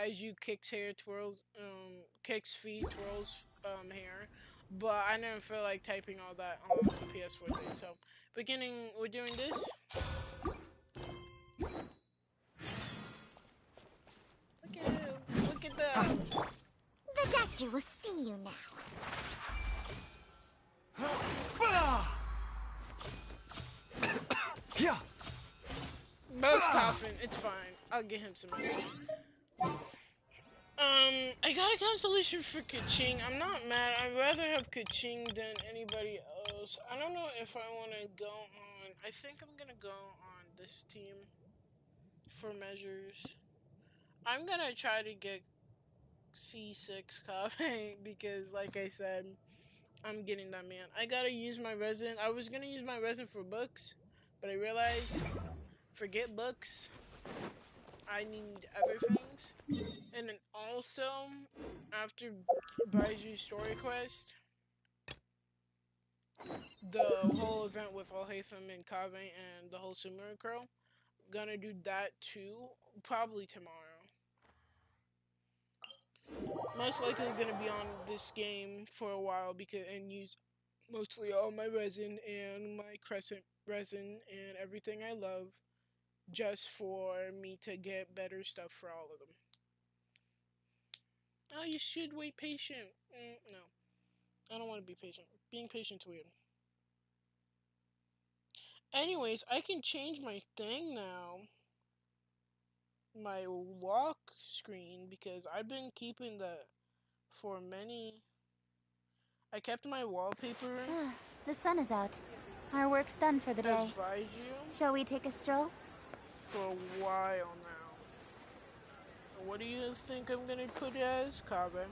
Baizhu kicks hair, twirls, kicks feet, twirls hair. But I never feel like typing all that on the PS4 thing. So, beginning, we're doing this. Look at that. The doctor will see you now. Yeah. Bo's coughing. It's fine. I'll get him some medicine. I got a constellation for Kaching. I'm not mad. I'd rather have Kaching than anybody else. I don't know if I want to go on. I think I'm gonna go on this team for measures. I'm gonna try to get C6 Kave because, like I said, I'm getting that man. I gotta use my resin. I was gonna use my resin for books, but I realized, forget books. I need other things. And then also, after Baizhu's story quest, the whole event with Alhaitham and Kave and the whole Sumeru crew, gonna do that too, probably tomorrow. Most likely gonna be on this game for a while and use mostly all my resin and my crescent resin and everything I love just for me to get better stuff for all of them. Oh, you should wait patient. No. I don't want to be patient. Being patient's weird. Anyways, I can change my thing now. My lock screen, because I've been keeping that for many... I kept my wallpaper. The sun is out. Our work's done for the day. Baizhu Shall we take a stroll? for a while now. What do you think I'm gonna put as, Kave?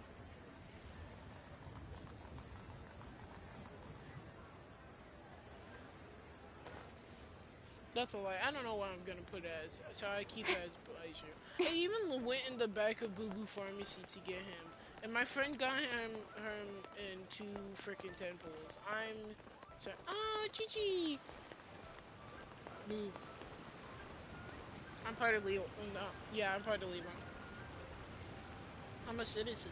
That's a lie. I don't know what I'm gonna put as, so I keep it as Baizhu. I even went in the back of Boo Boo Pharmacy to get him, and my friend got him in 2 freaking temples. I'm sorry. Oh, Chi-Chi! Move. I'm part of Leo. No, yeah, I'm part of Leo. I'm a citizen.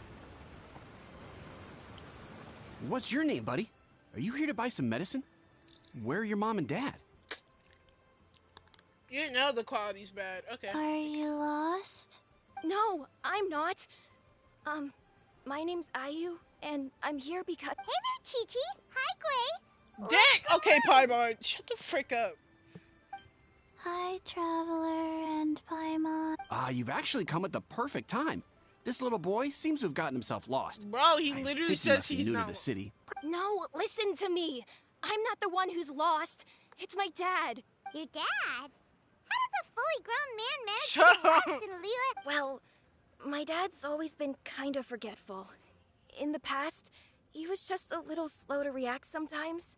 What's your name, buddy? Are you here to buy some medicine? Where are your mom and dad? You know the quality's bad. Okay. Are you lost? No, I'm not. My name's Ayu, and I'm here because... Hey there, Chi-Chi. Hi, Gray. Dick! Okay, Paimon, shut the frick up. Hi, Traveler and Paimon. You've actually come at the perfect time. This little boy seems to have gotten himself lost. Bro, he I literally think he says must be he's new not... to the city. No, listen to me. I'm not the one who's lost. It's my dad. Your dad? How does a fully grown man manage Shut to get up. lost in Lila? Well, my dad's always been kind of forgetful. In the past, he was just a little slow to react sometimes.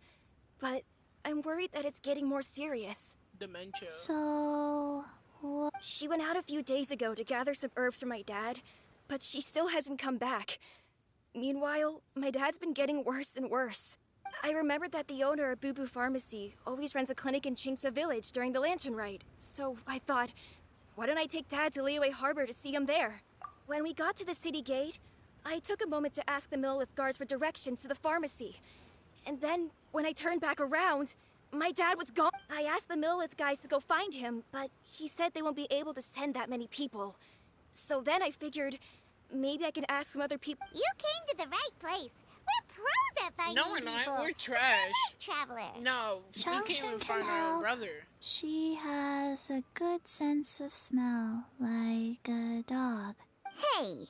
But I'm worried that it's getting more serious. Dementia. So... what? She went out a few days ago to gather some herbs for my dad, but she still hasn't come back. Meanwhile, my dad's been getting worse and worse. I remembered that the owner of Boo Boo Pharmacy always runs a clinic in Chingsa Village during the Lantern Rite, so I thought, why don't I take Dad to Liyue Harbor to see him there? When we got to the city gate, I took a moment to ask the Millith guards for directions to the pharmacy. And then, when I turned back around, my dad was gone. I asked the Millith guys to go find him, but he said they won't be able to send that many people. So then I figured, maybe I can ask some other people. You came to the right place. We're pros at finding No, we're not. people. We're trash. Traveler. No, we can't even Chang find can our help. brother. She has a good sense of smell, like a dog. Hey,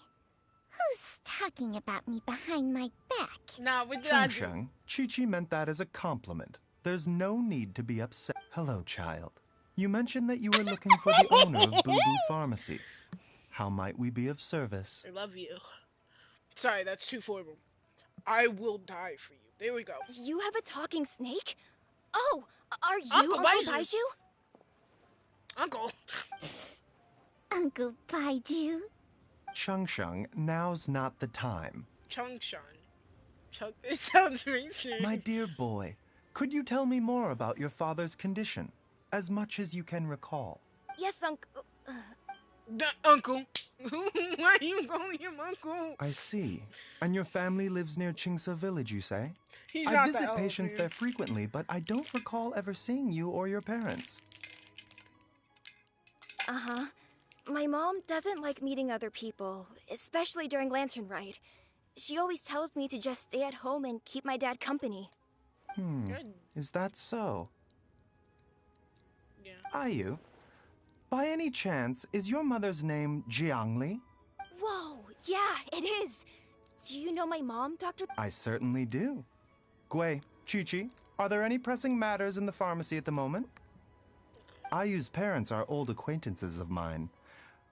who's talking about me behind my back? Nah, we did not do... Changsheng, Chi-Chi meant that as a compliment. There's no need to be upset. Hello, child. You mentioned that you were looking for the owner of Boo Boo Pharmacy. How might we be of service? I love you. Sorry, that's too formal. I will die for you. There we go. You have a talking snake? Oh, are you Uncle Uncle Baizhu. Baizhu? Uncle. Uncle Baizhu. Changsheng, now's not the time. Chung-shan. It sounds racist. My dear boy, could you tell me more about your father's condition? As much as you can recall. Yes, Uncle. Uncle. Why are you calling him uncle? I see. And your family lives near Chingsa village, you say? He's I not the visit elf, patients man. there frequently, but I don't recall ever seeing you or your parents. Uh-huh. My mom doesn't like meeting other people, especially during Lantern Rite. She always tells me to just stay at home and keep my dad company. Good. Is that so? Yeah. Ayu, by any chance, is your mother's name Jiangli? Whoa, yeah, it is. Do you know my mom, Dr. I certainly do. Gui, Chi-Chi, are there any pressing matters in the pharmacy at the moment? Ayu's parents are old acquaintances of mine,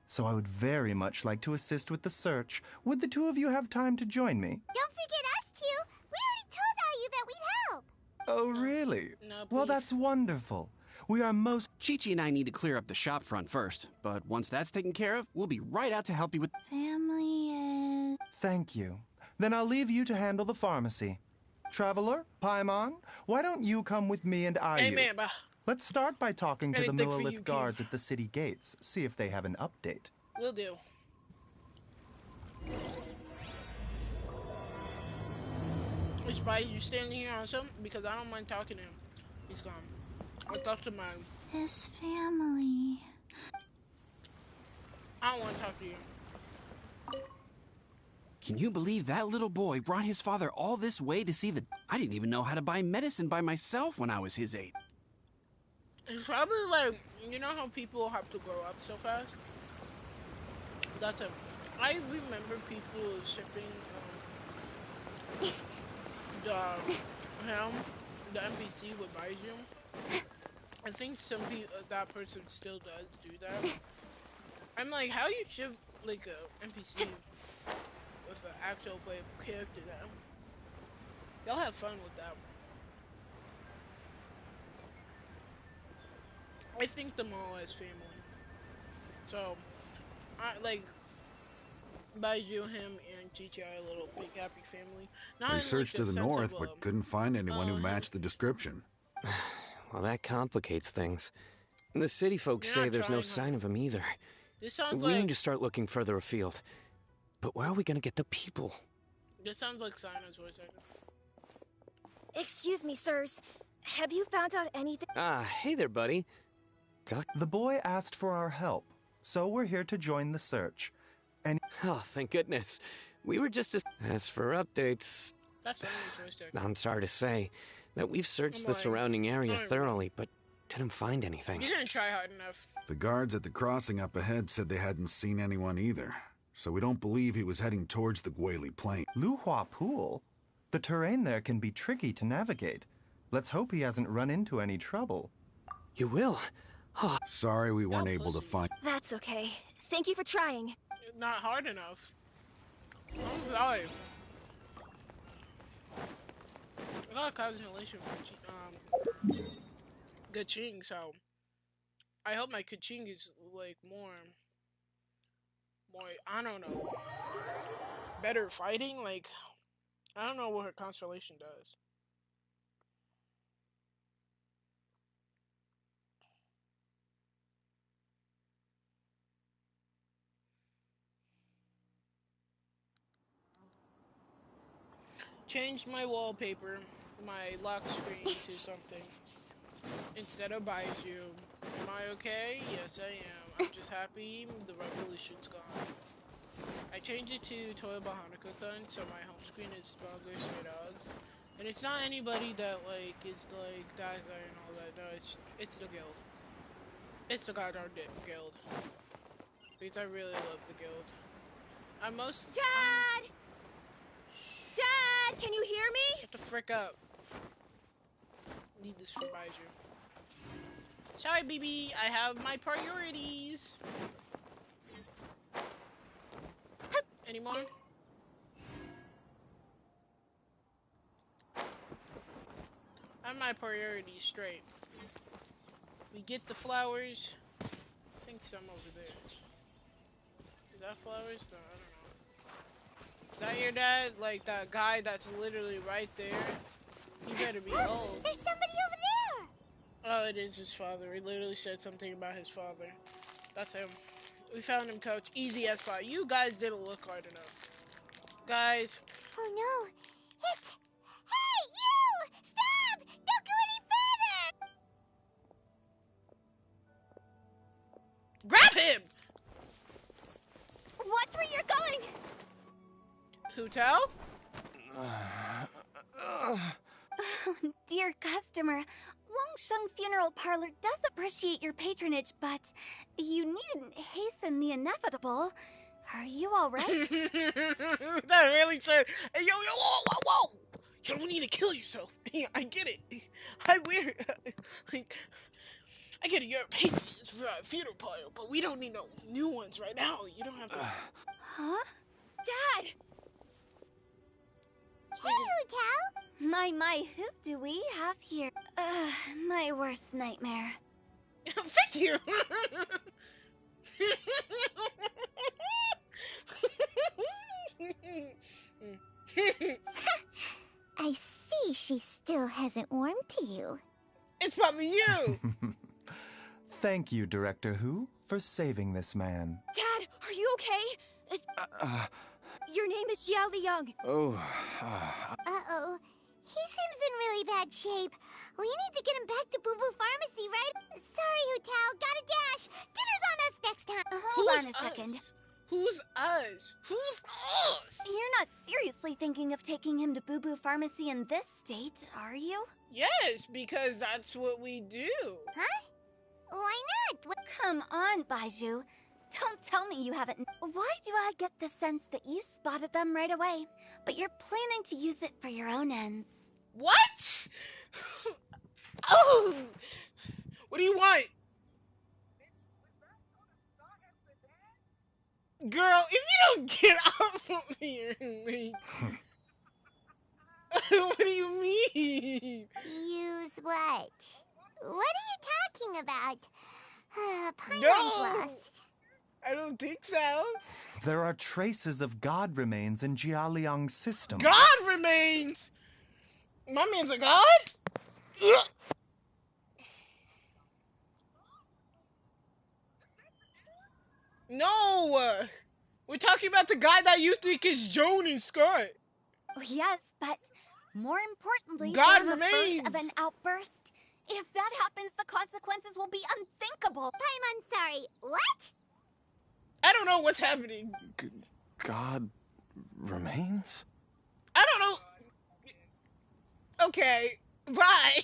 so I would very much like to assist with the search. Would the two of you have time to join me? Don't forget us two. We already told Ayu that we'd help. Oh, really? No, Well, please. that's wonderful. We are most... Chi-Chi and I need to clear up the shop front first, but once that's taken care of, we'll be right out to help you with... Family is... Thank you. Then I'll leave you to handle the pharmacy. Traveler, Paimon, why don't you come with me and Ayu? Hey, man, bye. Let's start by talking to the Anything for you, Millilith Keith. guards at the city gates, see if they have an update. Will do. Is Baizhu standing here on something? Because I don't mind talking to him. He's gone. I'll talk to mine. his family. I don't want to talk to you. Can you believe that little boy brought his father all this way to see the... I didn't even know how to buy medicine by myself when I was his age. It's probably like, you know how people have to grow up so fast? That's it. I remember people shipping the NPC with Baizhu. I think some people, that person still does do that. I'm like, how you ship like a NPC with an actual playable character now? Y'all have fun with that. I think them all as family. So, I like Baizhu, him, and Chi-Chi are a little big happy family. Not We in, searched like, to the sense north, of, but couldn't find anyone who matched the description. Well, that complicates things. The city folks You're say not there's no trying, sign of him either. This sounds We like need to start looking further afield. But where are we gonna get the people? this sounds like Sina's voice actor. Excuse me, sirs. Have you found out anything? Ah, hey there, buddy. The boy asked for our help, so we're here to join the search. And Oh, thank goodness. We were just as for updates, That's Sina's voice actor. I'm sorry to say that we've searched the Come on. surrounding area Alright. thoroughly, but didn't find anything. You didn't try hard enough. The guards at the crossing up ahead said they hadn't seen anyone either, so we don't believe he was heading towards the Guili Plain. Luhua Pool? The terrain there can be tricky to navigate. Let's hope he hasn't run into any trouble. You will? Oh, Sorry we weren't able to pussy. find... That's okay. Thank you for trying. Not hard enough. I'm sorry. I got a congratulations for Kaching, so I hope my Kaching is like more, I don't know, better fighting. Like, I don't know what her constellation does. Changed my wallpaper, my lock screen to something instead of Baizhu. Am I okay? Yes, I am. I'm just happy the revolution's gone. I changed it to Toy Bahanako-kun, so my home screen is stronger Stray Dogs. And it's not anybody that like is like Dazai and all that. No, it's the guild. It's the goddamn guild. Because I really love the guild. Dad! Dad, can you hear me? Shut the frick up. Need this for Baizhu. Sorry, BB. I have my priorities. Any more? I have my priorities straight. We get the flowers. I think some over there. Is that flowers? No, I don't know. Is that your dad? Like that guy that's literally right there? He better be old. There's somebody over there. Oh, it is his father. He literally said something about his father. That's him. We found him, coach. Easy as pie. You guys didn't look hard enough. Guys. Oh no. It's... Hey, you! Stop! Don't go any further! Grab him! Watch where you're going! Hutel? Dear customer, Wangsheng Funeral Parlor does appreciate your patronage, but you needn't hasten the inevitable. Are you alright? That really said, hey, yo, whoa, whoa, whoa! You don't need to kill yourself. I get it. I get it. You're a patron for a funeral parlor, but we don't need no new ones right now. You don't have to. Huh? Dad! Hey, Hutel! My, who do we have here? My worst nightmare. Thank you! I see she still hasn't warmed to you. It's probably you! Thank you, Director Who, for saving this man. Dad, are you okay? Your name is Jia Liang. Uh-oh. He seems in really bad shape. We need to get him back to Boo Boo Pharmacy, right? Sorry, Hutel. Gotta dash. Dinner's on us next time. Hold on a second. Us? Who's us? Who's us? You're not seriously thinking of taking him to Boo Boo Pharmacy in this state, are you? Yes, because that's what we do. Huh? Why not? Come on, Baizhu. Don't tell me you haven't. Why do I get the sense that you spotted them right away, but you're planning to use it for your own ends? What? Oh! What do you want? Girl, if you don't get off of here, like, what do you mean? Use what? What are you talking about? Paimon's No! lost. I don't think so. There are traces of God remains in Jia Liang's system. God remains! My man's a god? Ugh. No! We're talking about the guy that you think is Joan and Scott. Oh, yes, but more importantly, God during the remains. birth of an outburst, if that happens, the consequences will be unthinkable. Paimon, sorry. What? I don't know what's happening. God remains? I don't know. Okay, bye.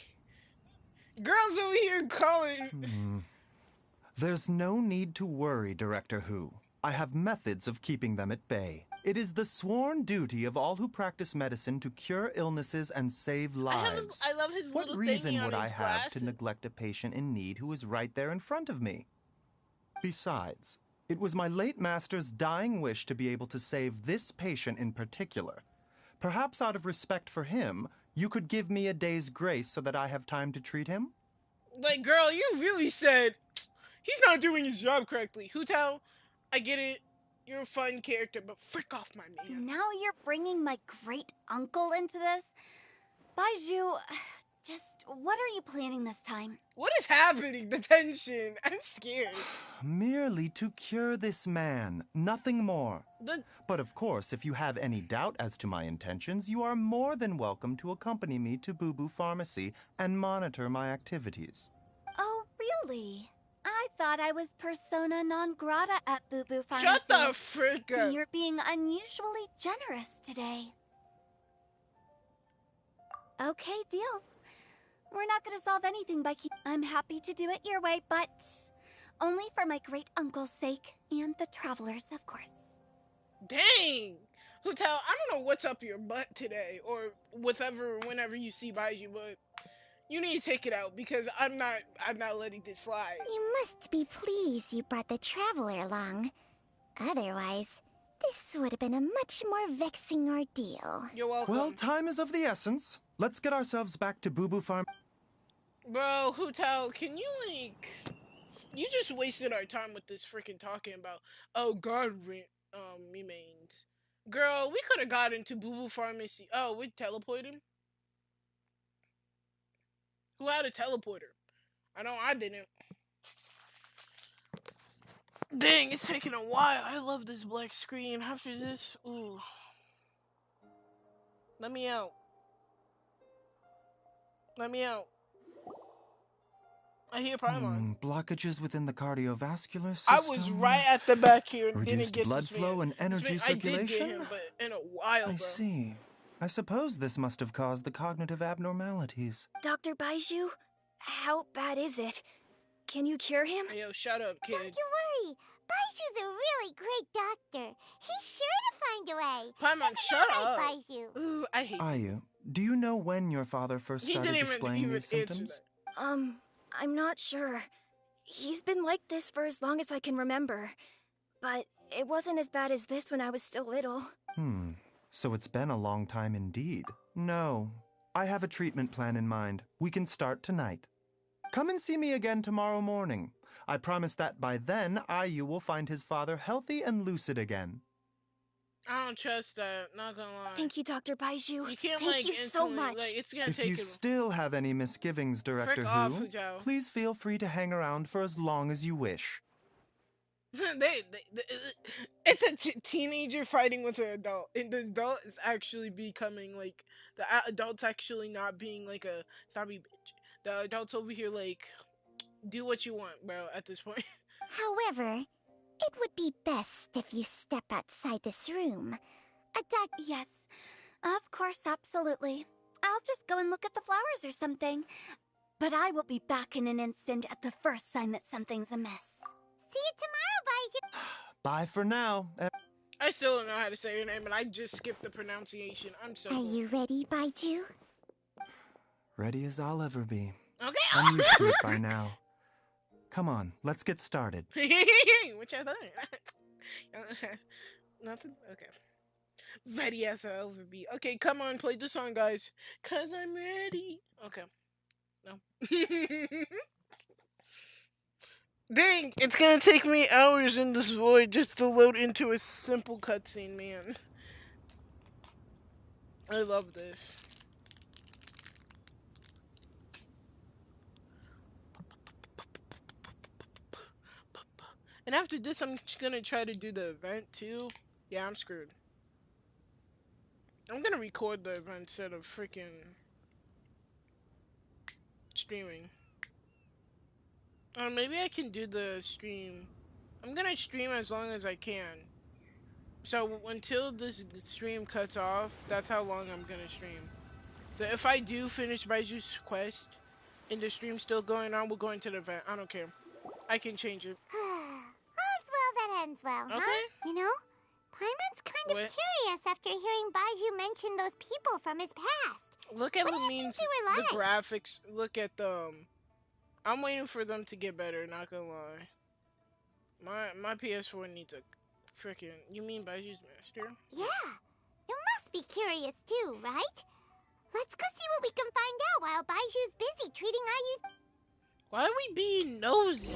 Girls over here calling. There's no need to worry, Director Who. I have methods of keeping them at bay. It is the sworn duty of all who practice medicine to cure illnesses and save lives. I love his What little reason thingy on would I his have glasses. to neglect a patient in need who is right there in front of me? Besides, it was my late master's dying wish to be able to save this patient in particular. Perhaps out of respect for him, you could give me a day's grace so that I have time to treat him? Like, girl, you really said he's not doing his job correctly. Hutel, I get it. You're a fun character, but frick off my man. Now you're bringing my great uncle into this? Baizhu, just what are you planning this time? What is happening? The tension. I'm scared. Merely to cure this man, nothing more. The But of course, if you have any doubt as to my intentions, you are more than welcome to accompany me to Boo Boo Pharmacy and monitor my activities. Oh, really? I thought I was persona non grata at Boo Boo Pharmacy. Shut the frick up. You're being unusually generous today. Okay, deal. We're not gonna solve anything by I'm happy to do it your way, but only for my great uncle's sake and the travelers, of course. Dang. Hutel, I don't know what's up your butt today, or whenever you see Baizhu, but you need to take it out because I'm not letting this slide. You must be pleased you brought the traveler along. Otherwise, this would have been a much more vexing ordeal. You're welcome. Well, time is of the essence. Let's get ourselves back to Boo Boo Farm. Bro, Hutel, can you you just wasted our time with this freaking talking about, oh, God remains. Girl, we could have got into Boo Boo Pharmacy. Oh, we teleported him? Who had a teleporter? I know I didn't. Dang, it's taking a while. I love this black screen. After this, ooh. Let me out. Let me out. I hear Paimon. Blockages within the cardiovascular I system. was right at the back here and didn't Reduced get blood this flow man. and energy I did get circulation. him, but in a while, I bro. see. I suppose this must have caused the cognitive abnormalities. Dr. Baizhu, how bad is it? Can you cure him? Hey, yo, shut up, kid. Don't you worry. Baizhu's a really great doctor. He's sure to find a way. Paimon, Isn't shut that up. right, Baizhu? Ooh, I hate Ayu, do you know when your father first He started didn't displaying even these answer symptoms? that. I'm not sure. He's been like this for as long as I can remember. But it wasn't as bad as this when I was still little. So it's been a long time indeed. No, I have a treatment plan in mind. We can start tonight. Come and see me again tomorrow morning. I promise that by then, Ayu will find his father healthy and lucid again. I don't trust that, not gonna lie. Thank you, Dr. Baizhu. You can't, Thank like, you so instantly, much. like, it's gonna If take you him. still have any misgivings, Director Frick off, Who, Fujao. please feel free to hang around for as long as you wish. It's a teenager fighting with an adult, and the adult is actually becoming like the adult's actually not being like a sorry bitch. The adult's over here like, do what you want, bro. At this point, However, it would be best if you step outside this room. Yes, of course, absolutely. I'll just go and look at the flowers or something. But I will be back in an instant at the first sign that something's amiss. See you tomorrow, Baizhu. Bye for now. I still don't know how to say your name, and I just skipped the pronunciation. I'm so. Are you ready, Baizhu? Ready as I'll ever be. Okay. I'm used to it by now. Come on, let's get started. Which I thought. Nothing. Okay. Ready as I'll ever be. Okay, come on, play the song, guys. 'Cause I'm ready. Okay. No. Dang, it's gonna take me hours in this void just to load into a simple cutscene, man. I love this. And after this, I'm gonna try to do the event too. Yeah, I'm screwed. I'm gonna record the event instead of freaking streaming. Or maybe I can do the stream. I'm gonna stream as long as I can. So until this stream cuts off, that's how long I'm gonna stream. So if I do finish Baiju's quest and the stream's still going on, we're going to the event. I don't care. I can change it. All's well that ends well, Okay. huh? You know, Paimon's kind of What? curious after hearing Baizhu mention those people from his past. Look at What what do you means think they were the like? graphics. Look at them. I'm waiting for them to get better, not gonna lie. My PS4 needs a freaking. You mean Baiju's master? Yeah, you must be curious too, right? Let's go see what we can find out while Baiju's busy treating Ayu's... Why are we being nosy?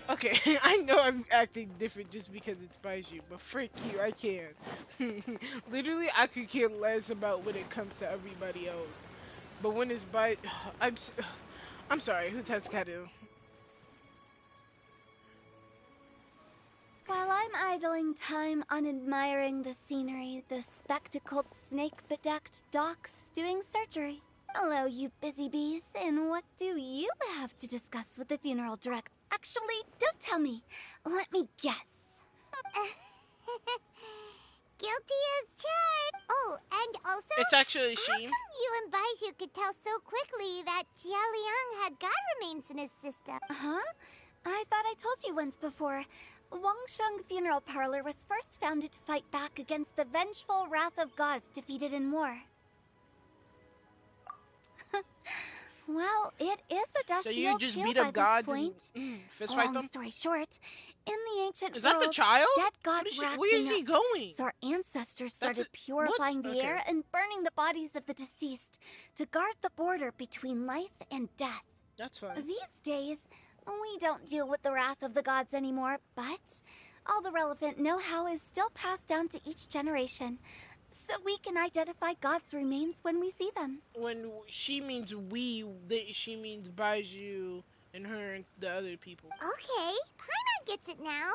Okay, I know I'm acting different just because it's Baizhu, but frick you, I can't. Literally, I could care less about when it comes to everybody else. But when it's I'm sorry, who Tetsukaru? While I'm idling time on admiring the scenery, the spectacled snake-bedecked docs doing surgery. Hello, you busy bees, and what do you have to discuss with the funeral direct? Actually, don't tell me. Let me guess. Guilty as charged. Oh, and also... It's actually How she. come you and Baizhu could tell so quickly that Jia Liang had god remains in his system? Huh? I thought I told you once before. Wangsheng Funeral Parlor was first founded to fight back against the vengeful wrath of gods defeated in war. Well, it is a dusty So you old just tale beat by up gods this point. and fist fight Long them? story short, in the ancient Is that world, the child? dead gods were Where is acting he up. going? So our ancestors That's started a- purifying what? the air Okay. and burning the bodies of the deceased to guard the border between life and death. That's fine. These days, we don't deal with the wrath of the gods anymore, but all the relevant know-how is still passed down to each generation, so we can identify gods' remains when we see them. When she means we, she means Baizhu, and her and the other people. Okay, Paimon gets it now.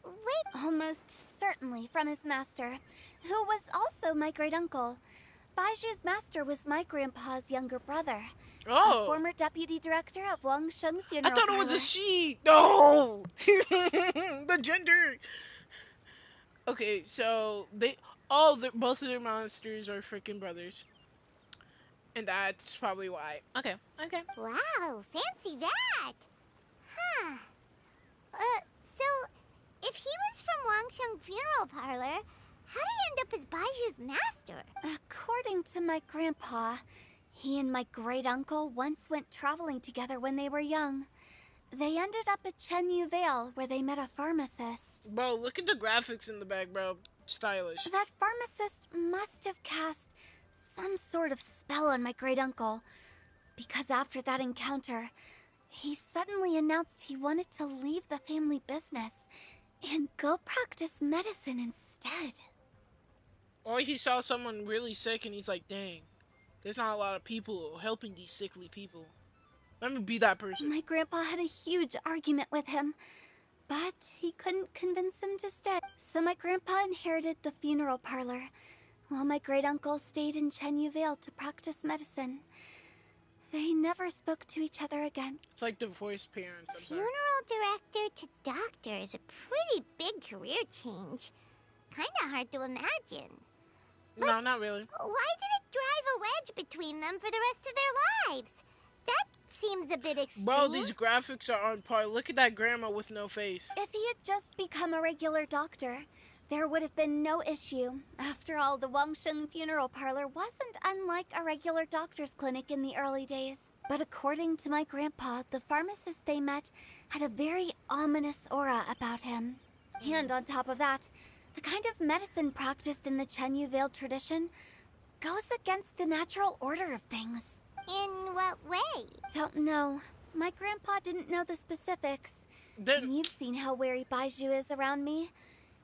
Wait, Almost certainly from his master, who was also my great uncle. Baizhu's master was my grandpa's younger brother. Oh, A former deputy director of Wangsheng I Funeral thought it was Parlor. a she. No, the gender. Okay, so both of their monsters are freaking brothers, and that's probably why. Okay, okay. wow, fancy that. Huh. So, if he was from Wangsheng Funeral Parlor, how did he end up as Baiju's master? According to my grandpa, he and my great uncle once went traveling together when they were young. They ended up at Chenyu Vale, where they met a pharmacist. Bro, look at the graphics in the back, bro. Stylish. That pharmacist must have cast some sort of spell on my great uncle, because after that encounter, he suddenly announced he wanted to leave the family business and go practice medicine instead. Or he saw someone really sick and he's like, dang, there's not a lot of people helping these sickly people. Let me be that person. My grandpa had a huge argument with him, but he couldn't convince him to stay. So my grandpa inherited the funeral parlor, while my great uncle stayed in Chenyu Vale to practice medicine. They never spoke to each other again. It's like divorced parents. I'm sorry. Funeral director to doctor is a pretty big career change. Kinda hard to imagine. No, not really. Why did it drive a wedge between them for the rest of their lives? That seems a bit extreme. Bro, these graphics are on par. Look at that grandma with no face. If he had just become a regular doctor, there would have been no issue. After all, the Wangsheng Funeral Parlor wasn't unlike a regular doctor's clinic in the early days. But according to my grandpa, the pharmacist they met had a very ominous aura about him. And on top of that, the kind of medicine practiced in the Chenyu Vale tradition goes against the natural order of things. In what way? Don't know. My grandpa didn't know the specifics. And you've seen how wary Baizhu is around me.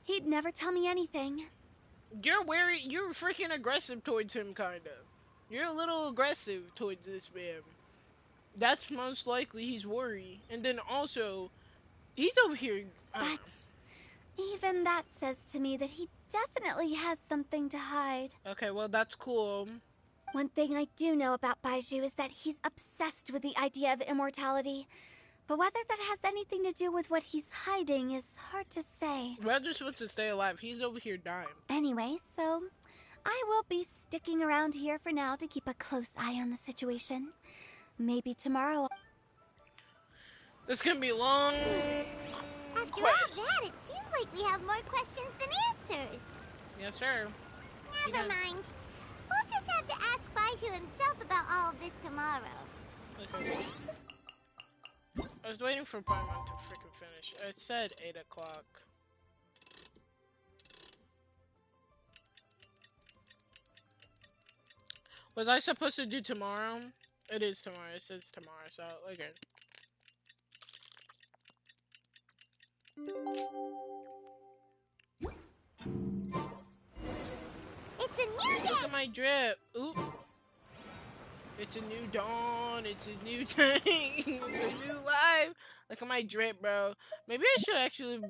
He'd never tell me anything. You're freaking aggressive towards him, kinda. You're a little aggressive towards this man. That's most likely he's worried. And then also, he's over here. But even that says to me that he definitely has something to hide. Okay, well, that's cool. One thing I do know about Baizhu is that he's obsessed with the idea of immortality. But whether that has anything to do with what he's hiding is hard to say. Red just wants to stay alive. He's over here dying. Anyway, so I will be sticking around here for now to keep a close eye on the situation. Maybe tomorrow. This can be long. After quest. all that, it seems like we have more questions than answers. Yes, sir. Never mind. We'll just have to ask Baizhu himself about all of this tomorrow. Okay. I was waiting for Paimon to freaking finish. It said 8 o'clock. Was I supposed to do tomorrow? It is tomorrow. It says tomorrow, so okay. It's a new day! Look at my drip. Oop. It's a new dawn. It's a new thing. It's a new life. Look at my drip, bro. Maybe I should actually...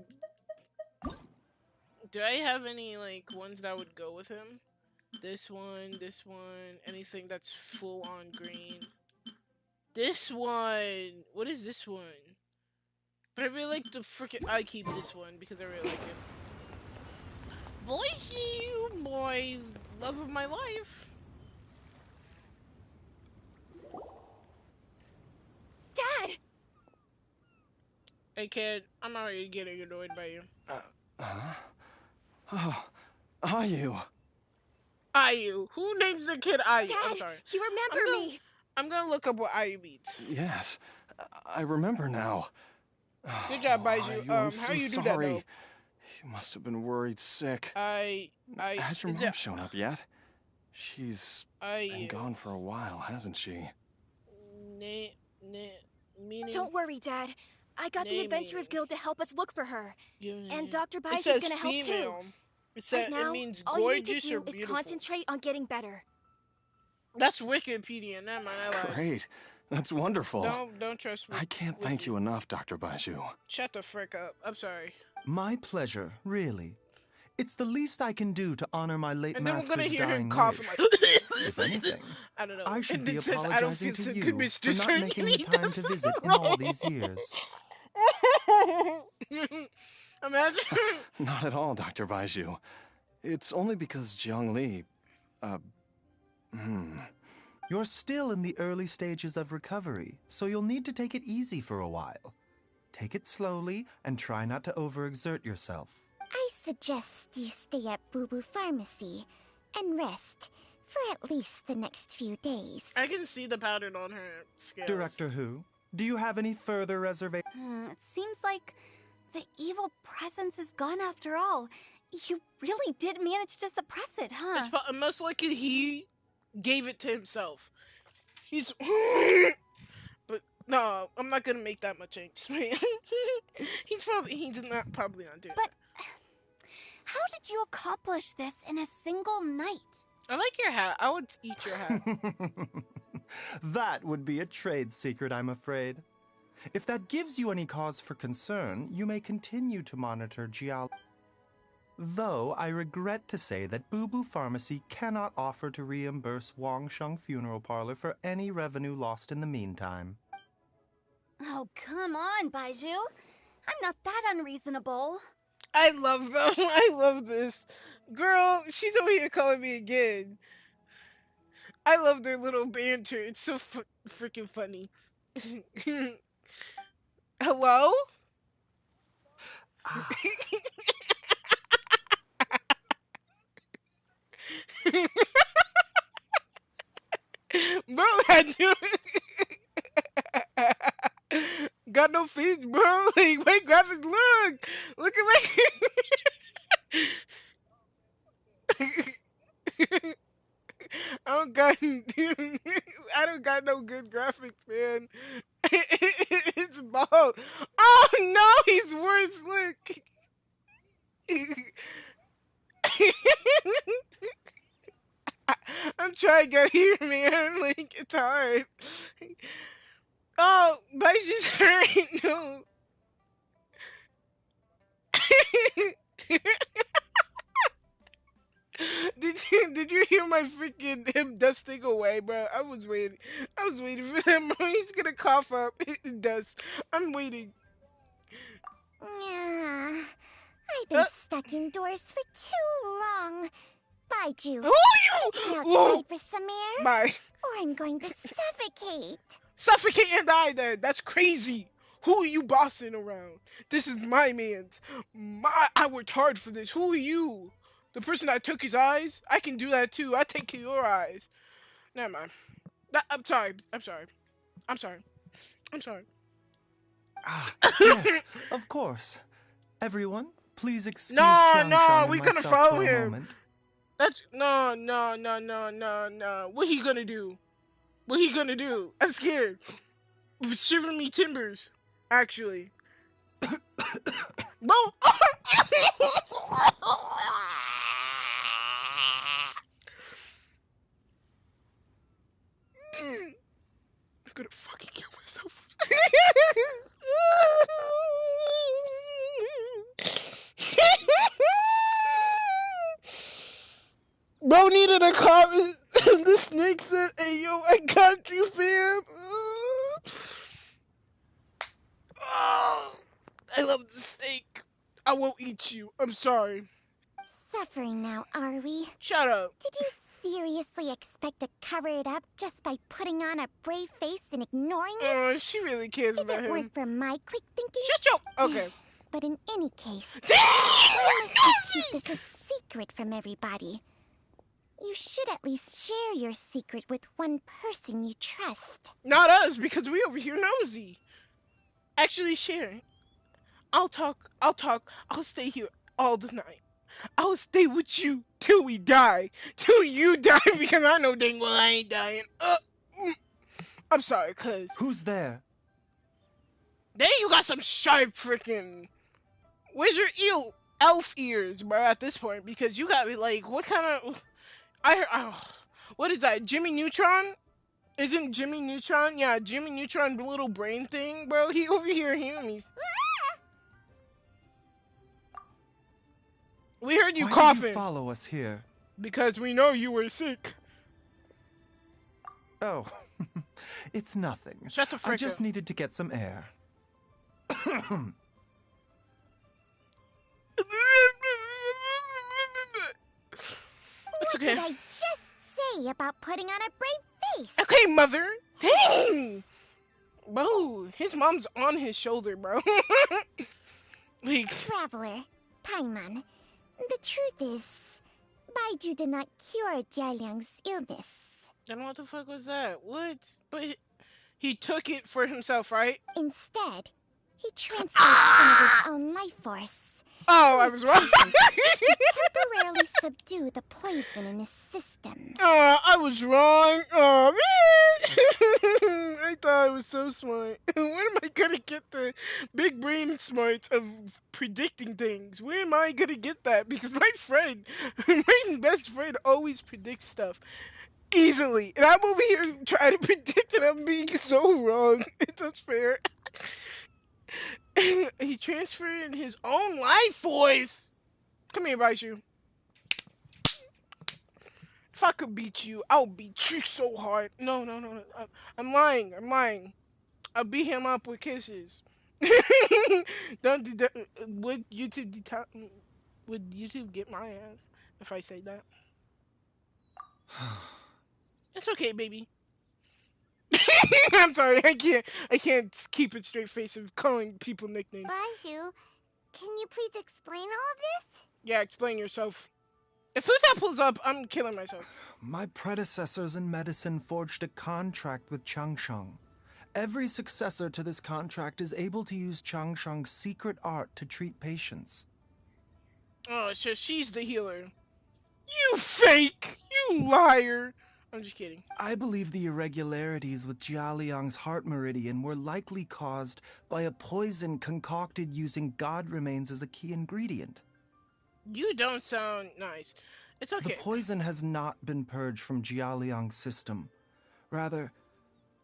Do I have any, like, ones that would go with him? This one, anything that's full on green. This one! What is this one? But I really like the freaking... I keep this one because I really like it. Baizhu, boy, love of my life. Dad! Hey kid, I'm already getting annoyed by you. Oh, are you? Ayu. Who names the kid Ayu? Dad, I'm sorry. you remember me. I'm gonna look up what Ayu means. Yes, I remember now. Good job, Oh, Baizhu. I'm How so you do that sorry. though? You must have been worried sick. Has Has your mom shown up yet? She's been Ayu. gone for a while, hasn't she? Meaning. Don't worry, Dad. I got the Naming. Adventurers Guild to help us look for her. And Dr. It Baizhu's says gonna help female. too. It says Right now, it means all you need gorgeous to or do is beautiful. concentrate on getting better. That's Wikipedia. Never mind. I lied. Great. That's wonderful. Don't trust me. I can't thank you enough, Dr. Baizhu. Shut the frick up. I'm sorry. My pleasure, really. It's the least I can do to honor my late And then we're master's gonna hear him dying coughing wish. like. If anything, I don't know. I should And be it says, I don't apologizing feel to so you good, Mr. for not Stern. making the He time does to it visit in wrong. all these years. Imagine. Not at all, Dr. Baizhu. It's only because Jiang Li, You're still in the early stages of recovery, so you'll need to take it easy for a while. Take it slowly and try not to overexert yourself. I suggest you stay at Boo Boo Pharmacy and rest for at least the next few days. I can see the pattern on her scales. Director Who, do you have any further reservations? It seems like the evil presence is gone after all. You really did manage to suppress it, huh? It's most likely he gave it to himself. He's. But no, I'm not gonna make that much angst, man. he's not probably not doing. But how did you accomplish this in a single night? I like your hat. I would eat your hat. That would be a trade secret, I'm afraid. If that gives you any cause for concern, you may continue to monitor Jiao. Though I regret to say that Boo Boo Pharmacy cannot offer to reimburse Wang Sheng Funeral Parlor for any revenue lost in the meantime. Oh, come on, Baizhu. I'm not that unreasonable. I love them. I love this. Girl, she's over here calling me again. I love their little banter. It's so freaking funny. Hello? Bro, got no face, bro. Like, my graphics, look at my. I don't got no good graphics, man. It's bald. Oh no, he's worse. Look. I'm trying to get here, man. Like, it's hard. Oh, Baizhu's hurt. No. Did you hear my freaking him dusting away, bro? I was waiting for him. He's gonna cough up dust. I'm waiting. I've been stuck indoors for too long. Baizhu, Who are take me you? outside for some air, Bye. or I'm going to suffocate. Suffocate and die then. That's crazy. Who are you bossing around? This is my man's. I worked hard for this. Who are you? The person that took his eyes? I can do that too. I take your eyes. Never mind. I'm sorry. Yes, of course. Everyone, please excuse No, Jiang no, Sheng and we couldn't myself follow for a him. moment. That's no. What he gonna do? I'm scared. Shiver me timbers. Actually. Bro. I'm gonna fucking kill myself. Bro needed a comment. The snake said, "Hey yo, I got you, fam." Oh, I love the snake. I won't eat you. I'm sorry. Suffering now, are we? Shut up. Did you seriously expect to cover it up just by putting on a brave face and ignoring it? Oh, she really cares If about it him. weren't for my quick thinking... Shut your... Okay. But in any case, why must you keep this a secret from everybody? You should at least share your secret with one person you trust. Not us, because we over here nosy. Actually, Sharon, I'll talk. I'll stay here all the night. I'll stay with you till we die. Till you die, because I know dang well I ain't dying. I'm sorry, cuz. Who's there? There you got some sharp freaking... Where's your elf ears, bro, at this point? Because you got, like, what kind of... what is that, Jimmy Neutron? Isn't Jimmy Neutron? Yeah, Jimmy Neutron, the little brain thing, bro. He over here hearing me. We heard you Why coughing. did you follow us here? Because we know you were sick. Oh, it's nothing. Shut the frick I just up. needed to get some air. It's What okay. did I just say about putting on a brave face? Okay, mother. Dang. Bro, his mom's on his shoulder, bro. Like, Traveler, Paimon, the truth is, Baizhu did not cure Jialiang's illness. then what the fuck was that? What? But he took it for himself, right? Instead, he transferred some of his own life force Oh, I was wrong. to temporarily subdue the poison in his system. I was wrong. Oh, man. I thought I was so smart. Where am I going to get the big brain smarts of predicting things? Where am I going to get that? Because my friend, my best friend always predicts stuff easily. And I'm over here trying to predict it. I'm being so wrong. It's unfair. He transferred his own life force. Come here, Baizhu. If I could beat you, I'll beat you so hard. No. I'm lying. I'll beat him up with kisses. Don't do that. Would YouTube get my ass if I say that? It's okay, baby. I'm sorry. I can't keep a straight face of calling people nicknames. Baizhu, can you please explain all of this? Yeah, explain yourself. If Futa pulls up, I'm killing myself. My predecessors in medicine forged a contract with Changsheng. Every successor to this contract is able to use Changsheng's secret art to treat patients. Oh, so she's the healer. You fake! You liar! I'm just kidding. I believe the irregularities with Jialiang's heart meridian were likely caused by a poison concocted using god remains as a key ingredient. You don't sound nice. It's okay. The poison has not been purged from Jialiang's system. Rather,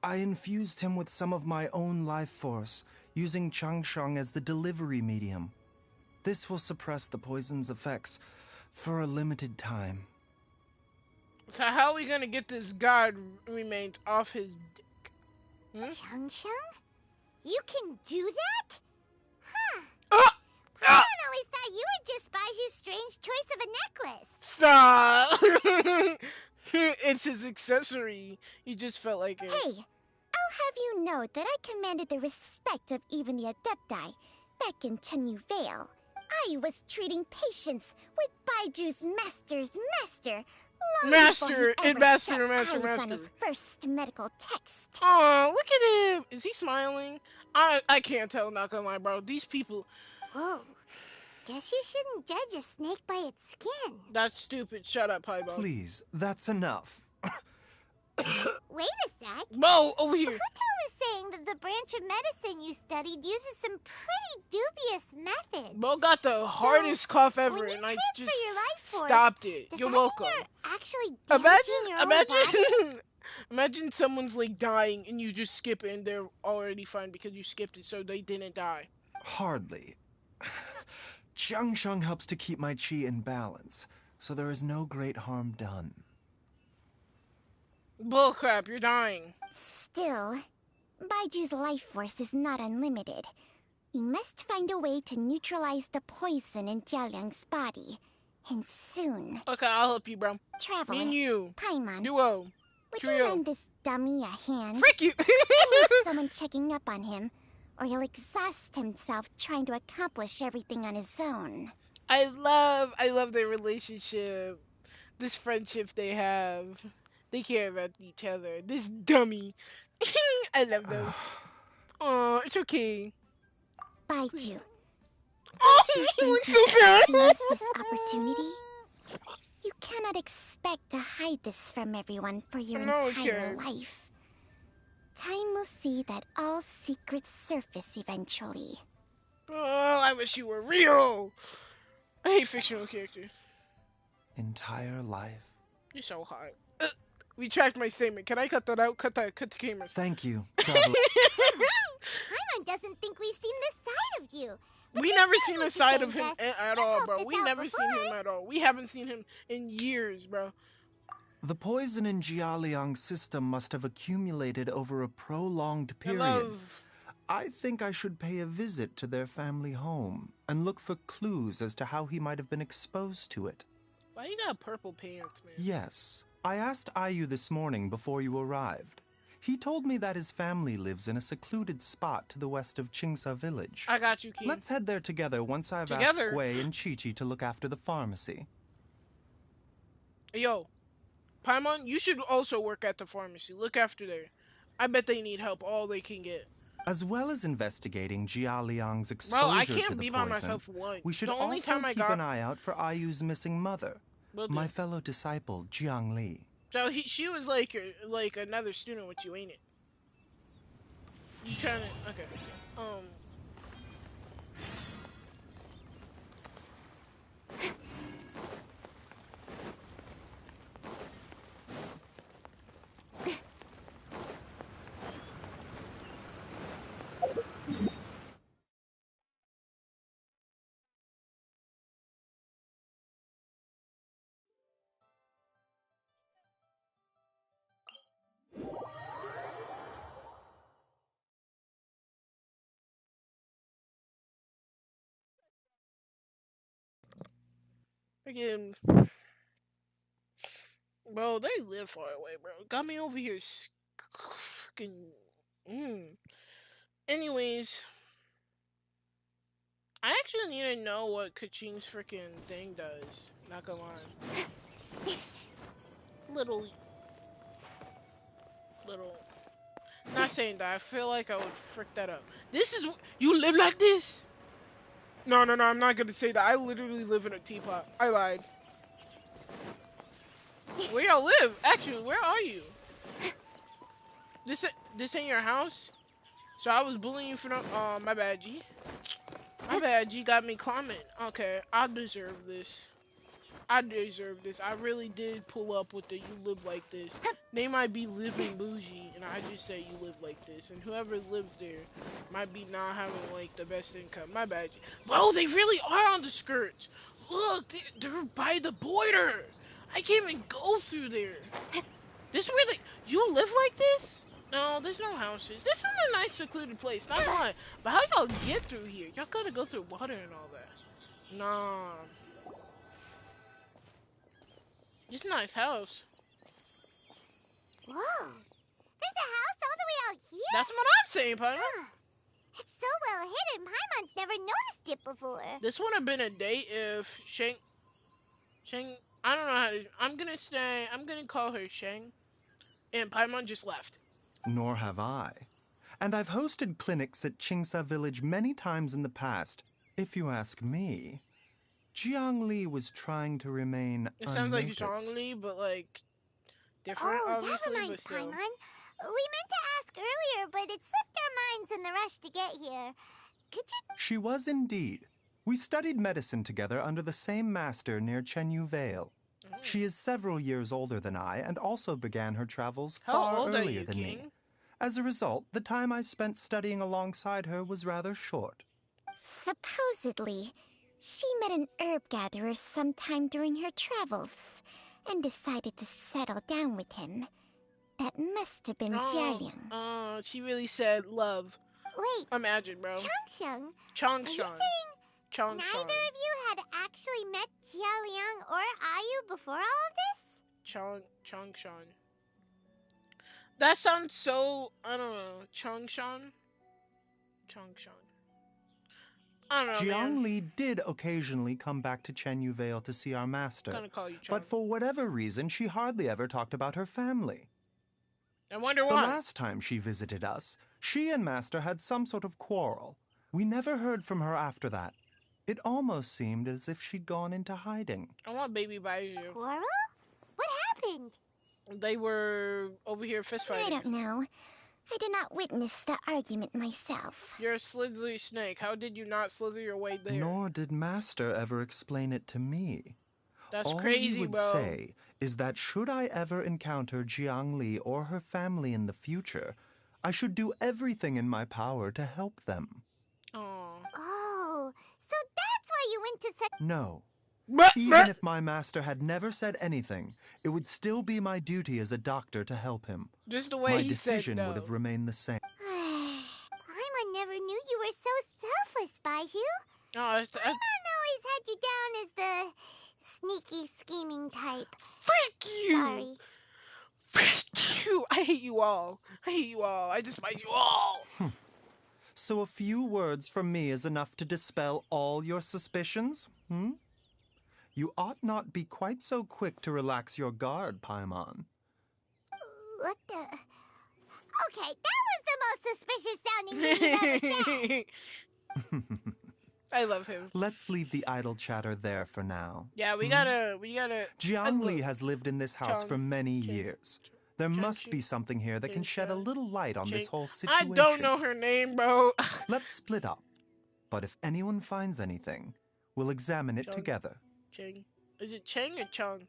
I infused him with some of my own life force, using Changsheng as the delivery medium. This will suppress the poison's effects for a limited time. So how are we gonna get this god remains off his dick? Changsheng? You can do that? Huh. Ah! I always thought you were just Baizhu's strange choice of a necklace. Stop! It's his accessory. He just felt like it. Hey, I'll have you know that I commanded the respect of even the Adepti back in Chenyu Vale. I was treating patients with Baiju's master's master. Master on his first medical text. Oh, look at him! Is he smiling? I can't tell, not gonna lie, bro. These people. Whoa. Guess you shouldn't judge a snake by its skin. That's stupid. Shut up, Paibo. Please, that's enough. Wait a sec. Whoa, over here. Hotel was saying that the branch of medicine you studied uses some pretty dubious methods. Bo got the hardest cough ever, when you and I transfer just your life force, stopped it. does You're that mean welcome. you're actually damaging your own body? Imagine someone's like dying and you just skip it and they're already fine because you skipped it, so they didn't die. Hardly. Changsheng helps to keep my chi in balance, so there is no great harm done. Bullcrap, you're dying. Still, Baiju's life force is not unlimited. We must find a way to neutralize the poison in Jialiang's body. And soon. Okay, I'll help you, bro. Traveler. Me and you. Paimon. Duo. Would Trio. you lend this dummy a hand? Frick you! He needs someone checking up on him, or he'll exhaust himself trying to accomplish everything on his own. I love their relationship. This friendship they have. They care about each other. This dummy. I love them. Oh, it's okay. Baizhu. Oh, You he looks think so you bad. should seize this opportunity? You cannot expect to hide this from everyone for your No, entire okay. life. Time will see that all secrets surface eventually. Oh, I wish you were real. I hate fictional characters. Entire life. You're so hot. Retract my statement. Can I cut that out? Cut the cameras. Thank you, traveler. Paimon doesn't think we've seen this side of you. But We there's never no seen need a to side of thank him us. at You've all, helped bro. us We out never seen before. him at all. We haven't seen him in years, bro. The poison in Jialiang's system must have accumulated over a prolonged period. I think I should pay a visit to their family home and look for clues as to how he might have been exposed to it. Why you got purple pants, man? Yes. I asked Ayu this morning before you arrived. He told me that his family lives in a secluded spot to the west of Qingsa village. I got you, King. Let's head there together once I've asked Gui and Chi-Chi to look after the pharmacy. Yo, Paimon, you should also work at the pharmacy. Look after there. I bet they need help all they can get. As well as investigating Jia Liang's exposure Bro, I to can't the be poison, by myself once. we should the only also time I keep got... an eye out for Ayu's missing mother, my fellow disciple, Jiang Li. So she was like another student with you, ain't it? You trying to... Okay. Again, bro, they live far away, bro. Got me over here, freaking. Anyways, I actually need to know what Kaching's freaking thing does. Not gonna lie. Little. Not saying that. I feel like I would frick that up. This is you live like this. No, I'm not gonna say that. I literally live in a teapot. I lied. Where y'all live? Actually, where are you? This ain't your house? So I was bullying you for no... Oh, my bad, G. My bad, G got me climbing. Okay, I deserve this. I really did pull up with the you live like this. They might be living bougie, and I just say you live like this. And whoever lives there might be not having, like, the best income. My bad. Bro, they really are on the skirts. Look, they're by the border. I can't even go through there. This where you live like this? No, there's no houses. This is a nice secluded place, not mine. But how y'all get through here? Y'all gotta go through water and all that. Nah. It's a nice house. Whoa. There's a house all the way out here? That's what I'm saying, Paimon. It's so well hidden, Paimon's never noticed it before. This would have been a date if Sheng, I don't know how to, I'm gonna call her Sheng, and Paimon just left. Nor have I. And I've hosted clinics at Qingsa village many times in the past. If you ask me, Jiang Li was trying to remain It sounds like unnoticed. Zhong Li, but like different, Oh, obviously, that reminds but still. Paimon. We meant to ask earlier, but it slipped our minds in the rush to get here. Could you... She was indeed. We studied medicine together under the same master near Chenyu Vale. She is several years older than I and also began her travels far earlier than me. As a result, the time I spent studying alongside her was rather short. Supposedly, she met an herb gatherer sometime during her travels and decided to settle down with him. That must have been Jialiang. Oh, she really said love. Wait. Imagine, bro. Changshan. Changshan. Are you saying neither of you had actually met Jialiang or Ayu before all of this? Changshan. That sounds so, I don't know, Changshan? I don't know, Jiang Li did occasionally come back to Chenyu Vale to see our master. Gonna call you But for whatever reason, she hardly ever talked about her family. I wonder why. The last time she visited us, she and Master had some sort of quarrel. We never heard from her after that. It almost seemed as if she'd gone into hiding. I want baby Baizhu. Quarrel? What happened? They were over here fist fighting. I don't know. I did not witness the argument myself. You're a slithery snake. How did you not slither your way there? Nor did Master ever explain it to me. That's All crazy, you would bro. say is that should I ever encounter Jiang Li or her family in the future, I should do everything in my power to help them. Oh. Oh, so that's why you went to such... No. Bruh, Even bruh. if my master had never said anything, it would still be my duty as a doctor to help him. Just the way My he said decision no. would have remained the same. Paimon never knew you were so selfless, Baizhu. Oh, Paimon always had you down as the sneaky, scheming type. frick you! Sorry. Frick you! I hate you all. I hate you all. I despise you all. So a few words from me is enough to dispel all your suspicions? You ought not be quite so quick to relax your guard, Paimon. What the... Okay, that was the most suspicious sounding thing you've ever said. I love him. Let's leave the idle chatter there for now. Yeah, we gotta. Jiang Li has lived in this house for many years. There must be something here that can shed a little light on this whole I situation. don't know her name, bro. Let's split up. But if anyone finds anything, we'll examine it together. Cheng. Is it Cheng or Chung?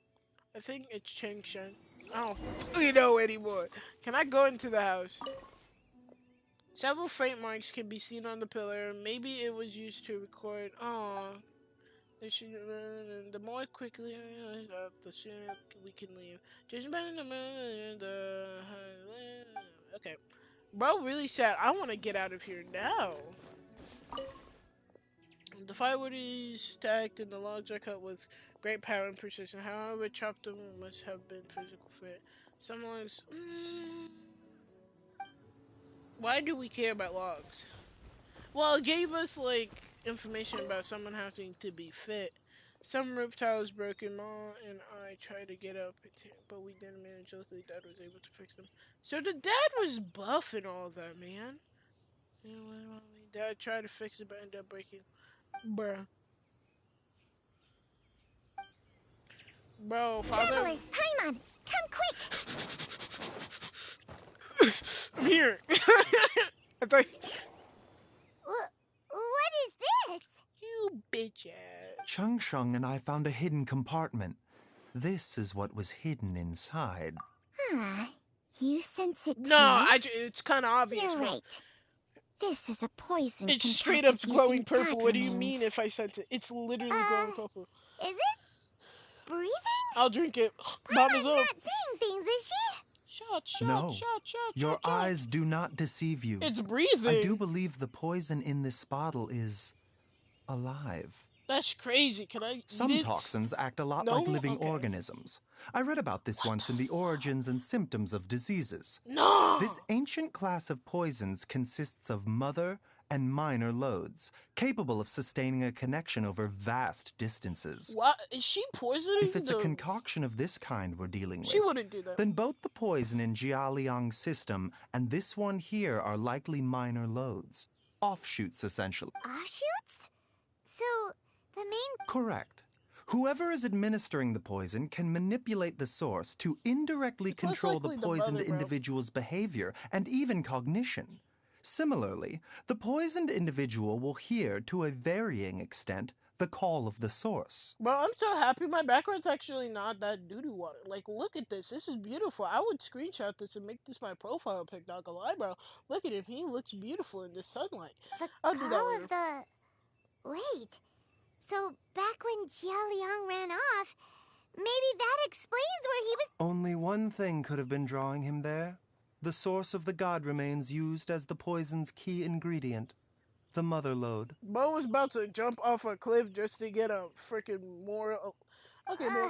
I think it's Cheng Sheng. I don't really know anymore. Can I go into the house? Several faint marks can be seen on the pillar. Maybe it was used to record. Oh, the more quickly the sooner we can leave. Just okay, bro. Really sad. I want to get out of here now. The firewood is stacked and the logs are cut with great power and precision. However, chopped them must have been physical fit. Some logs. Why do we care about logs? Well, it gave us, like, information about someone having to be fit. Some roof tiles broken. Ma and I tried to get up, but we didn't manage. Luckily, Dad was able to fix them. So the dad was buff and all that, man. You know, Dad tried to fix it, but ended up breaking. Bruh. Bro, father... Traveler, Paimon, come quick! I'm here. I thought... What is this? You bitch ass. Chung Sheng and I found a hidden compartment. This is what was hidden inside. You sense it too? No, it's kind of obvious. You're right. This is a poison. It's straight up glowing purple. What do you mean if I sense it? It's literally glowing purple. Is it? Breathing? I'll drink it. Paimon's not seeing things, is she? No. Your eyes do not deceive you. It's breathing. I do believe the poison in this bottle is alive. That's crazy. Can I eat Some toxins act a lot like living organisms. I read about this once in the Origins and Symptoms of Diseases. No! This ancient class of poisons consists of mother and minor loads, capable of sustaining a connection over vast distances. What? Is she poisoning? If it's a concoction of this kind we're dealing with, she wouldn't do that. Then both the poison in Jialiang's system and this one here are likely minor loads. Offshoots, essentially. Offshoots? So, the main... Correct. Whoever is administering the poison can manipulate the source to indirectly control the poisoned individual's behavior and even cognition. Similarly, the poisoned individual will hear, to a varying extent, the call of the source. Bro, I'm so happy my background's actually not that doo-doo water. Like, look at this. This is beautiful. I would screenshot this and make this my profile pic, not gonna lie, bro. Look at him. He looks beautiful in the sunlight. I'll do that later. Wait. So, back when Jialiang ran off, maybe that explains where he was... Only one thing could have been drawing him there. The source of the god remains used as the poison's key ingredient, the mother lode. Bo was about to jump off a cliff just to get a freaking more... Okay, bro.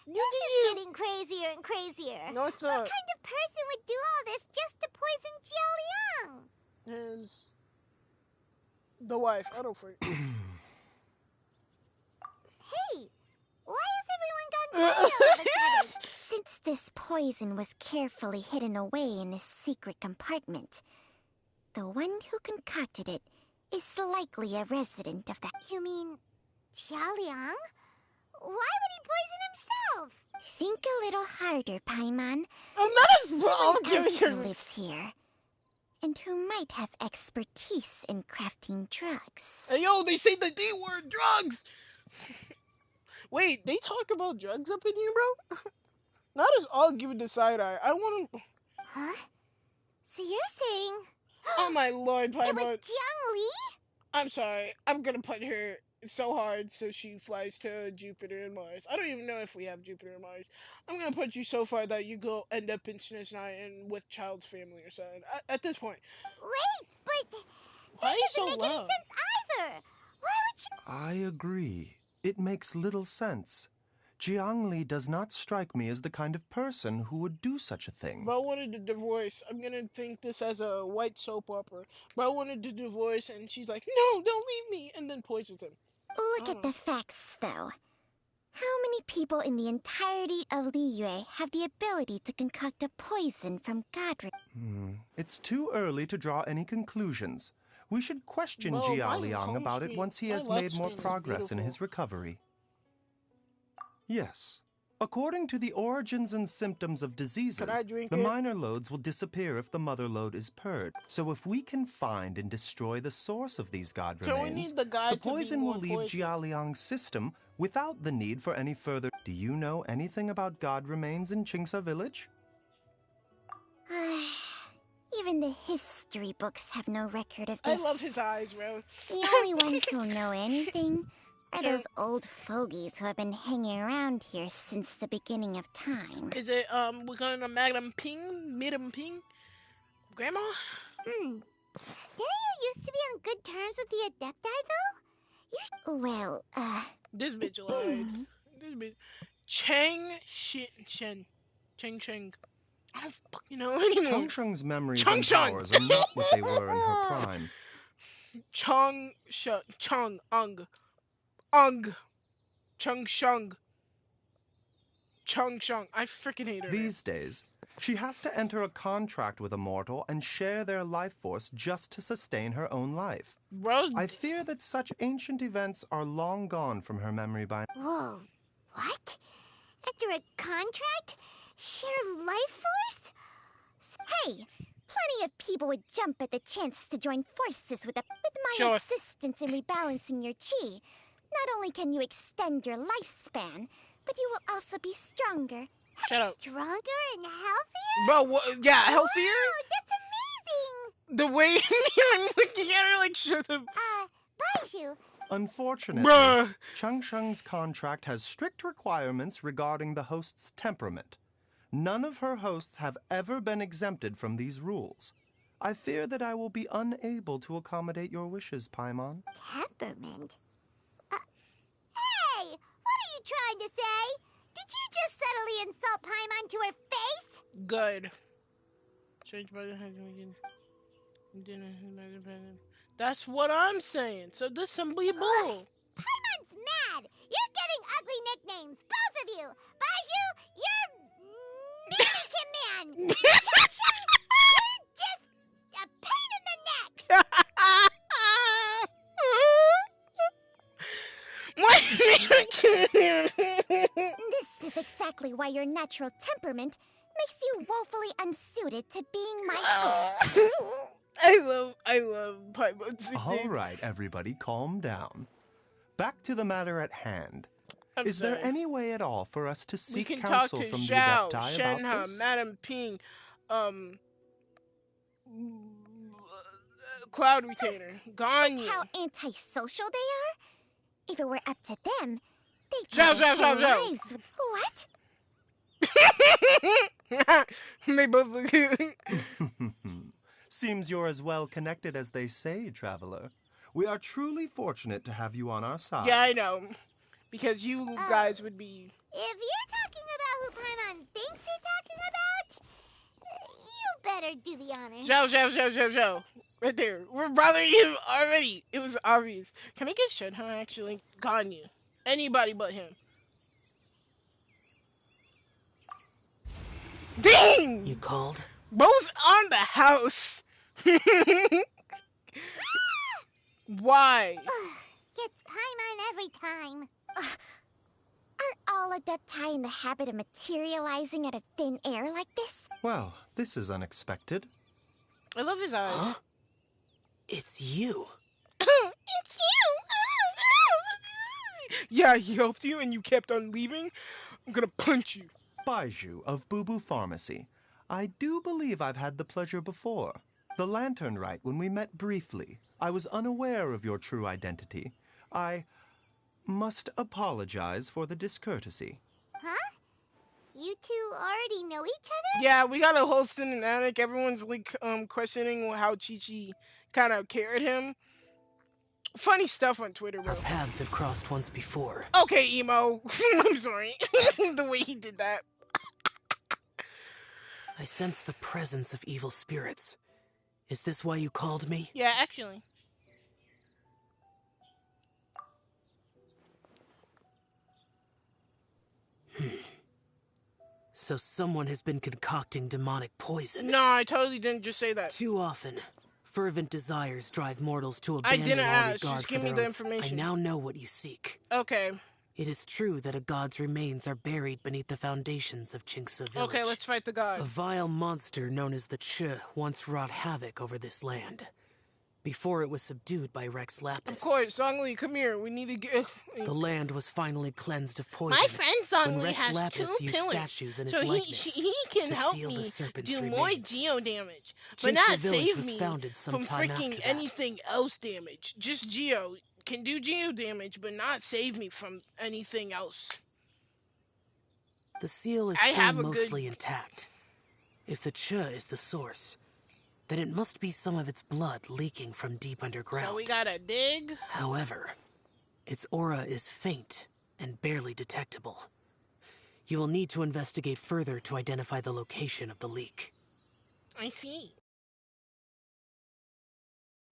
This is getting crazier and crazier. No, it's not. What kind of person would do all this just to poison Jialiang? His... The wife. I don't freak. Hey! Why has everyone gone quiet all of a sudden? Since this poison was carefully hidden away in a secret compartment, the one who concocted it is likely a resident of that. You mean Jialiang? Why would he poison himself? Think a little harder, Paimon. I'm not as wrong. Who lives here, and who might have expertise in crafting drugs. Hey, yo, they say the D word, drugs! Wait, they talk about drugs up in here, bro? Not us all giving the side eye. I want to. Huh? So you're saying... Oh my lord, It was Paimon. Jiang Li? I'm sorry. I'm gonna put her so hard so she flies to Jupiter and Mars. I don't even know if we have Jupiter and Mars. I'm gonna put you so far that you go end up in Snitch and with Child's family or something. At this point. Wait, but Why are you that so doesn't make any loud? sense either. Why would you... I agree. It makes little sense. Jiang Li does not strike me as the kind of person who would do such a thing. Bro wanted a divorce. I'm gonna think this as a white soap opera. Bro wanted a divorce and she's like, no, don't leave me, and then poisons him. Look at the facts, though. How many people in the entirety of Liyue have the ability to concoct a poison from god... It's too early to draw any conclusions. We should question Bro, Jia my Liang home about it screen- once he my has left made more screen is progress in beautiful. his recovery. Yes. According to the origins and symptoms of diseases, Can I drink the it? minor loads will disappear if the mother load is purged. So if we can find and destroy the source of these god So we remains, need the guy to be poison more will leave poison. Jia Liang's system without the need for any further... Do you know anything about god remains in Qingsa village? Even the history books have no record of I this. love his eyes, bro. The only ones who know anything are those old fogies who have been hanging around here since the beginning of time. Is it we're going to Madam Ping? Grandma? Didn't you used to be on good terms with the Adepti, though? Well, This bitch lied. This bitch. Cheng. I don't fucking know anymore. Changsheng's memories Chang and Sheng. powers are not what they were in her prime. Ung. Chung Shung. I freaking hate her. These days, she has to enter a contract with a mortal and share their life force just to sustain her own life. Bros, I fear that such ancient events are long gone from her memory by... whoa. What? Enter a contract? Share life force? Hey, plenty of people would jump at the chance to join forces with my Sure. assistance in rebalancing your chi. Not only can you extend your lifespan, but you will also be stronger. Shut up. Stronger and healthier? Bro, what? Yeah, healthier? Wow, that's amazing! The way I'm looking at her like, shut up. Baizhu, Unfortunately, Bruh. Changsheng's contract has strict requirements regarding the host's temperament. None of her hosts have ever been exempted from these rules. I fear that I will be unable to accommodate your wishes, Paimon. temperament? Hey! What are you trying to say? Did you just subtly insult Paimon to her face? Good. Strange brother has That's what I'm saying. So this simply bull. Paimon's mad! You're getting ugly nicknames, both of you! Baizhu, you're... Mannequin Man! Chang-Chang, you're just a pain in the neck! This is exactly why your natural temperament makes you woefully unsuited to being my host. I love Paimon's All nickname. right, everybody, calm down. Back to the matter at hand. I'm Is there sorry. any way at all for us to We seek can talk counsel to from the Zhao, Adepti Shenhe, about this? Madam Ping, Cloud Retainer, Ganya. How antisocial they are? If it were up to them, they'd Zhao, go their Zhao, whole Zhao, Zhao. lives with... What? They both look. Seems you're as well connected as they say, traveler. We are truly fortunate to have you on our side. Yeah, I know. Because you guys would be. If you're talking about who Paimon thinks you're talking about, you better do the honors. Zhao. Right there. We're bothering him already. It was obvious. Can I get Shenhe actually? Ganya. Anybody but him. Dang! You called? Bro's on the house. Why? Gets Paimon every time. Are all Adepti in the habit of materializing out of thin air like this? Well, this is unexpected. I love his eyes. Huh? It's you. It's you. Yeah, he helped you and you kept on leaving. I'm gonna punch you. Baizhu of Boo Boo Pharmacy. I do believe I've had the pleasure before. The lantern rite when we met briefly. I was unaware of your true identity. I must apologize for the discourtesy. Huh? You two already know each other? Yeah, we got a whole cinematic. Everyone's like questioning how Chi-Chi kind of carried him. Funny stuff on Twitter, bro. Our paths have crossed once before. Okay, emo. I'm sorry. The way he did that. I sense the presence of evil spirits. Is this why you called me? Yeah, actually. So someone has been concocting demonic poison. No, I totally didn't just say that. Too often, fervent desires drive mortals to I abandon didn't all ask. regard Just for give me their the own information. I now know what you seek. Okay. It is true that a god's remains are buried beneath the foundations of Chinksa village. Okay, let's fight the god. A vile monster known as the Ch once wrought havoc over this land, before it was subdued by Rex Lapis. Of course, Zhongli, come here. We need to get... The land was finally cleansed of poison. My friend when Zhongli Rex has Lapis 2 used pillars, statues in his so likeness he can to help seal the me serpent's do remains. more geo damage, but Chinksa not village save was me founded from sometime freaking after that. anything else damage. Just geo. Can do geo damage, but not save me from anything else. The seal is I still have a mostly good... intact. If the Ch is the source, then it must be some of its blood leaking from deep underground. So we gotta dig? However, its aura is faint and barely detectable. You will need to investigate further to identify the location of the leak. I see.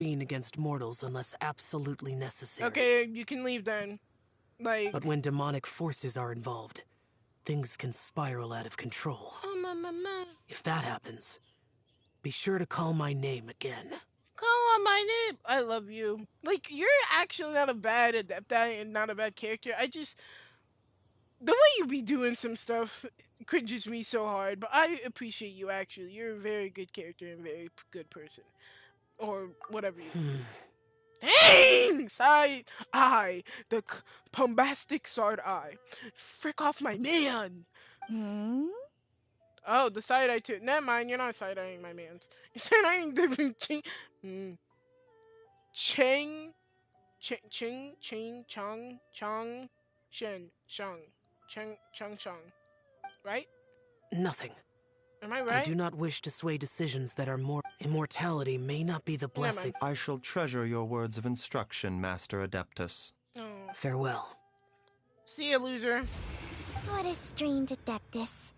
Against mortals unless absolutely necessary. Okay, you can leave then. Like... But when demonic forces are involved, things can spiral out of control. Oh, mama. If that happens, be sure to call my name again. Call on my name. I love you. Like, you're actually not a bad Adepti and not a bad character. I just... The way you be doing some stuff cringes me so hard, but I appreciate you, actually. You're a very good character and very good person. Or whatever you... Dang! Side eye. The bombastic side eye. Frick off my man! Oh, the side eye too. Never mind, you're not side eyeing my mans. You're side eyeing the Chang. Chang, Shen, Shang, Chang. Right? Nothing. Am I right? I do not wish to sway decisions that are more... Immortality may not be the blessing. I shall treasure your words of instruction, Master Adeptus. Oh. Farewell. See ya, loser. What a strange Adeptus.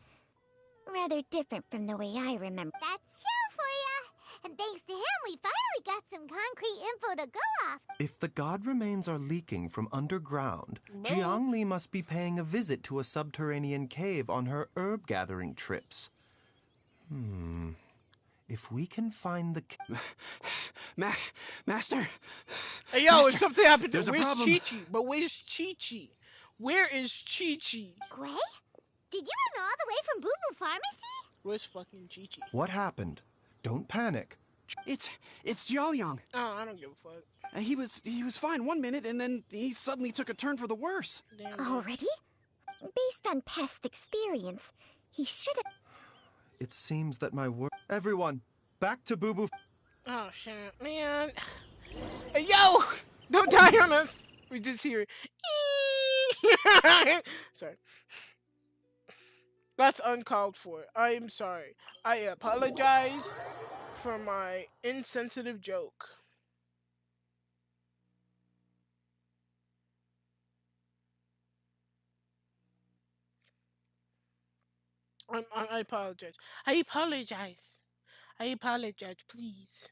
Rather different from the way I remember. That's Xiao for ya! And thanks to him, we finally got some concrete info to go off. If the god remains are leaking from underground, Jiangli must be paying a visit to a subterranean cave on her herb-gathering trips. If we can find the... Master? Hey, yo, Master, if something happened to... there's a Where's problem. Chi-Chi? But where's Chi-Chi? Where is Chi-Chi? Gray? Did you run all the way from Boo Boo Pharmacy? Where's fucking Chi-Chi? What happened? Don't panic. It's Jiaoliang. Oh, I don't give a fuck. He was fine one minute, and then he suddenly took a turn for the worse. Damn. Already? Based on past experience, he should have... It seems that my word... Everyone, back to Boo Boo... Oh, shit. Man. Hey, yo! Don't die on us! We just hear it. Sorry. That's uncalled for. I am sorry. I apologize for my insensitive joke. I apologize. I apologize. I apologize, please.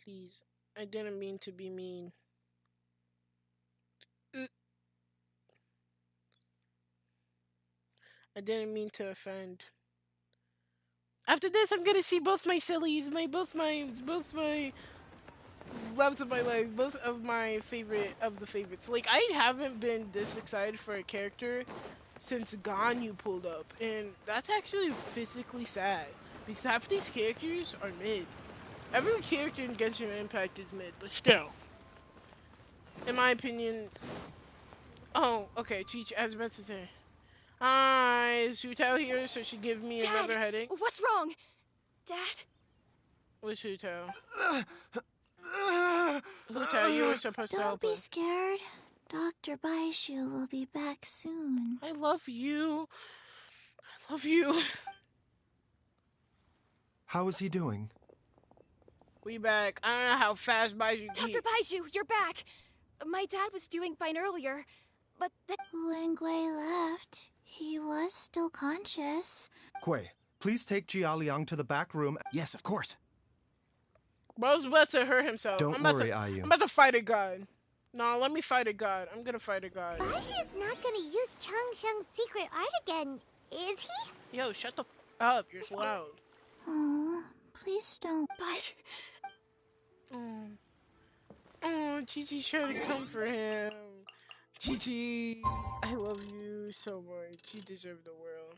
Please. I didn't mean to be mean. I didn't mean to offend. After this, I'm gonna see both my sillies, both my loves of my life, both of my favorites. Like, I haven't been this excited for a character since Ganyu pulled up, and that's actually physically sad because half these characters are mid. Every character in Genshin Impact is mid, but still, in my opinion, Oh, okay, Cheech, I was about to say. Hi, is Sutao here so she give me Dad, another headache? what's wrong? Dad? With Sutao. Sutao, you were supposed to Don't help be her. scared. Dr. Baizhu will be back soon. I love you. I love you. How is he doing? We back. I don't know how fast Baizhu Dr. Baizhu, you're back! My dad was doing fine earlier, but then... When Gui left, he was still conscious. Gui, please take Jialiang to the back room. Yes, of course. Bro's about to hurt himself. Don't worry, Ayu. I'm about to fight a god. No, let me fight a god. I'm gonna fight a god. Baizhu's not gonna use Changsheng's secret art again, is he? Yo, shut the f up. You're loud. Oh, please don't. But... Oh, Chi-Chi's trying to comfort him. Chi-Chi, I love you so much. You deserve the world.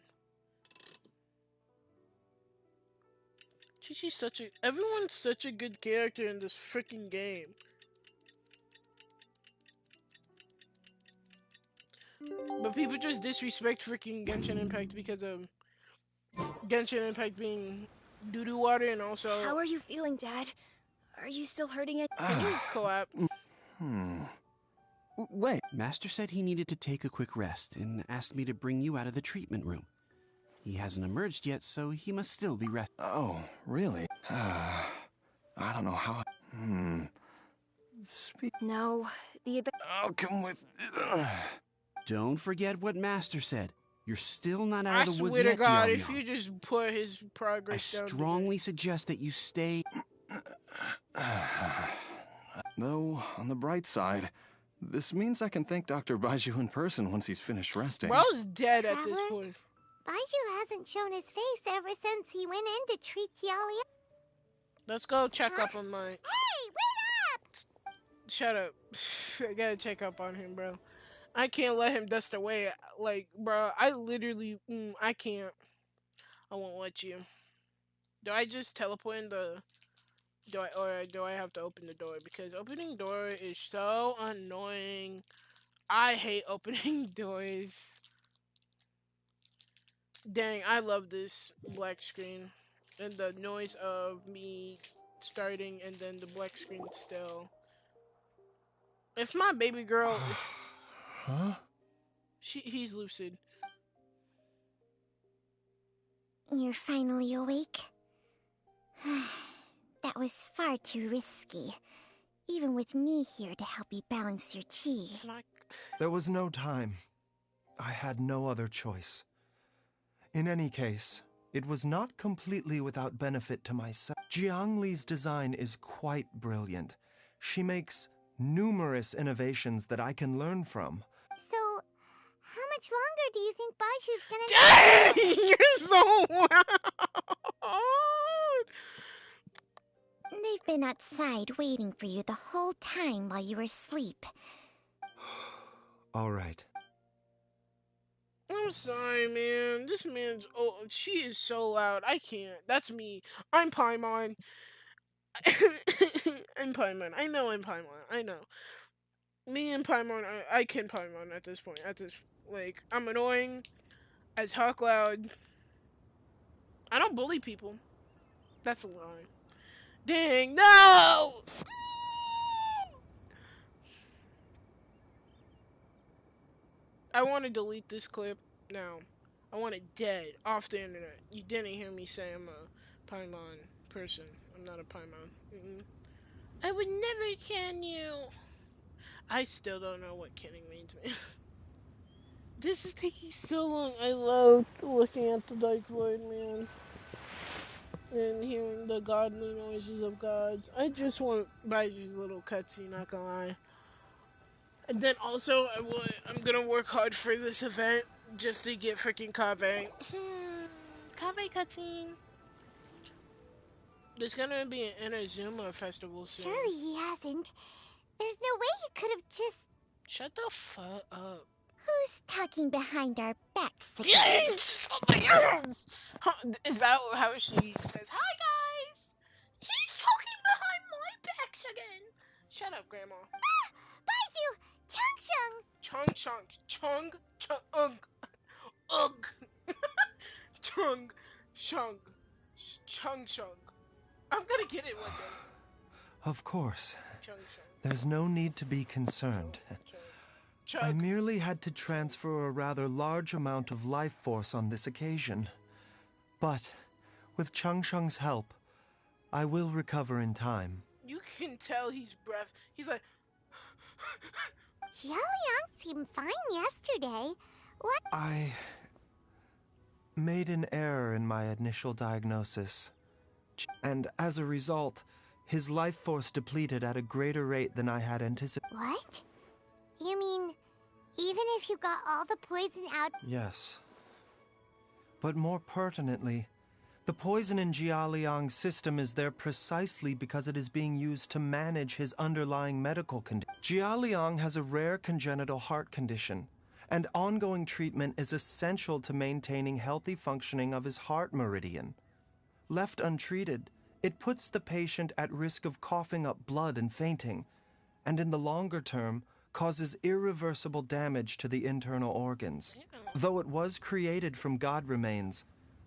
Chi-Chi's everyone's such a good character in this freaking game. But people just disrespect freaking Genshin Impact because of Genshin Impact being doo-doo water and also... How are you feeling, Dad? Are you still hurting it? Can you co-op? Wait. Master said he needed to take a quick rest and asked me to bring you out of the treatment room. He hasn't emerged yet, so he must still be resting. Oh, really? I don't know how. No, the I'll come with. Don't forget what Master said. You're still not out I of the woods swear to yet, God, Jiao if Liang. you just put his progress I down. strongly suggest that you stay. Though, on the bright side, this means I can thank Dr. Baizhu in person once he's finished resting. Bro's dead at this Traveler? point. Baizhu hasn't shown his face ever since he went in to treat Jialiang. Let's go check up on my... Hey, wait up! Shut up. I gotta check up on him, bro. I can't let him dust away. Like, bro, I literally... I can't. I won't let you. Do I just teleport in the... do I have to open the door? Because opening door is so annoying. I hate opening doors. Dang, I love this black screen. And the noise of me starting and then the black screen still. If my baby girl... Huh? He's lucid. You're finally awake? That was far too risky. Even with me here to help you balance your chi. There was no time. I had no other choice. In any case, it was not completely without benefit to myself. Jiang Li's design is quite brilliant. She makes numerous innovations that I can learn from. So, how much longer do you think Baizhu's gonna... Dang! You're so loud! They've been outside waiting for you the whole time while you were asleep. All right. I'm sorry, man. This man's... oh, she is so loud. I can't. That's me. I'm Paimon. I'm Paimon. I know I'm Paimon. I know. Me and Paimon, I can Paimon at this point. Like, I'm annoying. I talk loud. I don't bully people. That's a lie. Dang, no! I want to delete this clip now. I want it dead, off the internet. You didn't hear me say I'm a Paimon person. I'm not a Paimon. I would never can you. I still don't know what kidding means, man. This is taking so long. I love looking at the Dark Void, man. And hearing the godly noises of gods. I just want Baiju's little cutscene, not gonna lie. And then also, I'm gonna work hard for this event just to get freaking Kaveh. Kaveh cutscene. There's gonna be an Inazuma festival soon. Surely he hasn't. There's no way he could have just... Shut the fuck up. Who's talking behind our backs again? Yes! Oh my god! Is that how she says, hi guys? He's talking behind my backs again. Shut up, Grandma. Ah! Baizhu! Changsheng! Chung Chung. Chung Chung. Ugh. Chung Chung. Chung Chung. I'm gonna get it one day. Of course. Chung Chung. There's no need to be concerned. I merely had to transfer a rather large amount of life force on this occasion. But, with Chung Chung's help, I will recover in time. You can tell he's he's like... Jialiang seemed fine yesterday. What? I made an error in my initial diagnosis. And as a result, his life force depleted at a greater rate than I had anticipated. What? You mean, even if you got all the poison out? Yes. But more pertinently, the poison in Jialiang's system is there precisely because it is being used to manage his underlying medical condition. Jialiang has a rare congenital heart condition, and ongoing treatment is essential to maintaining healthy functioning of his heart meridian. Left untreated, it puts the patient at risk of coughing up blood and fainting, and in the longer term, causes irreversible damage to the internal organs. Though it was created from god remains,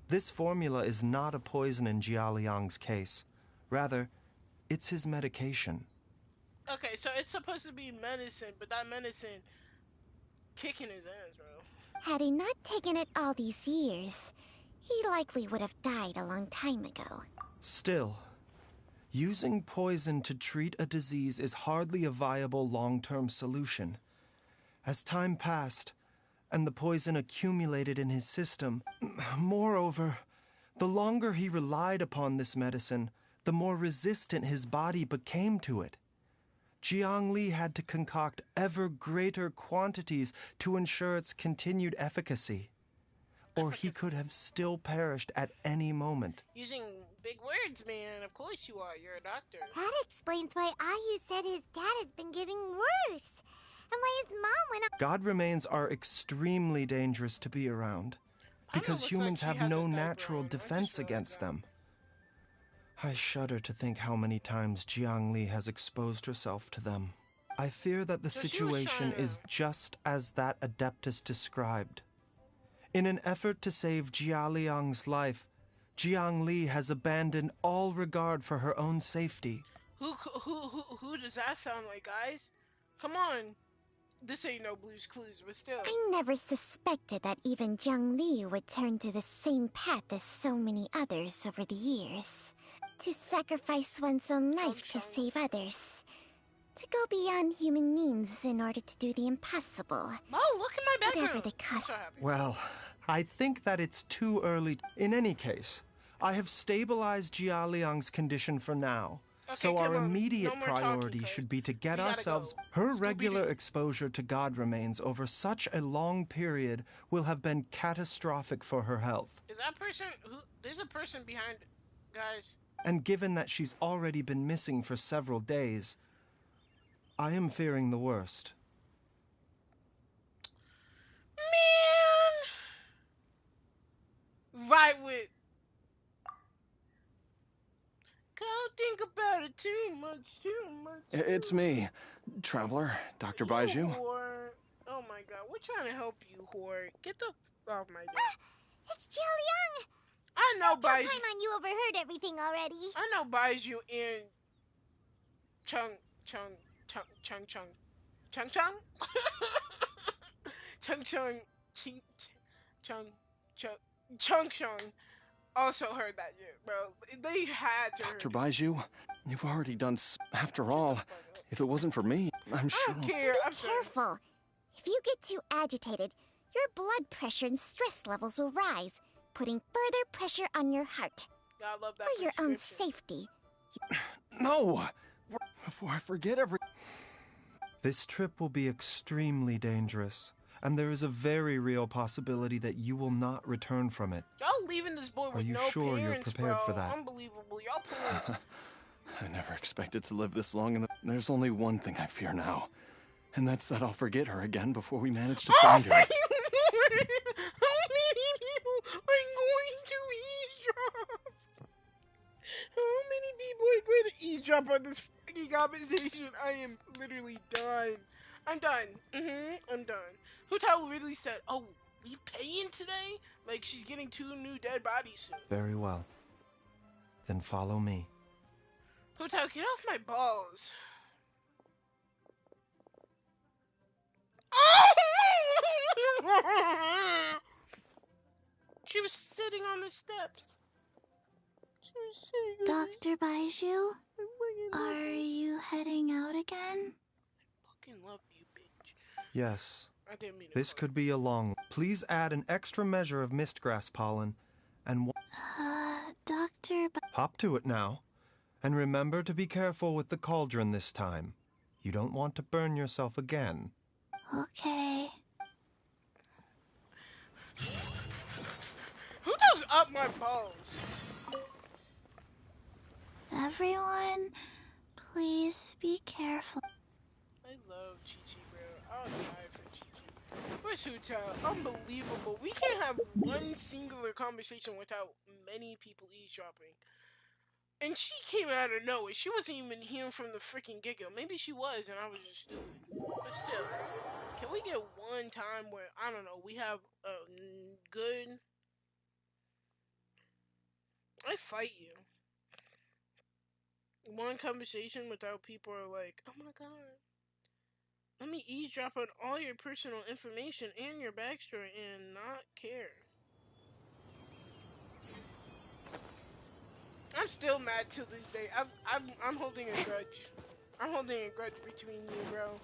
this formula is not a poison in Jialiang's case. Rather, it's his medication. Okay, so it's supposed to be medicine, but that medicine kicking his ass, bro. Had he not taken it all these years, he likely would have died a long time ago. Still, using poison to treat a disease is hardly a viable long-term solution. As time passed, and the poison accumulated in his system, moreover, the longer he relied upon this medicine, the more resistant his body became to it. Jiang Li had to concoct ever greater quantities to ensure its continued efficacy, or he could have still perished at any moment. Using big words, man. Of course you are. You're a doctor. That explains why Ayu said his dad has been getting worse. And why his mom went up. God remains are extremely dangerous to be around, because humans have no natural defense against them. I shudder to think how many times Jiang Li has exposed herself to them. I fear that the situation is just as that Adeptus described. In an effort to save Jialiang's life, Jiang Li has abandoned all regard for her own safety. Who does that sound like, guys? Come on. This ain't no Blue's Clues, but still. I never suspected that even Jiang Li would turn to the same path as so many others over the years. To sacrifice one's own life to save others. To go beyond human means in order to do the impossible. Oh, look at my background. Whatever the cost. Well, I think that it's too early. In any case, I have stabilized Jialiang's condition for now. Okay, so our immediate no priority should be to get ourselves... Her regular exposure to God remains over such a long period will have been catastrophic for her health. Is that person... There's a person behind... Guys. And given that she's already been missing for several days, I am fearing the worst. Man! Right with... Don't think about it too much. It's me, Traveler, Dr. Baizhu. Oh my god, we're trying to help you, whore. Get the off my door. It's Jialiang! I know Baizhu. Paimon, you overheard everything already. I know Baizhu and Chung. Also heard that yet, bro. They had to. Dr. Baizhu, you've already done. After all, if it wasn't for me, I'm sure. I don't care. Be careful. If you get too agitated, your blood pressure and stress levels will rise, putting further pressure on your heart. God, love that for your own safety. No! Before I forget This trip will be extremely dangerous, and there is a very real possibility that you will not return from it. Y'all leaving this boy with no sure parents, you're prepared bro. for that? Unbelievable. Y'all pulling... I never expected to live this long, and there's only one thing I fear now. And that's that I'll forget her again before we manage to find her. How many people are going to eavesdrop? How many people are going to eavesdrop on this fucking conversation? I am literally dying. I'm done. I'm done. Hutao really said, "Oh, we paying today?" Like she's getting 2 new dead bodies soon. Very well. Then follow me. Hutao, get off my balls. She was sitting on the steps. Dr. Baizhu, are you heading out again? I fucking love you, bitch. Yes. I didn't mean to This call could be a long. Please add an extra measure of mistgrass pollen and Dr. hop to it now. And remember to be careful with the cauldron this time. You don't want to burn yourself again. Okay. Who does up my balls? Everyone, please be careful. I love Chi-Chi, bro. I'll die for Chi-Chi. Where's Hutao? Unbelievable. We can't have one singular conversation without many people eavesdropping. And she came out of nowhere. She wasn't even here from the freaking get-go. Maybe she was, and I was just stupid. But still, can we get one time where, I don't know, we have a good... I fight you. One conversation without people are like, oh my god. Let me eavesdrop on all your personal information and your backstory and not care. I'm still mad till this day. I'm holding a grudge. I'm holding a grudge between you, bro.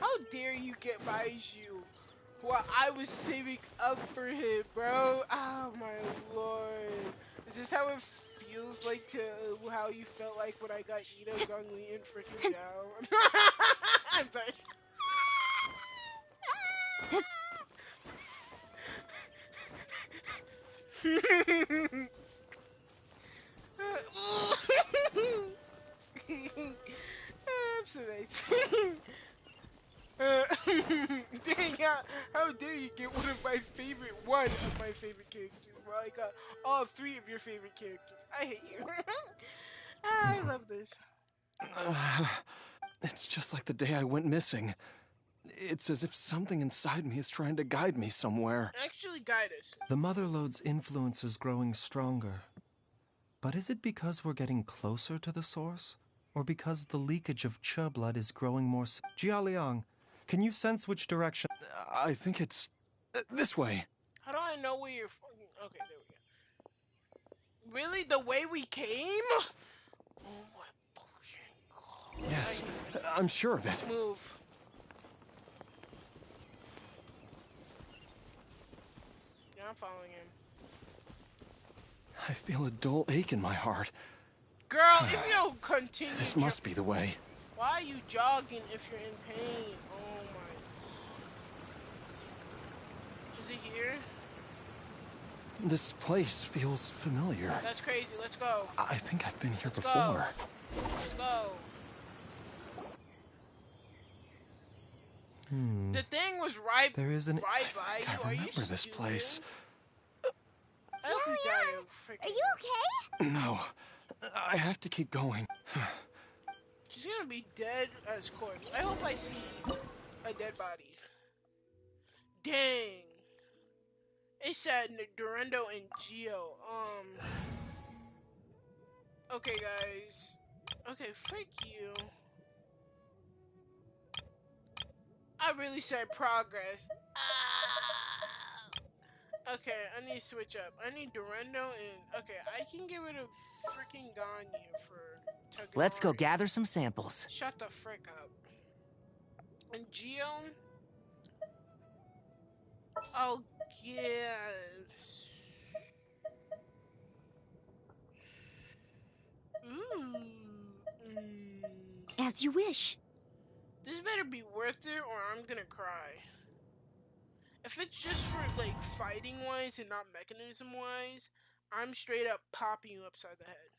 How dare you get Baizhu while I was saving up for him, bro? Oh my lord. Is this how it feels like to how you felt like when I got Ida, Zhongli, and freaking Zhao? I'm sorry. I'm so nice. Dang, how dare you get one of my favorite characters? Well, I got all 3 of your favorite characters. I hate you. I love this. It's just like the day I went missing. It's as if something inside me is trying to guide me somewhere. Actually, guide us. The Motherlode's influence is growing stronger. But is it because we're getting closer to the source? Or because the leakage of Che blood is growing more... Jialiang, can you sense which direction... I think it's... this way. How do I know where you're... Okay, there we go. Really? The way we came? Oh my fucking god. Yes, I'm sure of it. Move. Yeah, I'm following him. I feel a dull ache in my heart. Girl, if you don't continue... This must be the way. Why are you jogging if you're in pain? Oh my... Is it here? This place feels familiar. That's crazy. Let's go. I think I've been here Let's before. Go. Let's go. The thing was right, There is an... right by you. I Are you remember this stupid? place. Are you okay? No, I have to keep going. She's gonna be dead as corpse. I hope I see a dead body. Dang. It said Durando and Geo. Okay, guys. Okay, frick you. I really said progress. Okay, I need to switch up. I need Durando and... Okay, I can get rid of freaking Gagne for Taganori. Let's go gather some samples. Shut the frick up. And Geo... Oh, yeah. Ooh. As you wish. This better be worth it or I'm gonna cry. If it's just for, like, fighting-wise and not mechanism-wise, I'm straight up popping you upside the head.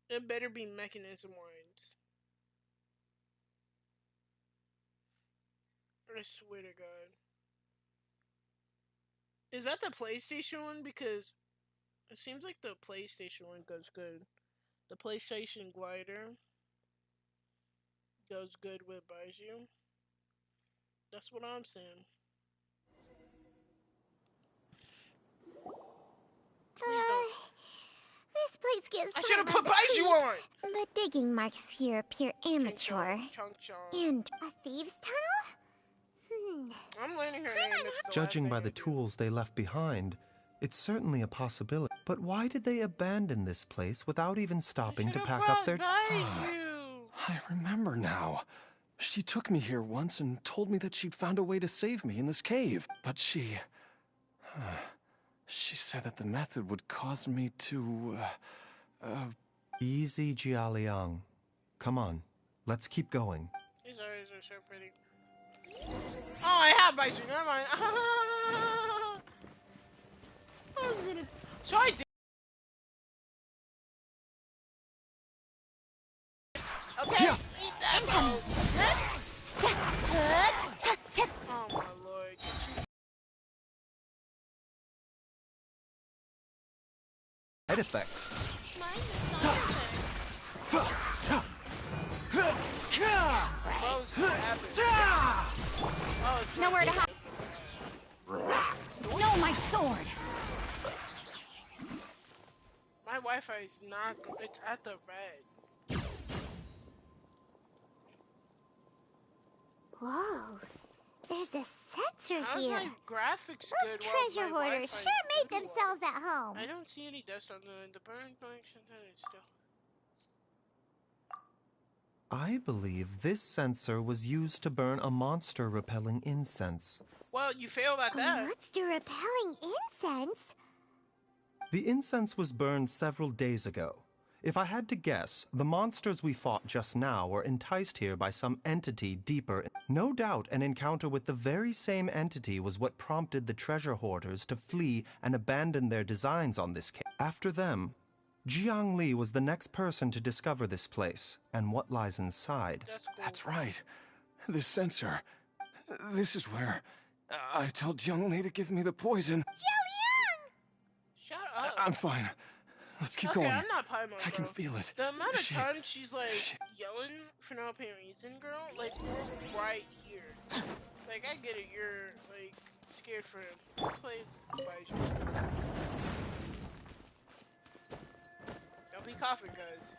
It better be mechanism-wise. I swear to God. Is that the PlayStation one? Because it seems like the PlayStation one goes good. The PlayStation glider. goes good with Baizhu. That's what I'm saying. Please don't. This place gives I should have Paimon put the Baizhu creeps. on! The digging marks here appear amateur. Chunk Chong. And A thieves' tunnel? I'm learning her name. It's the Judging last by thing the I do. tools they left behind, it's certainly a possibility. But why did they abandon this place without even stopping to Should've pack up brought their... Baizhu! I remember now. She took me here once and told me that she'd found a way to save me in this cave. But she said that the method would cause me to, Easy, Jialiang. Come on, let's keep going. These eyes are so pretty. Oh, I have Baizhu. Never mind. I'm gonna... So I did... Okay, eat that, bro. Oh, my lord. Side effects. Oh, Nowhere to hide. No, my sword. My Wi-Fi is not... It's at the red. Whoa. There's a sensor How's here. my graphics Those good while treasure my hoarders Wi-Fi sure is make good themselves at home. I don't see any dust on the burn connection. It's still... I believe this sensor was used to burn a monster-repelling incense. Well, you failed at that. Monster repelling incense? The incense was burned several days ago. If I had to guess, the monsters we fought just now were enticed here by some entity deeper. No doubt an encounter with the very same entity was what prompted the treasure hoarders to flee and abandon their designs on this cave. After them, Jiang Li was the next person to discover this place and what lies inside. That's cool. That's right. This sensor. This is where I told Jiang Li to give me the poison. Shut up. I'm fine. Let's keep okay, going. I'm not Paimon, I can bro. feel it. The amount of times she's like yelling for no apparent reason, girl, like we're right here. Like I get it, you're like scared for him. Let's play Baizhu. Don't be coughing, guys.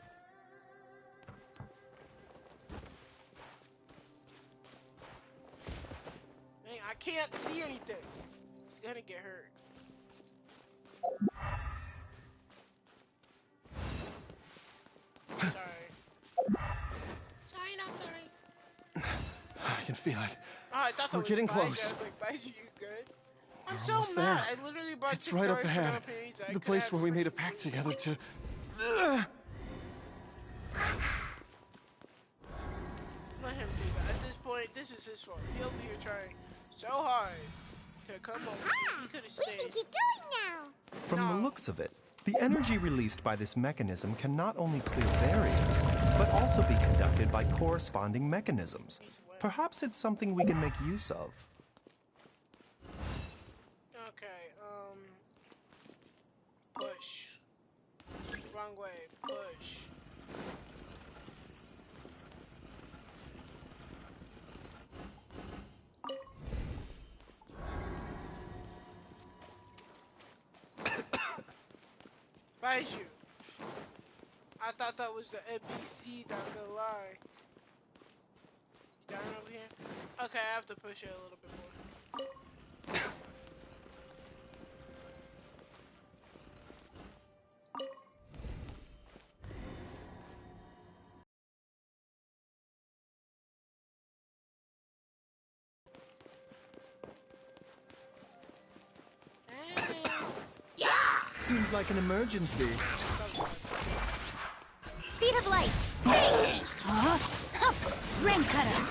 Dang, I can't see anything. It's gonna get hurt. Sorry, not sorry. I can feel it. Oh, I thought that We're was getting Baizhu. close. I was like, Baizhu, you good? I'm We're so almost mad. there. I literally brought It's two right up cars ahead. from here, so I The could place have where we made a freaking pact food. together to... Let him do that. At this point, this is his fault. He'll be here trying so hard to come over. He could have We can stayed. keep going now. From the looks of it, the energy released by this mechanism can not only clear barriers, but also be conducted by corresponding mechanisms. Perhaps it's something we can make use of. Okay, push. Wrong way, push. Baizhu. I thought that was the NPC, not gonna lie. You down over here? Okay, I have to push it a little bit more. Seems like an emergency. Speed of light. Ring cutter.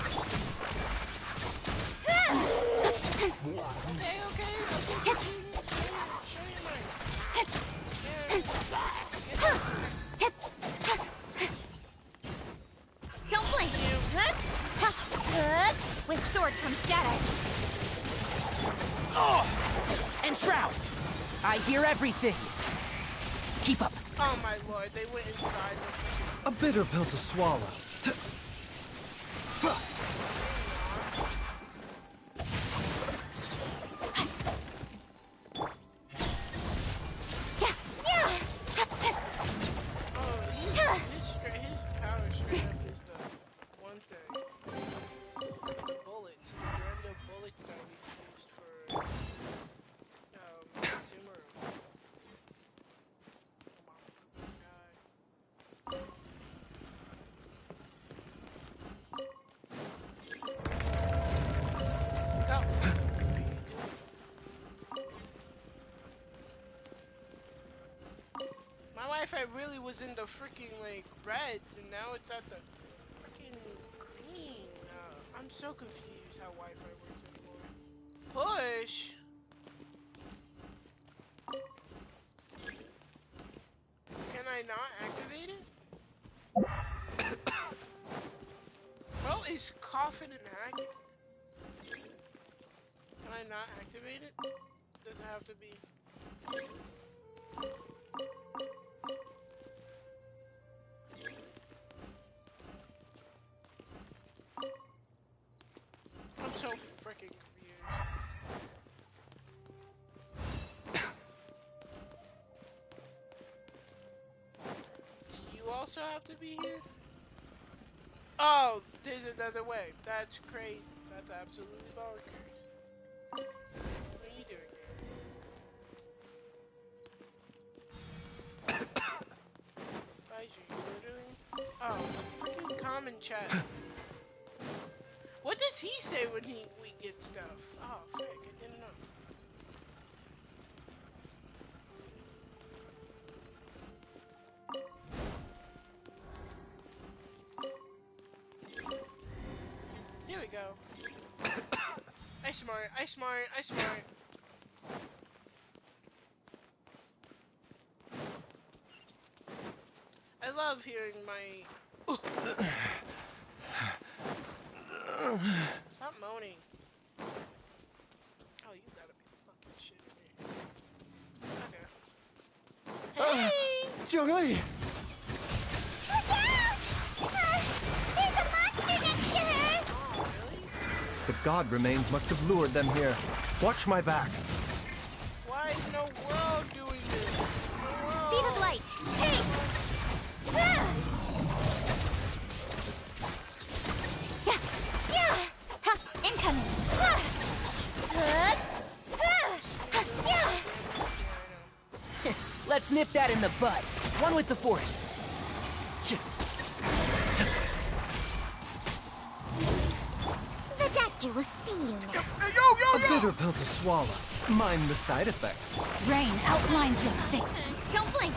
Don't blink. With sword comes shadow. And Shroud! I hear everything! Keep up. Oh my lord, they went inside. A bitter pill to swallow. Wi-Fi really was in the freaking like reds, and now it's at the freaking green. I'm so confused how Wi-Fi works anymore. Push. Can I not activate it? Bro is coughing and hacking. Can I not activate it? Does it have to be? I'm so freaking confused. Do you also have to be here? Oh, there's another way. That's crazy. That's absolutely bonkers. What are you doing here? Baizhu, you literally? Oh, freaking common chat. What does he say when we get stuff? Oh, frick, I didn't know. Here we go. I smart. I love hearing my... Stop moaning. Oh, you gotta be fucking shitting me. Okay. Hey! Jiangli! Look out! There's a monster next to her! Oh, really? The god remains must have lured them here. Watch my back. Why is no world doing this? No world. Speed of light. Hey! Ah! Yeah! Ha! Incoming! Ah! Yeah! Let's nip that in the bud. One with the force. The doctor will see you now. A bitter pill to swallow. Mind the side effects. Rain outlines your fate. Don't blink.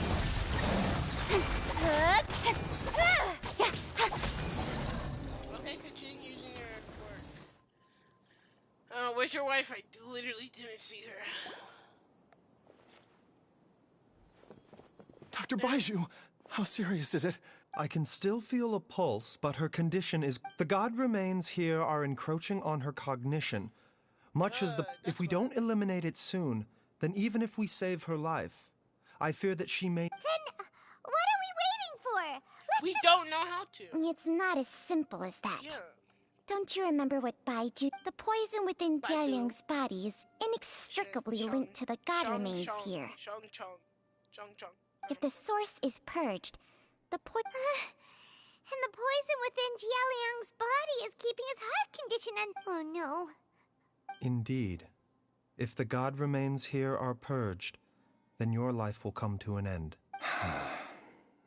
Okay, continue using your quirk. Where's your wife? I literally didn't see her. Dr. Baizhu, how serious is it? I can still feel a pulse, but her condition is... The god remains here are encroaching on her cognition. Much as the... If we don't eliminate it soon, then even if we save her life, I fear that she may... Then, what are we waiting for? We don't know how to. It's not as simple as that. Yeah. Don't you remember what Baizhu... The poison within Baizhu. Jialiang's body is inextricably linked to the god remains here. If the source is purged, the poison... And the poison within Jialiang's body is keeping his heart condition and... Oh no. Indeed. If the god remains here are purged, then your life will come to an end.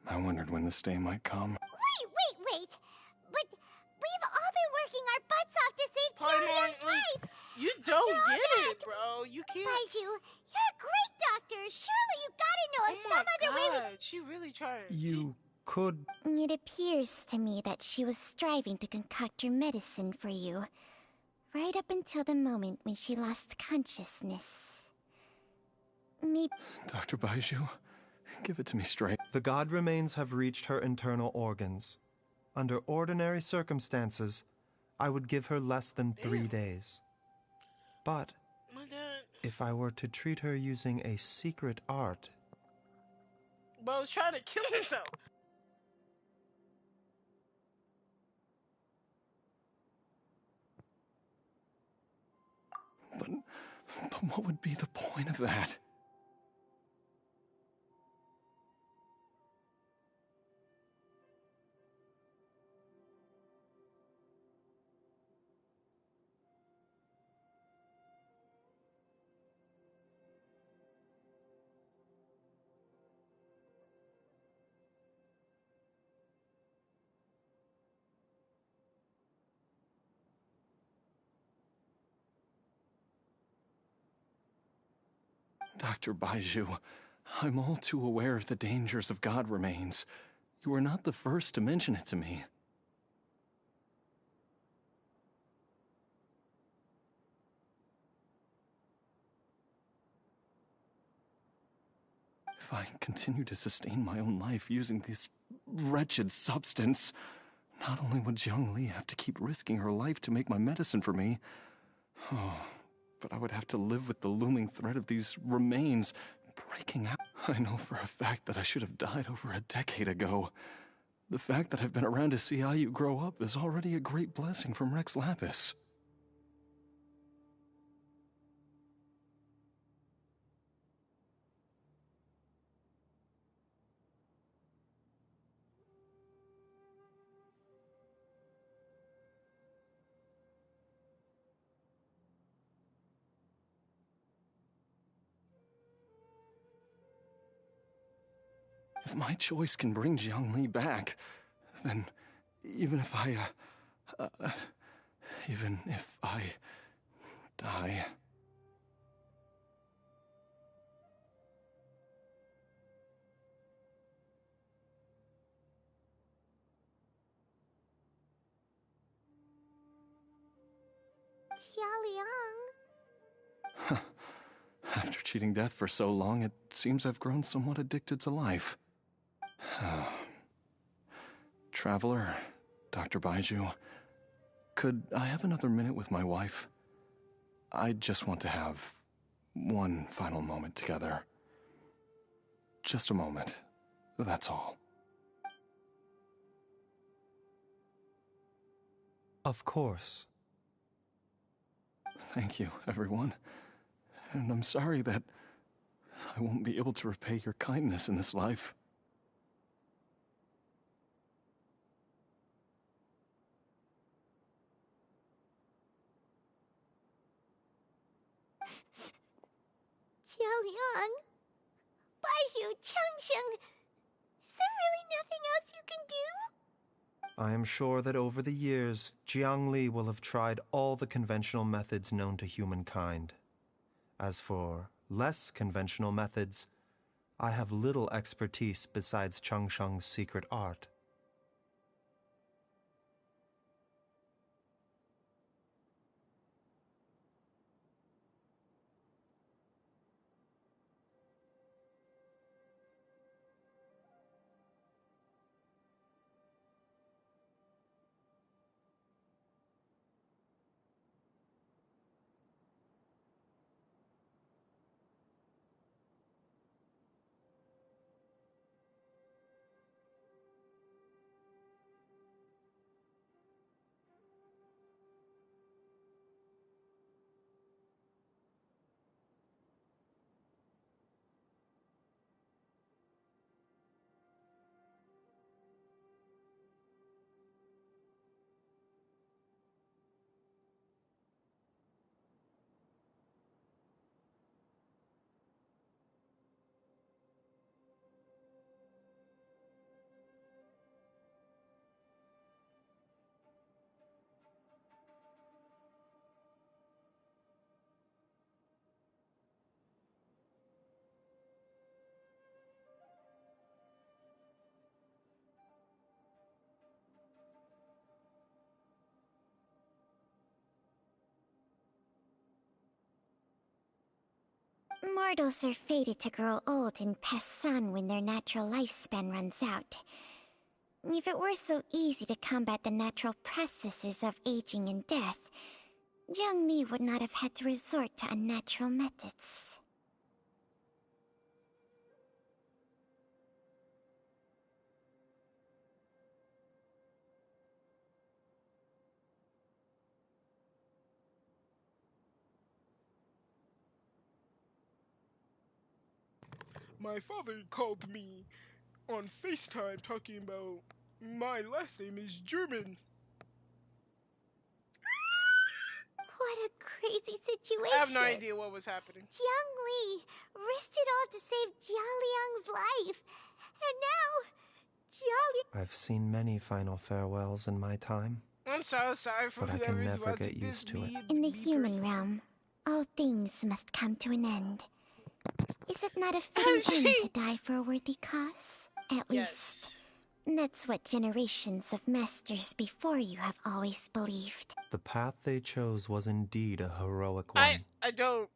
I wondered when this day might come. Wait. But we've all been working our butts off to save Jialiang's life. You don't get it, bro. You can't... Baizhu, you're a great doctor. Surely you gotta know of some other way we... She really tried. You could... It appears to me that she was striving to concoct your medicine for you, right up until the moment when she lost consciousness. Maybe... Dr. Baizhu, give it to me straight. The god remains have reached her internal organs. Under ordinary circumstances, I would give her less than 3 days. But if I were to treat her using a secret art... Bro was trying to kill himself. But what would be the point of that? Dr. Baizhu, I'm all too aware of the dangers of God remains. You are not the first to mention it to me. If I continue to sustain my own life using this wretched substance, not only would Jiang Li have to keep risking her life to make my medicine for me, but I would have to live with the looming threat of these remains breaking out. I know for a fact that I should have died over a decade ago. The fact that I've been around to see how you grow up is already a great blessing from Rex Lapis. If my choice can bring Jiang Li back, then even if I die. Jialiang. After cheating death for so long, it seems I've grown somewhat addicted to life. Traveler, Dr. Baizhu, could I have another minute with my wife? I just want to have one final moment together. Just a moment, that's all. Of course. Thank you, everyone. And I'm sorry that I won't be able to repay your kindness in this life. Jialiang. Baizhu, Changsheng. Is there really nothing else you can do? I am sure that over the years, Jiang Li will have tried all the conventional methods known to humankind. As for less conventional methods, I have little expertise besides Changsheng's secret art. Mortals are fated to grow old and pass on when their natural lifespan runs out. If it were so easy to combat the natural processes of aging and death, Jiang Li would not have had to resort to unnatural methods. My father called me on FaceTime talking about my last name is German. What a crazy situation. I have no idea what was happening. Jiang Li risked it all to save Jialiang's life. And now, Jialiang... I've seen many final farewells in my time. I'm so sorry for but I can whoever's never watching get this. used to it. In the human realm, all things must come to an end. Is it not a fitting end to die for a worthy cause? At least, that's what generations of masters before you have always believed. The path they chose was indeed a heroic one. I don't.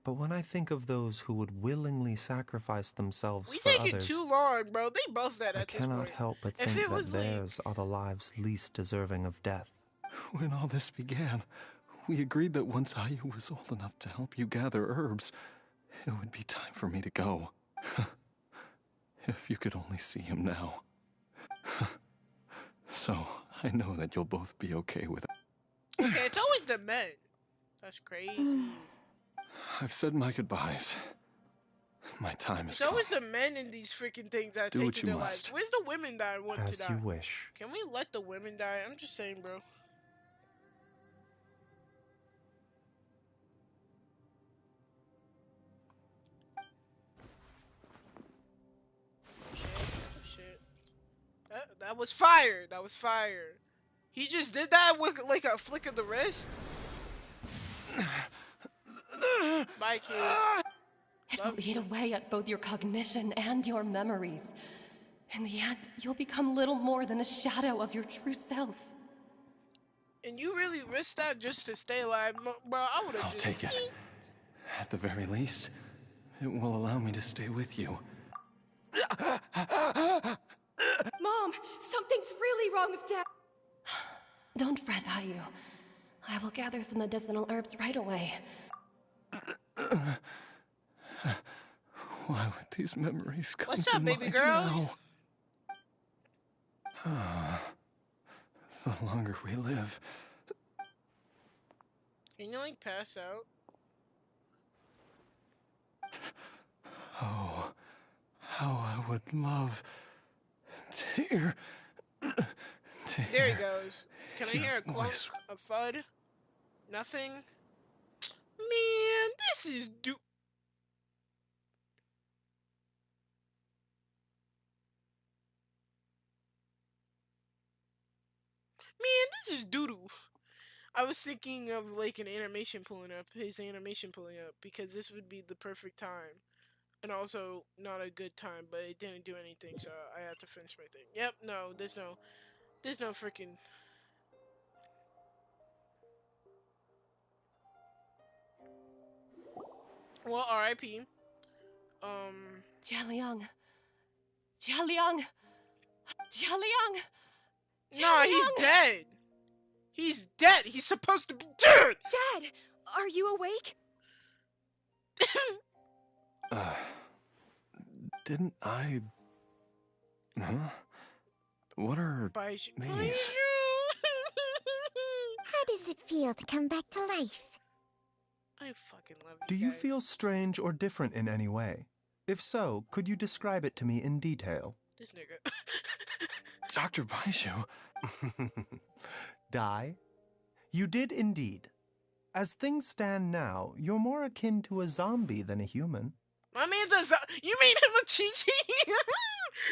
But when I think of those who would willingly sacrifice themselves We for take it others, too long, bro. They both dead I at this point. cannot help but think that theirs are the lives least deserving of death. When all this began, we agreed that once Ayu was old enough to help you gather herbs, it would be time for me to go. If you could only see him now. So, I know that you'll both be okay with it. Okay, it's always the men. That's crazy. I've said my goodbyes. My time is It's come. always the men in these freaking things that Do take what to you their must. lives. Where's the women that want to die? As you wish. Can we let the women die? I'm just saying, bro. Shit. That was fire. That was fire. He just did that with like a flick of the wrist. Bye, kid. It will eat away at both your cognition and your memories. In the end, you'll become little more than a shadow of your true self. And you really risked that just to stay alive, bro? I would have. I'll take it. At the very least, it will allow me to stay with you. Mom, something's really wrong with Dad. Don't fret, Ayu. I will gather some medicinal herbs right away. Why would these memories come What's to up, baby mind girl? now? The longer we live, Can you like pass out? oh, how I would love to hear. There he goes. Can I hear a clunk, a thud? Nothing? Man, this is doo-doo. I was thinking of like an animation pulling up, his animation pulling up, because this would be the perfect time. And also not a good time, but it didn't do anything, so I had to finish my thing. Yep, no, there's no freaking. Well, R.I.P. Jialiang. Jialiang. Jialiang. No, he's dead. He's dead. He's supposed to be dead. Dad, are you awake? Didn't I? Huh? What are Baizhu. these? How does it feel to come back to life? I fucking love you. Do you feel strange or different in any way? If so, could you describe it to me in detail? This nigga. Dr. Baizhu. Die? You did indeed. As things stand now, you're more akin to a zombie than a human. My man's a You mean him a Chi-Chi?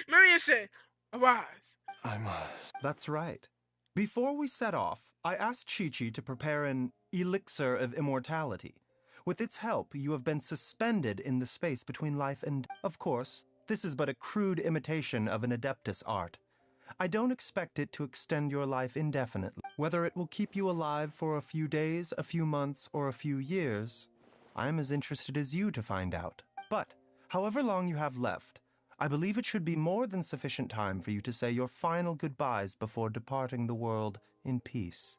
Maria said, arise. I must. That's right. Before we set off, I asked Chi-Chi to prepare an elixir of immortality. With its help, you have been suspended in the space between life and... Of course, this is but a crude imitation of an Adeptus art. I don't expect it to extend your life indefinitely. Whether it will keep you alive for a few days, a few months, or a few years, I'm as interested as you to find out. But, however long you have left, I believe it should be more than sufficient time for you to say your final goodbyes before departing the world in peace.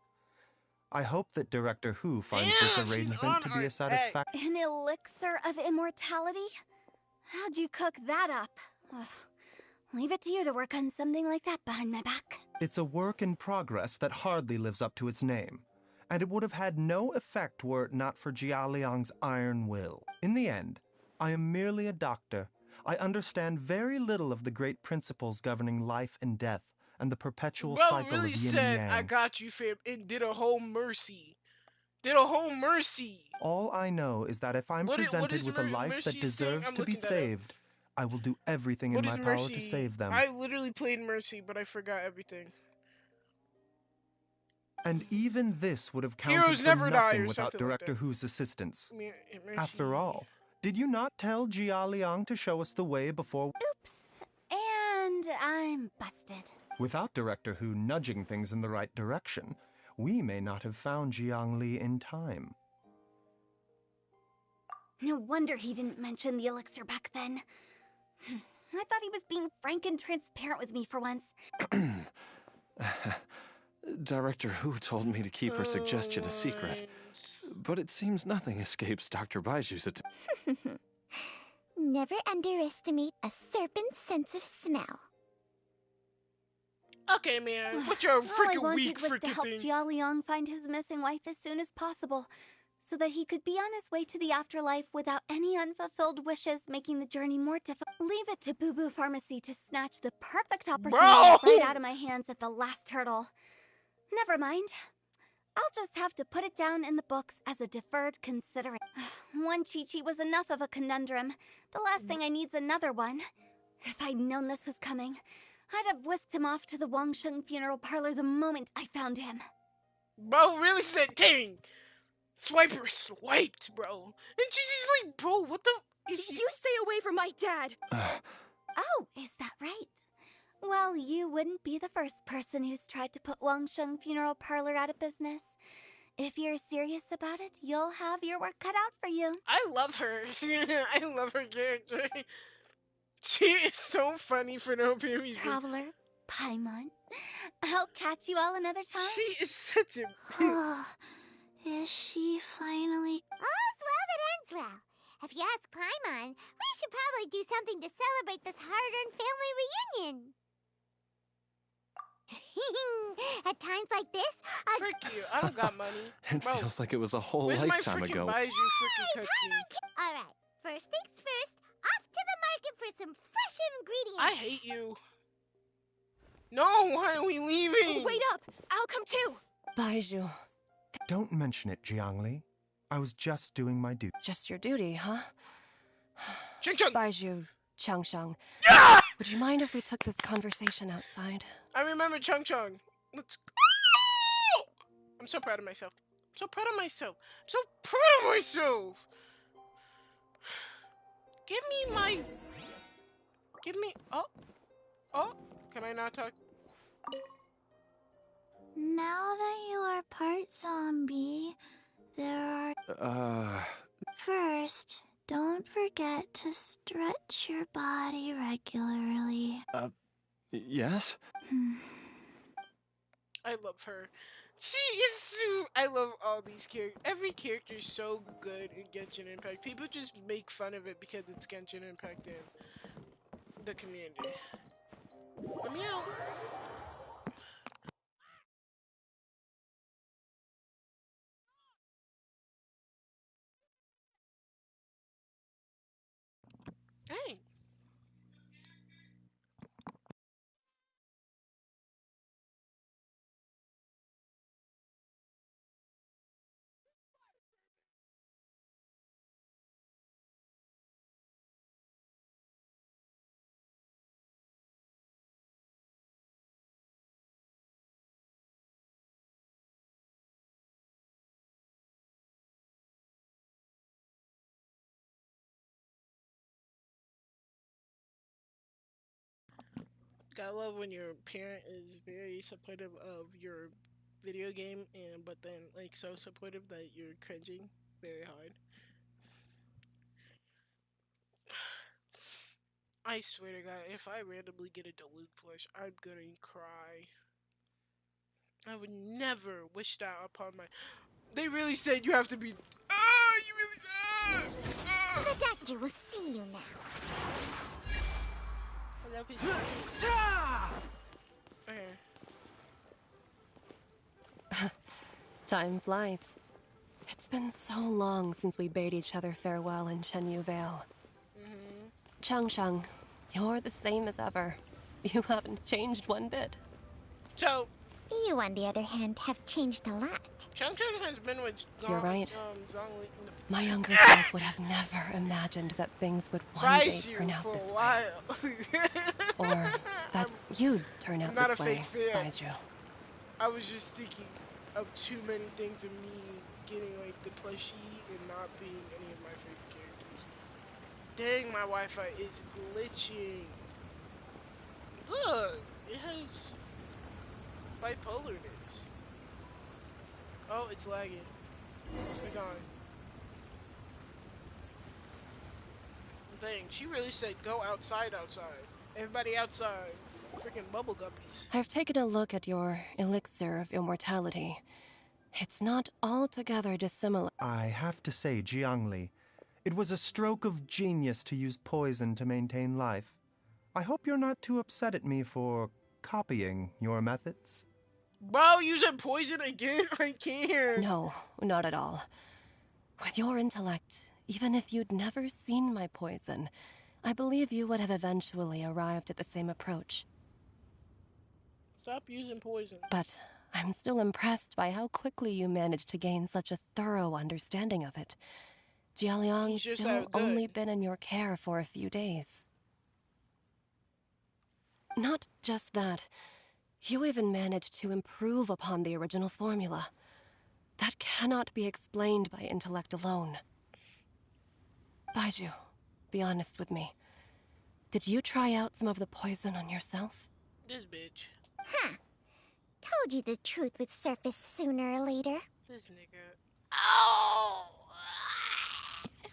I hope that Director Who finds this arrangement to be a satisfactory... An elixir of immortality? How'd you cook that up? Ugh. Leave it to you to work on something like that behind my back. It's a work in progress that hardly lives up to its name, and it would have had no effect were it not for Jialiang's iron will. In the end, I am merely a doctor. I understand very little of the great principles governing life and death, and the perpetual cycle really of yin said, and yang. I got you, fam, and did a whole mercy. Did a whole mercy. All I know is that if I'm presented with a life that deserves to be saved, I will do everything in my power to save them. I literally played Mercy, but I forgot everything. And even this would have counted for nothing without Director Who's assistance. After all, Did you not tell Jia Liang to show us the way before? Oops. And I'm busted. Without Director Hu nudging things in the right direction, we may not have found Jiang Li in time. No wonder he didn't mention the elixir back then. I thought he was being frank and transparent with me for once. Director Hu told me to keep her suggestion a secret. But it seems nothing escapes Dr. Baizhu's attention. Never underestimate a serpent's sense of smell. Okay, man. What's your freaking weak All I wanted was to freaking help thing? Jia Liang find his missing wife as soon as possible, so that he could be on his way to the afterlife without any unfulfilled wishes making the journey more difficult. Leave it to Boo Boo Pharmacy to snatch the perfect opportunity right out of my hands at the last hurdle. Never mind. I'll just have to put it down in the books as a deferred consideration. One Chi-Chi was enough of a conundrum. The last thing I need's another one. If I'd known this was coming, I'd have whisked him off to the Wangsheng funeral parlor the moment I found him. Bro really said dang. Swiper swiped, bro. And she's like, bro, what the is she? You stay away from my dad! Oh, is that right? Well, you wouldn't be the first person who's tried to put Wangsheng funeral parlor out of business. If you're serious about it, you'll have your work cut out for you. I love her. I love her character. She is so funny for no apparent reason. Traveler, Paimon, I'll catch you all another time. She is such a... Is she finally... All's well that ends well. If you ask Paimon, we should probably do something to celebrate this hard-earned family reunion. At times like this, Frick you, I don't got money. It Bro, feels like it was a whole where's lifetime my freaking ago. Baizhu freaking cutscene? Alright, first things first, off to the market for some fresh ingredients. I hate you. No, why are we leaving? Wait up! I'll come too! Baizhu. Don't mention it, Jiangli. I was just doing my duty. Just your duty, huh? Ching-chong. Baizhu, Changshang. Yeah! Would you mind if we took this conversation outside? I remember Chung Chung. Let's go. I'm so proud of myself. I'm so proud of myself. I'm so proud of myself. Give me my... Give me... Oh. Oh. Can I not talk? Now that you are part zombie, there are... First, don't forget to stretch your body regularly. Yes? I love her. She is so... I love all these characters. Every character is so good in Genshin Impact. People just make fun of it because it's Genshin Impact and the community. Let me out. Hey. I love when your parent is very supportive of your video game, and but then like so supportive that you're cringing very hard. I swear to God, if I randomly get a Duluth plush, I'm gonna cry. I would never wish that upon my. They really said you have to be. Ah, you really. The doctor will see you now. I love his. Okay. Time flies. It's been so long since we bade each other farewell in Chenyu Vale. Changshang, you're the same as ever. You haven't changed one bit. So. You, on the other hand, have changed a lot. Chung Chung has been with You're right. Zhongli. My younger self would have never imagined that things would one day turn out this way. Or that you'd turn out not this a way, fake fan. Baizhu. I was just thinking of too many things of me getting like the plushie and not being any of my favorite characters. Dang, my Wi-Fi is glitching. Look, it has bipolarness. Oh, it's lagging. We're gone. Dang, she really said go outside. Everybody outside. Freaking bubble guppies. I've taken a look at your elixir of immortality. It's not altogether dissimilar. I have to say, Jiangli, it was a stroke of genius to use poison to maintain life. I hope you're not too upset at me for copying your methods. Bro, using poison again? I can't. No, not at all. With your intellect, even if you'd never seen my poison, I believe you would have eventually arrived at the same approach. Stop using poison. But I'm still impressed by how quickly you managed to gain such a thorough understanding of it. Jialiang's still only been in your care for a few days. Not just that, you even managed to improve upon the original formula. That cannot be explained by intellect alone. Baizhu, be honest with me. Did you try out some of the poison on yourself? This bitch. Huh. Told you the truth would surface sooner or later. This nigga. Oh!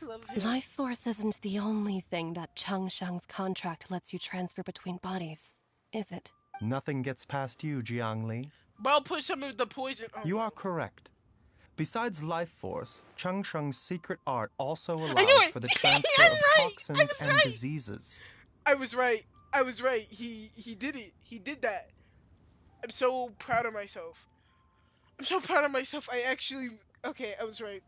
I love him. Life force isn't the only thing that Changshang's contract lets you transfer between bodies, is it? Nothing gets past you, Jiangli. Bro, put some of the poison on. You are correct. Besides life force, Changsheng's secret art also allows for the transfer of toxins and diseases. I was right. He did it. He did that. I'm so proud of myself. I actually... Okay, I was right.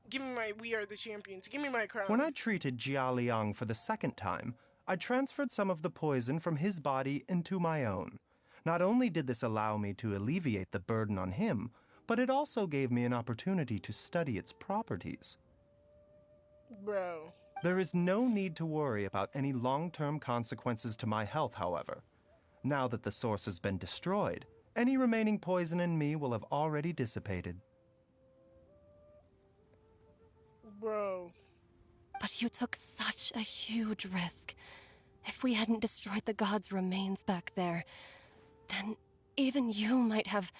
Give me my We Are the Champions. Give me my crown. When I treated Jia Liang for the second time, I transferred some of the poison from his body into my own. Not only did this allow me to alleviate the burden on him, but it also gave me an opportunity to study its properties. Bro. There is no need to worry about any long-term consequences to my health, however. Now that the source has been destroyed, any remaining poison in me will have already dissipated. Bro. But you took such a huge risk. If we hadn't destroyed the god's remains back there, then even you might have...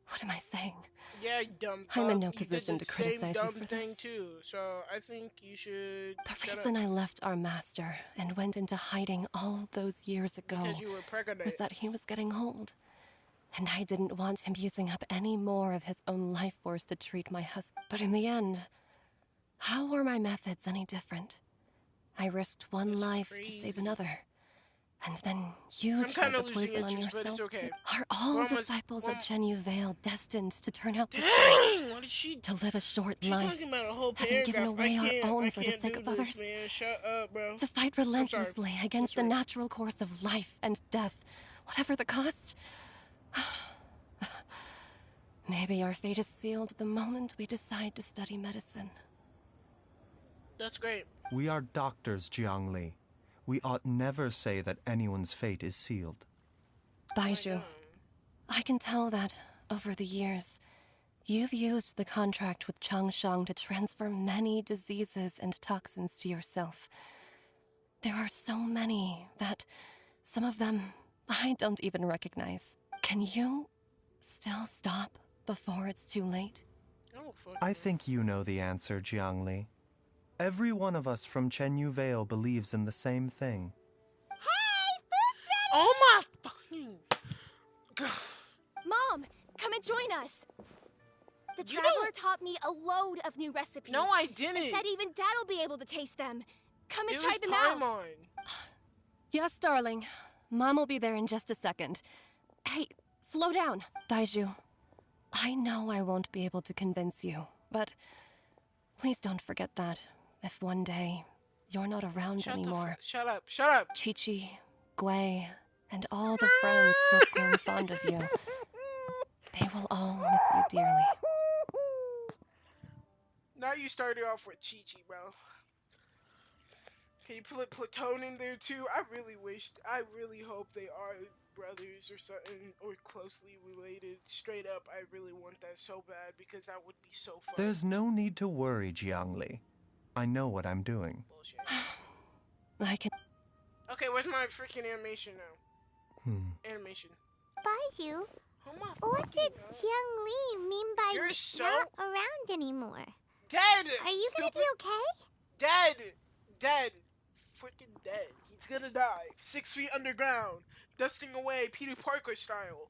What am I saying? Yeah, dumb. I'm in no position to criticize you for thing this. Too, so I think you should. The reason I left our master and went into hiding all those years ago was that he was getting old, and I didn't want him using up any more of his own life force to treat my husband. But in the end, how were my methods any different? I risked one life to save another. And then you tried the poison on yourself. Okay. Are all disciples of Chenyu Vale destined to turn out this way? What is she? To live a short life, having given away our own for the sake of others? Man. Shut up, bro. To fight relentlessly against the natural course of life and death, whatever the cost? Maybe our fate is sealed the moment we decide to study medicine. That's great. We are doctors, Jiangli. We ought never say that anyone's fate is sealed. Baizhu, I can tell that, over the years, you've used the contract with Changshang to transfer many diseases and toxins to yourself. There are so many that, some of them, I don't even recognize. Can you still stop before it's too late? Oh, fuck. I think you know the answer, Jiangli. Every one of us from Chenyu Vale believes in the same thing. Hey, food's ready! Oh my fucking God. Mom, come and join us. The Traveler taught me a load of new recipes. No, I didn't. And said even Dad'll be able to taste them. Come and It try was them out. Paimon. Yes, darling. Mom will be there in just a second. Hey, slow down. Baizhu, I know I won't be able to convince you, but please don't forget that if one day you're not around anymore... Shut up. Chi-Chi, Gui, and all the friends who have grown fond of you, they will all miss you dearly. Now you started off with Chi-Chi, bro. Can you put Platone in there too? I really hope they are brothers or something, or closely related. Straight up, I really want that so bad, because that would be so fun. There's no need to worry, Jiangli. I know what I'm doing. Bullshit. I can... Okay, where's my freaking animation now? Animation. Baizhu, Oh my what did fucking God. Jiang Li mean by You're so not around anymore? dead. Are you gonna be okay? Dead. Freaking dead. He's gonna die. 6 feet underground, dusting away, Peter Parker style.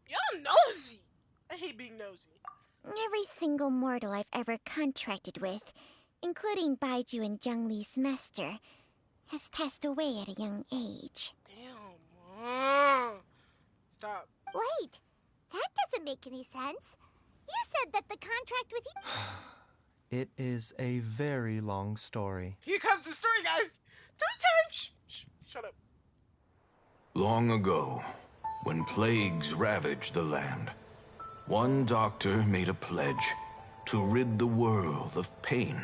Y'all nosy. I hate being nosy. Every single mortal I've ever contracted with, including Baizhu and Jiang Li's master, has passed away at a young age. Damn. Stop. Wait, that doesn't make any sense. You said that the contract with you... It is a very long story. Here comes the story, guys. Story time. Shh. Shut up. Long ago, when plagues ravaged the land, one doctor made a pledge to rid the world of pain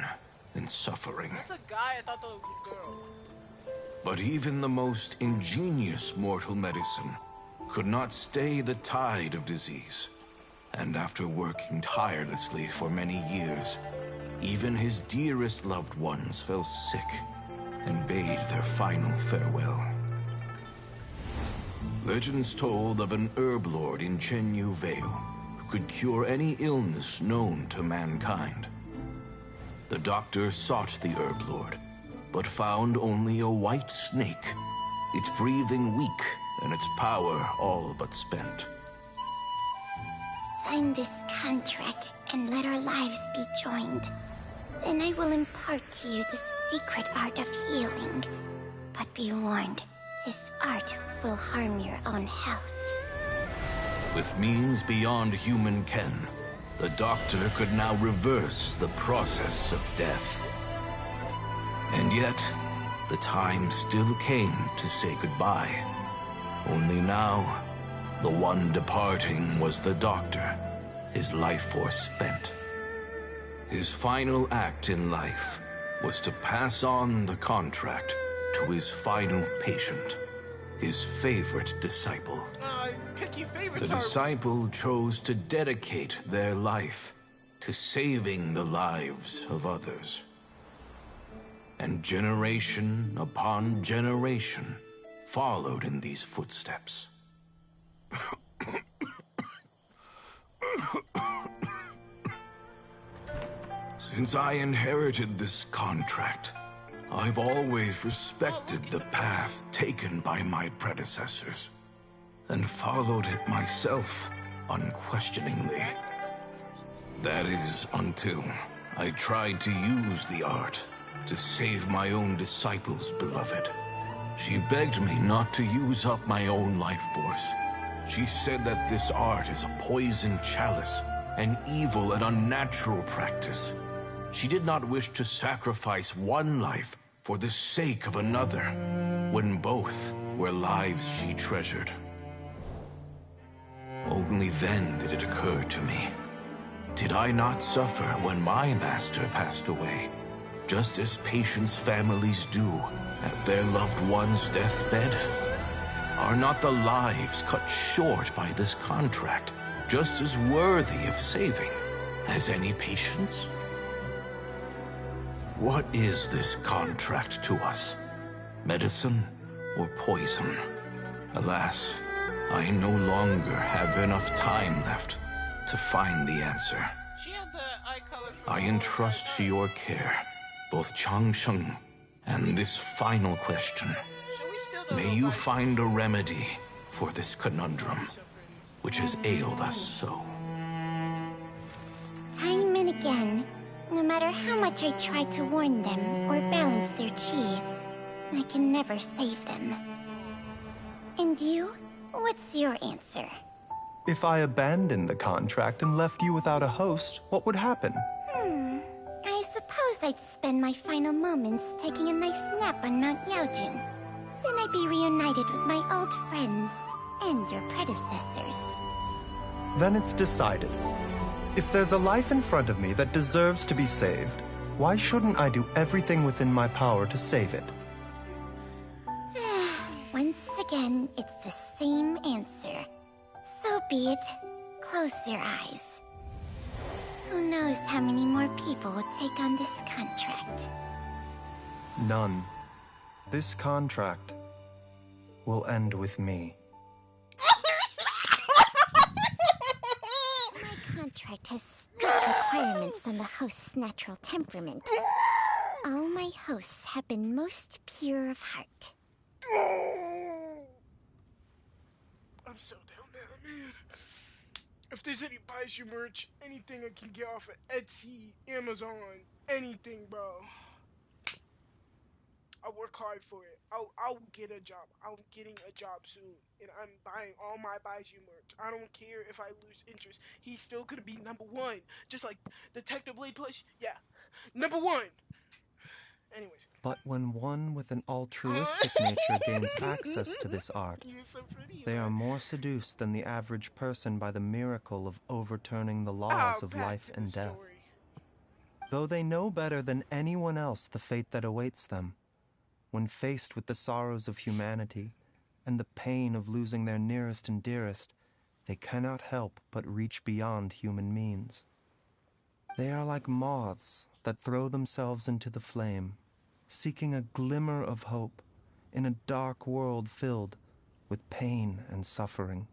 and suffering. That's a guy. I thought that was a girl. But even the most ingenious mortal medicine could not stay the tide of disease. And after working tirelessly for many years, even his dearest loved ones fell sick and bade their final farewell. Legends told of an herb lord in Chenyu Vale who could cure any illness known to mankind. The doctor sought the herb lord, but found only a white snake, its breathing weak and its power all but spent. Sign this contract and let our lives be joined. Then I will impart to you the secret art of healing. But be warned, this art will harm your own health. With means beyond human ken, the doctor could now reverse the process of death. And yet, the time still came to say goodbye. Only now, the one departing was the doctor, his life force spent. His final act in life was to pass on the contract to his final patient, his favorite disciple. Picky favorites. The disciple chose to dedicate their life to saving the lives of others. And generation upon generation followed in these footsteps. Since I inherited this contract, I've always respected the path taken by my predecessors, and followed it myself unquestioningly. That is, until I tried to use the art to save my own disciple's beloved. She begged me not to use up my own life force. She said that this art is a poison chalice, an evil and unnatural practice. She did not wish to sacrifice one life for the sake of another, when both were lives she treasured. Only then did it occur to me. Did I not suffer when my master passed away, just as patients' families do at their loved one's deathbed? Are not the lives cut short by this contract just as worthy of saving as any patients? What is this contract to us? Medicine or poison? Alas, I no longer have enough time left to find the answer. She had the eye color from I entrust to your care both Changsheng and this final question. May you find a remedy for this conundrum, which has ailed us so. Time and again, no matter how much I try to warn them or balance their chi, I can never save them. And you? What's your answer? If I abandoned the contract and left you without a host, what would happen? I suppose I'd spend my final moments taking a nice nap on Mount Yaojin. Then I'd be reunited with my old friends and your predecessors. Then it's decided. If there's a life in front of me that deserves to be saved, why shouldn't I do everything within my power to save it? Once again, it's the same answer. So be it. Close your eyes. Who knows how many more people will take on this contract? None. This contract will end with me. My contract has strict requirements on the host's natural temperament. All my hosts have been most pure of heart. I'm so down there, man. If there's any Baizhu merch, anything I can get off of Etsy, Amazon, anything, bro. I'll work hard for it. I'll get a job. I'm getting a job soon, and I'm buying all my Baizhu merch. I don't care if I lose interest. He's still gonna be #1, just like Detective Blade plush. Yeah, #1. Anyways. But when one with an altruistic nature gains access to this art, You're so pretty, they man. are more seduced than the average person by the miracle of overturning the laws of life and death. Though they know better than anyone else the fate that awaits them, when faced with the sorrows of humanity and the pain of losing their nearest and dearest, they cannot help but reach beyond human means. They are like moths that throw themselves into the flame, seeking a glimmer of hope in a dark world filled with pain and suffering.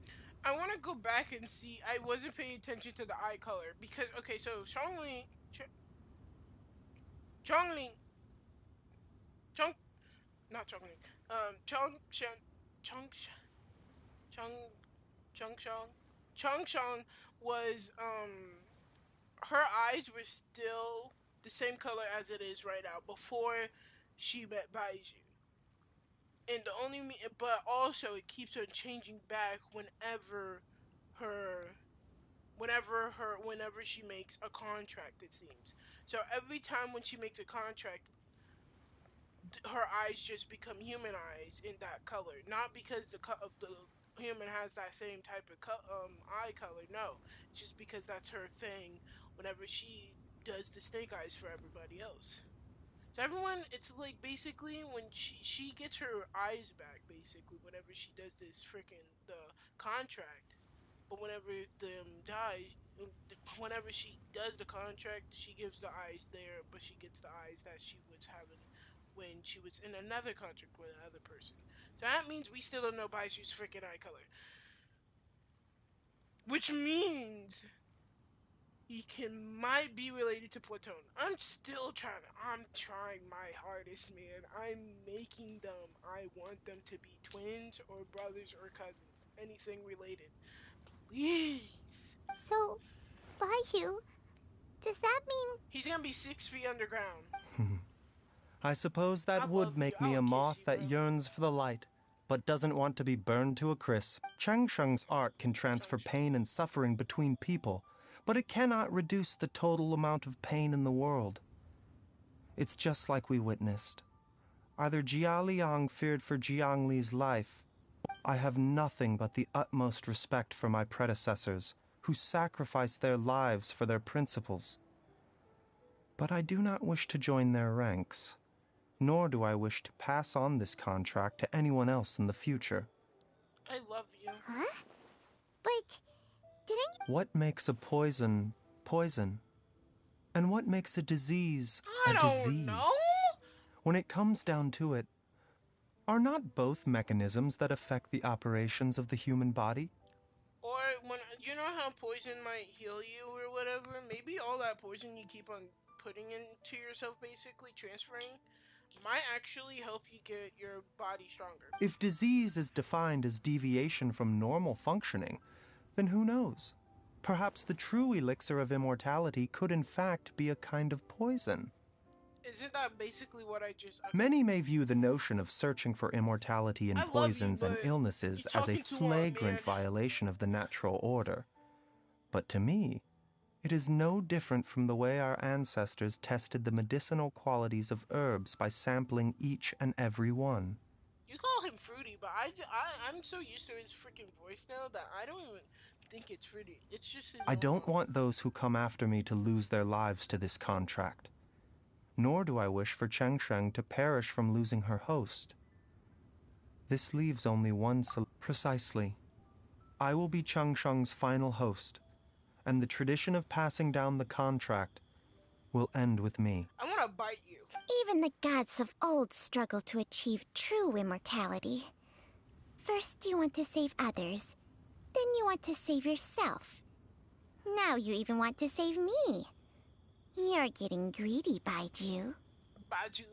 I want to go back and see. I wasn't paying attention to the eye color because, okay, so Chongling, not Chongling, Chongshang was, her eyes were still the same color as it is right now before she met Baizhu. And the only but also it keeps on changing back her whenever she makes a contract, it seems. So every time when she makes a contract, her eyes just become human eyes in that color. Not because the human has that same type of eye color. No, just because that's her thing. Whenever she does the snake eyes for everybody else. So everyone, it's like basically when she gets her eyes back, basically whenever she does this freaking the contract. But whenever dies, whenever she does the contract, she gives the eyes there, but she gets the eyes that she was having when she was in another contract with another person. So that means we still don't know Baishu's freaking eye color. Which means he might be related to Platon. I'm trying my hardest, man. I'm making them. I want them to be twins or brothers or cousins. Anything related. Please. So, Baizhu, does that mean... He's gonna be 6 feet underground. I suppose that would make me a moth that yearns for the light, but doesn't want to be burned to a crisp. Changsheng's art can transfer pain and suffering between people, but it cannot reduce the total amount of pain in the world. It's just like we witnessed. Either Jia Liang feared for Jiang Li's life. I have nothing but the utmost respect for my predecessors, who sacrificed their lives for their principles. But I do not wish to join their ranks, nor do I wish to pass on this contract to anyone else in the future. I love you. Huh? But didn't... What makes a poison poison? And what makes a disease a disease? I don't know. When it comes down to it, are not both mechanisms that affect the operations of the human body? Or when you know how poison might heal you or whatever, maybe all that poison you keep on putting into yourself, basically transferring, might actually help you get your body stronger. If disease is defined as deviation from normal functioning, then who knows? Perhaps the true elixir of immortality could in fact be a kind of poison. Isn't that basically what I just... Many may view the notion of searching for immortality in poisons and illnesses as a flagrant violation of the natural order. But to me, it is no different from the way our ancestors tested the medicinal qualities of herbs by sampling each and every one. You call him fruity, but I'm so used to his freaking voice now that I don't even think it's fruity. It's just his I don't want those who come after me to lose their lives to this contract. Nor do I wish for Changsheng to perish from losing her host. This leaves only one solution. Precisely. I will be Changsheng's final host, and the tradition of passing down the contract will end with me. I want to bite you. Even the gods of old struggle to achieve true immortality. First you want to save others, then you want to save yourself. Now you even want to save me. You're getting greedy, Baizhu. Baizhu?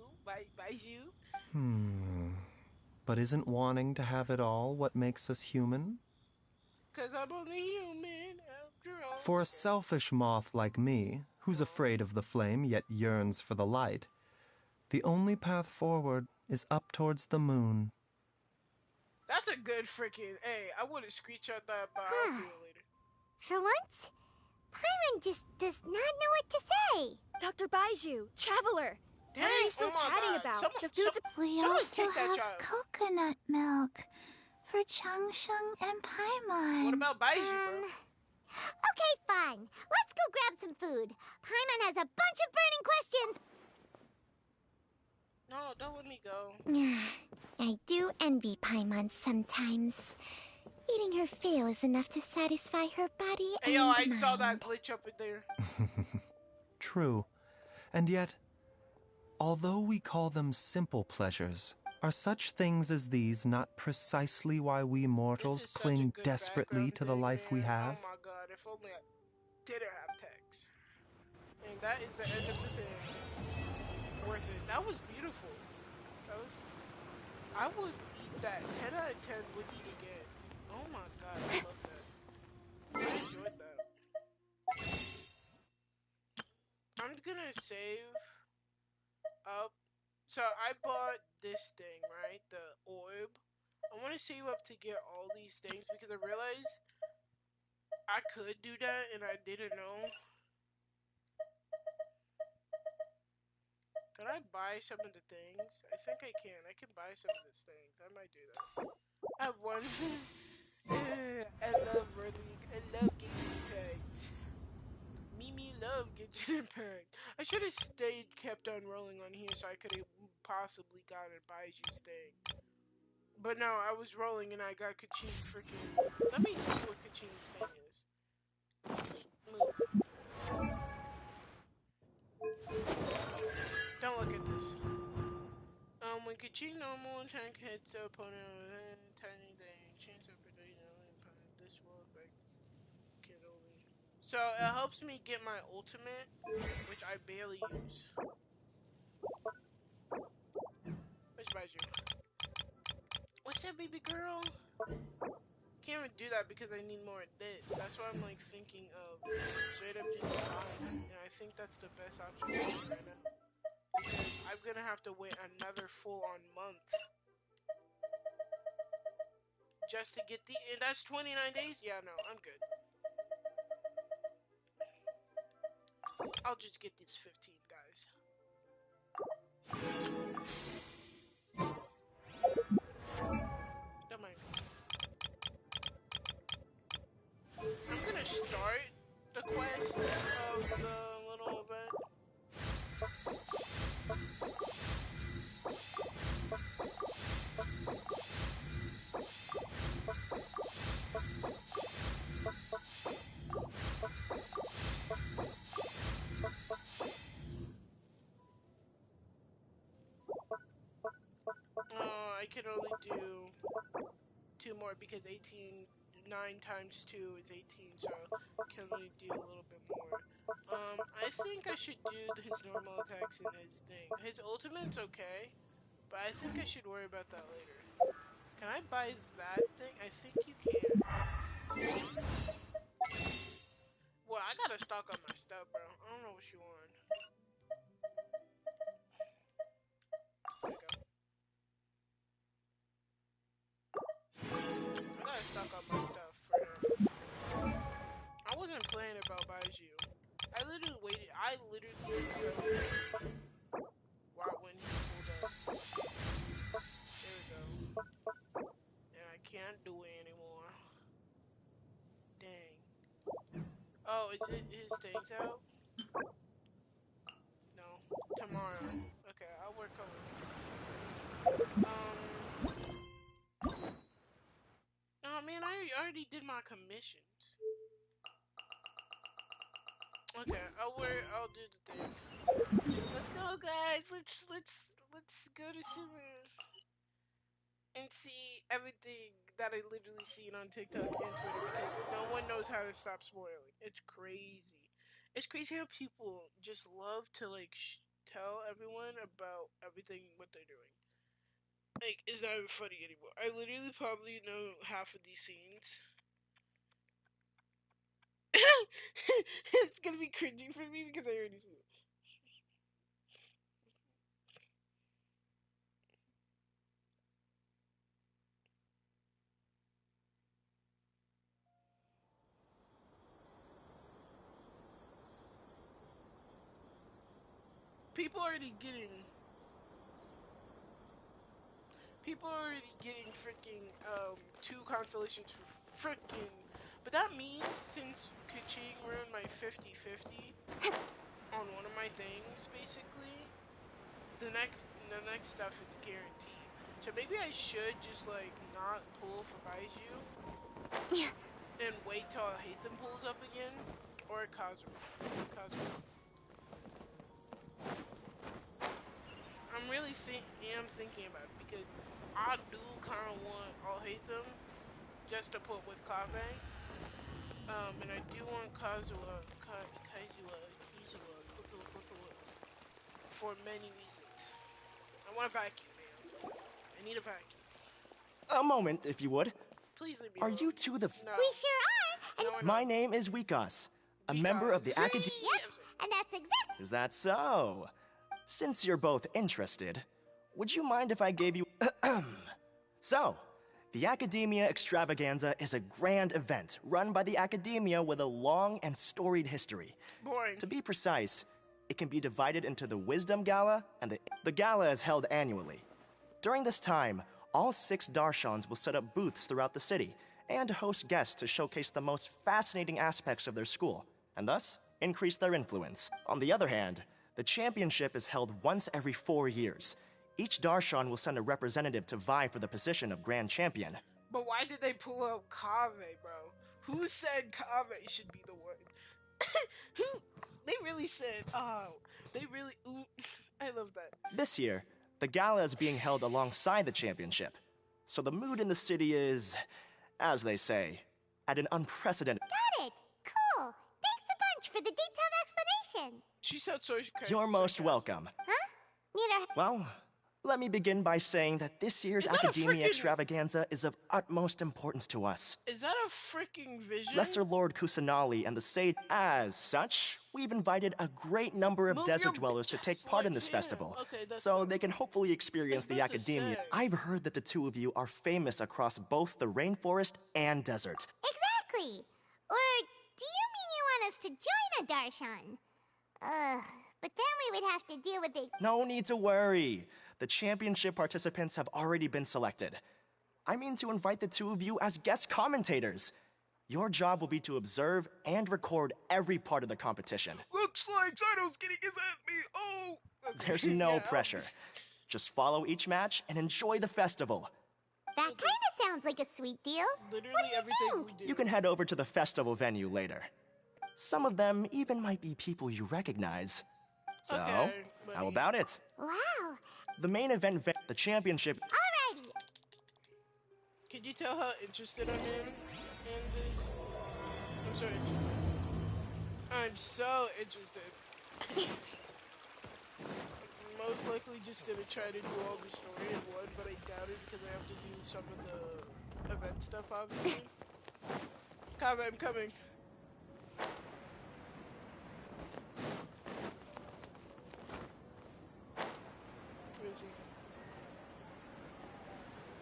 But isn't wanting to have it all what makes us human? 'Cause I'm only human, after all. For a selfish moth like me, who's afraid of the flame yet yearns for the light, the only path forward is up towards the moon. That's a good freaking... Hey, I would have screenshot that, but I'll do it later. For once, Paimon just does not know what to say. Dr. Baizhu, Traveler! Dang, what are you still chatting about? The food's... We also have coconut milk for Changsheng and Paimon. What about Baizhu, bro? Okay, fine. Let's go grab some food. Paimon has a bunch of burning questions. No, don't let me go. I do envy Paimon sometimes. Eating her fill is enough to satisfy her body and yo, I mind. saw that glitch up in there. True. And yet, although we call them simple pleasures, are such things as these not precisely why we mortals cling desperately to the life we have? Oh my god, if only I didn't have text. And that is the end of the thing. Worth it. That was beautiful. That was... I would eat that. 10 out of 10 would eat again. Oh my god, I love that. I enjoyed that. I'm gonna save up. So I bought this thing, right? The orb. I want to save up to get all these things because I realized I could do that and I didn't know. Can I buy some of the things? I think I can. I can buy some of these things. I might do that. I have one. I love running. I love Genshin Impact. Mimi love Genshin Impact. I should have kept on rolling on here so I could have possibly gotten Baiju's thing. But no, I was rolling and I got Kaching freaking... Let me see what Kaching's thing is. Move. Don't look at this. When Kaching normal attack hits the opponent with a tiny thing, chance of this will affect can only. So it helps me get my ultimate, which I barely use. Where's Baizhu? What's that, baby girl? Can't even do that because I need more of this. That's why I'm like thinking of straight up just buying, and I think that's the best option for me right now. Because I'm gonna have to wait another full-on month just to get the. And that's 29 days. Yeah, no, I'm good. I'll just get these 15 guys. Don't mind. I'm gonna start the quest of the little event. I can only do 2 more because 18, 9 times 2 is 18, so I can only do a little bit more. I think I should do his normal attacks and his thing. His ultimate's okay, but I think I should worry about that later. Can I buy that thing? I think you can. Well, I gotta stock up my stuff, bro. I don't know what you want. There you go. I gotta stock up my stuff for him. I wasn't playing about Baizhu. I literally waited. When he pulled up. There we go. And I can't do it anymore. Dang. Oh, is it his things out? No. Tomorrow. Okay, I'll work on it. Oh man, I already did my commissions. Okay, I'll do the thing. Let's go, guys. Let's go to Subaru and see everything that I literally seen on TikTok and Twitter because no one knows how to stop spoiling. It's crazy. It's crazy how people just love to like tell everyone about everything what they're doing. Like, it's not even funny anymore. I literally probably know half of these scenes. It's gonna be cringy for me because I already see it. People already getting freaking 2 constellations for freaking, but that means since Kuching ruined my 50-50 on one of my things, basically the next stuff is guaranteed. So maybe I should just like not pull for Baizhu and wait till Hatham pulls up again, or Kazuo. I'm really thinking about it because I do kind of want Al-Haytham just to put with Kaveh. And I do want Kazuha for many reasons. I want a vacuum, man. I need a vacuum. A moment, if you would. Please leave me Are alone. you two the... No. We sure are. And my name is Wikas, a member of the Academy... Yep, and that's exactly... Is that so? Since you're both interested, would you mind if I gave you... So, the Academia Extravaganza is a grand event run by the Academia with a long and storied history. Boring. To be precise, it can be divided into the Wisdom Gala, and the gala is held annually. During this time, all 6 Darshans will set up booths throughout the city and host guests to showcase the most fascinating aspects of their school, and thus increase their influence. On the other hand, the championship is held once every 4 years. Each Darshan will send a representative to vie for the position of Grand Champion. But why did they pull out Kaveh, bro? Who said Kaveh should be the one? Who? They really said, ooh, I love that. This year, the gala is being held alongside the championship. So the mood in the city is, as they say, at an unprecedented... Got it! Cool! Thanks a bunch for the detailed explanation! She said so. You're most welcome. Huh? Well, let me begin by saying that this year's Academia Extravaganza is of utmost importance to us. Is that a freaking vision? Lesser Lord Kusanali and the Sage. As such, we've invited a great number of desert dwellers to take part in this festival, so they can hopefully experience the Academia. I've heard that the two of you are famous across both the rainforest and desert. Exactly! Or do you mean you want us to join a Darshan? But then we would have to deal with it. No need to worry. The championship participants have already been selected. I mean to invite the two of you as guest commentators. Your job will be to observe and record every part of the competition. Looks like Zito's getting his ass beat. Oh! Okay. There's no pressure. Just follow each match and enjoy the festival. That kind of sounds like a sweet deal. Literally everything we do. You can head over to the festival venue later. Some of them even might be people you recognize. So, how about it? Wow. The main event, the championship. Alrighty. Can you tell how interested I am in this? I'm so interested. I'm so interested. I'm most likely just gonna try to do all the story in one, but I doubt it because I have to do some of the event stuff, obviously. Kaveh, I'm coming.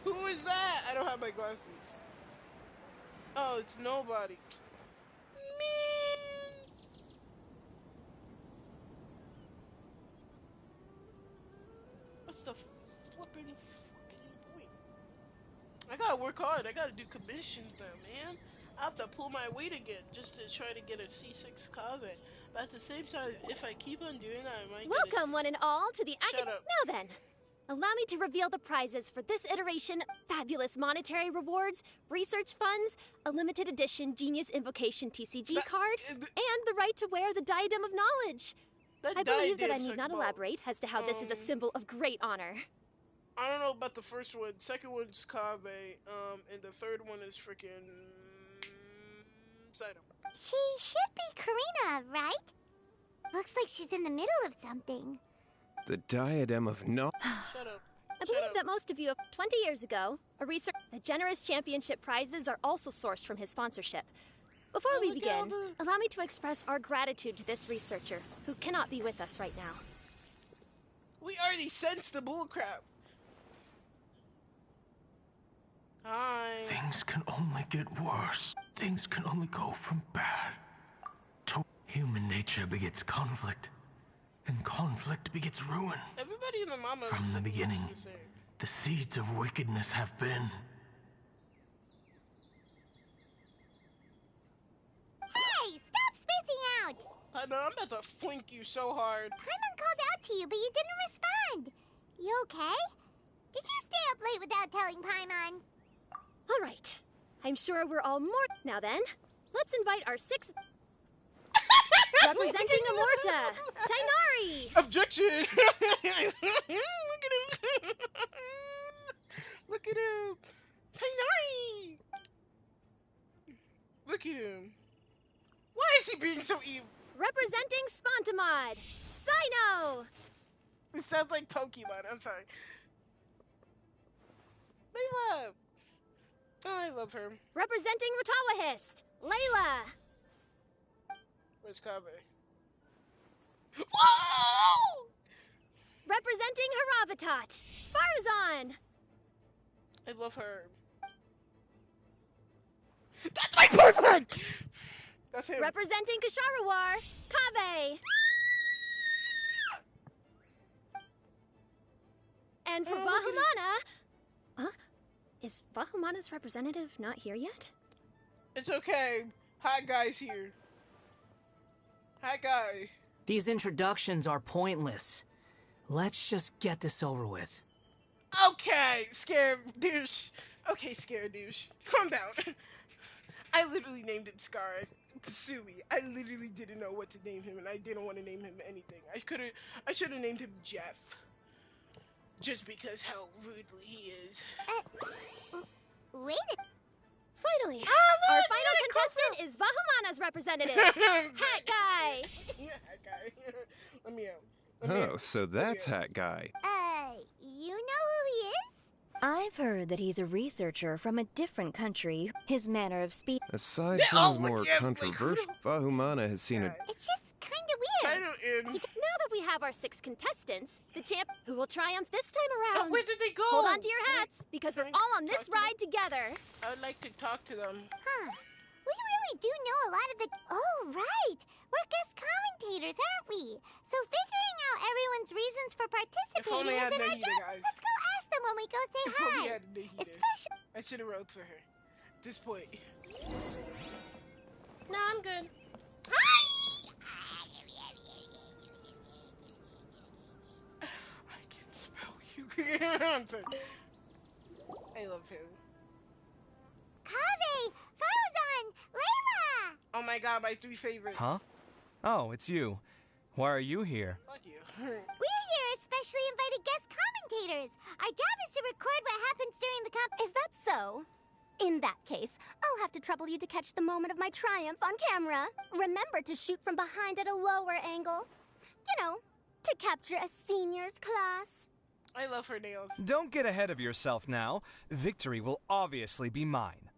Who is that? I don't have my glasses. Oh, it's nobody. Man. What's the flipping fucking point? I gotta work hard. I gotta do commissions now, man. I have to pull my weight again just to try to get a C6 Kaveh. But at the same time, if I keep on doing that, I might Welcome, one and all, to the Shut up. Now then, Allow me to reveal the prizes for this iteration: fabulous monetary rewards, research funds, a limited edition Genius Invocation TCG card, and the right to wear the Diadem of Knowledge. I believe that I need not elaborate as to how this is a symbol of great honor. I don't know about the first one. Second one's Kave, and the third one is freaking Saito. She should be Karina, right? Looks like she's in the middle of something. The Diadem of No. Shut up. I believe that most of you, 20 years ago, the generous championship prizes are also sourced from his sponsorship. Before we begin, allow me to express our gratitude to this researcher, who cannot be with us right now. We already sensed the bullcrap. Hi. Things can only get worse. Things can only go from bad to human nature begets conflict, and conflict begets ruin. Everybody in the mama From the beginning, the seeds of wickedness have been. Hey, stop spacing out! Paimon, I'm about to flank you so hard. Paimon called out to you, but you didn't respond. You okay? Did you stay up late without telling Paimon? All right. I'm sure we're all more... Now then, let's invite our 6... Representing Amorta, Tainari! Objection! Look at him! Look at him! Tainari! Look at him. Why is he being so evil? Representing Spontamod, Sino! It sounds like Pokemon, I'm sorry. Layla! Oh, I love her. Representing Ratawahist, Layla! Where's Kabe? Whoa! Representing Haravatat, Farazan! I love her. That's my boyfriend! That's him. Representing Kasharawar, Kabe! And for Vahumana... Huh? Is Vahumana's representative not here yet? It's okay. Hi, guy's here. Hi, guy. These introductions are pointless. Let's just get this over with. Okay, Scare Douche. Okay, Scare Douche. Calm down. I literally named him Scar Pasui. I literally didn't know what to name him, and I didn't want to name him anything. I should have named him Jeff. Just because how rudely he is. Wait a... Finally, our final contestant is Vahumana's representative, Hat Guy. Yeah, Hat Guy. Let me out. Oh, so that's Hat Guy. You know who he is? I've heard that he's a researcher from a different country. His manner of speech... Aside from his more controversial, Vahumana has seen a... It's just kind of weird. Now that we have our 6 contestants, the champ who will triumph this time around. Oh, where did they go? Hold on to your hats, because we're all on this ride together. I would like to talk to them. Huh. We really do know a lot of the... Oh, right. We're guest commentators, aren't we? So figuring out everyone's reasons for participating isn't our job. Guys. Let's go ask them when we go say If hi. only I had a Nahida. Especially... I should have wrote for her. At this point. No, I'm good. Hi! I can smell you. I'm sorry. I love him. Kaveh! Farazan! Layla! Oh my god, my 3 favorites. Huh? Oh, it's you. Why are you here? Fuck you. We're here as specially invited guest commentators. Our job is to record what happens during the Is that so? In that case, I'll have to trouble you to catch the moment of my triumph on camera. Remember to shoot from behind at a lower angle. You know, to capture a senior's class. I love her nails. Don't get ahead of yourself now. Victory will obviously be mine.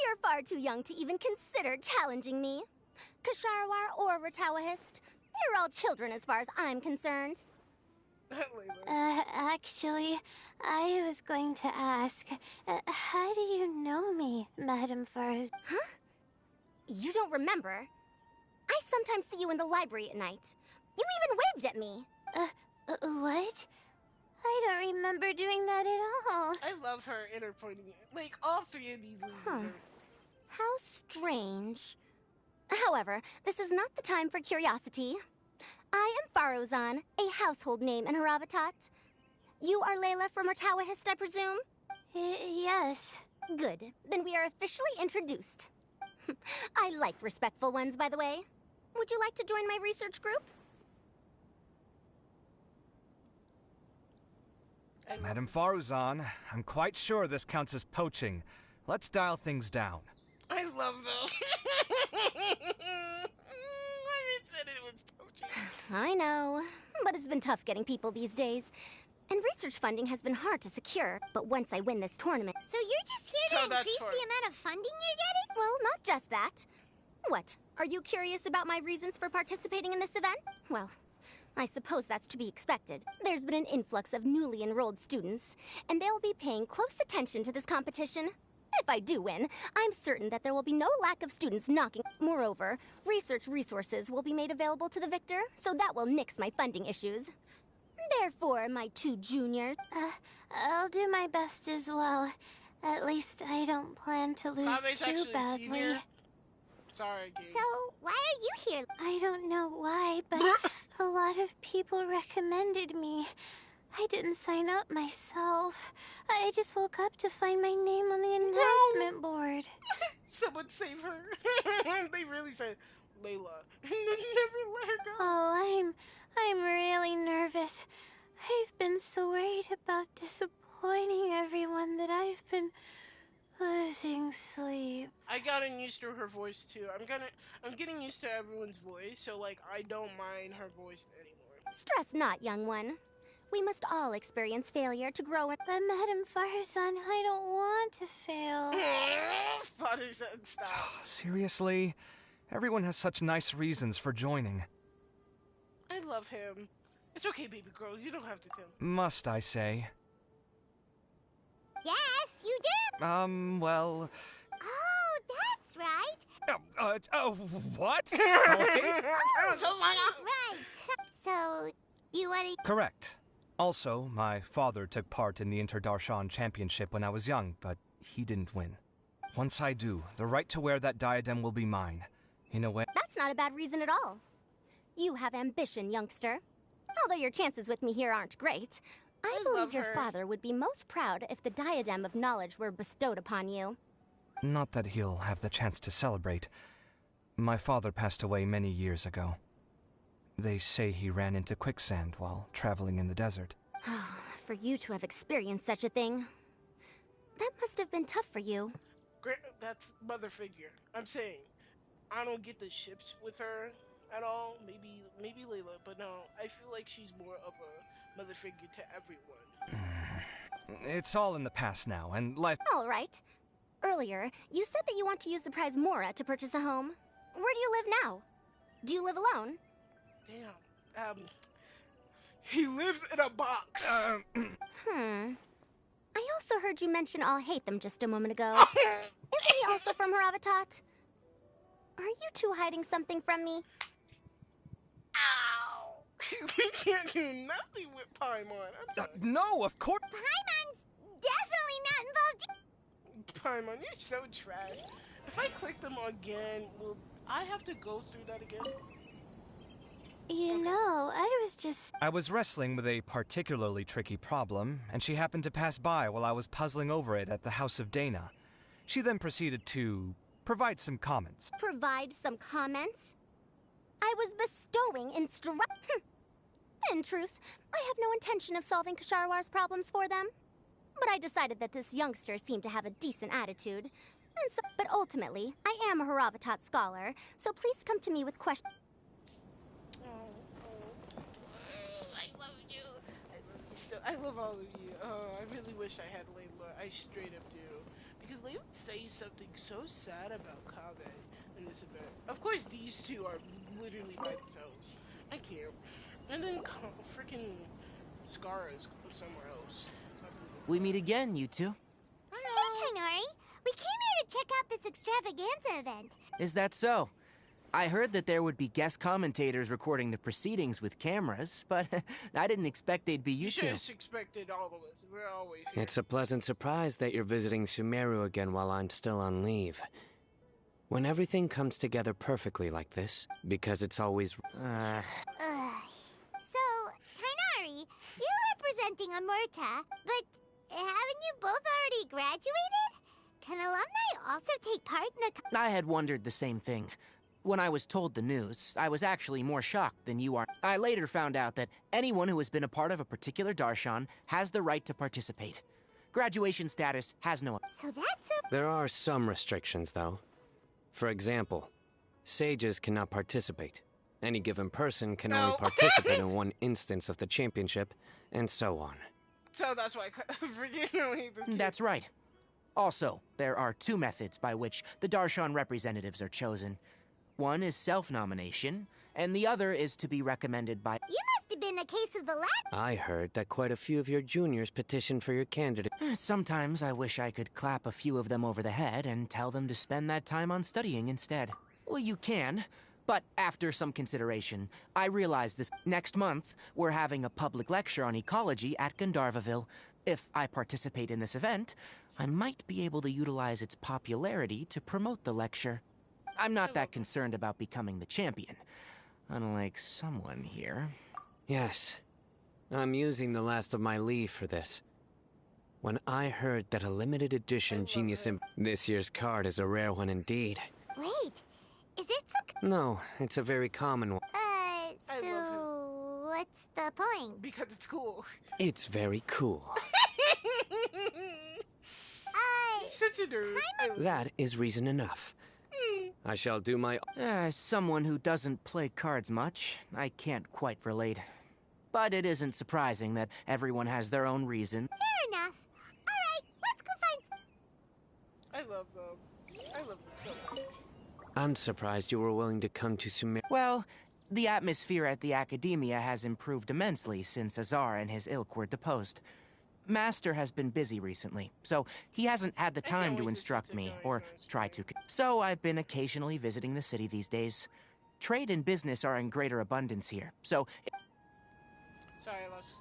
You're far too young to even consider challenging me. Kasharawar or Ratawahist, you're all children as far as I'm concerned. Actually, I was going to ask, how do you know me, Madame Fars? Huh? You don't remember? I sometimes see you in the library at night. You even waved at me. What? I don't remember doing that at all. I love her interpointing. Like, all 3 of these losers. How strange. However, this is not the time for curiosity. I am Farazan, a household name in Haravatat. You are Layla from Ortawahist, I presume? Yes. Good. Then we are officially introduced. I like respectful ones, by the way. Would you like to join my research group? Madame Faruzan, I'm quite sure this counts as poaching. Let's dial things down. I love those. I said it was poaching. I know, but it's been tough getting people these days. And research funding has been hard to secure, but once I win this tournament... So you're just here to increase the amount of funding you're getting? Well, not just that. What? Are you curious about my reasons for participating in this event? Well, I suppose that's to be expected. There's been an influx of newly enrolled students, and they'll be paying close attention to this competition. If I do win, I'm certain that there will be no lack of students knocking. Moreover, research resources will be made available to the victor, so that will nix my funding issues. Therefore, my two juniors... I'll do my best as well. At least I don't plan to lose Kabe's too badly. Sorry, Gabe. So, why are you here? I don't know why, but a lot of people recommended me. I didn't sign up myself. I just woke up to find my name on the announcement board. Someone save her. They really said, Layla. Never let her go. Oh, I'm really nervous. I've been so worried about disappointing everyone that I've been losing sleep. I gotten used to her voice too. I'm getting used to everyone's voice, so like I don't mind her voice anymore. Stress not, young one. We must all experience failure to grow in... But Madame Faruzan, I don't want to fail. Faruzan, stop. Seriously? Everyone has such nice reasons for joining. I love him. It's okay, baby girl. You don't have to tell me. Must I say? Yes, you did. Well... Oh, that's right. What? Right. So, you want to... Correct. Also, my father took part in the Inter-Darshan Championship when I was young, but he didn't win. Once I do, the right to wear that diadem will be mine. In a way... That's not a bad reason at all. You have ambition, youngster. Although your chances with me here aren't great, I believe your father would be most proud if the diadem of knowledge were bestowed upon you. Not that he'll have the chance to celebrate. My father passed away many years ago. They say he ran into quicksand while traveling in the desert. For you to have experienced such a thing, that must have been tough for you. That's mother figure. I'm saying, I don't get the ships with her at all. Maybe Layla, but no, I feel like she's more of a mother figure to everyone. It's all in the past now, and life... All right. Earlier, you said that you want to use the prize Mora to purchase a home. Where do you live now? Do you live alone? Damn. He lives in a box. I also heard you mention I'll hate them just a moment ago. Isn't he also from Haravatat? Are you two hiding something from me? Ow! We can't do nothing with Paimon. No, of course... Paimon's definitely not involved. Paimon, you're so trash. If I click them again, will I have to go through that again? You know, I was wrestling with a particularly tricky problem, and she happened to pass by while I was puzzling over it at the House of Dana. She then proceeded to provide some comments. Provide some comments? I was bestowing In truth, I have no intention of solving Kasharwar's problems for them. But I decided that this youngster seemed to have a decent attitude. And so, but ultimately, I am a Haravatat scholar, so please come to me with questions. I love all of you. I really wish I had Layla. I straight up do. Because Layla says something so sad about Kabe in this event. Of course, these two are literally by themselves. I can't. And then freaking Scar is somewhere else. We meet again, you two. Hey, Tighnari. We came here to check out this extravaganza event. Is that so? I heard that there would be guest commentators recording the proceedings with cameras, but I didn't expect they'd be you two. You just expected all of us. We're always here. It's a pleasant surprise that you're visiting Sumeru again while I'm still on leave. When everything comes together perfectly like this, because it's always... So, Tighnari, you're representing Amurta, but haven't you both already graduated? Can alumni also take part in a... I had wondered the same thing. When I was told the news, I was actually more shocked than you are. I later found out that anyone who has been a part of a particular darshan has the right to participate. Graduation status has no... So that's a... There are some restrictions, though. For example, sages cannot participate. Any given person can only participate in one instance of the championship, and so on. So that's why I forget. That's right. Also, there are two methods by which the darshan representatives are chosen. One is self-nomination, and the other is to be recommended by... You must have been a case of the latter. I heard that quite a few of your juniors petitioned for your candidate. Sometimes I wish I could clap a few of them over the head and tell them to spend that time on studying instead. Well, you can, but after some consideration, I realized this next month we're having a public lecture on ecology at Gandharvaville. If I participate in this event, I might be able to utilize its popularity to promote the lecture. I'm not that concerned about becoming the champion, unlike someone here. Yes, I'm using the last of my leave for this. When I heard that a limited edition Genius this year's card is a rare one indeed. Wait, is it some... No, it's a very common one. So what's the point? Because it's cool. It's very cool. Such a nerd. That is reason enough. I shall do my... As someone who doesn't play cards much, I can't quite relate. But it isn't surprising that everyone has their own reason. Fair enough. Alright, let's go find... I love them. I love them so much. I'm surprised you were willing to come to Sumer... Well, the atmosphere at the Academia has improved immensely since Azar and his ilk were deposed. Master has been busy recently, so he hasn't had the time to instruct me, or try to. So I've been occasionally visiting the city these days. Trade and business are in greater abundance here, so... Sorry, I lost...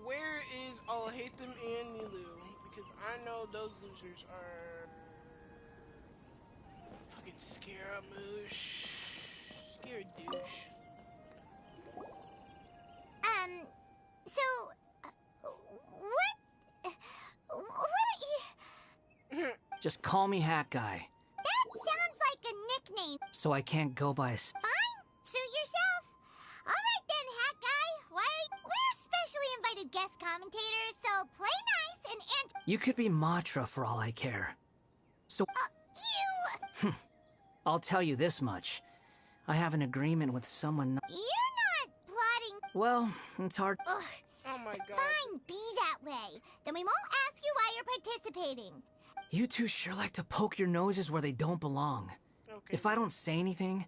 Where is Alhaitham and Nilu? Because I know those losers are... Fucking Scaramouche. Scaradouche. So... What are you... Just call me Hat Guy. That sounds like a nickname. So I can't go by... Fine, suit yourself. Alright then, Hat Guy. Why are you... We're specially invited guest commentators, so play nice and answer... You could be Matra for all I care. So... you... I'll tell you this much. I have an agreement with someone... You're not plotting... Well, it's hard... Ugh. Oh my god. Fine, be that way. Then we won't ask you why you're participating. You two sure like to poke your noses where they don't belong. Okay. If I don't say anything,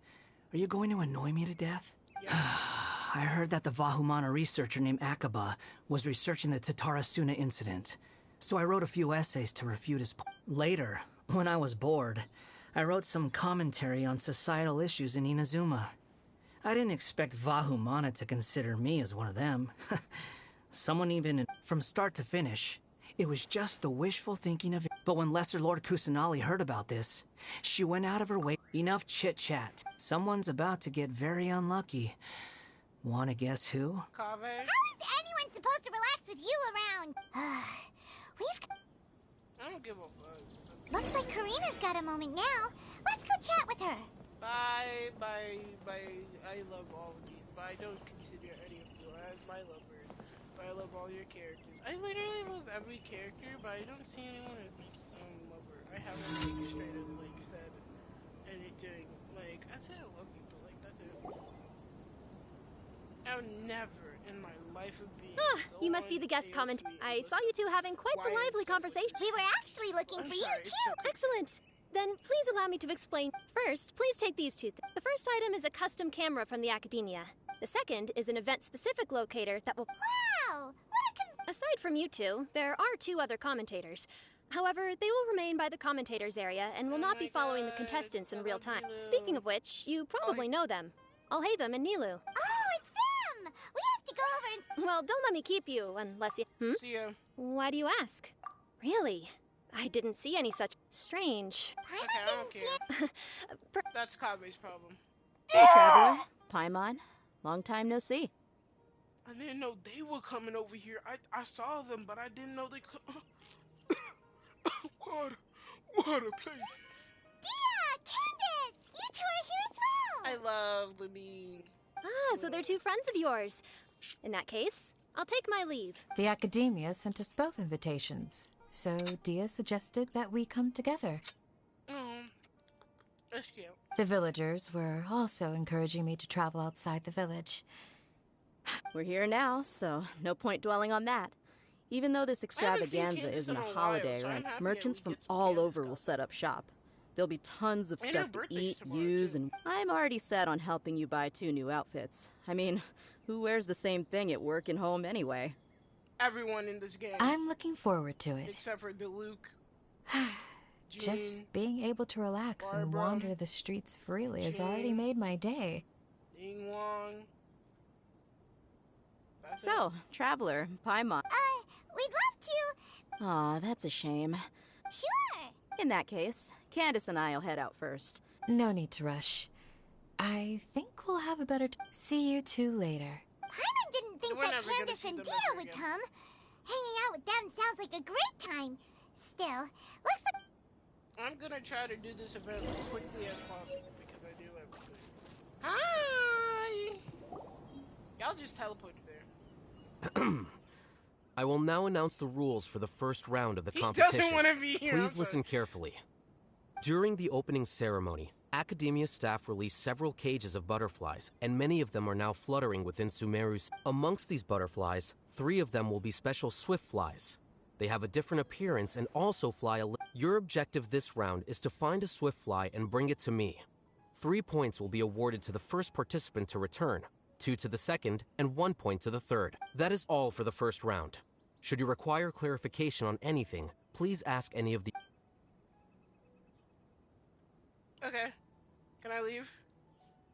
are you going to annoy me to death? Yeah. I heard that the Vahumana researcher named Akaba was researching the Tatarasuna incident, so I wrote a few essays to refute his Later, when I was bored, I wrote some commentary on societal issues in Inazuma. I didn't expect Vahumana to consider me as one of them. Someone even... From start to finish, it was just the wishful thinking of it. But when Lesser Lord Kusanali heard about this, she went out of her way. Enough chit-chat. Someone's about to get very unlucky. Wanna guess who? How is anyone supposed to relax with you around? I don't give a fuck. Looks like Karina's got a moment now. Let's go chat with her. Bye. I love all of you, but I don't consider any of you as my lovers. But I love all your characters. I literally love every character, but I don't see anyone as my lover. I haven't like straight up like said anything. Like I said I love you, but like that's it. I would never in my life of being. You must be the guest commentator. I saw you two having quite the lively conversation. We were actually looking for you too. Excellent. Then please allow me to explain. First, please take these two. The first item is a custom camera from the Academia. The second is an event-specific locator that will... Wow! Aside from you two, there are two other commentators. However, they will remain by the commentators area and will not be following the contestants in real time. Speaking of which, you probably know them. Alhaitham and Nilu. Oh, it's them! We have to go over and... Well, don't let me keep you unless you... See ya. Why do you ask? Really? I didn't see any such... Strange. Okay, I don't care. That's Kabe's problem. Hey, Traveler. Paimon. Long time no see. I didn't know they were coming over here. I saw them, but I didn't know they could. What a place. Dia! Candace! You two are here as well! I love Lamine. Ah, so they're two friends of yours. In that case, I'll take my leave. The academia sent us both invitations, so Dia suggested that we come together. That's cute. The villagers were also encouraging me to travel outside the village. We're here now, so no point dwelling on that. Even though this extravaganza isn't a holiday, right? Merchants from all over will set up shop. There'll be tons of stuff to eat, use, and I'm already set on helping you buy 2 new outfits. I mean, who wears the same thing at work and home anyway? Everyone in this game. I'm looking forward to it. Except for Luke. Just being able to relax and wander the streets freely has already made my day. Ding Wong. So, Traveler, Paimon. We'd love to. Aw, that's a shame. Sure. In that case, Candace and I'll head out first. No need to rush. I think we'll have a better see you two later. Paimon didn't think that Candace and Dia would come. Hanging out with them sounds like a great time. Still, looks like... I'm gonna try to do this event as quickly as possible because I do everything. Hi! Y'all just teleported there. I will now announce the rules for the first round of the He competition. doesn't want to be here. Please listen carefully. During the opening ceremony, Academia staff released several cages of butterflies, and many of them are now fluttering within Sumeru's. Amongst these butterflies, 3 of them will be special swift flies. They have a different appearance and also fly a Your objective this round is to find a swift fly and bring it to me. 3 points will be awarded to the first participant to return, 2 to the second, and 1 point to the third. That is all for the first round. Should you require clarification on anything, please ask any of the... Okay. Can I leave?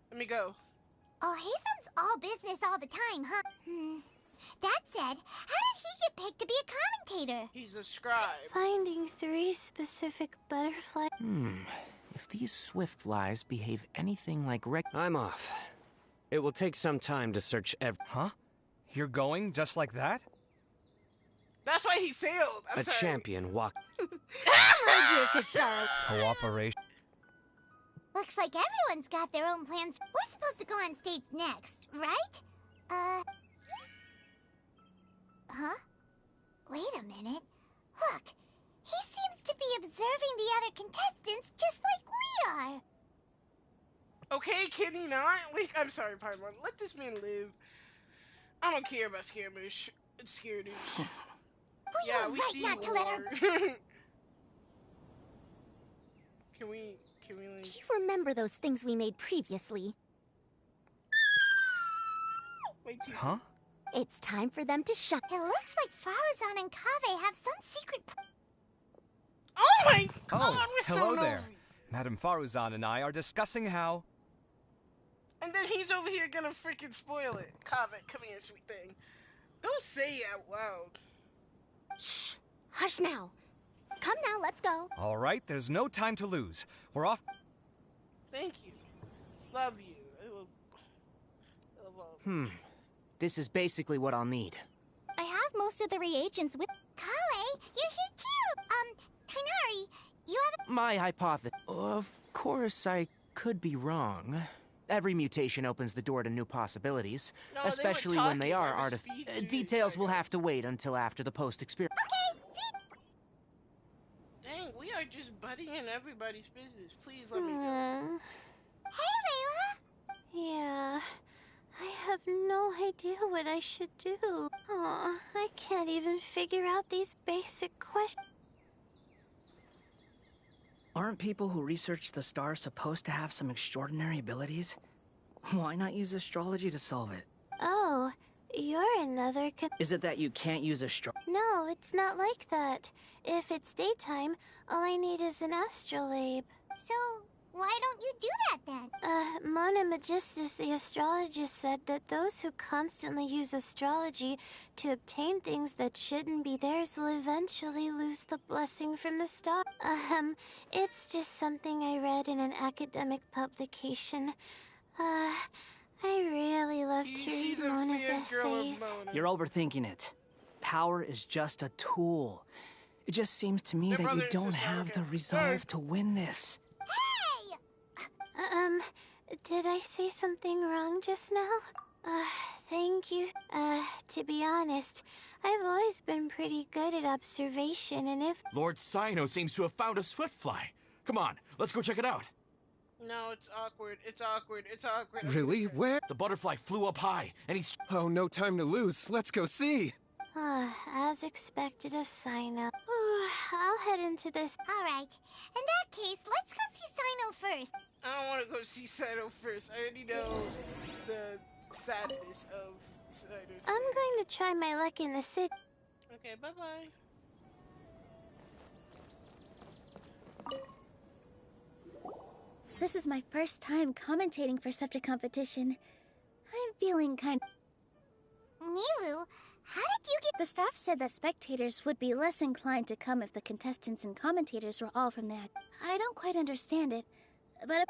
Let me go. Oh, Hathem's all business all the time, huh? That said, how did he get picked to be a commentator? He's a scribe. Finding 3 specific butterflies. If these swift flies behave anything like I'm off. It will take some time to search Huh? You're going just like that? That's why he failed. I'm a sorry. champion walk. Cooperation. Looks like everyone's got their own plans. We're supposed to go on stage next, right? Huh? Wait a minute. Look, he seems to be observing the other contestants just like we are. Okay, can he not? Wait, I'm sorry, Paimon. Let this man live. I don't care about Scaramouche. It's Scaradouche. We were right see not to you let are. her... Can we leave? Do you remember those things we made previously? Wait till... Huh? It's time for them to shine. It looks like Faruzan and Kaveh have some secret... Oh my god, Oh, we're so hello there. nosy. Madame Faruzan and I are discussing how... And then he's over here gonna freaking spoil it. Kaveh, come here, sweet thing. Don't say it out loud. Shh! Hush now. Come now, let's go. All right, there's no time to lose. We're off. Thank you. Love you. I love all. This is basically what I'll need. I have most of the reagents with... Kale, you're here too! Tainari, you have... My hypothesis. Of course, I could be wrong. Every mutation opens the door to new possibilities, No, they were especially when they are talking, artificial. Details will have to wait until after the post-experience. Okay, Dang, we are just butting in everybody's business. Please let me go. Hey, Layla! Yeah, I have no idea what I should do. Aw, I can't even figure out these basic questions. Aren't people who research the stars supposed to have some extraordinary abilities? Why not use astrology to solve it? Oh, you're another Is it that you can't use No, it's not like that. If it's daytime, all I need is an astrolabe. So, why don't you do that then? Mona Magistus, the astrologist, said that those who constantly use astrology to obtain things that shouldn't be theirs will eventually lose the blessing from the star. It's just something I read in an academic publication. I really love to read Mona's essays. You're overthinking it. Power is just a tool. It just seems to me that you don't have the resolve to win this. Did I say something wrong just now? Thank you. To be honest, I've always been pretty good at observation, and if... Lord Sino seems to have found a swiftfly. Come on, let's go check it out. No, it's awkward. It's awkward. It's awkward. Really? Where? The butterfly flew up high, and he's... Oh, no time to lose. Let's go see. As expected of Sino. I'll head into this. Alright, in that case, let's go see Sino first. I don't want to go see Sino first. I already know the sadness of Sino's. I'm going to try my luck in the city. Okay, bye-bye. This is my first time commentating for such a competition. I'm feeling kind... Nilu, how did you get... The staff said that spectators would be less inclined to come if the contestants and commentators were all from that. I don't quite understand it, but...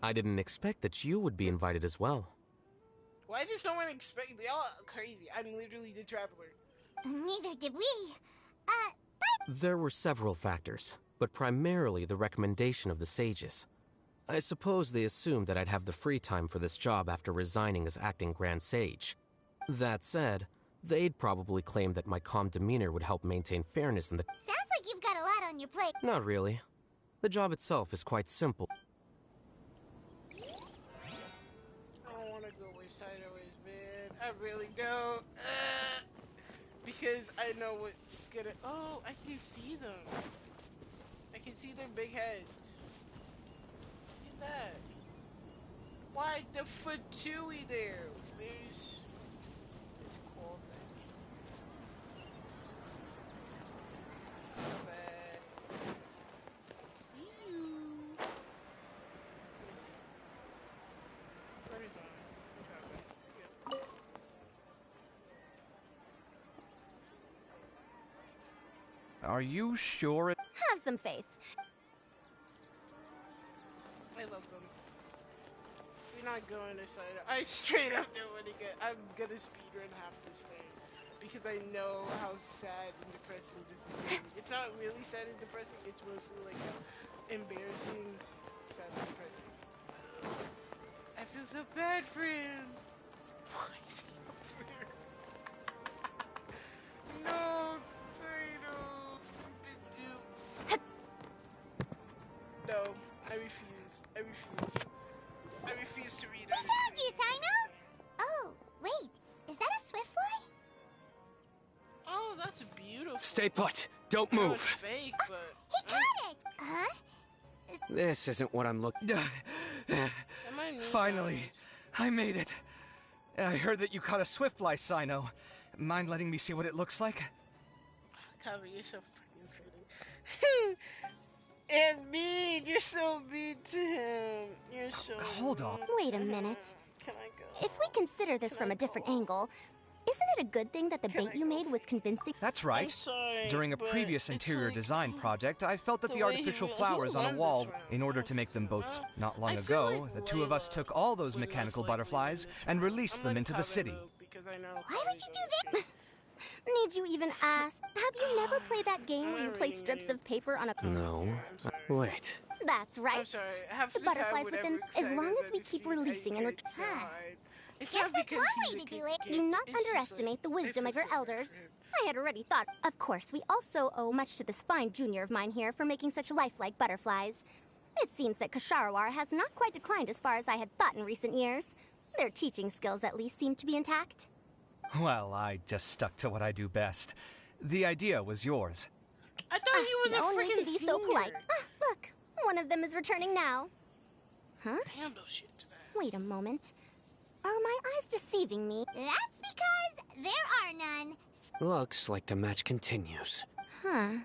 I didn't expect that you would be invited as well. Why does no one expect... Y'all are crazy. I'm literally the traveler. Neither did we. There were several factors, but primarily the recommendation of the sages. I suppose they assumed that I'd have the free time for this job after resigning as acting Grand Sage. That said, they'd probably claim that my calm demeanor would help maintain fairness in the... Sounds like you've got a lot on your plate. Not really. The job itself is quite simple. I don't want to go where Sino is, man. I really don't. Because I know what's gonna... Oh, I can see them. I can see their big heads. Look at that. Why the Fatui there? There's this cool thing. Combat. See you. Where is on? Are you sure it... Have some faith. I love them. We're not going to Sino. I straight up don't want to get... I'm gonna speedrun half this thing. Because I know how sad and depressing this is gonna be. It's not really sad and depressing, it's mostly like embarrassing, sad and depressing. I feel so bad for him. Why is he up there? No, Sino. No, I refuse. I refuse. I refuse to read it. We found you, Sino! Oh, wait. Is that a swiftfly? Oh, that's beautiful. Stay put. Don't I know move. it's fake, but... He got it! Huh? This isn't what I'm looking... Finally, I made it. I heard that you caught a swiftfly, Sino. Mind letting me see what it looks like? Kavi, you're so freaking pretty. And mean! You're so mean to him. You're so Hold on. Wait a minute. Can I go? If we consider this from a different angle, isn't it a good thing that the bait you made was convincing? That's right. Sorry, During a previous interior design project, I felt that the the way artificial he flowers on won a wall, this round. in order to make them both... Not long I feel ago, like the two of us took all those mechanical butterflies and released them into the city. Because I know Why would you do that? Need you even ask? Have you never played that game where you place strips of paper on a... No. Wait. That's right. I'm sorry. Half The the time butterflies whenever within, as Xana's long as at we the keep street, releasing I and... get so hard. It's Guess not that's because one he's way a to good do it. kid. Do not It's just underestimate the wisdom I of your feel so bad elders. for him. I had already thought. Of course, we also owe much to this fine junior of mine here for making such lifelike butterflies. It seems that Kasharawar has not quite declined as far as I had thought in recent years. Their teaching skills at least seem to be intact. Well, I just stuck to what I do best. The idea was yours. I thought he was no a need freaking to be so polite. Look, one of them is returning now. Huh? Damn, those shit's bad. Wait a moment. Are my eyes deceiving me? That's because there are none. Looks like the match continues. Huh.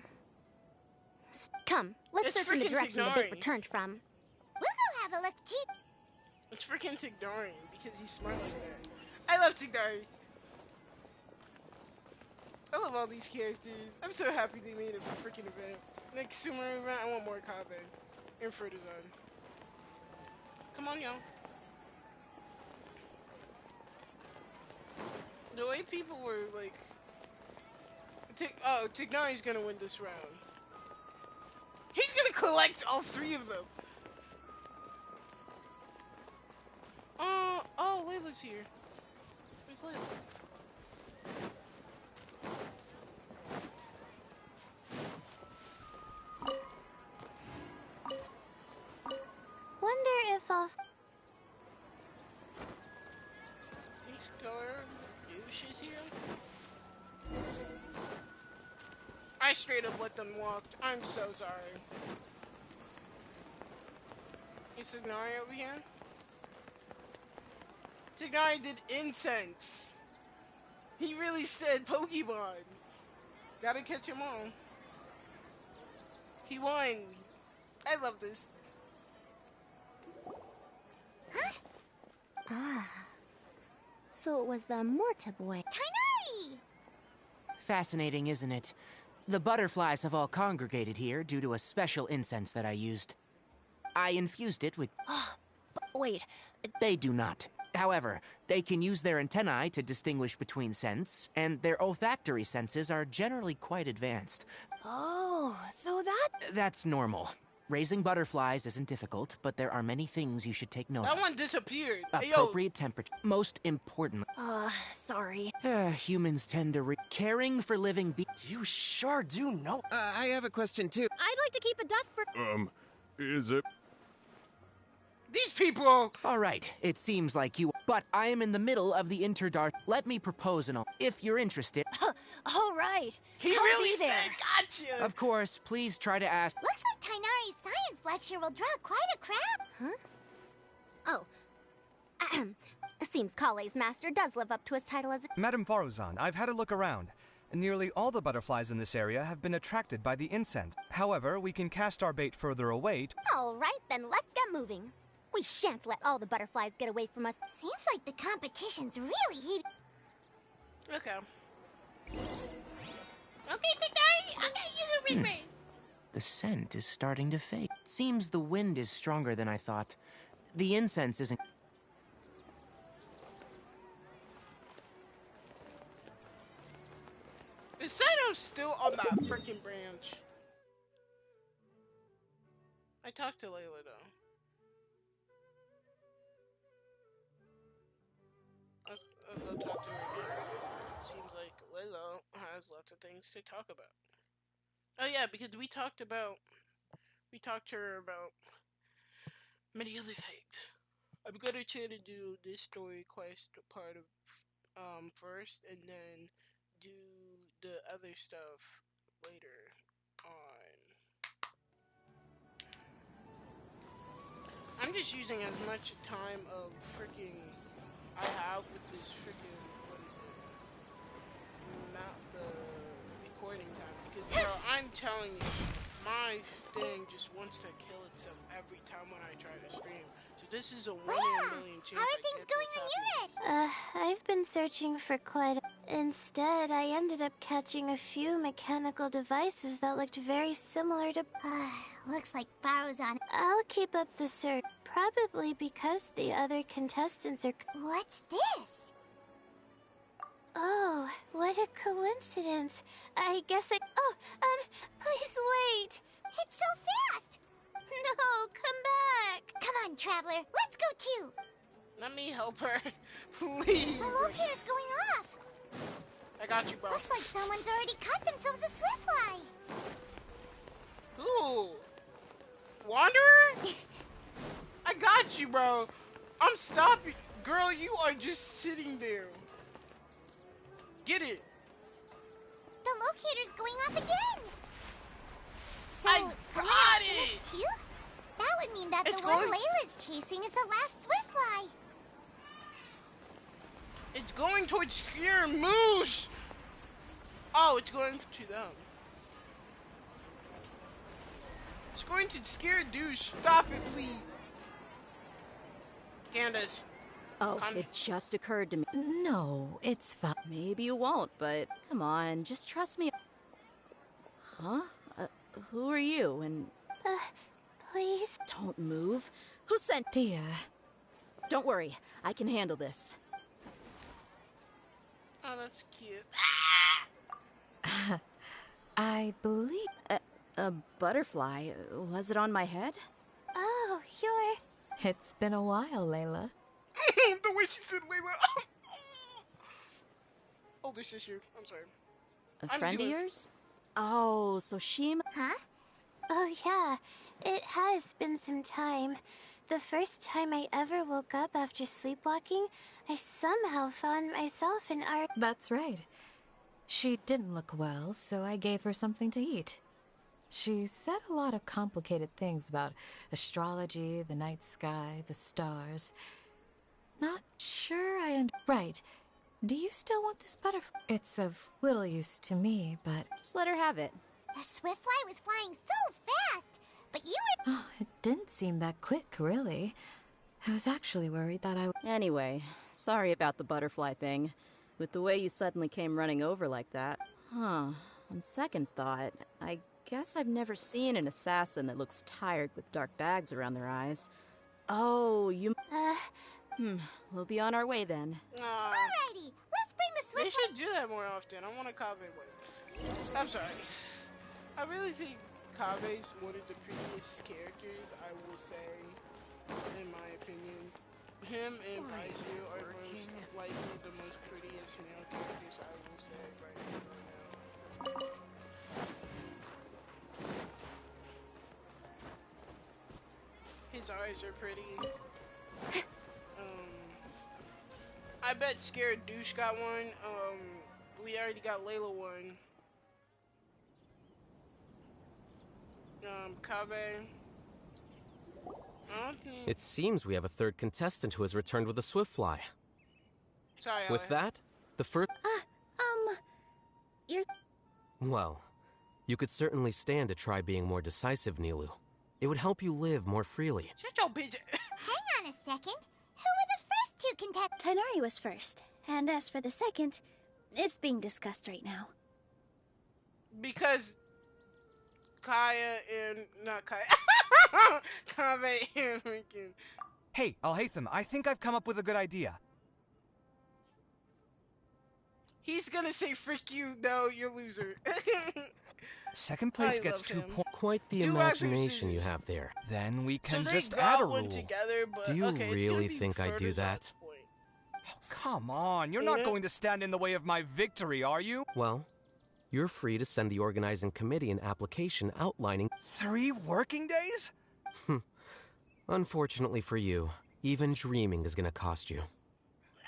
Come, let's It's search in the freaking direction the bait Tignari. returned from. We'll go have a look too. It's freaking Tignari because he's smart like that. I love Tignari. I love all these characters. I'm so happy they made a freaking event. Next Sumer event, I want more Kabe. Info design. Come on, yo. The way people were like, Tignari's gonna win this round. He's gonna collect all 3 of them. Oh, Layla's here. Where's Layla? Wonder if I'll... Think Scar Douche is here? I straight up let them walk. I'm so sorry. Is Tignari over here? Tignari did incense. He really said Pokemon. Gotta catch him all. He won. I love this. Huh? Ah. So it was the Morta boy. Tighnari! Fascinating, isn't it? The butterflies have all congregated here due to a special incense that I used. I infused it with... Wait. They do not. However, they can use their antennae to distinguish between scents, and their olfactory senses are generally quite advanced. Oh, so That's normal. Raising butterflies isn't difficult, but there are many things you should take note of. That one disappeared. Appropriate temperature. Most importantly. Sorry. Humans tend to caring for living You sure do know. I have a question too. I'd like to keep a dust for. Is it? These people! Alright, it seems like you... But I am in the middle of the Interdar... Let me propose an... If you're interested... All right. He I'll really be there. said gotcha! Of course, please try to ask... Looks like Tighnari's science lecture will draw quite a crowd. Huh? Oh. Seems Kale's master does live up to his title as a... Madame Faruzan, I've had a look around. Nearly all the butterflies in this area have been attracted by the incense. However, we can cast our bait further away. All right, then let's get moving. We shan't let all the butterflies get away from us. Seems like the competition's really heated. Okay. Okay, Tignari! Okay, use your big brain! The scent is starting to fade. Seems the wind is stronger than I thought. The incense isn't... Is Saito still on that freaking branch? I talked to Layla though. I'll go talk to her again. It seems like Layla has lots of things to talk about. Oh yeah, because we talked to her about many other things. I'm gonna try to do this story quest part of first, and then do the other stuff later on. I'm just using as much time of freaking I have with this freaking not the recording time, because bro, I'm telling you, my thing just wants to kill itself every time when I try to stream. So this is a 1 in a million chance. How are things going on your end? I've been searching for quite a... Instead, I ended up catching a few mechanical devices that looked very similar to... Looks like Faruzan. I'll keep up the search. Probably because the other contestants are... What's this? Oh, what a coincidence. I guess I... Oh, please wait. It's so fast. No, come back. Come on, Traveler. Let's go too. Let me help her, please. The locator's going off. I got you, bro. Looks like someone's already caught themselves a swiftfly. Ooh. Wanderer? I got you, bro. I'm stopping. Girl, you are just sitting there. Get it. The locator's going off again. So, I someone got else it. finished too? That would mean that It's the one going- Layla's chasing is the last swiftfly. It's going towards Skier and Moose. Oh, it's going to them. It's going to scare Douche. Stop it, please. Candace. Oh, it just occurred to me. No, it's fine. Maybe you won't, but come on, just trust me. Huh? Who are you, and... please? Don't move. Who sent Dia? Don't worry, I can handle this. Oh, that's cute. I believe... A butterfly. Was it on my head? Oh, you're... It's been a while, Layla. The way she said Layla. Older sister. I'm sorry. A friend of yours? Oh, so she... Huh? Oh, yeah. It has been some time. The first time I ever woke up after sleepwalking, I somehow found myself in our... That's right. She didn't look well, so I gave her something to eat. She said a lot of complicated things about astrology, the night sky, the stars. Not sure Right. Do you still want this butterfly? It's of little use to me, but... Just let her have it. The Swiftfly was flying so fast, but you were... Oh, it didn't seem that quick, really. I was actually worried that I... Anyway, sorry about the butterfly thing. With the way you suddenly came running over like that. Huh. On second thought, I guess I've never seen an assassin that looks tired with dark bags around their eyes. Oh, you... We'll be on our way then. Alrighty, let's bring the Swiftfly... They should do that more often. I want a Kaveh one. I'm sorry. I really think Kaveh's one of the prettiest characters, I will say, in my opinion. Him and Baizhu are most, likely the most prettiest male characters, I will say, right now. His eyes are pretty. I bet Scared Douche got one. We already got Layla one. Kaveh. I don't think... It seems we have a third contestant who has returned with a Swiftfly. Sorry, With that, the first... You're... Well, you could certainly stand to try being more decisive, Nilu. It would help you live more freely. Shut your bitch. Hang on a second. Who were the first two contestants? Tighnari was first, and as for the second, it's being discussed right now. Because Kaya and... Not Kaya. Kaveh and freaking... Hey, Alhaitham, I think I've come up with a good idea. He's gonna say, frick you, no, you're a loser. Second place gets 2 points. Quite the imagination you have there. Then we can so just they add got a rule. one together, but Do you okay, really think I'd do that? Oh, come on, you're not going to stand in the way of my victory, are you? Well, you're free to send the organizing committee an application outlining... 3 working days? Unfortunately for you, even dreaming is gonna cost you.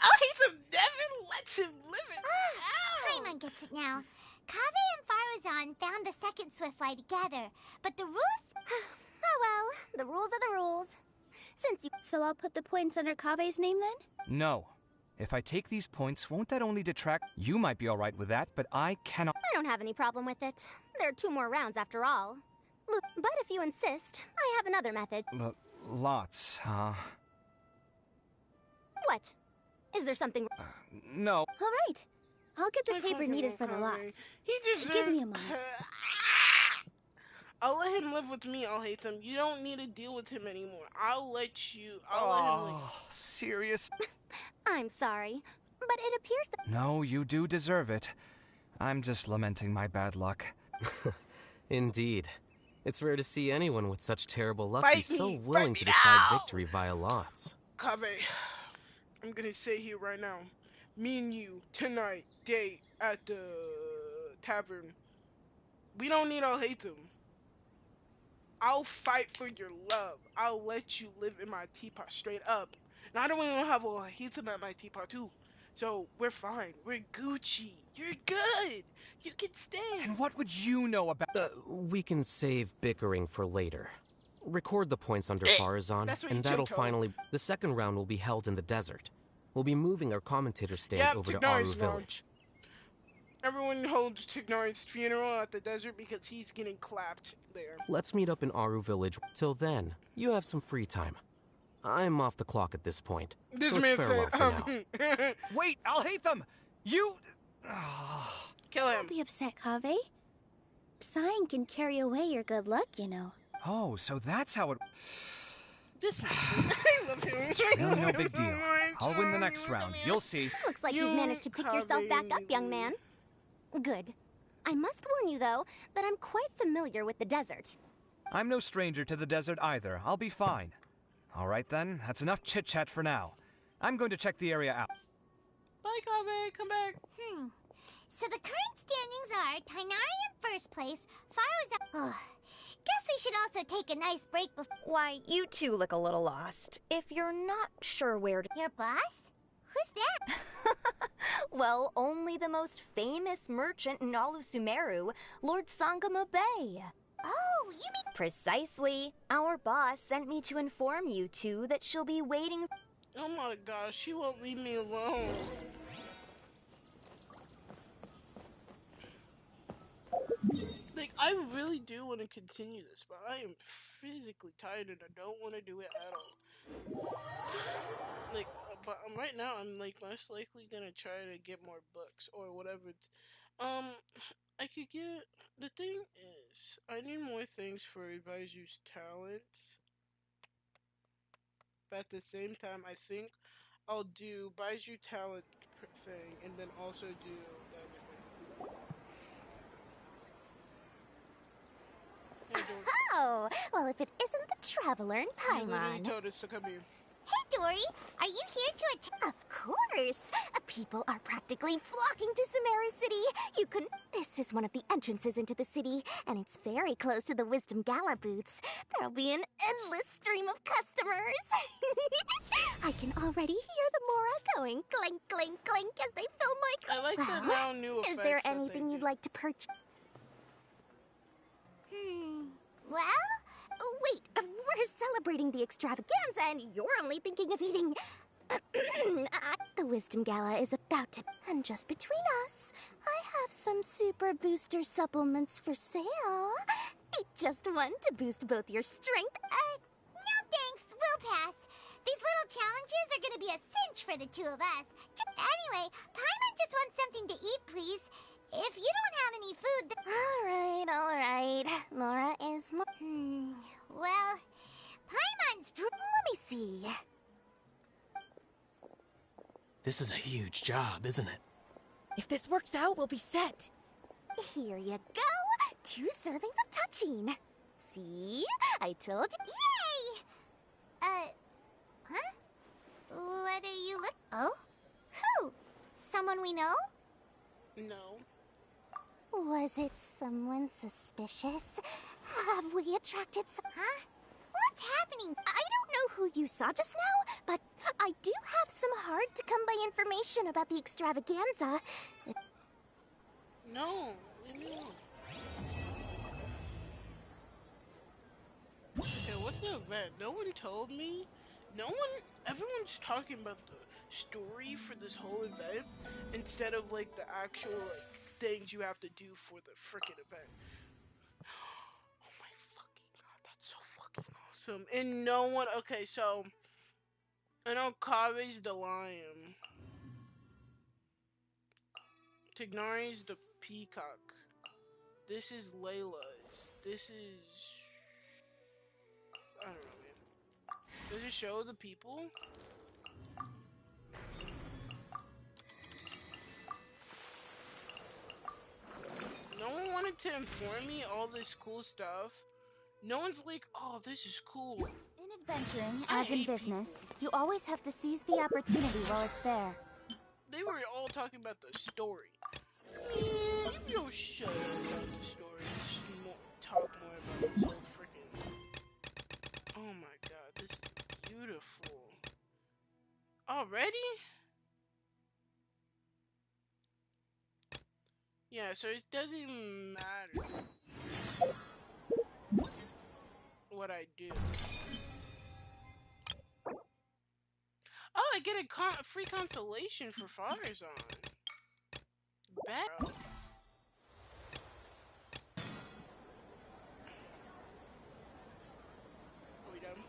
Alhaitham never lets him live it. Paimon gets it now. Kaveh and Farazan found the second Swiftfly together, but the rules... Oh well, the rules are the rules. Since you... So I'll put the points under Kaveh's name then? No. If I take these points, won't that only detract... You might be alright with that, but I cannot... I don't have any problem with it. There are 2 more rounds after all. But if you insist, I have another method. Lots, huh? What? Is there something... No. All right. I'll get the paper needed for the lots. He deserves... Give me a moment. I'll let him live with me, Alhaitham. You don't need to deal with him anymore. I'll let you... I'll let him live. Serious? I'm sorry, but it appears that... No, you do deserve it. I'm just lamenting my bad luck. Indeed. It's rare to see anyone with such terrible luck Fight be so me, willing fight to me decide now! victory via lots. Kaveh, I'm gonna say here right now. Me and you, tonight, date at the tavern. We don't need Alhaitham. I'll fight for your love. I'll let you live in my teapot straight up. And I don't even have Alhaitham at my teapot too. So, we're fine. We're Gucci. You're good. You can stay. And what would you know about... We can save bickering for later. Record the points under Farazan, and that'll finally... The second round will be held in the desert. We'll be moving our commentator stand over to Aru Village. Everyone holds Tignari's funeral at the desert because he's getting clapped there. Let's meet up in Aru Village. Till then, you have some free time. I'm off the clock at this point. This so man it's farewell said, for now. Wait, Alhaitham! You... Kill him. Don't be upset, Kaveh. Sighing can carry away your good luck, you know. Oh, so that's how it... This I love him. It's really no big deal. I'll win the next round. You'll see. Looks like you've managed to pick yourself back up, young man. Good. I must warn you, though, that I'm quite familiar with the desert. I'm no stranger to the desert either. I'll be fine. All right, then. That's enough chit-chat for now. I'm going to check the area out. Bye, Kabe. Come back. So the current standings are Tainari in first place, Faro's up. Guess we should also take a nice break before... Why, you two look a little lost. If you're not sure where to... Your boss? Who's that? Well, only the most famous merchant in all of Sumeru, Lord Sangamo Bay. Oh, you mean... Precisely. Our boss sent me to inform you two that she'll be waiting... Oh my gosh, she won't leave me alone. Like, I really do want to continue this, but I am physically tired and I don't want to do it at all. Like, but right now, I'm like most likely gonna try to get more books or whatever it's, I could get, the thing is, I need more things for Baizhu's talents, but at the same time, I think I'll do Baizhu talent thing and then also do the other thing. Oh, well, if it isn't the traveler in Paimon. You literally told us to come here. Hey, Dory, are you here to attack? Of course! People are practically flocking to Sumeru City. You can... This is one of the entrances into the city, and it's very close to the Wisdom Gala booths. There'll be an endless stream of customers. I can already hear the Mora going clink, clink, clink as they fill my car. I like the now new effects. Is there anything you'd like to purchase? Well? Wait, we're celebrating the extravaganza and you're only thinking of eating... The Wisdom Gala is about to... And just between us, I have some super booster supplements for sale. Eat just one to boost both your strength... No thanks, we'll pass. These little challenges are gonna be a cinch for the two of us. Anyway, Paimon just wants something to eat, please. If you don't have any food... Alright. Laura is more... Well, Paimon's... Let me see. This is a huge job, isn't it? If this works out, we'll be set. Here you go. 2 servings of touching. See? I told you. Yay! Huh? What are you look... Oh? Who? Someone we know? No. Was it someone suspicious? Have we attracted some... Huh? What's happening? I don't know who you saw just now, but I do have some hard-to-come-by information about the extravaganza. No, leave me alone. Okay, what's the event? No one told me. Everyone's talking about the story for this whole event instead of like the actual like things you have to do for the frickin' event. Oh my fucking god, that's so fucking awesome. And no one, okay, so I know Kabe's the lion. Tignari's the peacock. This is Layla's. This is... I don't know, man. Does it show the people? No one wanted to inform me all this cool stuff. No one's like, oh, this is cool. In adventuring, as in business, you always have to seize the opportunity while it's there. They were all talking about the story. Man, you don't shut up about the story. Just talk more about this whole freaking... Oh my god, this is beautiful. Already? Yeah, so it doesn't even matter what I do. Oh, I get a free consolation for Father's on. Bet. Are we done?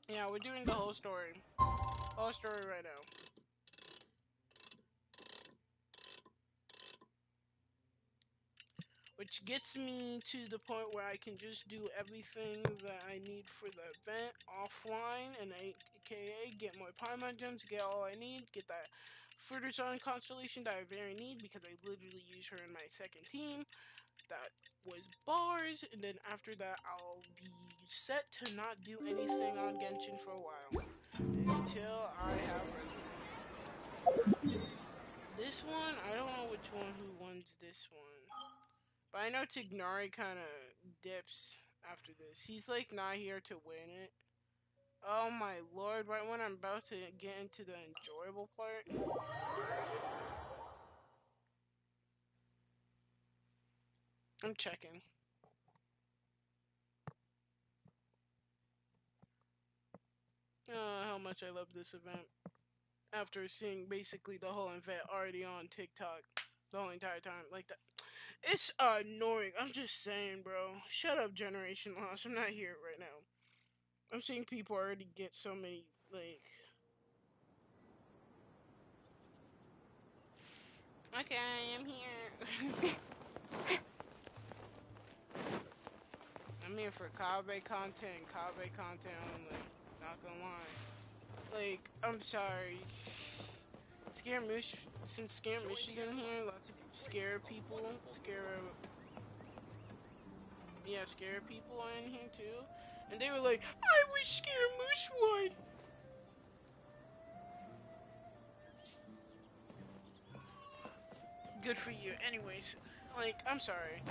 Yeah, we're doing the whole story. Whole story right now. which gets me to the point where I can just do everything that I need for the event offline, and aka get more Paimon gems, get all I need, get that Fruiterson constellation that I very need because I literally use her in my second team. That was bars, and then after that I'll be set to not do anything on Genshin for a while until I have resident. This one, I don't know which one who wins this one, but I know Tignari kind of dips after this. He's like not here to win it. Oh my lord, right when I'm about to get into the enjoyable part. I'm checking. How much I love this event. After seeing basically the whole event already on TikTok the whole entire time. Like that. It's annoying. I'm just saying, bro. Shut up, Generation Lost. I'm not here right now. I'm seeing people already get so many, like... Okay, I'm here. I'm here for Kabe content only. Not gonna lie. Like, I'm sorry. Some Scare Mushi's in here. Lots of scare people. Scare people in here too. And they were like, I wish Scare Mush won. Good for you. Anyways, like, I'm sorry.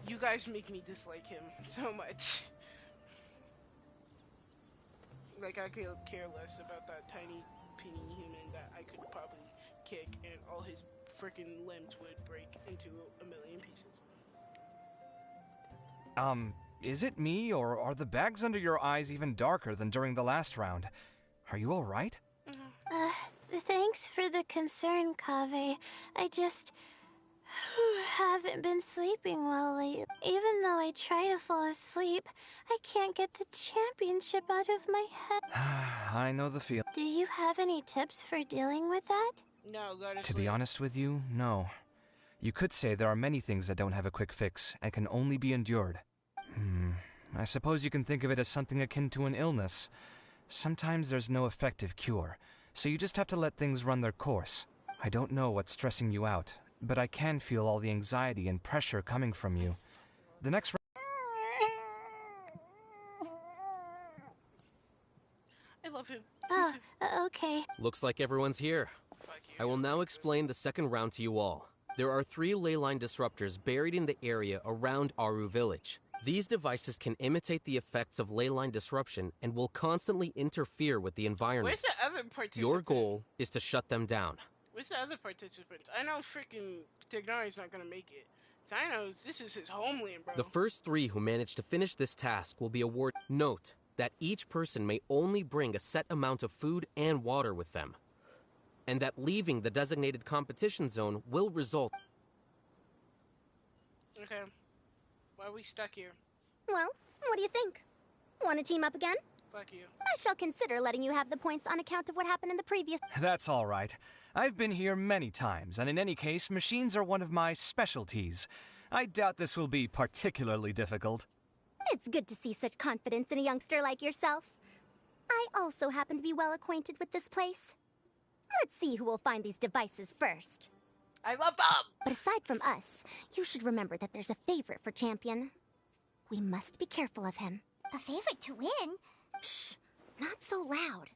You guys make me dislike him so much. Like, I could care less about that tiny, puny human that I could probably kick and all his freaking limbs would break into a million pieces. Is it me, or are the bags under your eyes even darker than during the last round? Are you alright? Thanks for the concern, Kaveh. I just haven't been sleeping well lately. Even though I try to fall asleep, I can't get the championship out of my head. I know the feeling. Do you have any tips for dealing with that? No, gotta To be honest with you, no. You could say there are many things that don't have a quick fix and can only be endured. I suppose you can think of it as something akin to an illness. Sometimes there's no effective cure, so you just have to let things run their course. I don't know what's stressing you out, but I can feel all the anxiety and pressure coming from you. The next I love him. Okay. Looks like everyone's here. I will now explain the second round to you all. There are 3 leyline disruptors buried in the area around Aru Village. These devices can imitate the effects of leyline disruption and will constantly interfere with the environment. Where's the other participant? Your goal is to shut them down. Where's the other participants? I know freaking Tignari's not gonna make it. Zino's, this is his homeland, bro. The first 3 who manage to finish this task will be awarded. Note that each person may only bring a set amount of food and water with them, and that leaving the designated competition zone will result. Okay. Why are we stuck here? Well, what do you think? Want to team up again? Fuck you. I shall consider letting you have the points on account of what happened in the previous... That's all right. I've been here many times, and in any case, machines are one of my specialties. I doubt this will be particularly difficult. It's good to see such confidence in a youngster like yourself. I also happen to be well acquainted with this place. Let's see who will find these devices first. I love them! But aside from us, you should remember that there's a favorite for Champion. We must be careful of him. A favorite to win? Shh! Not so loud.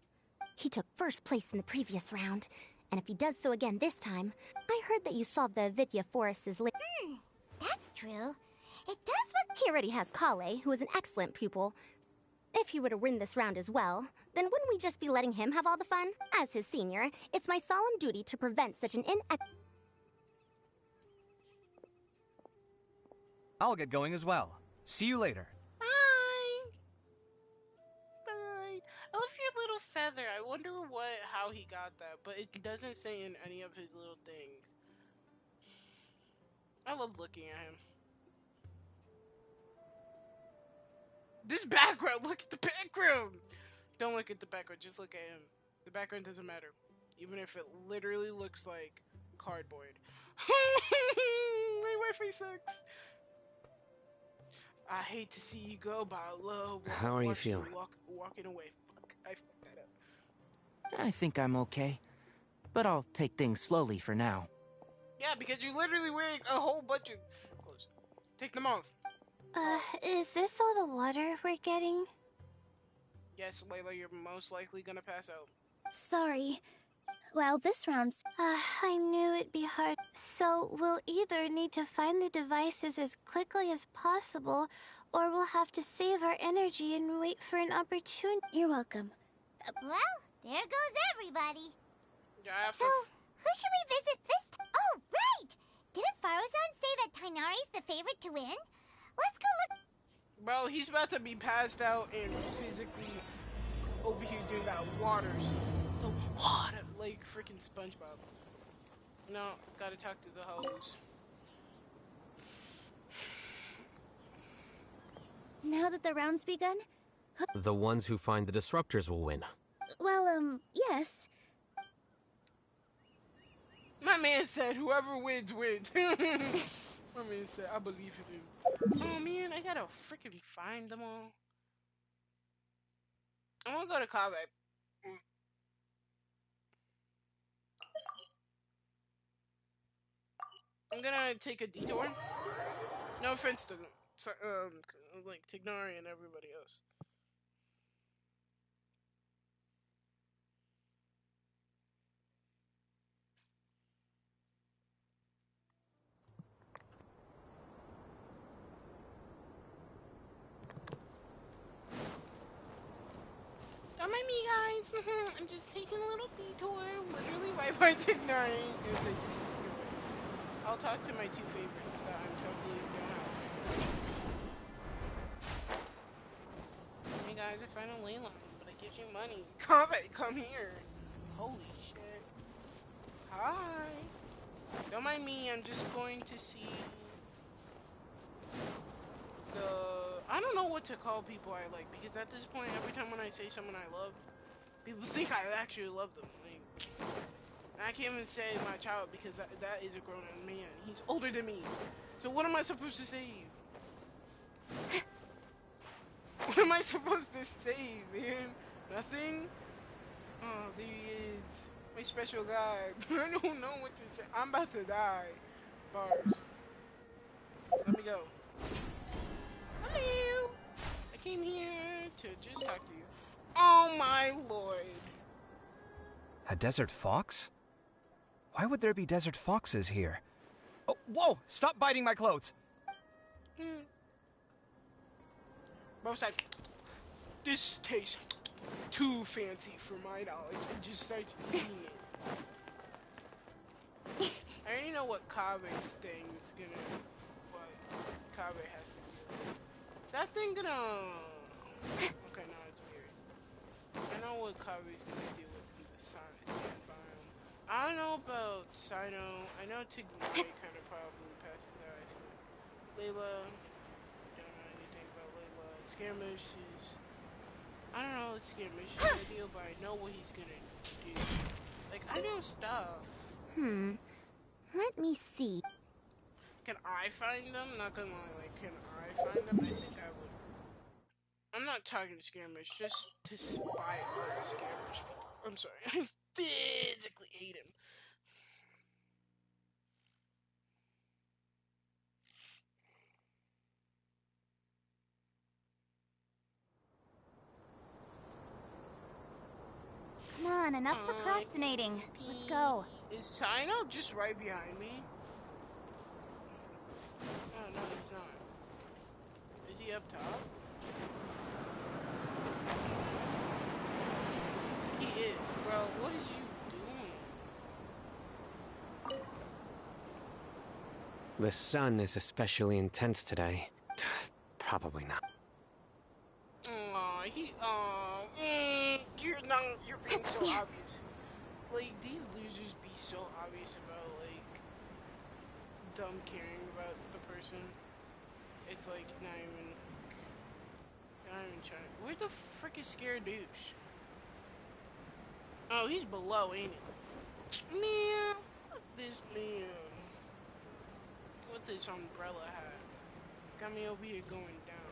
He took first place in the previous round, and if he does so again this time, I heard that you solved the Avidya Forest's That's true. It does look... He already has Kale, who is an excellent pupil. If he were to win this round as well, then wouldn't we just be letting him have all the fun? As his senior, it's my solemn duty to prevent such an I'll get going as well. See you later. Bye! Bye! I love your little feather. I wonder how he got that, but it doesn't say in any of his little things. I love looking at him. This background! Look at the background! Don't look at the background, just look at him. The background doesn't matter. Even if it literally looks like cardboard. My Wi-Fi sucks. I hate to see you go, but I love How are you feeling? Walking away. Fuck, I fucked that up. I think I'm okay, but I'll take things slowly for now. Yeah, because you literally wearing a whole bunch of clothes. Take them off. Is this all the water we're getting? Yes, Layla, you're most likely gonna pass out. Sorry. Well, this round's... I knew it'd be hard. So we'll either need to find the devices as quickly as possible, or we'll have to save our energy and wait for an opportunity. You're welcome. Well, there goes everybody. Yeah, so, who should we visit this time? Oh, right! Didn't Faruzan say that Tainari's the favorite to win? Let's go look. Bro, he's about to be passed out and physically over here doing that waters. The water, like freaking SpongeBob. No, gotta talk to the hose. Now that the round's begun? The ones who find the disruptors will win. Well, yes. My man said whoever wins, wins. My man said, I believe in him. Oh man, I gotta freaking find them all. I wanna go to Kave. I'm gonna take a detour. No offense to them. So, like Tignari and everybody else. Don't mind me, guys. I'm just taking a little detour, literally right by Tignari. I'll talk to my two favorites that I'm totally gonna have. Hey guys, I found a ley line, but it gives you money. Come here. Holy shit. Hi. Don't mind me, I'm just going to see the... I don't know what to call people I like, because at this point, every time when I say someone I love, people think I actually love them. Like, I can't even say my child because that is a grown man. He's older than me. So what am I supposed to say? What am I supposed to say, man? Nothing? Oh, there he is. My special guy. I don't know what to say. I'm about to die. Bars. Let me go. Hello! I came here to just talk to you. Oh my lord. A desert fox? Why would there be desert foxes here? Oh, whoa! Stop biting my clothes! Bro said, this tastes too fancy for my knowledge, and just starts eating it. I already know what Kabe's thing is gonna, what Kabe has to do. Is that thing gonna, okay, no, it's weird. I know what Kabe's gonna do with the sand biome. I don't know about Sino. I know Tigray kind of probably passes out, I think. Layla, don't know anything about Layla. Skirmish is, I don't know what Skirmish is gonna do, but I know what he's gonna do. Like, I know stuff. Let me see. Can I find them? Not gonna lie, like, can I find them? I think I would. I'm not talking to Skirmish, just to spy on Skirmish people. I'm sorry, I physically hate him. Come on, enough procrastinating. Let's go. Is Sino just right behind me? Oh, no, he's not. Is he up top? He is. Bro, what is you doing? The sun is especially intense today. Probably not. You're being so obvious. Like, these losers be so obvious about, like, dumb caring about the person. It's like, not even trying. Where the frick is Scared Douche? Oh, he's below, ain't it? Man, look at this man. With this umbrella hat. Got me over here going down.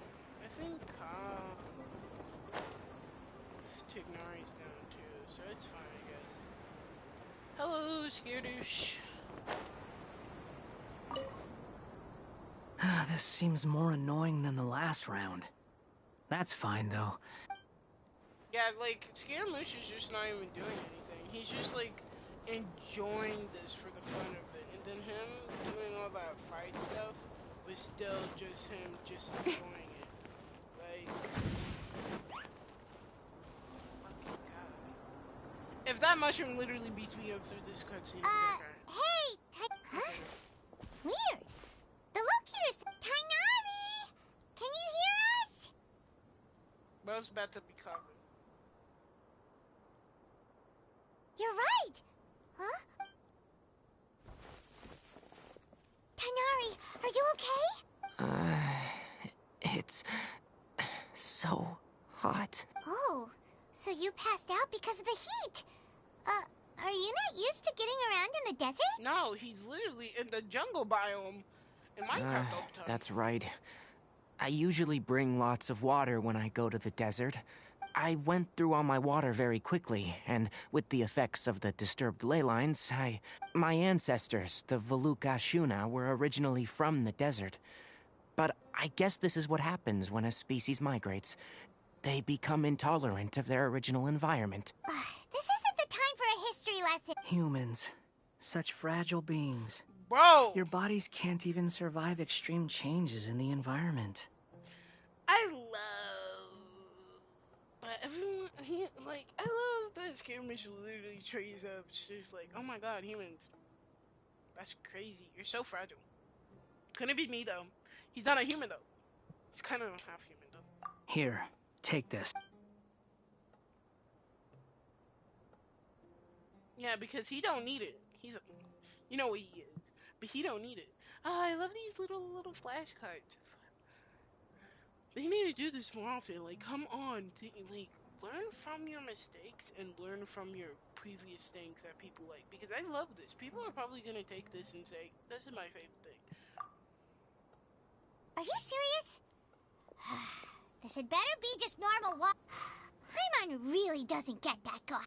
so it's fine, I guess. Hello, Scaredouche. This seems more annoying than the last round. That's fine, though. Yeah, like, Scaramouche is just not even doing anything. He's just, like, enjoying this for the fun of it. And then him doing all that fight stuff was still just him just enjoying it. Like... Fucking God. If that mushroom literally beats me up through this cutscene, Hey, huh? Weird. The locator's... Tainari! Can you hear us? Bro's about to be covered. You're right! Huh? Tainari, are you okay? It's so hot. Oh, so you passed out because of the heat. Are you not used to getting around in the desert? No, he's literally in the jungle biome in Minecraft all the time. That's right. I usually bring lots of water when I go to the desert. I went through all my water very quickly, and with the effects of the disturbed ley lines, my ancestors, the Volukashuna, were originally from the desert. But I guess this is what happens when a species migrates. They become intolerant of their original environment. This isn't the time for a history lesson. Humans. Such fragile beings. Bro! Your bodies can't even survive extreme changes in the environment. I love... everyone... I love that Scaramouche literally trays up. It's just like, oh my god, humans. That's crazy. You're so fragile. Couldn't be me, though. He's not a human, though. He's kind of half human, though. Here, take this. Yeah, because he don't need it. He's a... You know what he is. But he don't need it. Oh, I love these little flashcards. They need to do this more often. Like, come on. Like, learn from your mistakes and learn from your previous things that people like. Because I love this. People are probably going to take this and say, this is my favorite thing. Are you serious? This had better be just normal walk. Paimon really doesn't get that guy.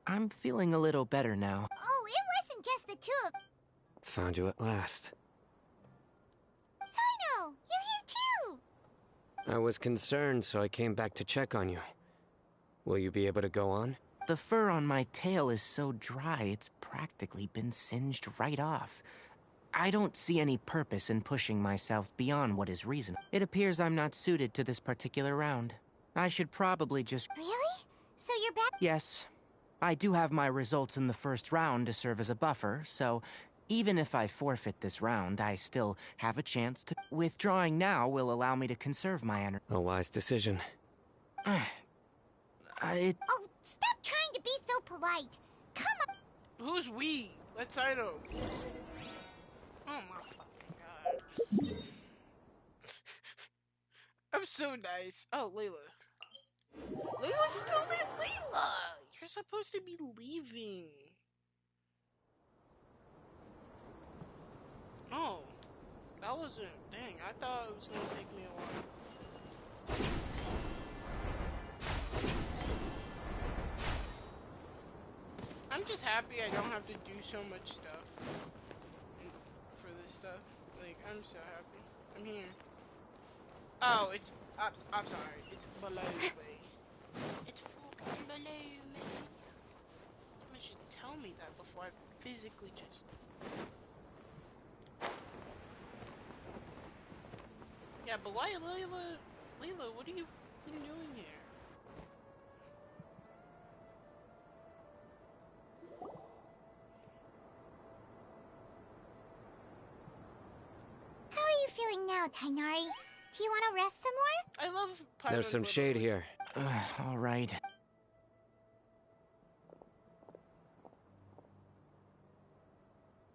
I'm feeling a little better now. Oh, it wasn't just the two of... Found you at last. Sino, you're here too! I was concerned, so I came back to check on you. Will you be able to go on? The fur on my tail is so dry, it's practically been singed right off. I don't see any purpose in pushing myself beyond what is reasonable. It appears I'm not suited to this particular round. I should probably just... Really? So you're back? Yes. I do have my results in the first round to serve as a buffer, so even if I forfeit this round, I still have a chance to... Withdrawing now will allow me to conserve my energy. A wise decision. Oh, stop trying to be so polite. Come on. Who's we? Let's Sino. Oh my fucking god. I'm so nice. Oh, Layla. Layla's still there. Layla! You're supposed to be leaving. Oh. That wasn't... Dang, I thought it was gonna take me a while. I'm just happy I don't have to do so much stuff for this stuff. Like, I'm so happy. I'm here. Oh, it's... I'm sorry. It's below me. It's fucking below me. Someone should tell me that before I physically just... Yeah, but why, Layla, what are you doing here? How are you feeling now, Tainari? Do you want to rest some more? I love Paimon's There's some shade here. All right.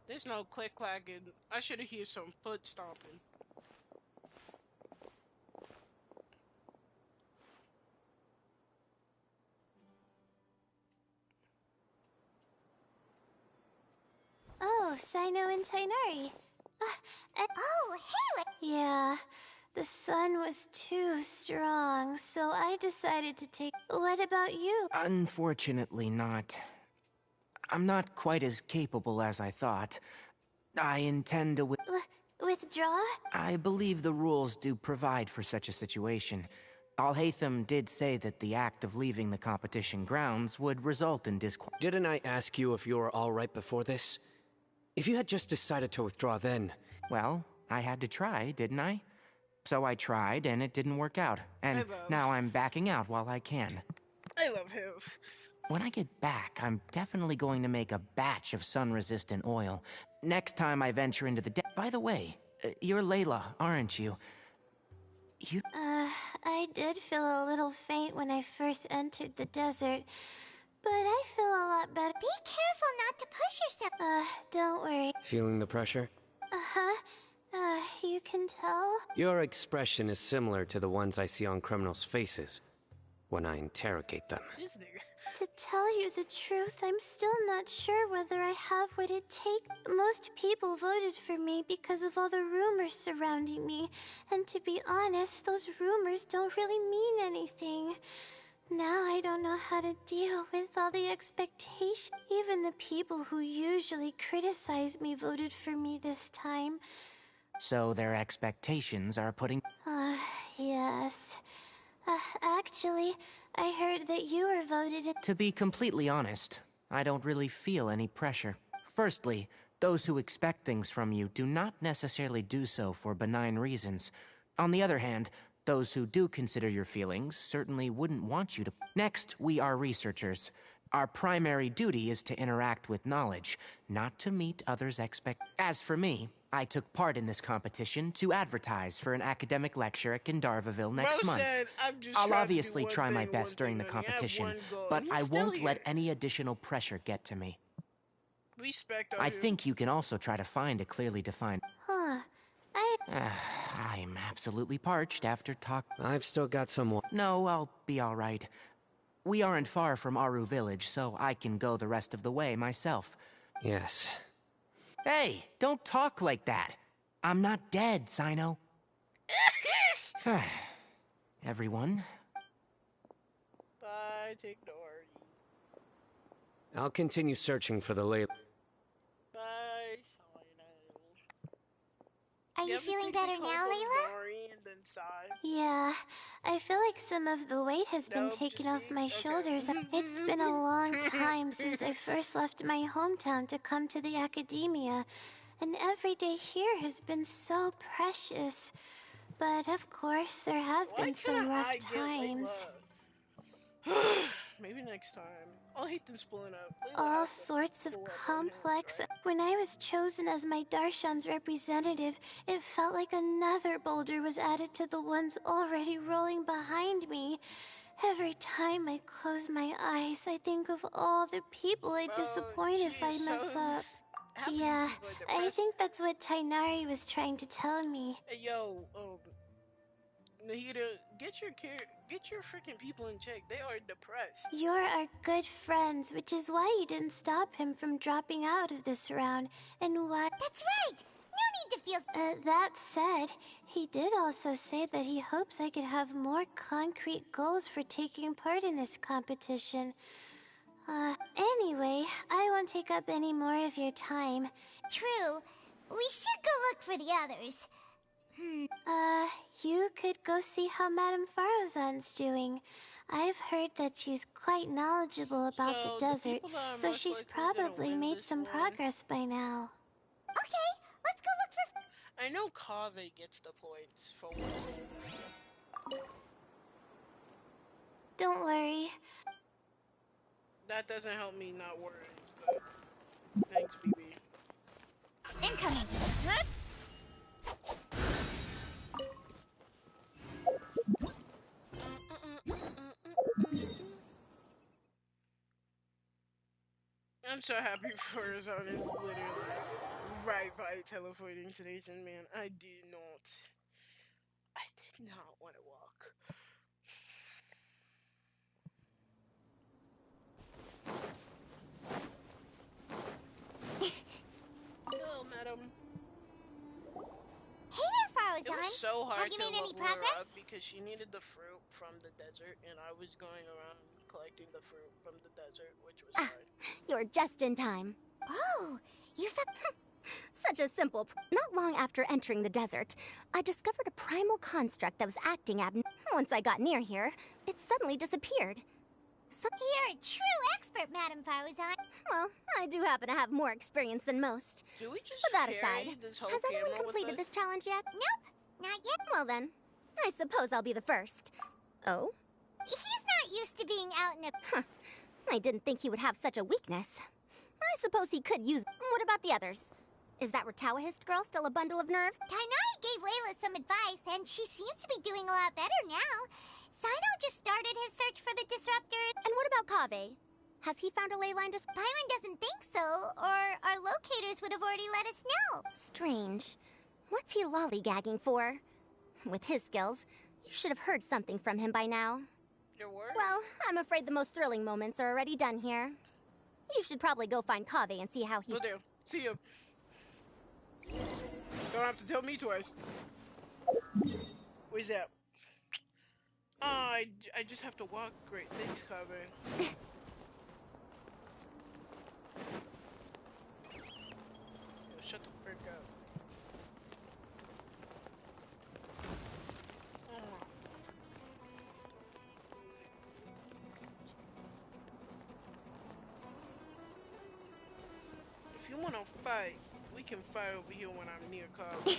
There's no click-clacking. I should have heard some foot stomping. Oh, Sino and Tainari. Oh, hey! Yeah, The sun was too strong, so I decided to take... What about you? Unfortunately not. I'm not quite as capable as I thought. I intend to Withdraw? I believe the rules do provide for such a situation. Alhaitham did say that the act of leaving the competition grounds would result in Didn't I ask you if you were all right before this? If you had just decided to withdraw then... Well, I had to try, didn't I? So I tried, and it didn't work out. And now I'm backing out while I can. I love him. When I get back, I'm definitely going to make a batch of sun-resistant oil. Next time I venture into the By the way, you're Layla, aren't you? I did feel a little faint when I first entered the desert, but I feel a lot better. Be careful not to push yourself. Don't worry. Feeling the pressure? You can tell? Your expression is similar to the ones I see on criminals' faces when I interrogate them. To tell you the truth, I'm still not sure whether I have what it takes. Most people voted for me because of all the rumors surrounding me, and to be honest, those rumors don't really mean anything. Now I don't know how to deal with all the expectations. Even the people who usually criticize me voted for me this time. So their expectations are putting... Yes. Actually, I heard that you were voted in... To be completely honest, I don't really feel any pressure. Firstly, those who expect things from you do not necessarily do so for benign reasons. On the other hand, those who do consider your feelings certainly wouldn't want you to... Next, we are researchers. Our primary duty is to interact with knowledge, not to meet others' As for me, I took part in this competition to advertise for an academic lecture at Gandharvaville next month. I'll obviously try my best during the competition, but I won't let any additional pressure get to me. I think you can also try to find a clearly defined... I'm absolutely parched after talk... I've still got some more. No, I'll be all right. We aren't far from Aru village, so I can go the rest of the way myself. Yes. Hey, don't talk like that. I'm not dead, Sino. Everyone. Bye, take Dory. I'll continue searching for the Layla. Bye, Are you feeling better now, Layla? Yeah, I feel like some of the weight has been taken off my shoulders. It's been a long time since I first left my hometown to come to the academia, and every day here has been so precious. But of course, there have been some rough times. Maybe next time. I'll hate them splitting up. All sorts of complex. When I was chosen as my Darshan's representative, it felt like another boulder was added to the ones already rolling behind me. Every time I close my eyes, I think of all the people I disappoint if I mess up. Yeah, I think that's what Tainari was trying to tell me. Hey, yo, Nahida, get your freaking people in check. They are depressed. You're our good friends, which is why you didn't stop him from dropping out of this round. And what? That's right! No need to feel... that said, he did also say that he hopes I could have more concrete goals for taking part in this competition. Anyway, I won't take up any more of your time. True. We should go look for the others. You could go see how Madame Farozan's doing. I've heard that she's quite knowledgeable about the desert, so she's probably made some progress by now. Okay, let's go look for... I know Kaveh gets the points for one. Don't worry. That doesn't help me not worry, but thanks, BB. Incoming. I'm so happy Farazan is literally right by teleporting station, man. I did not want to walk. Hello, madam. Hey there, Faruzan. It was so hard Have you to made any level her progress? up because she needed the fruit from the desert, and I was going around collecting the fruit from the desert, which was hard. You're just in time. Oh, you found... Such a simple... Not long after entering the desert, I discovered a primal construct that was acting Once I got near here, it suddenly disappeared. You're a true expert, Madam Faruzan. Well, I do happen to have more experience than most. Do we just But that carry aside, this whole has anyone camera with completed us? this challenge yet? Nope, not yet. Well then, I suppose I'll be the first. Oh? He's not used to being out in a... Huh. I didn't think he would have such a weakness. I suppose he could use... What about the others? Is that Ratawahist girl still a bundle of nerves? Tainari gave Layla some advice, and she seems to be doing a lot better now. Sino just started his search for the disruptor. And what about Kaveh? Has he found a ley line Byron doesn't think so, or our locators would have already let us know. Strange. What's he lollygagging for? With his skills, you should have heard something from him by now. Your word? Well, I'm afraid the most thrilling moments are already done here. You should probably go find Kaveh and see how he... Will do. See you. Don't have to tell me twice. Where's that? I just have to walk. Great. Thanks, Kaveh. Yo, shut the frick up. If you wanna fight, we can fight over here when I'm near Kaveh.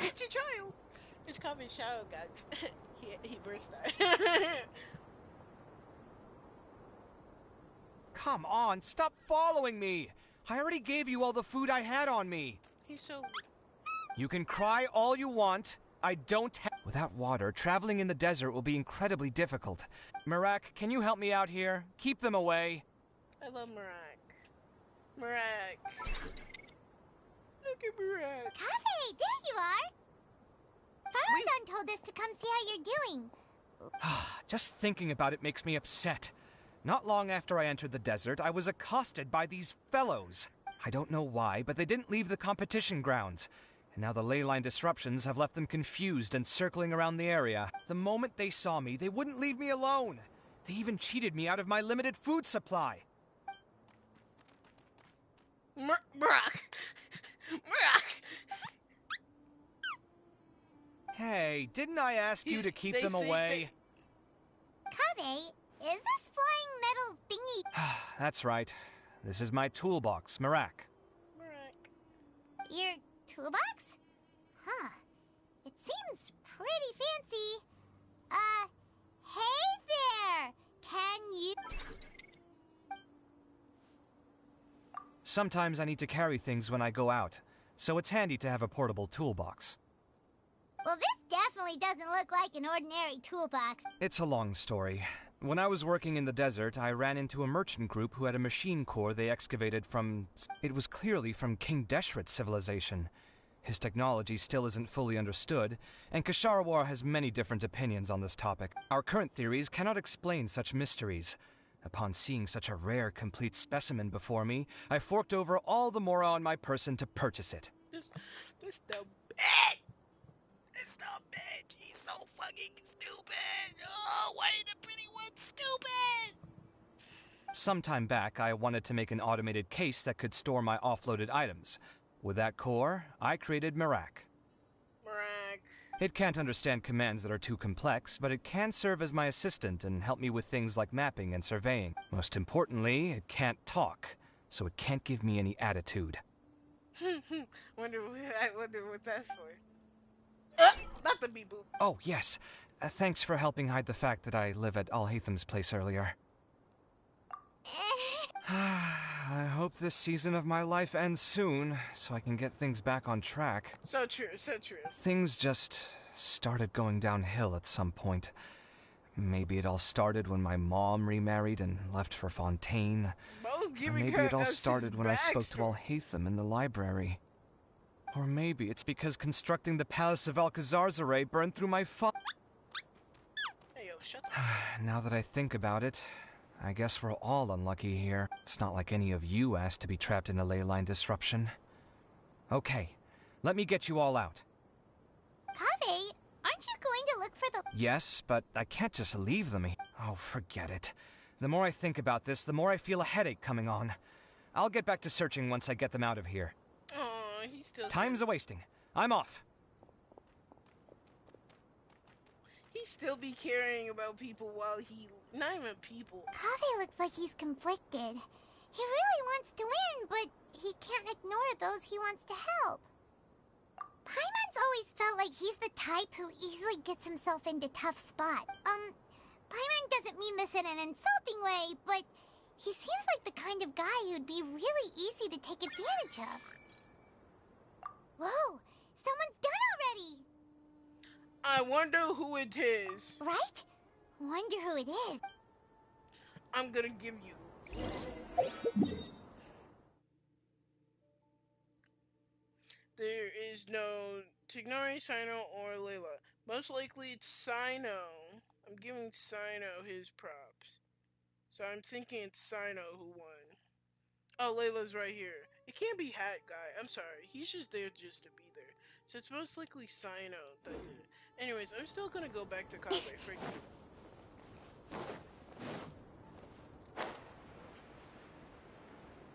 It's your child. It's Kaveh's child, guys. he birthed that. Come on, stop following me! I already gave you all the food I had on me. He's so... You can cry all you want. I don't have... Without water, traveling in the desert will be incredibly difficult. Marak, can you help me out here? Keep them away. I love Marak. Marak. Look at Marak. Kaveh, there you are. Faruzan told us to come see how you're doing. Just thinking about it makes me upset. Not long after I entered the desert, I was accosted by these fellows. I don't know why, but they didn't leave the competition grounds. And now the ley line disruptions have left them confused and circling around the area. The moment they saw me, they wouldn't leave me alone. They even cheated me out of my limited food supply. Marak. Hey, didn't I ask you to keep them away? Kaveh, is this flying metal thingy... That's right. This is my toolbox, Marak. Your toolbox? Huh. It seems pretty fancy. Hey there! Can you... Sometimes I need to carry things when I go out, so it's handy to have a portable toolbox. Well, this definitely doesn't look like an ordinary toolbox. It's a long story. When I was working in the desert, I ran into a merchant group who had a machine core they excavated from... It was clearly from King Deshret's civilization. His technology still isn't fully understood, and Kasharawar has many different opinions on this topic. Our current theories cannot explain such mysteries. Upon seeing such a rare, complete specimen before me, I forked over all the mora on my person to purchase it. This dumb bitch! This dumb bitch! He's so fucking stupid! Oh, why is the pretty one stupid? Some time back, I wanted to make an automated case that could store my offloaded items. With that core, I created Marak. Marak. It can't understand commands that are too complex, but it can serve as my assistant and help me with things like mapping and surveying. Most importantly, it can't talk, so it can't give me any attitude. wonder what that's for. Not the bee boop. Oh, yes. Thanks for helping hide the fact that I live at Alhatham's place earlier. I hope this season of my life ends soon, so I can get things back on track. So true, so true. Things just started going downhill at some point. Maybe it all started when my mom remarried and left for Fontaine. Or maybe it all started when I spoke to Alhatham in the library. Or maybe it's because constructing the Palace of Alcazarzaray burned through my Hey, yo, shut Now that I think about it, I guess we're all unlucky here. It's not like any of you asked to be trapped in a ley line disruption. Okay, let me get you all out. Kaveh, aren't you going to look for the... Yes, but I can't just leave them here. Oh, forget it. The more I think about this, the more I feel a headache coming on. I'll get back to searching once I get them out of here. Oh, he's still... Time's a-wasting. I'm off. He still be caring about people while he... Not even people. Kaveh looks like he's conflicted. He really wants to win, but he can't ignore those he wants to help. Paimon's always felt like he's the type who easily gets himself into tough spots. Paimon doesn't mean this in an insulting way, but he seems like the kind of guy who'd be really easy to take advantage of. Whoa, someone's done already! I wonder who it is. Right? Wonder who it is. I'm gonna give you... There is no Tighnari, Sino, or Layla. Most likely it's Sino. I'm giving Sino his props. So I'm thinking it's Sino who won. Oh, Layla's right here. It can't be Hat Guy. I'm sorry. He's just there just to be there. So it's most likely Sino that did it. Anyways, I'm still gonna go back to Kaveh.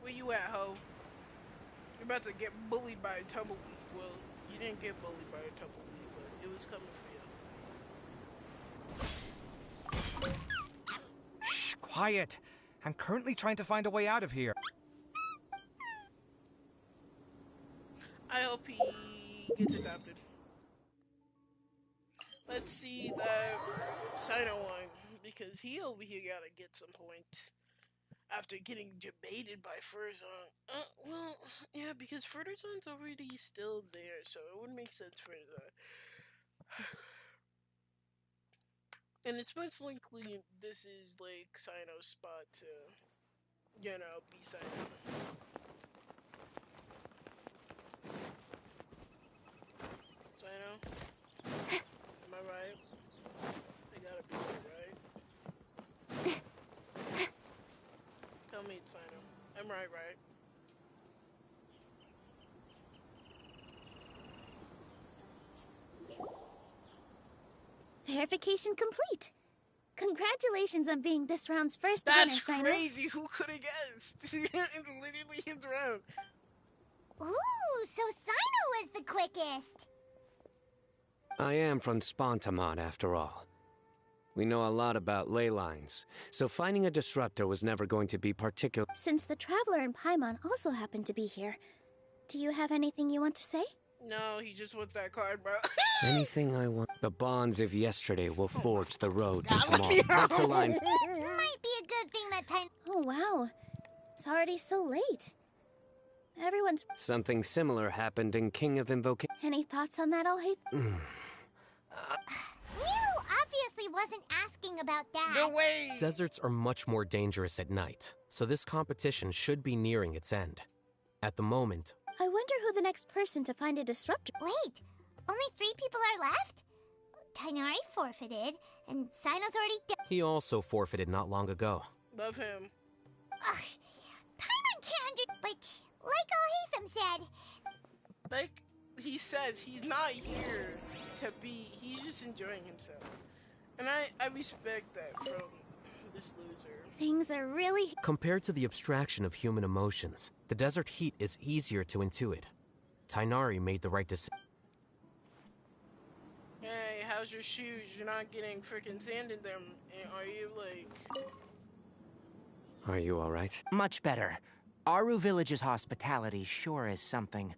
Where you at, ho? You're about to get bullied by a tumbleweed. Well, you didn't get bullied by a tumbleweed, but it was coming for you. Shh, quiet. I'm currently trying to find a way out of here. I hope he gets adopted. Let's see that Sino won, because he over here gotta get some points. After getting debated by Furzon. Well, yeah, because Furzon's already still there, so it would make sense for that. And it's most likely this is like Sino's spot to, you know, be Sino. Sino? Am I right? I gotta be right? Tell me it's Sino. I'm right? Verification complete. Congratulations on being this round's first winner, Sino. That's crazy. Who could have guessed? It's literally his round. Ooh, so Sino was the quickest. I am from Spontamod, after all. We know a lot about ley lines, so finding a disruptor was never going to be particular. Since the Traveler and Paimon also happen to be here, do you have anything you want to say? No, he just wants that card, bro. Anything I want. The bonds of yesterday will forge the road to tomorrow. That's a line. Might be a good thing that time. Oh, wow. It's already so late. Everyone's... Something similar happened in King of Invocation. Any thoughts on that, Alhaith? Miru obviously wasn't asking about that. No way! Deserts are much more dangerous at night, so this competition should be nearing its end. At the moment... I wonder who the next person to find a disruptor... Wait, only 3 people are left? Tighnari forfeited, and Sino's already dead. He also forfeited not long ago. Love him. Ugh, Paimon can't but like Alhaitham said... Like he says, he's not here to be... He's just enjoying himself. And I respect that from this loser. Things are really... Compared to the abstraction of human emotions, the desert heat is easier to intuit. Tighnari made the right decision. Hey, how's your shoes? You're not getting freaking sand in them. Are you, like... Are you alright? Much better. Aru Village's hospitality sure is something.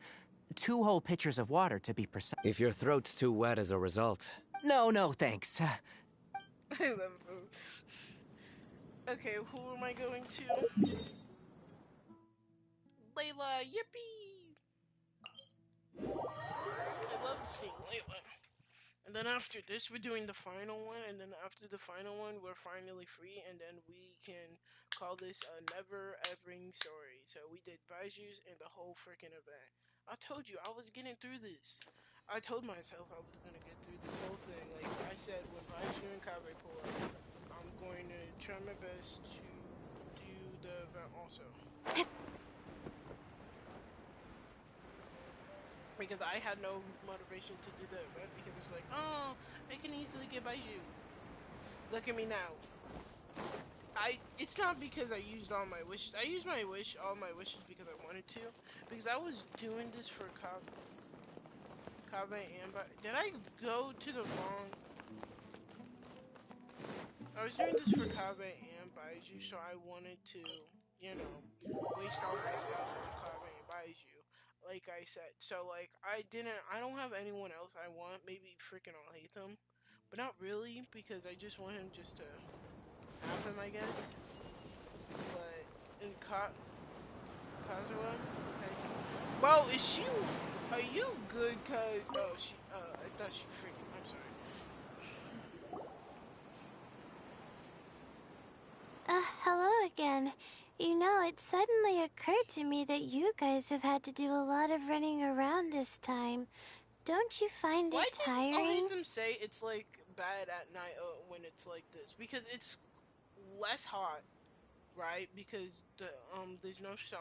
2 whole pitchers of water, to be precise. If your throat's too wet as a result. No, thanks. I love them. Okay, who am I going to? Layla, yippee! I love seeing Layla. And then after this, we're doing the final one, and then after the final one, we're finally free, and then we can call this a never-ending story. So we did Baizhu's and the whole freaking event. I told you, I was getting through this. I told myself I was gonna get through this whole thing. Like I said, when Baizhu and Kaveh pull up, I'm going to try my best to do the event also. Because I had no motivation to do the event because it's like, oh, I can easily get Baizhu. Look at me now. It's not because I used all my wishes. I used all my wishes because I wanted to. Because I was doing this for Kabe and did I go to the wrong? I was doing this for Kabe and Baizhu, so I wanted to, you know, waste all my stuff on Kabe and Baizhu, like I said. So, like, I don't have anyone else I want. Maybe freaking I'll hate them, but not really, because I just want him just to have him, I guess. But in Kazuha, well, is she, are you good, cause, oh, I thought she freaking, I'm sorry. Hello again. You know, it suddenly occurred to me that you guys have had to do a lot of running around this time. Don't you find it tiring? I hate them say it's like bad at night when it's like this, because it's less hot, right? Because there's no sun.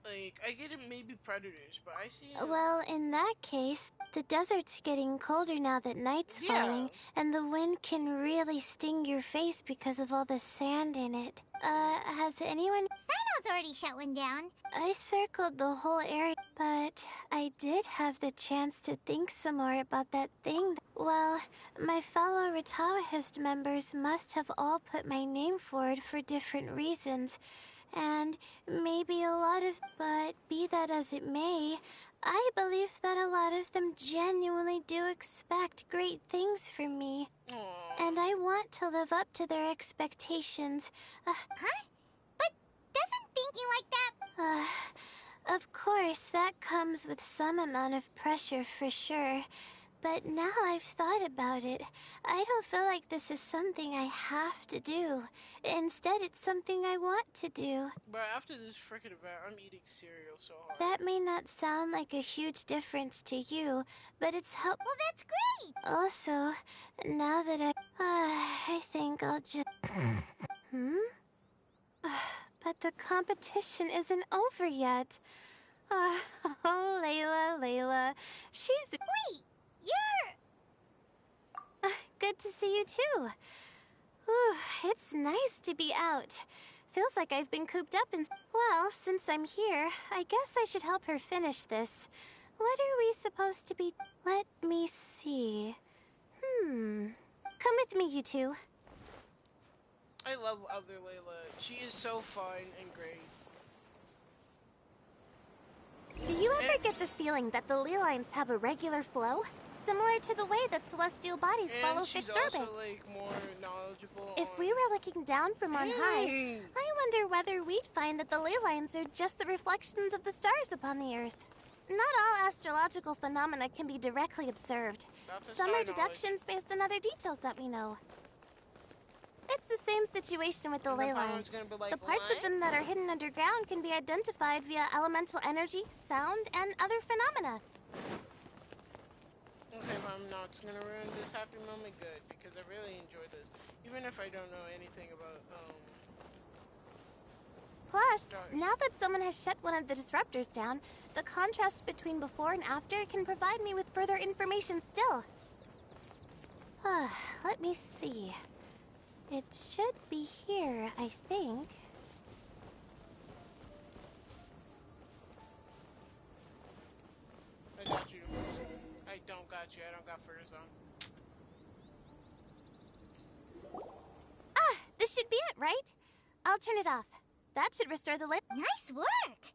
Like, I get it, maybe predators, but I see it. Well, in that case, the desert's getting colder now that night's falling, and the wind can really sting your face because of all the sand in it. Has anyone... Sino's already shut one down. I circled the whole area, but I did have the chance to think some more about that thing. Well, my fellow Ritaoist members must have all put my name forward for different reasons. And maybe a lot of... But be that as it may, I believe that a lot of them genuinely do expect great things from me. And I want to live up to their expectations. Huh? But doesn't thinking like that... Of course, that comes with some amount of pressure for sure. But now I've thought about it, I don't feel like this is something I have to do. Instead, it's something I want to do. But after this frickin' event, I'm eating cereal so hard. That may not sound like a huge difference to you, but it's helpful. Well, that's great! Also, now that I think I'll just... But the competition isn't over yet. Oh, Layla. She's... Wait! You're... Good to see you too. Whew, it's nice to be out. Feels like I've been cooped up in... Well, since I'm here, I guess I should help her finish this. What are we supposed to be... Let me see. Come with me, you two. I love other Layla. She is so fun and great. Do you ever get the feeling that the ley lines have a regular flow? Similar to the way that celestial bodies follow fixed orbits. And she's also, like, more knowledgeable If we were looking down from on high, I wonder whether we'd find that the ley lines are just the reflections of the stars upon the Earth. Not all astrological phenomena can be directly observed. Some are deductions based on other details that we know. It's the same situation with the ley lines. The parts of them that are hidden underground can be identified via elemental energy, sound, and other phenomena. Okay, but I'm not gonna ruin this happy moment. Good, because I really enjoyed this. Even if I don't know anything about, Plus, now that someone has shut one of the disruptors down, the contrast between before and after can provide me with further information still. Let me see. It should be here, I think. I got you. I don't got you. I don't got further zone. This should be it, right? I'll turn it off. That should restore the lit. Nice work!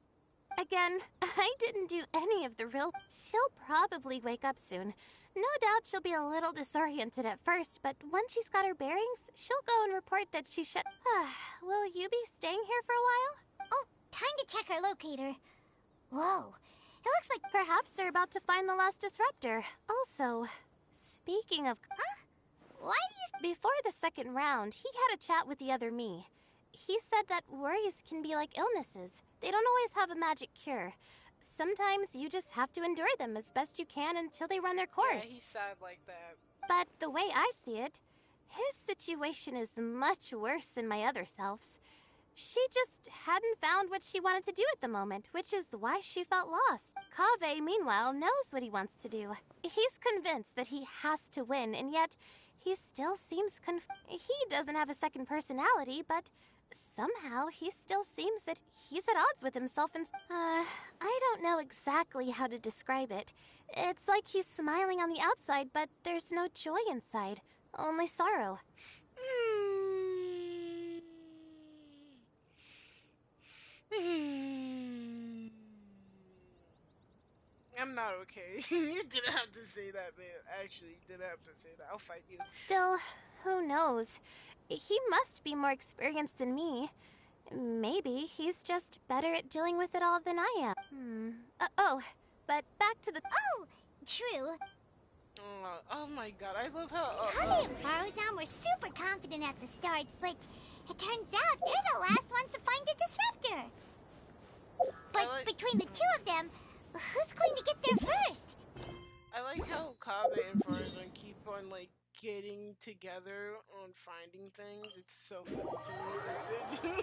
Again, I didn't do any of the real... She'll probably wake up soon. No doubt she'll be a little disoriented at first, but once she's got her bearings, she'll go and report that she should... Will you be staying here for a while? Oh, time to check our locator. Whoa, it looks like... Perhaps they're about to find the last disruptor. Also, speaking of... Huh? Why do you... Before the second round, he had a chat with the other me. He said that worries can be like illnesses. They don't always have a magic cure. Sometimes you just have to endure them as best you can until they run their course. Yeah, he's sad like that. But the way I see it, his situation is much worse than my other self's. She just hadn't found what she wanted to do at the moment, which is why she felt lost. Kaveh, meanwhile, knows what he wants to do. He's convinced that he has to win, and yet he still seems he doesn't have a second personality, but somehow he still seems that he's at odds with himself and I don't know exactly how to describe it. It's like he's smiling on the outside, but there's no joy inside, only sorrow. I'm not okay. You didn't have to say that, man. Actually, you didn't have to say that. I'll fight you. Still, who knows? He must be more experienced than me. Maybe he's just better at dealing with it all than I am. But back to the... Oh, true. Oh my god, I love how... Kaveh and Faruzan were super confident at the start, but it turns out they're the last ones to find the disruptor. But between the two of them, who's going to get there first? I like how Kaveh and Faruzan keep on, like, getting together on finding things. It's so funny to me.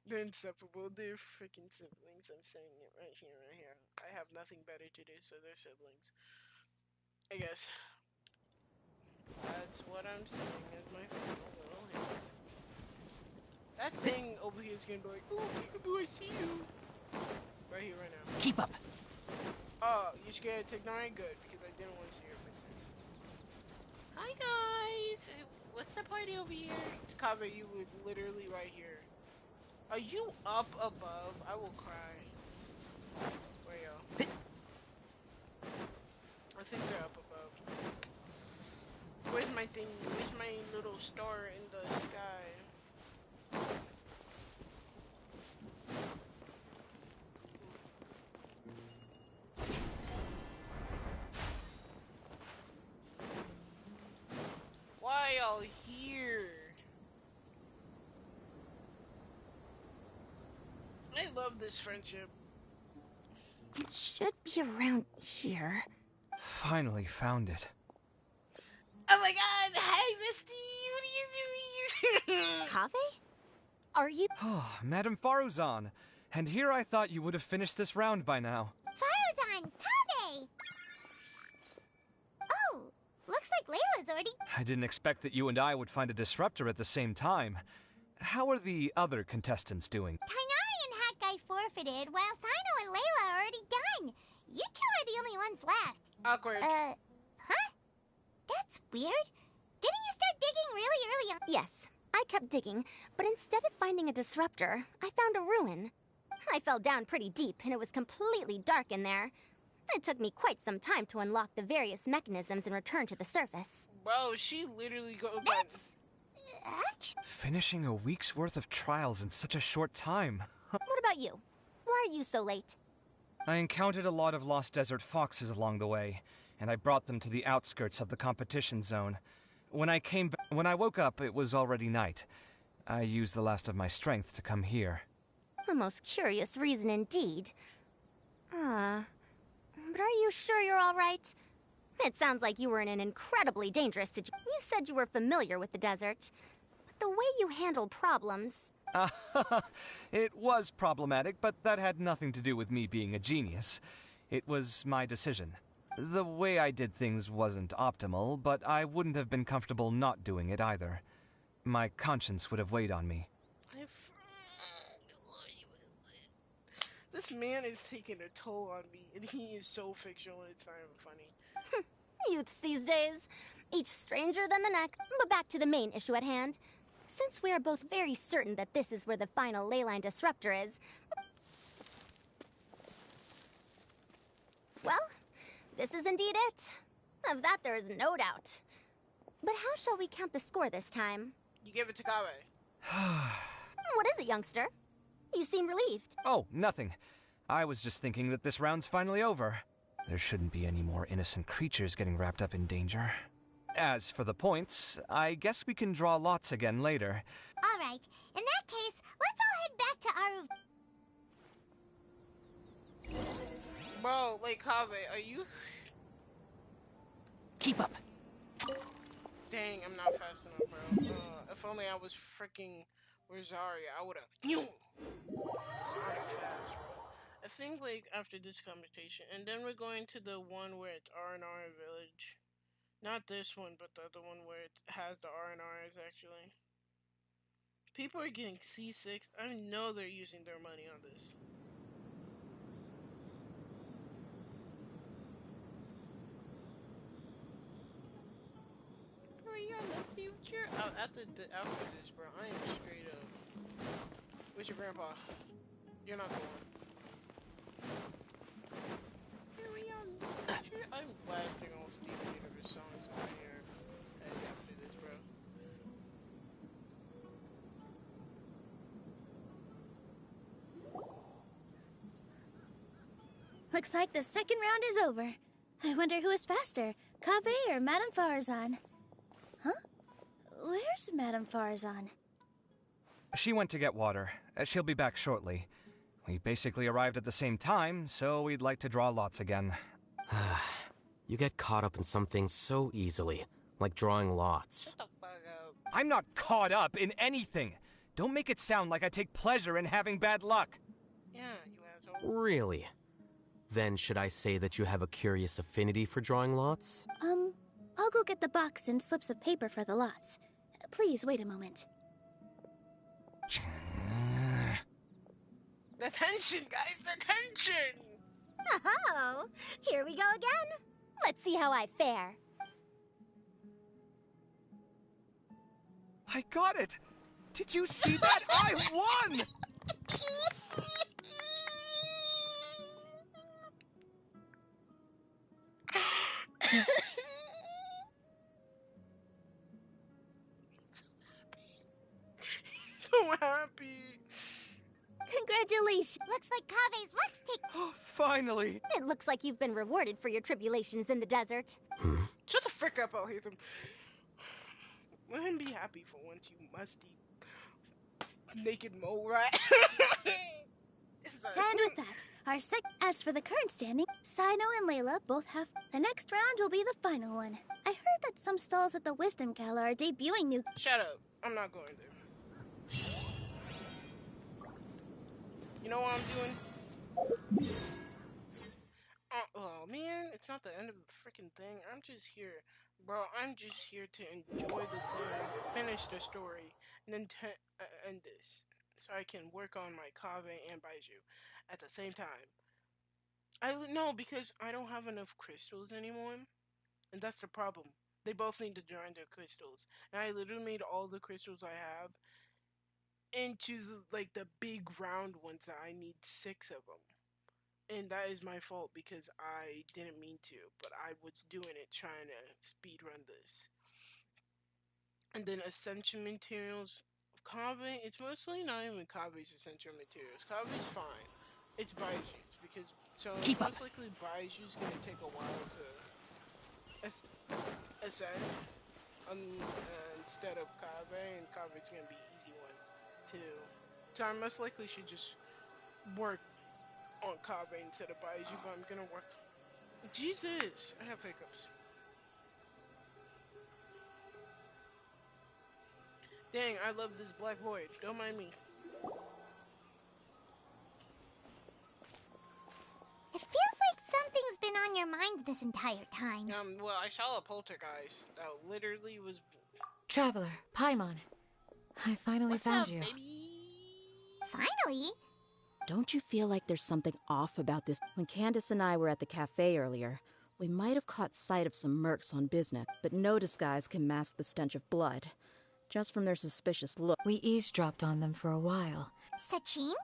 They're inseparable. They're freaking siblings. I'm saying it right here, right here. I have nothing better to do, so they're siblings. I guess. That's what I'm saying as my final little hint. That thing over here is gonna be like, oh, peekaboo, I see you. Right here, right now. Keep up. Oh, you scared to ignore it? Good, because I didn't want to see your picture. Hi, guys. What's the party over here? To cover you would literally right here. Are you up above? I will cry. Where y'all? I think they're up above. Where's my thing? Where's my little star in the sky? Why y'all here? I love this friendship. It should be around here. Finally found it. Oh my god! Hey, Misty! What are you doing here? Kaveh? Are you... Oh, Madame Faruzan. And here I thought you would have finished this round by now. Faruzan! Kaveh! Oh, looks like Layla's already... I didn't expect that you and I would find a disruptor at the same time. How are the other contestants doing? Tainari and Hat Guy forfeited, while Sino and Layla are already done. You two are the only ones left. Awkward. Huh? That's weird. Didn't you start digging really early on? Yes, I kept digging, but instead of finding a disruptor, I found a ruin. I fell down pretty deep, and it was completely dark in there. It took me quite some time to unlock the various mechanisms and return to the surface. Bro, she literally goes... Finishing a week's worth of trials in such a short time. What about you? Why are you so late? I encountered a lot of lost desert foxes along the way, and I brought them to the outskirts of the competition zone. When I woke up, it was already night. I used the last of my strength to come here. A most curious reason indeed. But are you sure you're all right? It sounds like you were in an incredibly dangerous situation. You said you were familiar with the desert. But the way you handled problems... It was problematic, but that had nothing to do with me being a genius. It was my decision. The way I did things wasn't optimal, but I wouldn't have been comfortable not doing it either. My conscience would have weighed on me. This man is taking a toll on me, and he is so fictional, it's not even funny. Youths these days, each stranger than the next. But back to the main issue at hand. Since we are both very certain that this is where the final leyline disruptor is... Well, this is indeed it. Of that there is no doubt. But how shall we count the score this time? You give it to Kaveh. What is it, youngster? You seem relieved. Oh, nothing. I was just thinking that this round's finally over. There shouldn't be any more innocent creatures getting wrapped up in danger. As for the points, I guess we can draw lots again later. All right. In that case, let's all head back to Aru. Bro, like, Kaveh, are you... Keep up. Dang, I'm not fast enough, bro. If only I was freaking Or Zarya, I would've Sonic fast, bro. I think like after this competition, and then we're going to the one where it's R&R Village. Not this one, but the other one where it has the R&Rs actually. People are getting C6. I know they're using their money on this. The future. After this, bro, I am straight up. Where's your grandpa? You're not the one. I'm blasting all Steven Universe songs on here. After this, bro. Looks like the second round is over. I wonder who is faster, Kaveh or Madame Farzan? Huh? Where's Madame Farzan? She went to get water. She'll be back shortly. We basically arrived at the same time, so we'd like to draw lots again. You get caught up in some things so easily, like drawing lots. I'm not caught up in anything. Don't make it sound like I take pleasure in having bad luck. Yeah, you asshole. Really? Then should I say that you have a curious affinity for drawing lots? I'll go get the box and slips of paper for the lots. Please wait a moment. The tension, guys, the tension! Oh, here we go again. Let's see how I fare. I got it! Did you see that? I won! So happy. Congratulations! Looks like Kaveh's luck's Oh, finally! It looks like you've been rewarded for your tribulations in the desert. Shut the frick up, I'll hate them. Let him be happy for once, you musty naked mole rat. And with that, as for the current standing, Sino and Layla both have. The next round will be the final one. I heard that some stalls at the Wisdom Gala are debuting new. Shut up. I'm not going there. You know what I'm doing? Oh man, it's not the end of the freaking thing. I'm just here. Bro, I'm just here to enjoy the thing, finish the story, and then end this. So I can work on my Kaveh and Baizhu at the same time. No, because I don't have enough crystals anymore. And that's the problem. They both need to join their crystals. And I literally made all the crystals I have into the big round ones that I need 6 of them. And that is my fault because I didn't mean to, but I was doing it trying to speedrun this. And then essential materials. Kaveh, it's mostly not even Kaveh's essential materials. Kaveh's fine. It's Baizhu's because most likely Baizhu's gonna take a while to ascend instead of Kaveh, and Kaveh's gonna be an easy one too. So I most likely should just work on Kaveh instead of Baizhu, but I'm gonna work. Jesus, I have hiccups. Dang, I love this black void. Don't mind me. It feels like something's been on your mind this entire time. Well, I saw a poltergeist that literally was... Traveler, Paimon. I finally found you. Baby? Finally? Don't you feel like there's something off about this? When Candace and I were at the cafe earlier, we might have caught sight of some mercs on business, but no disguise can mask the stench of blood. Just from their suspicious look. We eavesdropped on them for a while. Sachin?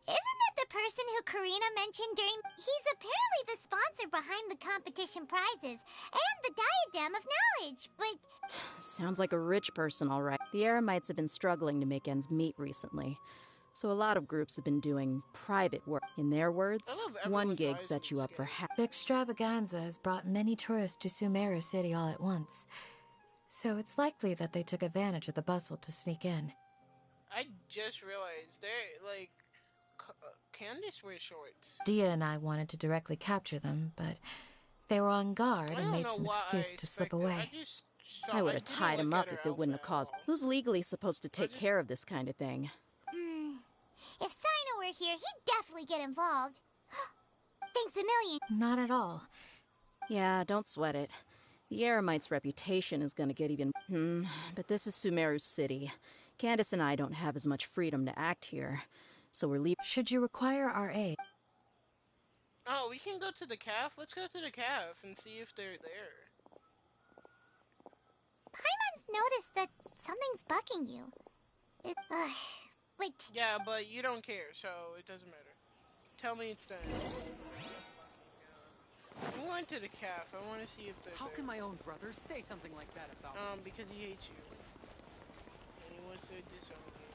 Isn't that the person who Karina mentioned during... He's apparently the sponsor behind the competition prizes and the Diadem of Knowledge, but... Sounds like a rich person, all right. The Eremites have been struggling to make ends meet recently. So a lot of groups have been doing private work. In their words, one gig sets you up for The extravaganza has brought many tourists to Sumeru City all at once. So it's likely that they took advantage of the bustle to sneak in. I just realized they're like... Candace wears shorts. Dia and I wanted to directly capture them, but they were on guard and made some excuse to slip away. I just I would have tied him up if it wouldn't have caused. Who's legally supposed to take care of this kind of thing? If Sino were here, he'd definitely get involved. Thanks a million. Not at all. Yeah, don't sweat it. The Eremite's reputation is gonna get even... but this is Sumeru's city. Candace and I don't have as much freedom to act here, so we're leaving. Should you require our aid? Oh, we can go to the calf? Let's go to the calf and see if they're there. Paimon's noticed that something's bugging you. Wait. Yeah, but you don't care, so it doesn't matter. Tell me it's done. I'm going to the calf. I want to see if they're How there. can my own brother say something like that about me? Because he hates you. And he wants to disown you.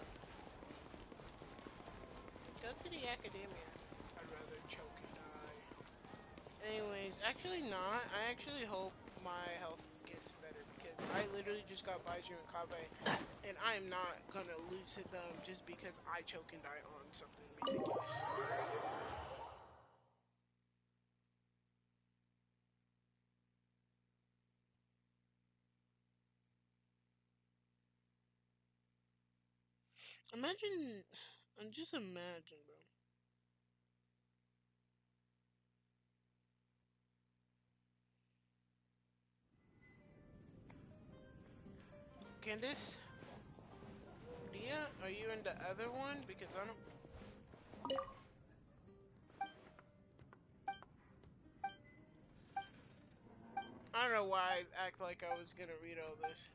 Go to the academia. I'd rather choke and die. Anyways, actually not. I actually hope my health gets better because I literally just got Baizhu and Kabe, and I am not gonna lose to them just because I choke and die on something ridiculous. Imagine, just imagine, bro. Candace? Dia, are you in the other one? Because I don't... I don't know why I act like I was gonna read all this.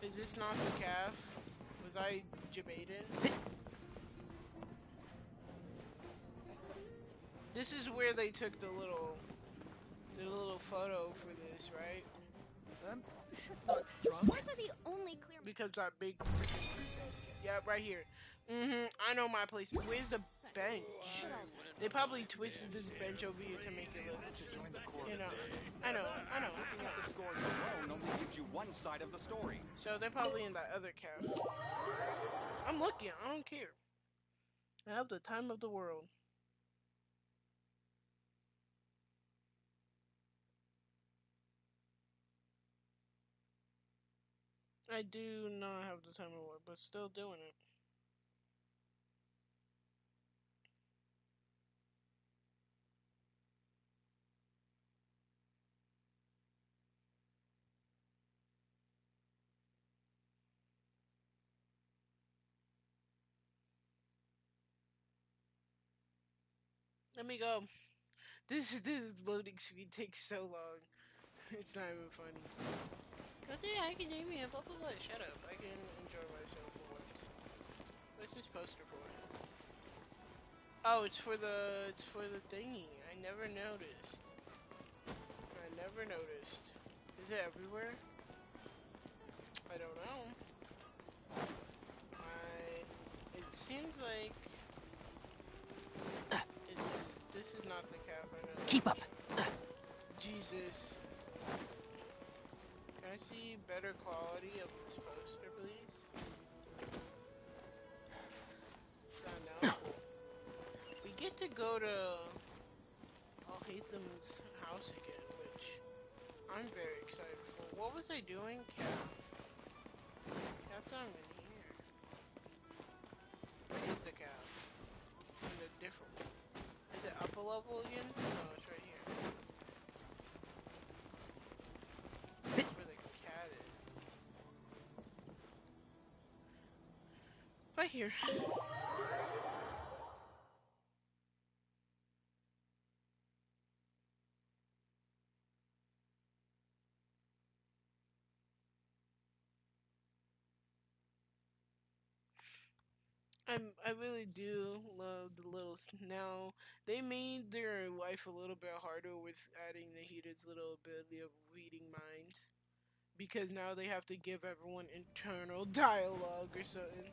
Is this not the calf? Was I debated? This is where they took the little photo for this, right? Scores are the only clear. Because that big. Yeah, right here. I know my place. Where's the bench? They probably twisted this bench over here to make it look. You know. I know. Looking at the scores alone only gives you one side of the story. So they're probably in that other calf. I'm looking. I don't care. I have the time of the world. I do not have the time of the world, but still doing it. Let me go. This loading speed takes so long. It's not even funny. Go to the academia, blah blah blah. Shut up. I can enjoy myself for once. What's this poster for? Oh, it's for the thingy. I never noticed. Is it everywhere? I don't know. It seems like this is not the calf I know. Keep up. Jesus. Can I see better quality of this poster, please? No. We get to go to Al-Haytham's house again, which I'm very excited for. What was I doing? Calf. Calf's not even here. Where is the calf? And they're different. Is it up a level again? No, it's right here. That's where the cat is. Right here. I really do love the little. Now they made their life a little bit harder with adding Nahida's little ability of reading minds, because now they have to give everyone internal dialogue or something.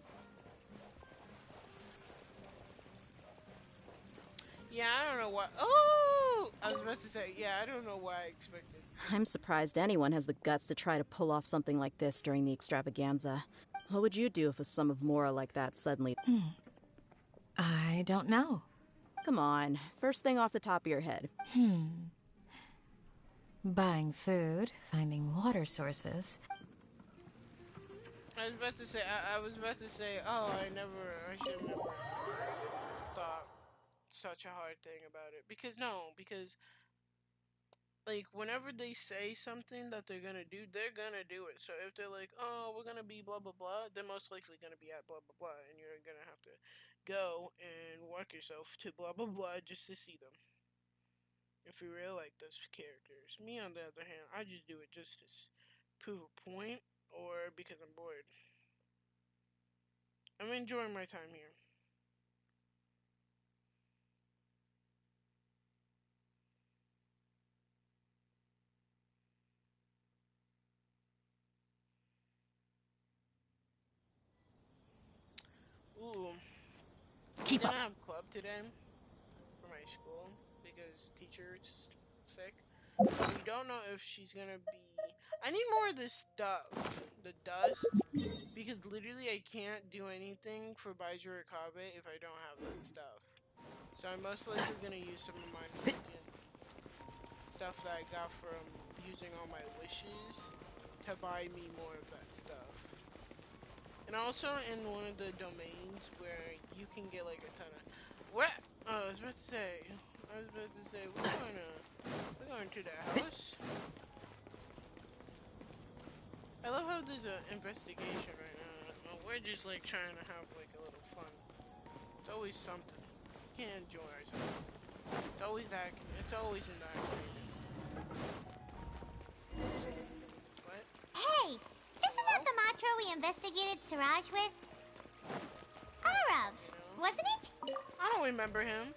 Yeah, I don't know why. Oh, I was about to say. Yeah, I don't know why I expected. I'm surprised anyone has the guts to try to pull off something like this during the extravaganza. What would you do if a sum of mora like that suddenly... I don't know. Come on, first thing off the top of your head. Buying food, finding water sources. I was about to say, oh, I should have never thought such a hard thing about it. Because, like, whenever they say something that they're gonna do it. So if they're like, oh, we're gonna be blah, blah, blah, they're most likely gonna be at blah, blah, blah, and you're gonna have to go and walk yourself to blah, blah, blah just to see them. If you really like those characters. Me, on the other hand, I just do it just to prove a point, or because I'm bored. I'm enjoying my time here. Ooh. Keep up. I didn't have club today for my school because teacher's sick. So we don't know if she's gonna be. I need more of this stuff, the dust, because literally I can't do anything for Baizhu or Kabe if I don't have that stuff. So I'm most likely gonna use some of my stuff that I got from using all my wishes to buy me more of that stuff. And also in one of the domains where you can get like a ton of what? Oh, I was about to say we're going to the house. I love how there's an investigation right now. We're just like trying to have like a little fun. It's always something. We can't enjoy ourselves. It's always that. It's always in that. What? Hey, isn't that the Matra we investigated Siraj with? Arav, wasn't it? I don't remember him.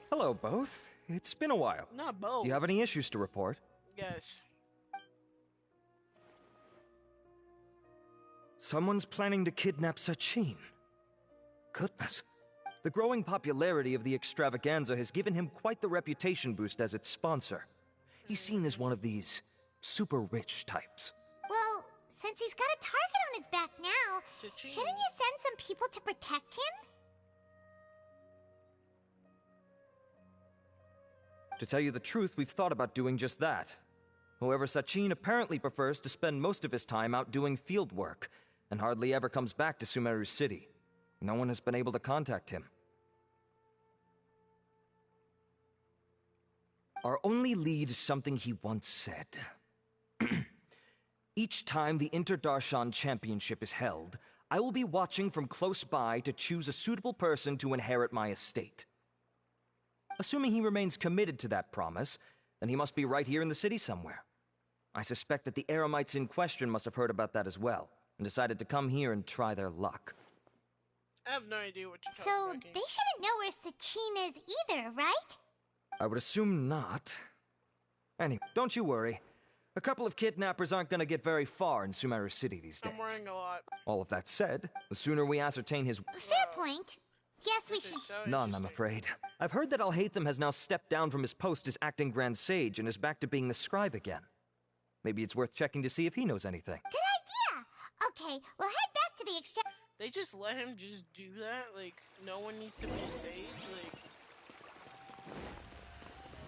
Hello, both. It's been a while. Not both. Do you have any issues to report? Yes. Someone's planning to kidnap Sachin. Goodness. The growing popularity of the extravaganza has given him quite the reputation boost as its sponsor. He's seen as one of these super rich types. Well, since he's got a target on his back now, shouldn't you send some people to protect him? To tell you the truth, we've thought about doing just that. However, Sachin apparently prefers to spend most of his time out doing field work, and hardly ever comes back to Sumeru City. No one has been able to contact him. Our only lead is something he once said. Each time the Inter-Darshan Championship is held, I will be watching from close by to choose a suitable person to inherit my estate. Assuming he remains committed to that promise, then he must be right here in the city somewhere. I suspect that the Eremites in question must have heard about that as well, and decided to come here and try their luck. I have no idea what you're talking about. So, they shouldn't know where Sachin is either, right? I would assume not. Anyway, don't you worry. A couple of kidnappers aren't going to get very far in Sumeru City these days. I'm worrying a lot. All of that said, the sooner we ascertain his... Fair point. Yes, we should... None, I'm afraid. I've heard that Alhaitham has now stepped down from his post as acting Grand Sage and is back to being the scribe again. Maybe it's worth checking to see if he knows anything. Good idea! Okay, we'll head back to the They just let him just do that? Like, no one needs to be a sage?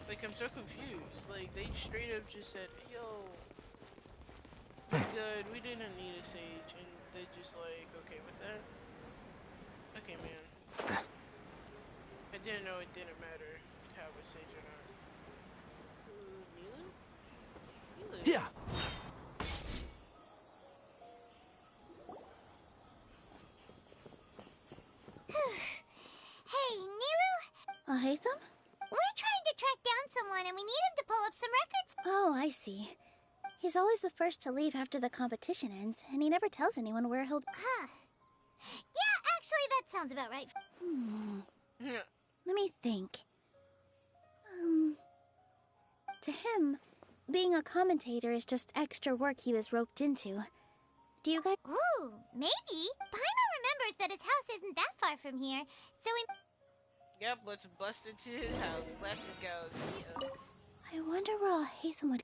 Like, I'm so confused. Like, they straight up just said, yo, we're good, we didn't need a sage. And they just like, okay with that? Okay, man. I didn't know it didn't matter to have a sage or not. Milu? Yeah. Hey, Nilu? Alhaitham? We're trying to track down someone and we need him to pull up some records. Oh, I see. He's always the first to leave after the competition ends, and he never tells anyone where he'll... Huh. Yeah, actually, that sounds about right. Let me think. To him, being a commentator is just extra work he was roped into. Do you guys... Ooh, maybe. Paimon remembers that his house isn't that far from here, so we... Yep, let's bust into his house. Let's go. See ya. I wonder where Alhaitham would...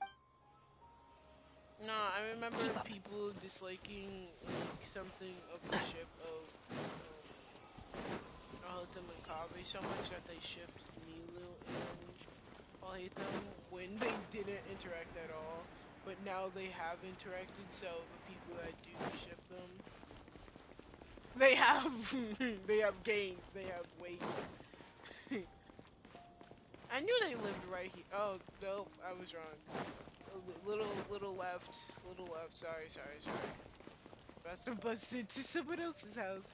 No, I remember people disliking like, something of the ship of I'll hate them in Kaveh so much that they shipped Nilu, and I'll hate them when they didn't interact at all, but now they have interacted, so the people that do ship them, they have they have gains, they have weight. I knew they lived right here. Oh, nope, I was wrong. Little left, sorry. Must have busted into someone else's house.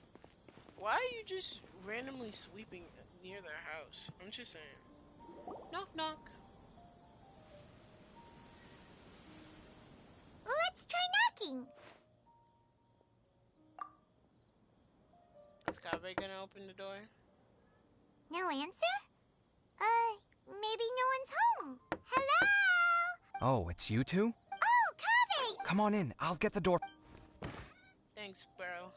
Why are you just randomly sweeping near their house? I'm just saying. Knock, knock. Let's try knocking. Is Kaveh gonna open the door? No answer? Maybe no one's home. Hello? Oh, it's you two? Oh, Kaveh! Come on in, I'll get the door. Thanks, bro.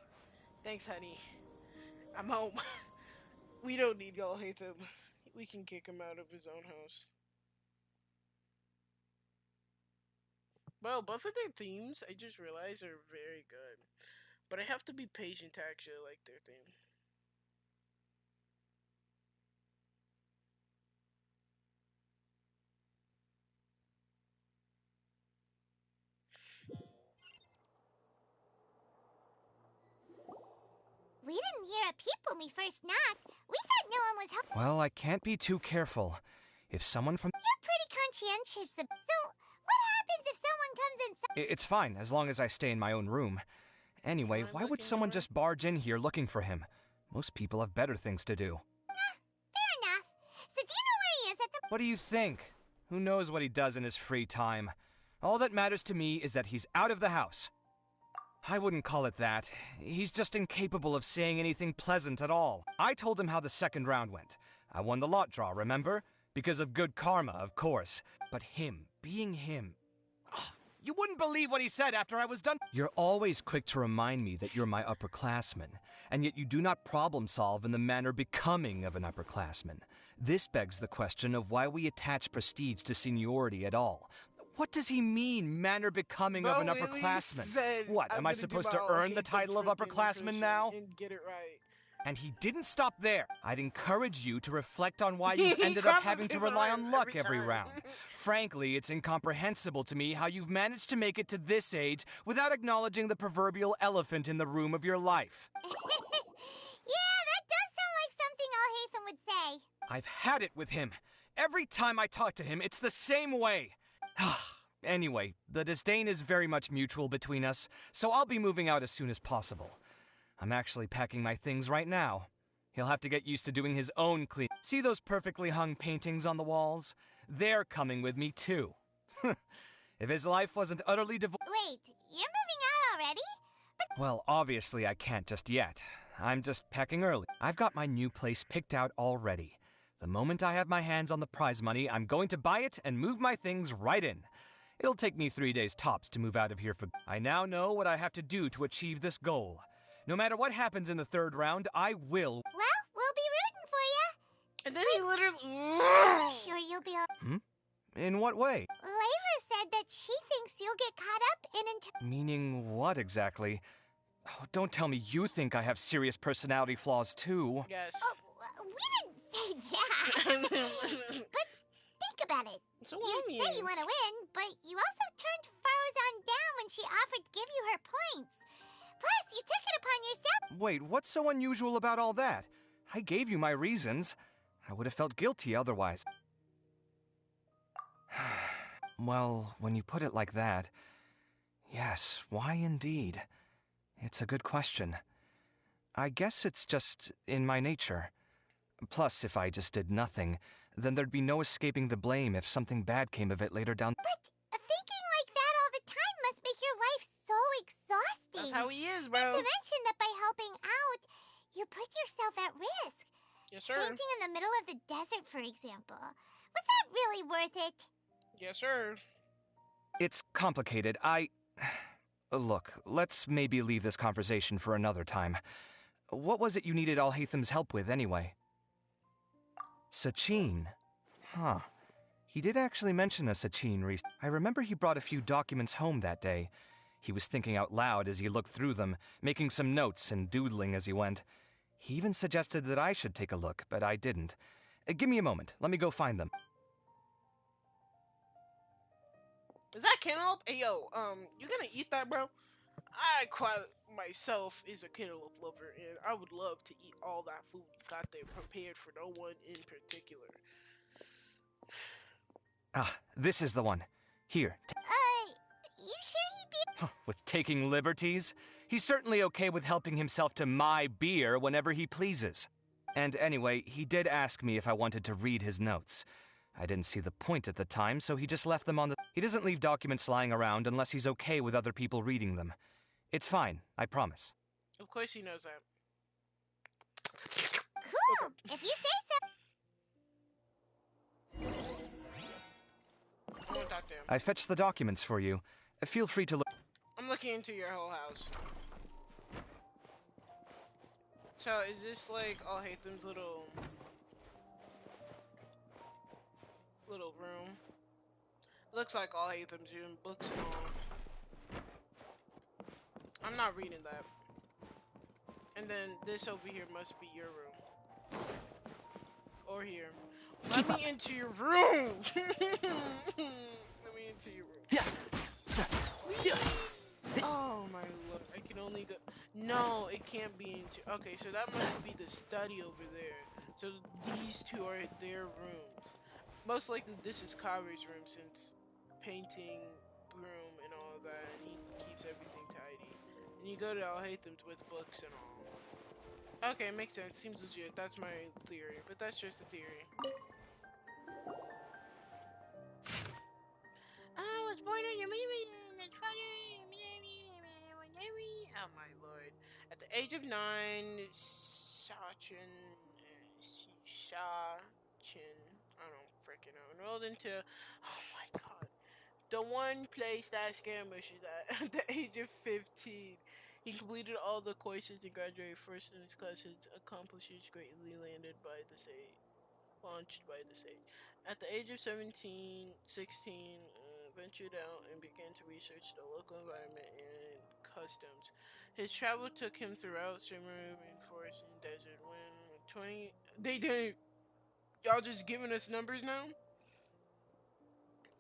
Thanks, honey. I'm home. We don't need y'all hate him. We can kick him out of his own house. Well, both of their themes, I just realized, are very good. But I have to be patient to actually like their theme. We didn't hear a peep when we first knocked. We thought no one was helping. Well, I can't be too careful. If someone from... You're pretty conscientious. So, what happens if someone comes inside? It's fine, as long as I stay in my own room. Anyway, why would someone just barge in here looking for him? Most people have better things to do. Fair enough. So do you know where he is at the... What do you think? Who knows what he does in his free time? All that matters to me is that he's out of the house. I wouldn't call it that. He's just incapable of saying anything pleasant at all. I told him how the second round went. I won the lot draw, remember? Because of good karma, of course. But him, being him... Oh, you wouldn't believe what he said after I was done. You're always quick to remind me that you're my upperclassman, and yet you do not problem solve in the manner becoming of an upperclassman. This begs the question of why we attach prestige to seniority at all. What does he mean, manner becoming of an upperclassman? What, am I supposed to earn the title of upperclassman now? And get it right. And he didn't stop there. I'd encourage you to reflect on why you've ended up having to rely on luck every round. Frankly, it's incomprehensible to me how you've managed to make it to this age without acknowledging the proverbial elephant in the room of your life. Yeah, that does sound like something Al-Haytham would say. I've had it with him. Every time I talk to him, it's the same way. Anyway, the disdain is very much mutual between us, so I'll be moving out as soon as possible. I'm actually packing my things right now. He'll have to get used to doing his own clean. See those perfectly hung paintings on the walls? They're coming with me too. If his life wasn't utterly devoid... Wait, you're moving out already? Well, obviously I can't just yet. I'm just packing early. I've got my new place picked out already. The moment I have my hands on the prize money, I'm going to buy it and move my things right in. It'll take me 3 days tops to move out of here for... I now know what I have to do to achieve this goal. No matter what happens in the third round, I will... Well, we'll be rooting for you. And then he literally... I'm sure you'll be... In what way? Layla said that she thinks you'll get caught up in... Meaning what exactly? Oh, don't tell me you think I have serious personality flaws too. Yes. Oh, we didn't say that. But think about it. So you say you want to win, but you also turned Faruzan down when she offered to give you her points. Plus, you took it upon yourself. Wait, what's so unusual about all that? I gave you my reasons. I would have felt guilty otherwise. Well, when you put it like that, yes, why indeed? It's a good question. I guess it's just in my nature. Plus, if I just did nothing, then there'd be no escaping the blame if something bad came of it later down. But thinking like that all the time must make your life so exhausting. That's how he is, bro. Not to mention that by helping out, you put yourself at risk. Yes, sir. Painting in the middle of the desert, for example. Was that really worth it? Yes, sir. It's complicated. Look, let's maybe leave this conversation for another time. What was it you needed Al-Haytham's help with, anyway? Sachin? Huh. He did actually mention a Sachin recently. I remember he brought a few documents home that day. He was thinking out loud as he looked through them, making some notes and doodling as he went. He even suggested that I should take a look, but I didn't. Give me a moment. Let me go find them. Is that cantaloupe? Hey, yo, you gonna eat that, bro? I quite myself is a cantaloupe lover, and I would love to eat all that food you got there prepared for no one in particular. Ah, this is the one. Here. You sure he'd be... With taking liberties? He's certainly okay with helping himself to my beer whenever he pleases. And anyway, he did ask me if I wanted to read his notes. I didn't see the point at the time, so he just left them on the... He doesn't leave documents lying around unless he's okay with other people reading them. It's fine, I promise. Of course he knows that. Cool, if you say so. I won't talk to him. I fetched the documents for you. Feel free to look... I'm looking into your whole house. So, is this like Al-Haytham's little room? Looks like Al-Haytham's room, books and all. I'm not reading that. And then this over here must be your room. Or here. Let me into your room! Let me into your room. Yeah. Oh my lord, I can only go... No, it can't be into... Okay, so that must be the study over there. So these two are their rooms. Most likely this is Kare's room since painting, broom, and all of that, and he keeps everything tidy. And you go to Al-Haytham's with books and all. Okay, makes sense. Seems legit. That's my theory, but that's just a theory. I was born on your Oh my lord. At the age of 9, Shachin, I don't freaking know, enrolled into, oh my god, the one place that scammer is at the age of 15. He completed all the courses and graduated first in his class. His accomplishments greatly launched by the state. At the age of 16, ventured out and began to research the local environment and customs. His travel took him throughout summer, rainforest, and desert. When 20... They didn't... Y'all just giving us numbers now?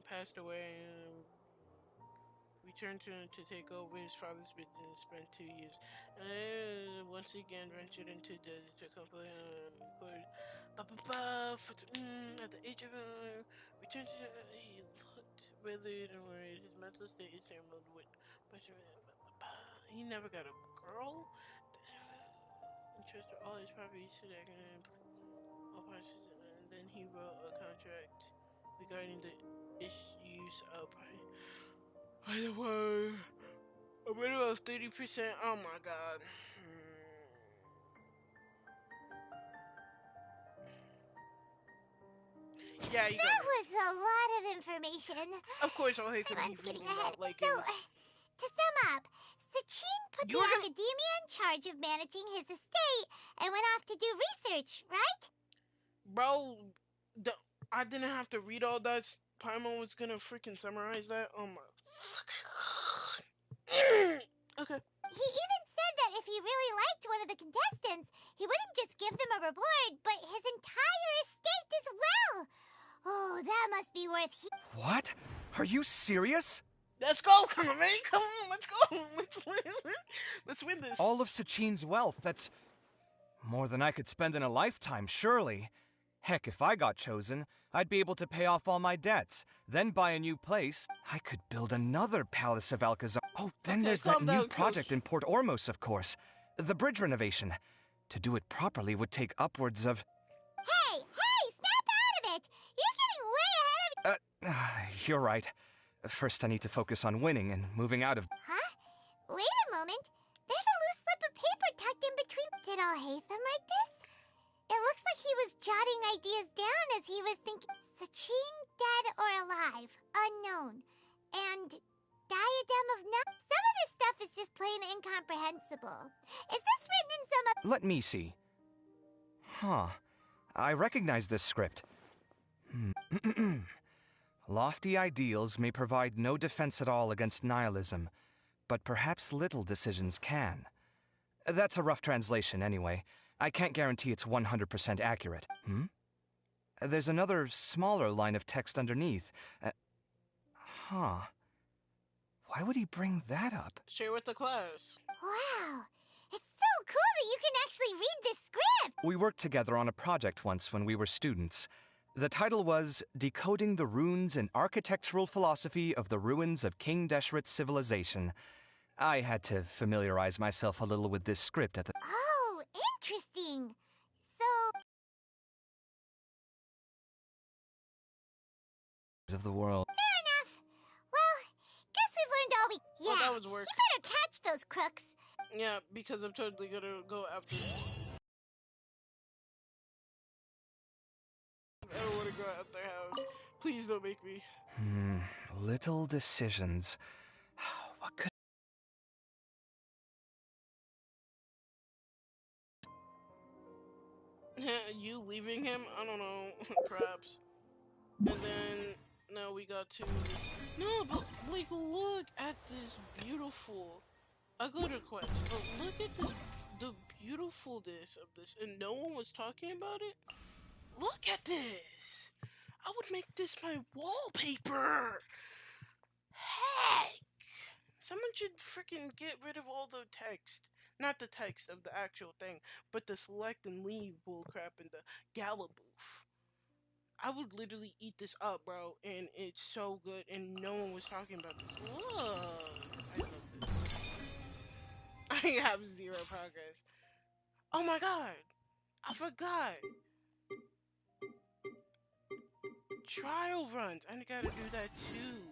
Passed away, returned to take over his father's business, spent 2 years. Once again ventured into desert to complete at the age of returned to he looked withered and worried. His mental state is hammered with he never got a girl. Entrusted all his properties to that all parts, and then he wrote a contract regarding the use of a minimum of 30%. Oh my god. Yeah, you That was a lot of information. Of course, I'll hate to be getting ahead. Like so, to sum up, Sachin put the academia in charge of managing his estate and went off to do research, right? Bro, I didn't have to read all that. Paimon was gonna freaking summarize that. Oh my. Okay. He even said that if he really liked one of the contestants, he wouldn't just give them a reward, but his entire estate as well. Oh, that must be worth... What? Are you serious? Let's go, come on, man. Come on, let's go. Let's win this. All of Sachin's wealth, that's more than I could spend in a lifetime, surely. Heck, if I got chosen, I'd be able to pay off all my debts, then buy a new place. I could build another Palace of Alcazar. Oh, then there's that new project in Port Ormos, of course. The bridge renovation. To do it properly would take upwards of... Hey, snap out of it! You're getting way ahead of... You're right. First I need to focus on winning and moving out of... Huh? Wait a moment. There's a loose slip of paper tucked in between... Did Al-Haytham write this? It looks like he was jotting ideas down as he was thinking... Sachin, dead or alive, unknown. And diadem of some of this stuff is just plain incomprehensible. Is this written in some... Let me see. Huh. I recognize this script. Lofty ideals may provide no defense at all against nihilism, but perhaps little decisions can. That's a rough translation, anyway. I can't guarantee it's 100% accurate. There's another smaller line of text underneath. Huh. Why would he bring that up? Share with the class. Wow! It's so cool that you can actually read this script! We worked together on a project once when we were students. The title was Decoding the Runes and Architectural Philosophy of the Ruins of King Deshret's Civilization. I had to familiarize myself a little with this script at the... Oh, interesting! So... of the world. Fair enough. Well, guess we've learned all we... Yeah, well, that was work. You better catch those crooks. Yeah, because I'm totally gonna go after... I don't want to go out their house. Please don't make me. Little decisions. What could... You leaving him? I don't know. Perhaps. And then... Now we got to... No, but, like, look at this beautiful... I go to quest. But look at this... The beautifulness of this. And no one was talking about it? Look at this! I would make this my wallpaper! Heck! Someone should freaking get rid of all the text. Not the text of the actual thing, but the select and leave bullcrap and the Galaboof. I would literally eat this up, bro, and it's so good, and no one was talking about this. Look! I love this. I have 0 progress. Oh my god! I forgot! Trial runs! I gotta do that too.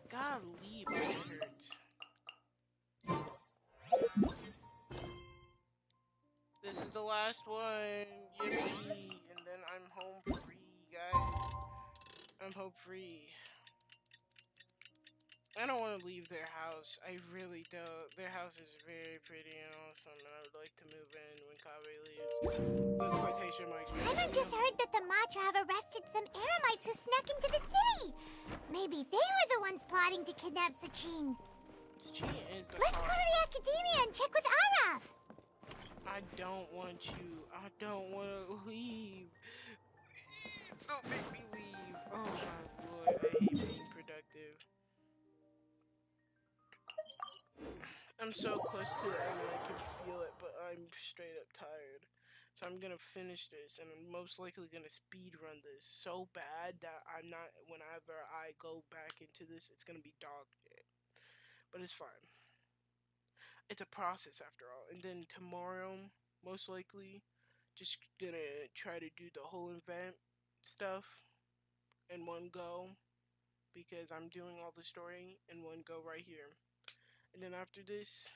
Golly, my hurts. This is the last one. Yippee! And then I'm home free, guys. I'm home free. I don't want to leave their house. I really don't. Their house is very pretty and awesome, and I would like to move in when Kabe leaves. With quotation marks. Paimon just heard that the Matra have arrested some Eremites who snuck into the city. Maybe they were the ones plotting to kidnap Sachin. Sachin is the Let's go to the academia and check with Araf. I don't want you. I don't want to leave. Don't make me leave. Oh my lord, I hate being productive. I'm so close to the end and I can feel it, but I'm straight up tired. So I'm gonna finish this, and I'm most likely gonna speed run this so bad that I'm not, whenever I go back into this, it's gonna be dog shit. But it's fine. It's a process after all. And then tomorrow, most likely, just gonna try to do the whole event stuff in one go, because I'm doing all the story in one go right here. And then after this,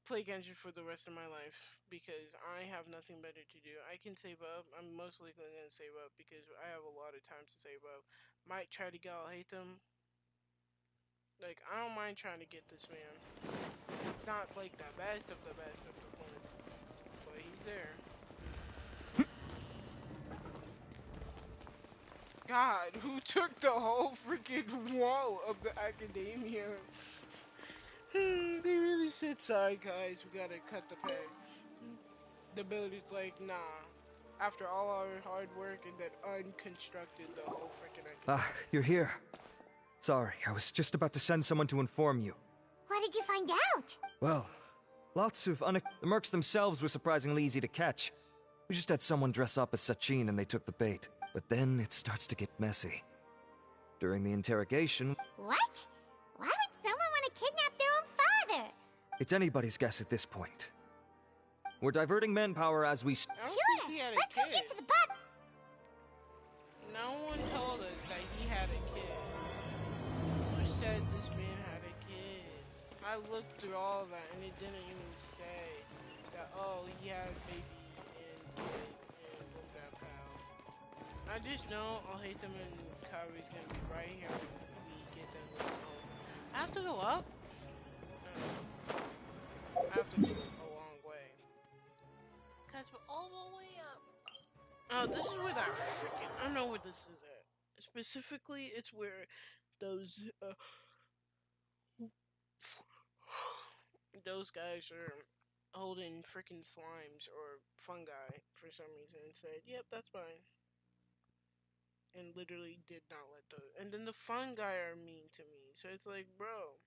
play Genshin for the rest of my life, because I have nothing better to do. I can save up. I'm most likely going to save up because I have a lot of time to save up. Might try to get Alhaitham. Like, I don't mind trying to get this man. It's not like the best of the points, but he's there. God, who took the whole freaking wall of the academia? They really said, sorry guys, we gotta cut the pay. The builder's like, nah. After all our hard work and then unconstructed the whole freaking academia. Ah, you're here. Sorry, I was just about to send someone to inform you. What did you find out? Well, lots of The mercs themselves were surprisingly easy to catch. We just had someone dress up as Sachin and they took the bait. But then it starts to get messy. During the interrogation... What? Why would someone want to kidnap their own father? It's anybody's guess at this point. We're diverting manpower as we... Sure, let's go get to the bot... No one told us that he had a kid. Who said this man had a kid? I looked through all of that and it didn't even say that, oh, he had a baby and kid and boom, that pal. I just know Alhaitham and Kairi's gonna be right here when we get done with the home. I have to go up? I have to go a long way. Cause we're all the way up. Oh, this is where that freaking... I know where this is at. Specifically, it's where those guys are holding freaking slimes or fungi for some reason and said, "Yep, that's fine." And literally did not let those. And then the fungi are mean to me, so it's like, bro.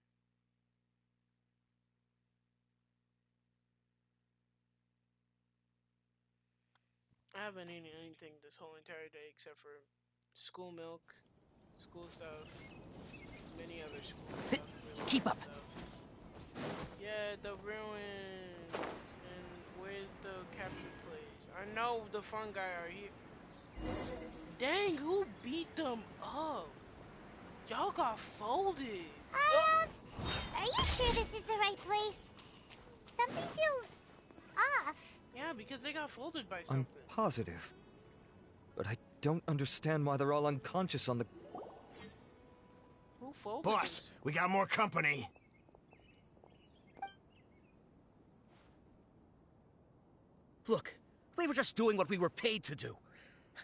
I haven't eaten anything this whole entire day except for school milk, school stuff, many other school stuff. Keep up. Stuff. Yeah, the ruins. And where's the captured place? I know the fungi are here. Dang, who beat them up? Y'all got folded. Are you sure this is the right place? Something feels off. Yeah, because they got folded by something. I'm positive. But I don't understand why they're all unconscious on the... Who folded Boss, them? we got more company. Look, we were just doing what we were paid to do.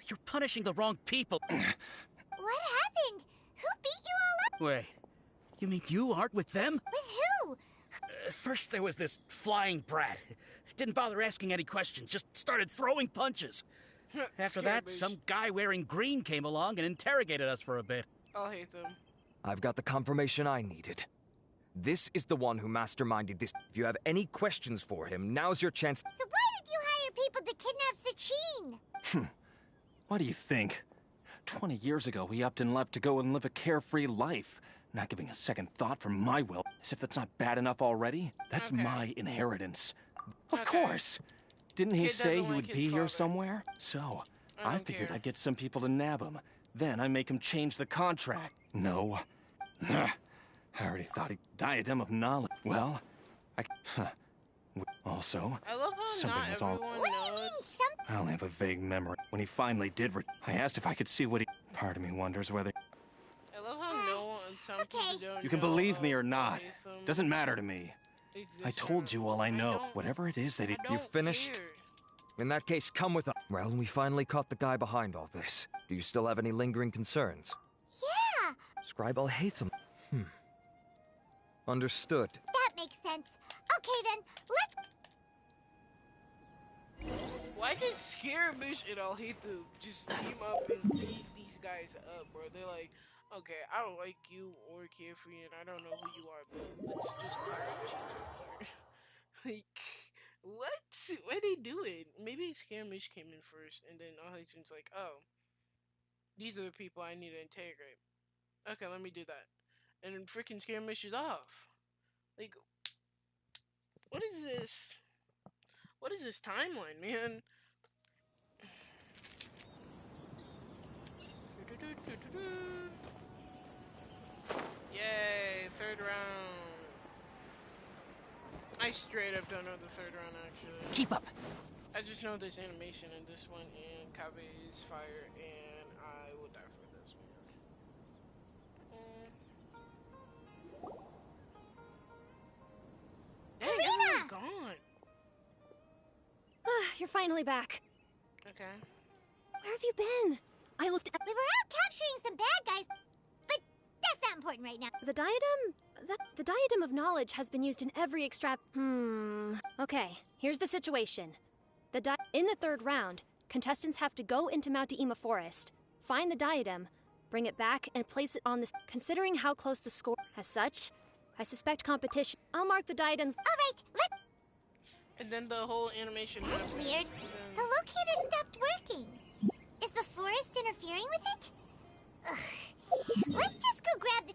You're punishing the wrong people. What happened? Who beat you all up? Wait, you mean you aren't with them? With who? First there was this flying brat. Didn't bother asking any questions, just started throwing punches. After that, some guy wearing green came along and interrogated us for a bit. I'll hate them. I've got the confirmation I needed. This is the one who masterminded this. If you have any questions for him, now's your chance. So why did you hire people to kidnap Sachin? What do you think? 20 years ago, he upped and left to go and live a carefree life, not giving a second thought for my will. As if that's not bad enough already. That's my inheritance. Of course. Didn't he say he would be here somewhere? So, I figured I'd get some people to nab him. Then I make him change the contract. No. I already thought he'd diadem of knowledge. Well, also, I love how something was all. What do you mean, I only have a vague memory. When he finally did, I asked if I could see what he. Part of me wonders whether. I love how no one, some people don't You can know believe me or not. Doesn't matter to me. exists I told you all I know. Whatever it is that he. You finished? In that case, come with us. Well, we finally caught the guy behind all this. Do you still have any lingering concerns? Yeah! Scribe Al-Haytham. Understood. That makes sense. Okay then, let's... Why did Scaramouche and I'll hate to just team up and beat these guys up, bro? They're like, okay, I don't like you or Carefree, and I don't know who you are, but let's just clap each other. Like, what? What are they doing? Maybe Scaramouche came in first, and then I'll hate's like, oh, these are the people I need to integrate. Okay, let me do that. And then freaking Scaramouche is off. Like, what is this? What is this timeline, man? Yay, third round. I straight up don't know the third round, actually. Keep up. I just know there's animation in this one, and Kabe's fire, and I will die for this one. Dang, everyone's gone. You're finally back. Okay. Where have you been? I looked at... We were out capturing some bad guys, but that's not important right now. The diadem? The diadem of knowledge has been used in every Okay, here's the situation. In the third round, contestants have to go into Mount Deima Forest, find the diadem, bring it back, and place it on the... Considering how close the score... As such, I suspect competition. I'll mark the diadems... Alright, let's... And then the whole animation That's happens, weird. then... The locator stopped working. Is the forest interfering with it? Ugh. Let's just go grab the...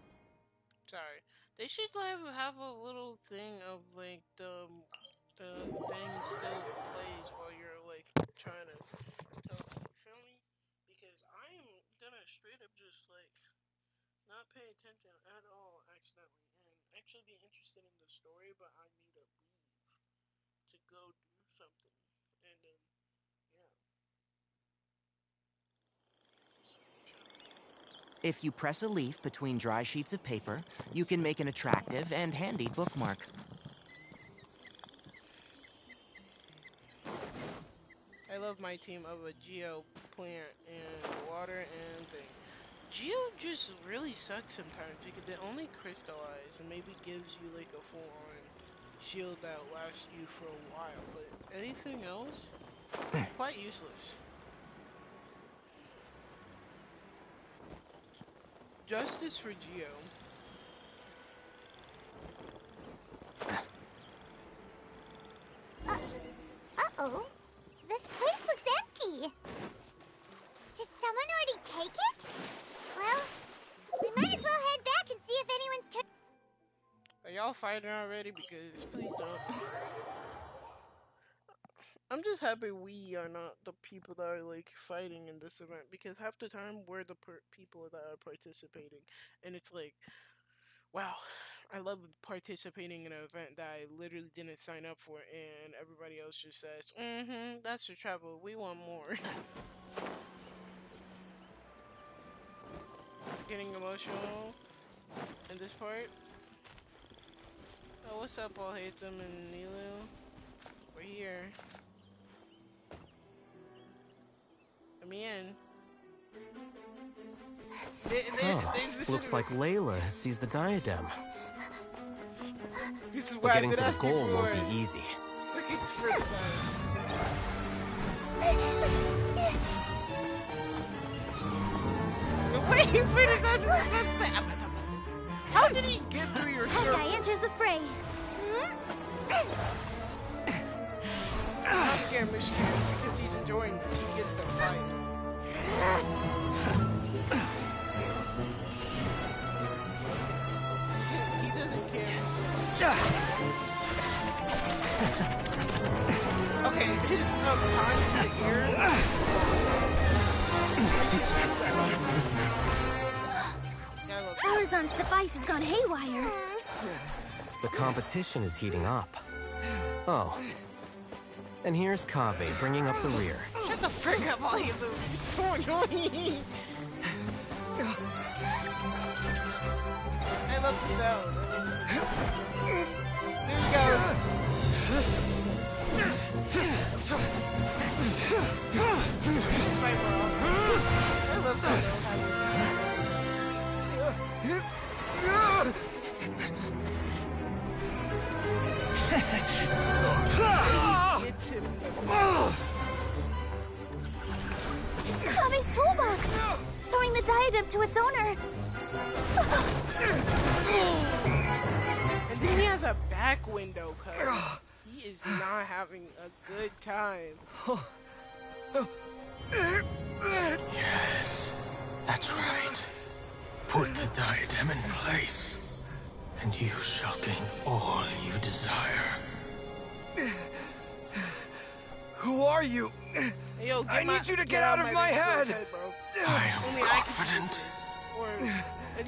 Sorry. They should have a little thing of, like, the thing still plays while you're, like, trying to tell them, feel me? Because I'm gonna straight up just, like, not pay attention at all accidentally and actually be interested in the story, but I need to leave to go do something. And then, yeah. If you press a leaf between dry sheets of paper, you can make an attractive and handy bookmark. I love my team of a Geo plant and water and thing. Geo just really sucks sometimes because it only crystallizes and maybe gives you like a full-on shield that lasts you for a while, but anything else, quite useless. Justice for Geo. Uh-oh. This place looks empty. Did someone already take it? Well, we might as well head back and see if anyone's Are y'all fighting already? Because please don't. I'm just happy we are not the people that are like fighting in this event, because half the time we're the people that are participating, and it's like, wow, I love participating in an event that I literally didn't sign up for, and everybody else just says, that's the travel, we want more. Getting emotional in this part. Oh, what's up, all hate them and Nilu? We're here. Let me in. Looks like Layla has seized the diadem. This is but why getting I've to been the goal asking won't for be easy. Looking for the Wait for this. How did he get through your circle? Hawkeye enters the fray. I'm scared mischievous because he's enjoying this. He gets to fight. He doesn't care. Okay, his time in the ear. Arizon's device has gone haywire. The competition is heating up. Oh. And here's Kaveh bringing up the rear. Shut the frick up, all you do. You're so annoying. I love the sound. There he goes. I love Sano. It's Kave's toolbox! Throwing the diadem to its owner! And then he has a back window, cuz he is not having a good time. Yes, that's right. Put the diadem in place, and you shall gain all you desire. Who are you? Hey, yo, I need you to get out of my head! I am confident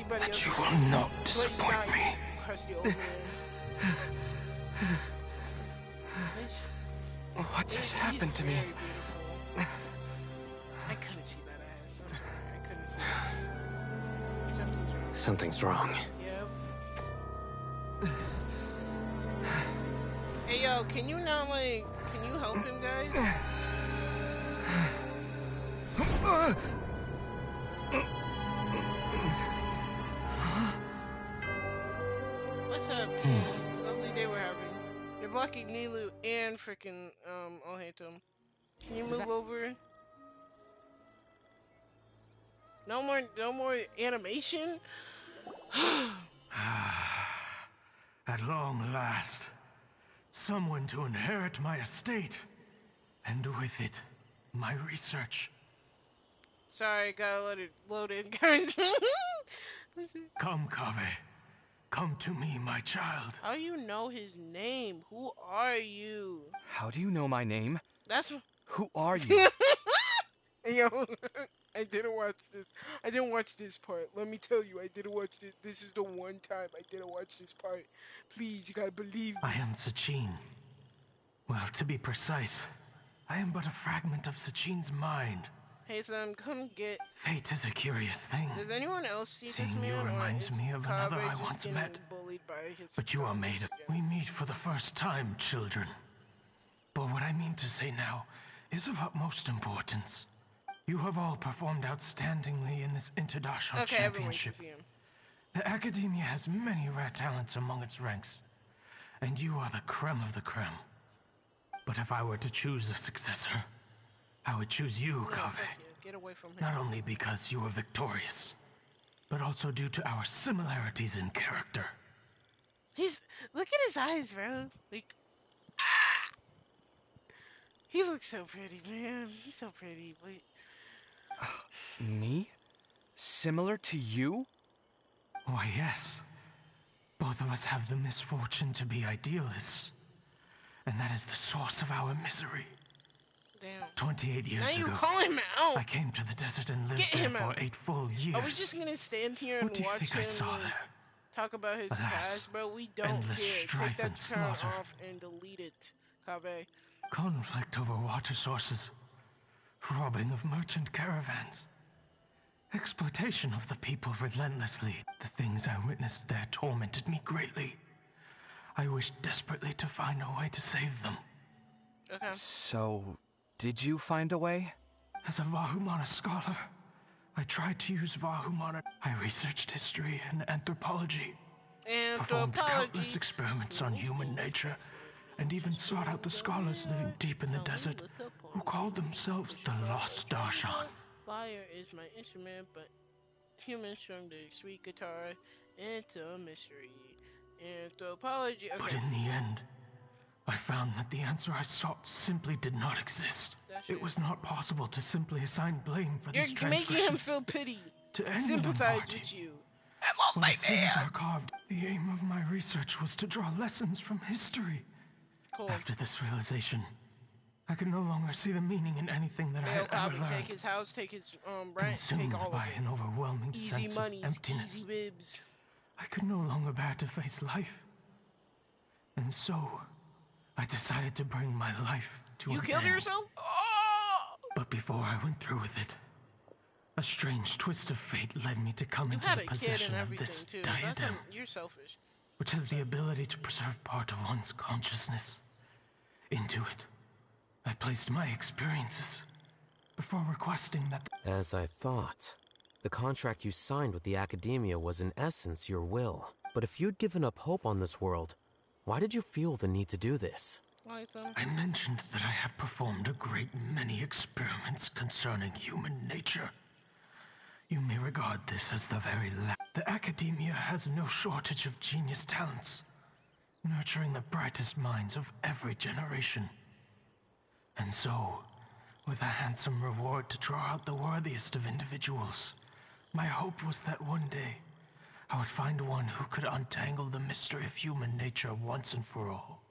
that you will not disappoint me. What just happened to me? I couldn't see that ass. I'm sorry, I couldn't see that. Something's wrong. Yep. Hey, yo, can you not, like, can you help him, guys? What's up, King? Lovely day we're having. You're blocking Nilu and frickin' Ohatum. Can you move over? No more animation? At long last, someone to inherit my estate, and with it, my research. Sorry, gotta let it load in, guys. Come, Kaveh. Come to me, my child. How do you know his name? Who are you? How do you know my name? That's... Who are you? Yo, I didn't watch this. I didn't watch this part. Let me tell you, I didn't watch this. This is the one time I didn't watch this part. Please, you gotta believe me. I am Sachin. Well, to be precise, I am but a fragment of Sachin's mind. Hey, Sam, come get... Fate is a curious thing. Does anyone else see this Seeing man? you reminds me of another I just once getting met. bullied by his But you are made of... We meet for the first time, children. But what I mean to say now is of utmost importance. You have all performed outstandingly in this Interdarshan everyone can championship. see him. The Academia has many rare talents among its ranks. and you are the creme of the creme. But if I were to choose a successor, I would choose you, Kaveh. Get away from him. Not only because you were victorious, but also due to our similarities in character. Look at his eyes, bro. Like, he looks so pretty, man. He's so pretty, but... Me? Similar to you? Why, yes. Both of us have the misfortune to be idealists. And that is the source of our misery. Damn. 28 years ago, now you call him out. I came to the desert and lived there for 8 full years. Are we just gonna stand here and watch him talk about his past, bro? We don't care. Take that turn off and delete it, Kaveh. Conflict over water sources, robbing of merchant caravans, exploitation of the people relentlessly. The things I witnessed there tormented me greatly. I wished desperately to find a way to save them. Okay. So, did you find a way? As a Vahumana scholar, I tried to use Vahumana. I researched history and anthropology, performed countless experiments on human nature, and even sought out the scholars living deep in the desert who called themselves the Lost Darshan. Fire is my instrument, but humans from the sweet guitar into a mystery. Anthropology. Okay. But in the end, I found that the answer I sought simply did not exist. It was not possible to simply assign blame for these transgressions. You're making him feel pity. Sympathize with you. I love my man. The aim of my research was to draw lessons from history. Cool. After this realization, I could no longer see the meaning in anything that I had ever learned. Take his house, take his rent, Consumed take all by of it. an overwhelming Easy sense money, of emptiness. easy bibs. I could no longer bear to face life. And so, I decided to bring my life to an end. You killed yourself? Oh! But before I went through with it, a strange twist of fate led me to come into the possession of this diadem, you're selfish. which has the ability to preserve part of one's consciousness. Into it, I placed my experiences before requesting that... As I thought, the contract you signed with the Academia was in essence your will. But if you'd given up hope on this world, why did you feel the need to do this? I mentioned that I had performed a great many experiments concerning human nature. You may regard this as the very last. The Academia has no shortage of genius talents, nurturing the brightest minds of every generation. And so, with a handsome reward to draw out the worthiest of individuals, my hope was that one day I would find one who could untangle the mystery of human nature once and for all,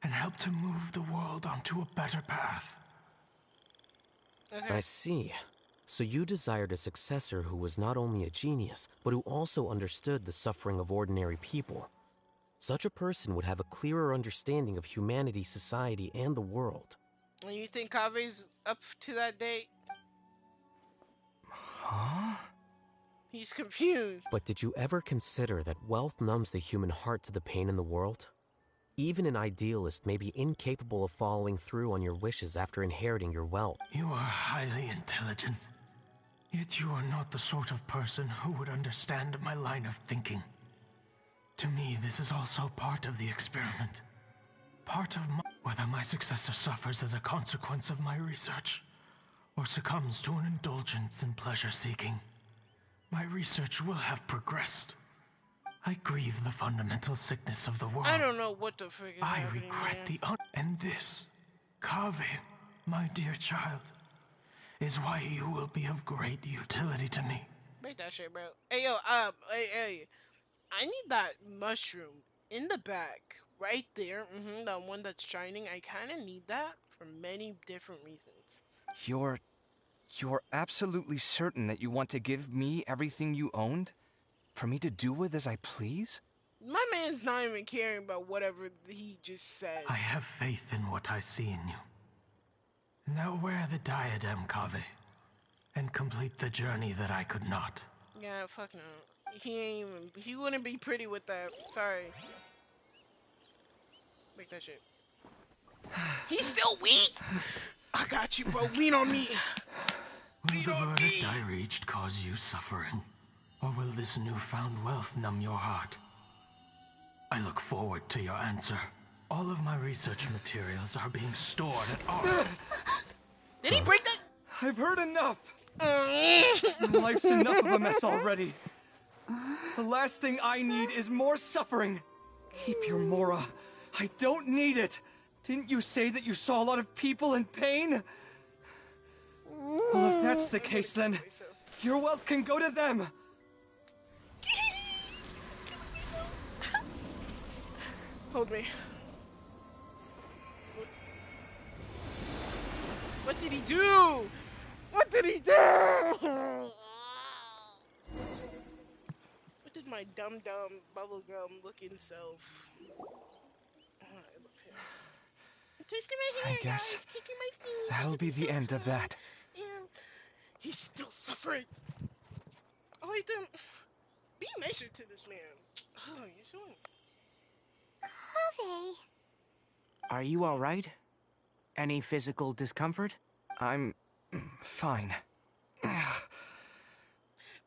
and help to move the world onto a better path. I see. So you desired a successor who was not only a genius, but who also understood the suffering of ordinary people. Such a person would have a clearer understanding of humanity, society, and the world. And you think Kaveh's up to that date? Huh? He's confused. But did you ever consider that wealth numbs the human heart to the pain in the world? Even an idealist may be incapable of following through on your wishes after inheriting your wealth. You are highly intelligent. Yet you are not the sort of person who would understand my line of thinking. To me, this is also part of the experiment. Part of whether my successor suffers as a consequence of my research, or succumbs to an indulgence in pleasure-seeking, my research will have progressed. I grieve the fundamental sickness of the world. I don't know what the frick is happening, regret and this, Kaveh, my dear child, is why you will be of great utility to me. Make that shit, bro. Hey, yo, hey, I need that mushroom in the back, right there. The one that's shining. I kind of need that for many different reasons. You're absolutely certain that you want to give me everything you owned? For me to do with as I please? My man's not even caring about whatever he just said. I have faith in what I see in you. Now wear the diadem, Kaveh, and complete the journey that I could not. Yeah, fuck no. He wouldn't be pretty with that. Sorry. Make that shit. He's still weak! I got you, bro. Lean on me. Will the verdict I reached cause you suffering? Or will this newfound wealth numb your heart? I look forward to your answer. All of my research materials are being stored at our... Did he break that? I've heard enough. Life's enough of a mess already. The last thing I need is more suffering. Keep your Mora. I don't need it. Didn't you say that you saw a lot of people in pain? Well, if that's the case, then your wealth can go to them. Hold me. What did he do? What did he do? What did my dumb bubblegum looking self? Twisting my hair, I guess guys, kicking my feet. that'll be the end of that. And he's still suffering. Oh, wait, then be nicer to this man. Oh, you're so. Kaveh. Are you all right? Any physical discomfort? I'm fine.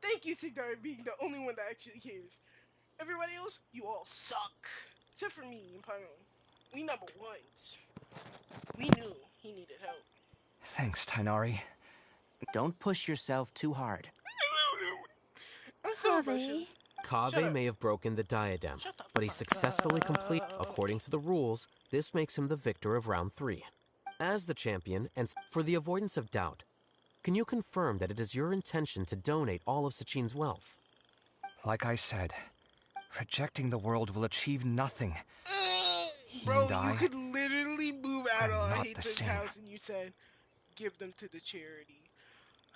Thank you, Tigdar, being the only one that actually cares. Everybody else, you all suck. Except for me and Pyron. We number ones. We knew he needed help. Thanks, Tainari. Don't push yourself too hard. I'm so ambitious. Kaveh may have broken the diadem, but he successfully completed. According to the rules, this makes him the victor of round 3. As the champion, and for the avoidance of doubt, can you confirm that it is your intention to donate all of Sachin's wealth? Like I said, rejecting the world will achieve nothing. Bro, you could literally move out of I hate this same. house and you said, give them to the charity.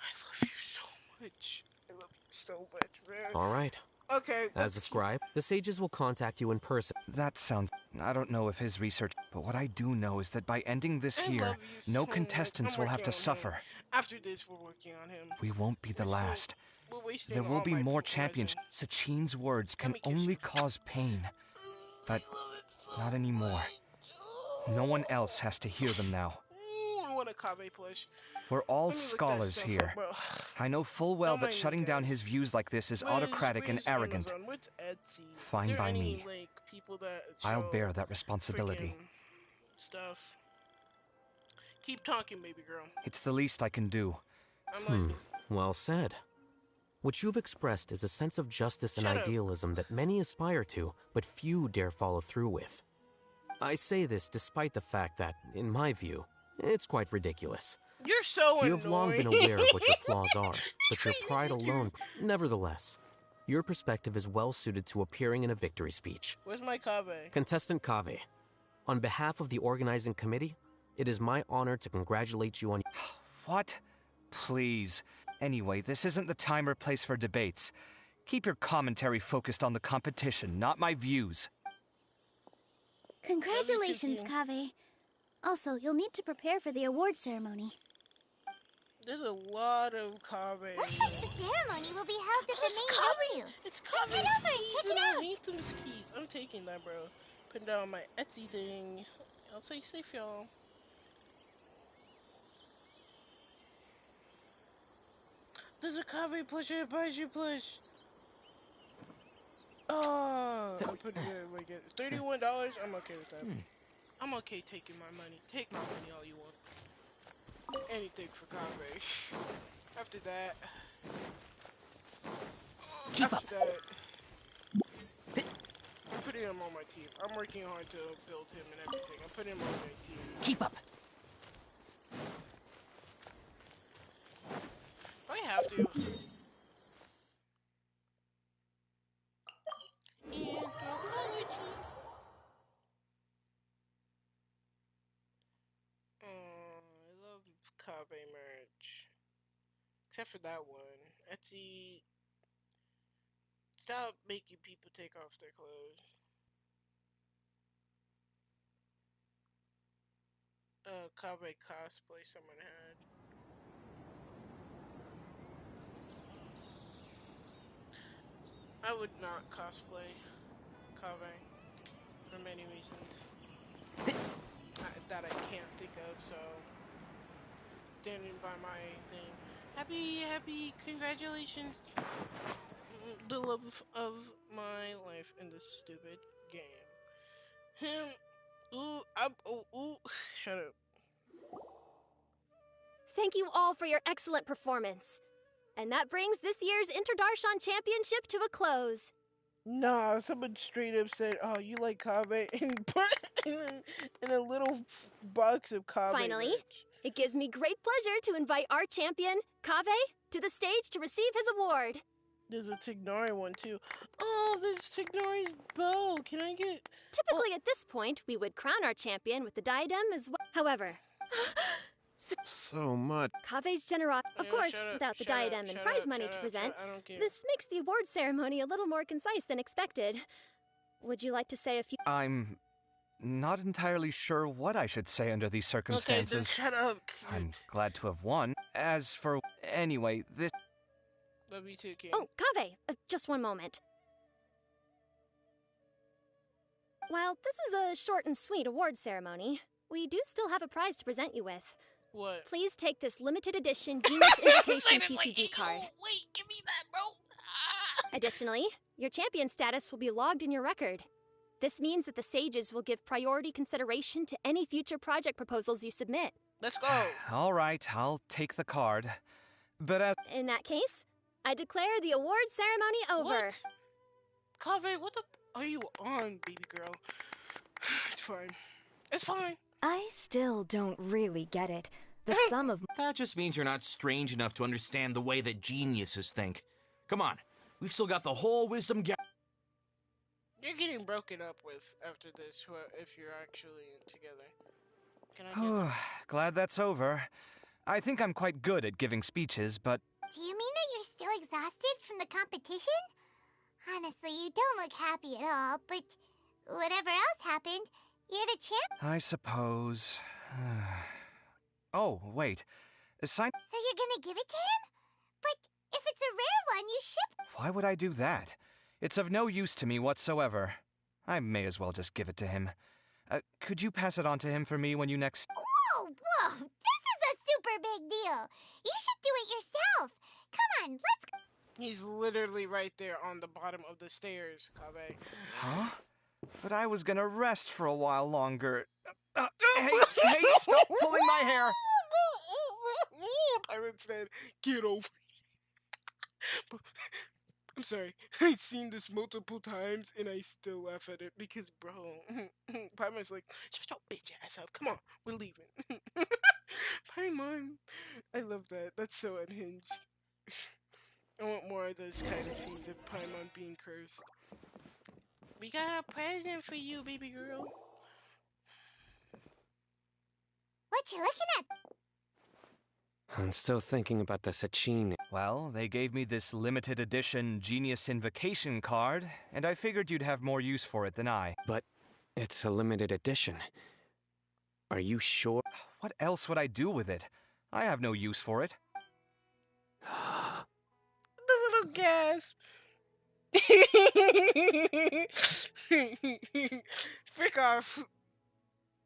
I love you so much. I love you so much, man. All right. Okay. As the scribe, the sages will contact you in person. That sounds... I don't know if his research... But what I do know is that by ending this here, no contestants will have to suffer. After this, we're working on him. We won't be the last. We're wasting There will all be my more poison. champions. Sachin's words can only cause pain. But not anymore. No one else has to hear them now. I want a Kaveh plush. We're all Let me look that scholars stuff here. up, bro. I know full well Don't that mind me, shutting down guys. his views like this is autocratic and Where's arrogant. Amazon? What's Etsy? Fine Is there by any, me. like, people that I'll show bear that responsibility. freaking stuff. Keep talking, baby girl. It's the least I can do. Well said. What you've expressed is a sense of justice and idealism that many aspire to, but few dare follow through with. I say this despite the fact that, in my view, it's quite ridiculous. You're so You have long been annoying. aware of what your flaws are, but your pride alone... Nevertheless, your perspective is well suited to appearing in a victory speech. Where's my Kaveh? Contestant Kaveh, on behalf of the organizing committee, it is my honor to congratulate you on... What? Please. Anyway, this isn't the time or place for debates. Keep your commentary focused on the competition, not my views. Congratulations, Kaveh. Also, you'll need to prepare for the award ceremony. There's a lot of Kaveh. Looks like the ceremony will be held at the main venue. It's Let's head over and check it out. I need those keys. I'm taking that, bro. Put it on my Etsy thing. I'll stay safe, y'all. There's a Kaveh plush and a Baizhu plush. Oh, I put it in like it. $31. I'm okay with that. I'm okay taking my money. Take my money all you want. Anything for Kaveh. After that. Keep up. I'm putting him on my team. I'm working hard to build him and everything. I'm putting him on my team. Keep up. I have to. I love Kaveh merch. Except for that one. Etsy. Stop making people take off their clothes. Kaveh cosplay someone had. I would not cosplay Kaveh for many reasons that I can't think of, so standing by my thing. Happy congratulations, the love of my life in this stupid game. Him. Ooh, ooh. Shut up. Thank you all for your excellent performance. And that brings this year's Interdarshan Championship to a close. Nah, someone straight up said, "Oh, you like Kaveh," and put in a little box of Kaveh. Finally, merch. It gives me great pleasure to invite our champion, Kaveh, to the stage to receive his award. There's a Tignari one too. Oh, this is Tignari's bow. Can I get... Typically at this point, we would crown our champion with the diadem as well. However... So much. Kaveh's generosity. Of course, without the diadem and prize money to present, this makes the award ceremony a little more concise than expected. Would you like to say a few... I'm not entirely sure what I should say under these circumstances. Okay, then shut up. I'm glad to have won. As for... Anyway, this... Love you too, King. Oh, Kaveh, just one moment. While this is a short and sweet award ceremony, we do still have a prize to present you with. What? Please take this limited edition Genius Invocation TCG card. Wait, give me that, bro. Additionally, your champion status will be logged in your record. This means that the Sages will give priority consideration to any future project proposals you submit. Let's go. All right, I'll take the card. But as... In that case, I declare the award ceremony over. What? Kaveh, what the... are you on, baby girl? It's fine. It's fine. I still don't really get it. The sum of... That just means you're not strange enough to understand the way that geniuses think. Come on, we've still got the whole wisdom gap. You're getting broken up with after this, if you're actually together. Can I get... Glad that's over. I think I'm quite good at giving speeches, but... Do you mean that you're still exhausted from the competition? Honestly, you don't look happy at all, but whatever else happened, you're the champ. I suppose... Oh, wait. So you're gonna give it to him? But if it's a rare one, you should... Why would I do that? It's of no use to me whatsoever. I may as well just give it to him. Could you pass it on to him for me when you next... Whoa! This is a super big deal! You should do it yourself! Come on, let's go! He's literally right there on the bottom of the stairs, Kaveh. Huh? But I was gonna rest for a while longer. Hey, stop pulling my hair! Pirate said, get over it. I'm sorry, I've seen this multiple times and I still laugh at it because, bro, Paimon's like, shut your bitch ass up. Come on, we're leaving. Paimon, I love that. That's so unhinged. I want more of those kind of scenes of Paimon being cursed. We got a present for you, baby girl. What you looking at? I'm still thinking about the Sachin. Well, they gave me this limited edition Genius Invocation card, and I figured you'd have more use for it than I. But it's a limited edition. Are you sure? What else would I do with it? I have no use for it. The little gasp. Frick off.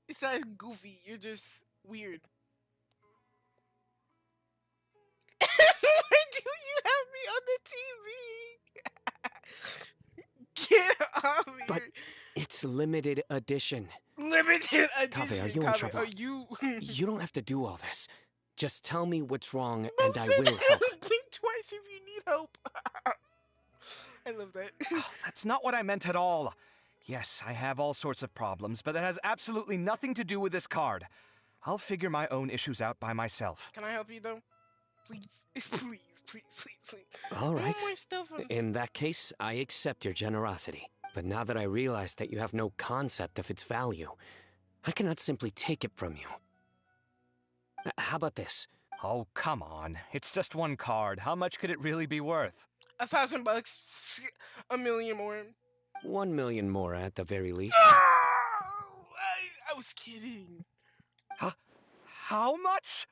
It's not goofy, you're just weird. Why do you have me on the TV? Get off me. But it's limited edition. Limited edition. Kaveh, are you in trouble? Are you... You don't have to do all this. Just tell me what's wrong and I will help. Think twice if you need help. I love that. Oh, that's not what I meant at all. Yes, I have all sorts of problems, but that has absolutely nothing to do with this card. I'll figure my own issues out by myself. Can I help you, though? Please, please. All right. No more stuff on... In that case, I accept your generosity. But now that I realize that you have no concept of its value, I cannot simply take it from you. How about this? Oh, come on. It's just one card. How much could it really be worth? $1,000. $1 million more. 1 million more at the very least. I was kidding. How much?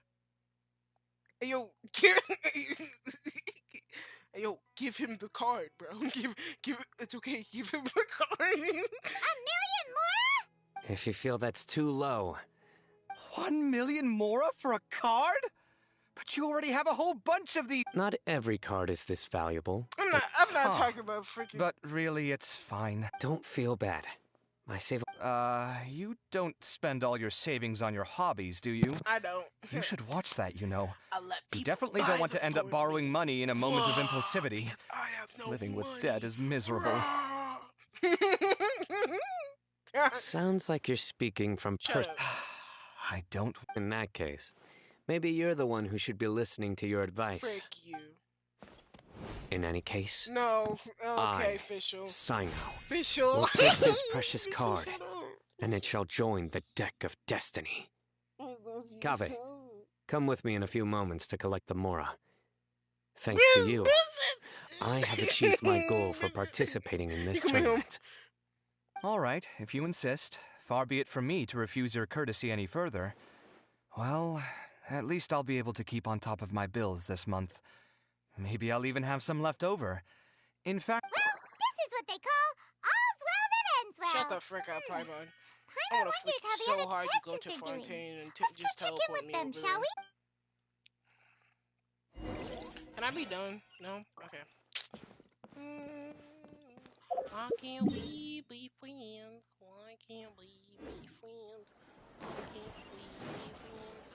Hey, yo, give him the card, bro. Give it. It's okay. Give him the card. $1 million more? If you feel that's too low. 1 million more for a card? But you already have a whole bunch of these. Not every card is this valuable. I'm not talking about freaking... But really, it's fine. Don't feel bad. My save. You don't spend all your savings on your hobbies, do you? I don't. You should watch that, you know. I let You definitely don't want to end up borrowing money in a moment of impulsivity. I have no Living with money. debt is miserable. Sounds like you're speaking from I don't. In that case, maybe you're the one who should be listening to your advice. Frick you. In any case, No. Okay, I, official. Sino, Official. will take this precious card, and it shall join the deck of destiny. Kaveh, come with me in a few moments to collect the Mora. Thanks to you, I have achieved my goal for participating in this tournament. All right, if you insist. Far be it from me to refuse your courtesy any further. Well, at least I'll be able to keep on top of my bills this month. Maybe I'll even have some left over. In fact... Well, this is what they call all's well that ends well. Shut the frick up, Paimon. I want to flick so hard you go to Fontaine and just teleport me over shall we? Can I be done? No? Okay. Why can't we be friends? Why can't we be friends? Why can't we be friends?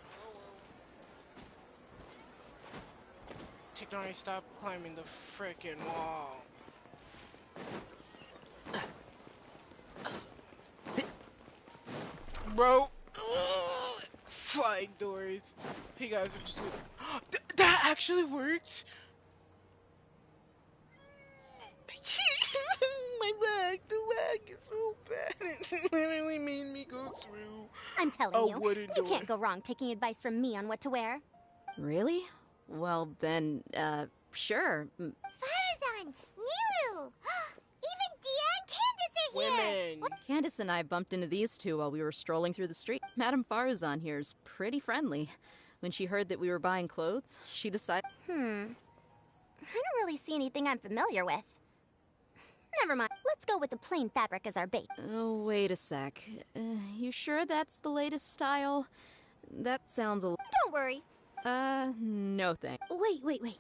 Tignory, stop climbing the frickin' wall. Bro. Flying doors. Hey guys, I'm just gonna... that actually worked? My lag, the lag is so bad. It literally made me go through I'm telling you can't go wrong taking advice from me on what to wear. Really? Well, then, sure. Farazan, Niru, even Dia and Candace are here. Women. Candace and I bumped into these two while we were strolling through the street. Madame Faruzan here's pretty friendly. When she heard that we were buying clothes, she decided... I don't really see anything I'm familiar with. Never mind. Let's go with the plain fabric as our bait. Oh, wait a sec. You sure that's the latest style? That sounds a... Don't worry. No thanks. Wait.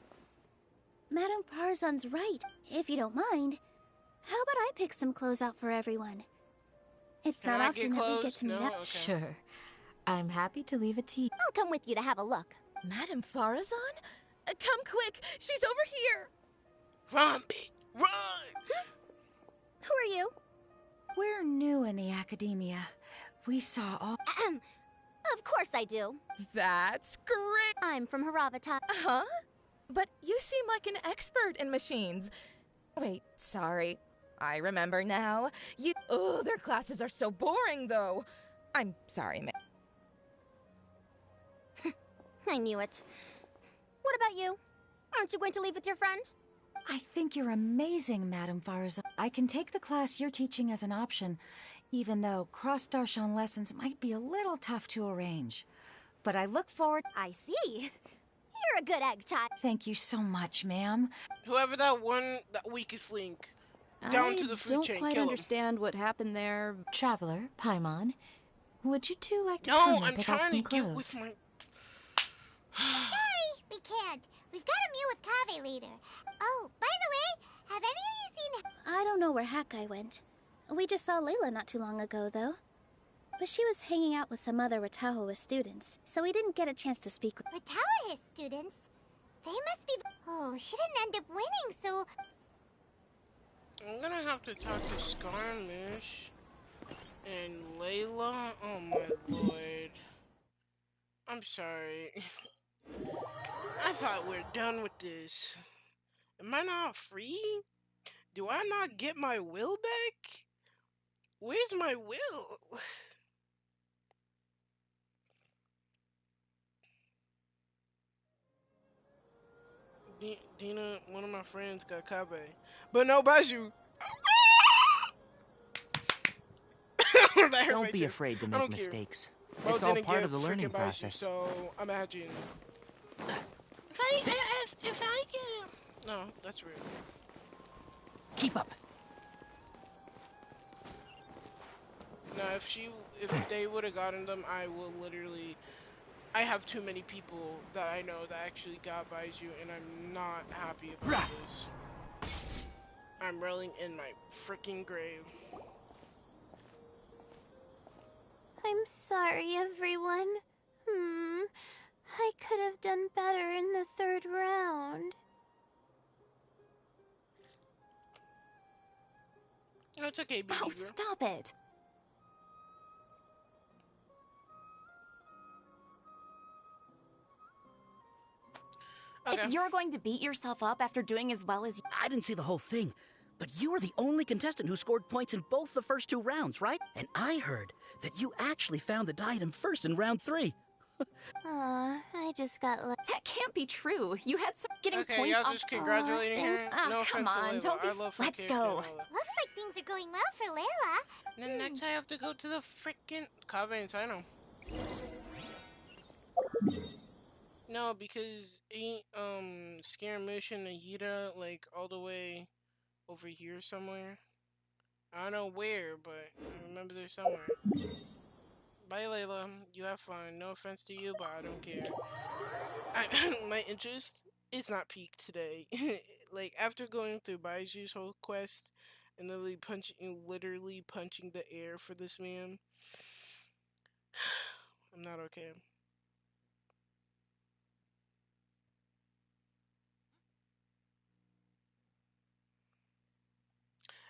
Madame Farazan's right. If you don't mind, how about I pick some clothes out for everyone? It's not often that we get to meet up. Sure. I'm happy to leave it to you. I'll come with you to have a look. Madame Farazan? Come quick! She's over here! Run, bitch! Run! Who are you? We're new in the academia. We saw all... Of course I do. That's great! I'm from Haravata. Huh? But you seem like an expert in machines. Wait, sorry. I remember now. Oh, their classes are so boring, though. I'm sorry, ma'am. I knew it. What about you? Aren't you going to leave with your friend? I think you're amazing, Madame Farazan. I can take the class you're teaching as an option, even though cross-Darshan lessons might be a little tough to arrange. But I look forward... I see. You're a good egg child. Thank you so much, ma'am. Whoever that weakest link, down to the food chain, I don't quite understand what happened there. Traveler, Paimon, would you two like to come come and I'm pick out trying some to clothes? get with my... Sorry, we can't. We've got a meet with Kaveh later. Oh, by the way, have any of you seen... I don't know where Hakai went. We just saw Layla not too long ago, though. But she was hanging out with some other Ratahoa students, so we didn't get a chance to speak with... Ratahoa students? They must be... Oh, she didn't end up winning, so... I'm gonna have to talk to Skarmish and Layla. Oh my lord. I'm sorry. I thought we're done with this. Am I not free? Do I not get my will back? Where's my will? Dina, one of my friends got Kaveh. But no, Baizhu. Don't be afraid to make mistakes. It's all part of the learning process. So imagine if I get him. No, that's rude. Keep up. No, if they would have gotten them, I will literally. I have too many people that I know that actually got Baizhu, and I'm not happy about this. I'm rolling in my freaking grave. I'm sorry, everyone. I could have done better in the 3rd round. No, it's okay, baby. Oh, stop it. Okay. If you're going to beat yourself up after doing as well as you... I didn't see the whole thing, but you were the only contestant who scored points in both the first 2 rounds, right? And I heard that you actually found the diadem first in round 3. I just got That can't be true. You had some getting Okay, points y'all off... just congratulating her. No come offense to on, Layla. don't be... I love her Let's kid, go. Looks like things are going well for Layla. Then next I have to go to the frickin' Kaveh and Sino. No, because Scaramouche and Ayita, like, all the way over here somewhere. I don't know where, but I remember they're somewhere. Bye, Layla. You have fun. No offense to you, but I don't care. My interest is not peaked today. Like, after going through Baizhu's whole quest and literally punching the air for this man, I'm not okay.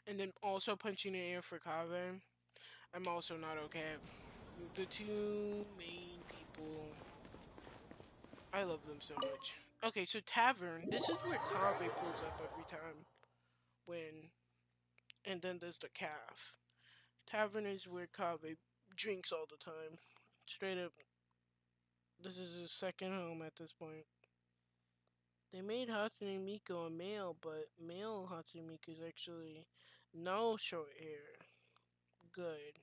And then also punching the air for Kaveh, I'm also not okay. The 2 main people, I love them so much. Okay, so Tavern, this is where Kaveh pulls up every time when, and then there's the calf. Tavern is where Kaveh drinks all the time. Straight up, this is his second home at this point. They made Hatsune Miku a male, but male Hatsune Miku is actually no short hair. Good.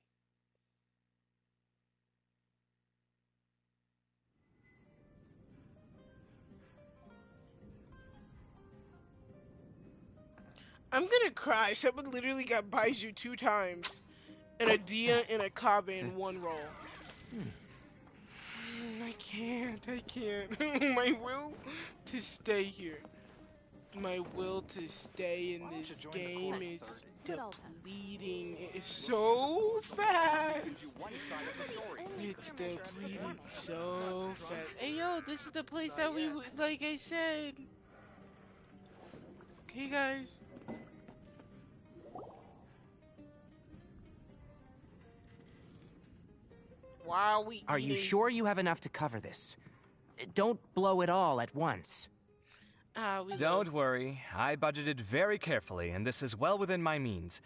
I'm gonna cry. Someone literally got Baizhu 2 times. And a Dia and a Kaveh in 1 roll. I can't. My will to stay here. My will to stay in this game is depleting. It's so fast. It's depleting so fast. Hey yo, this is the place that we, like I said. Okay guys. Wow, Are you sure you have enough to cover this? Don't blow it all at once. Don't worry. I budgeted very carefully, and this is well within my means.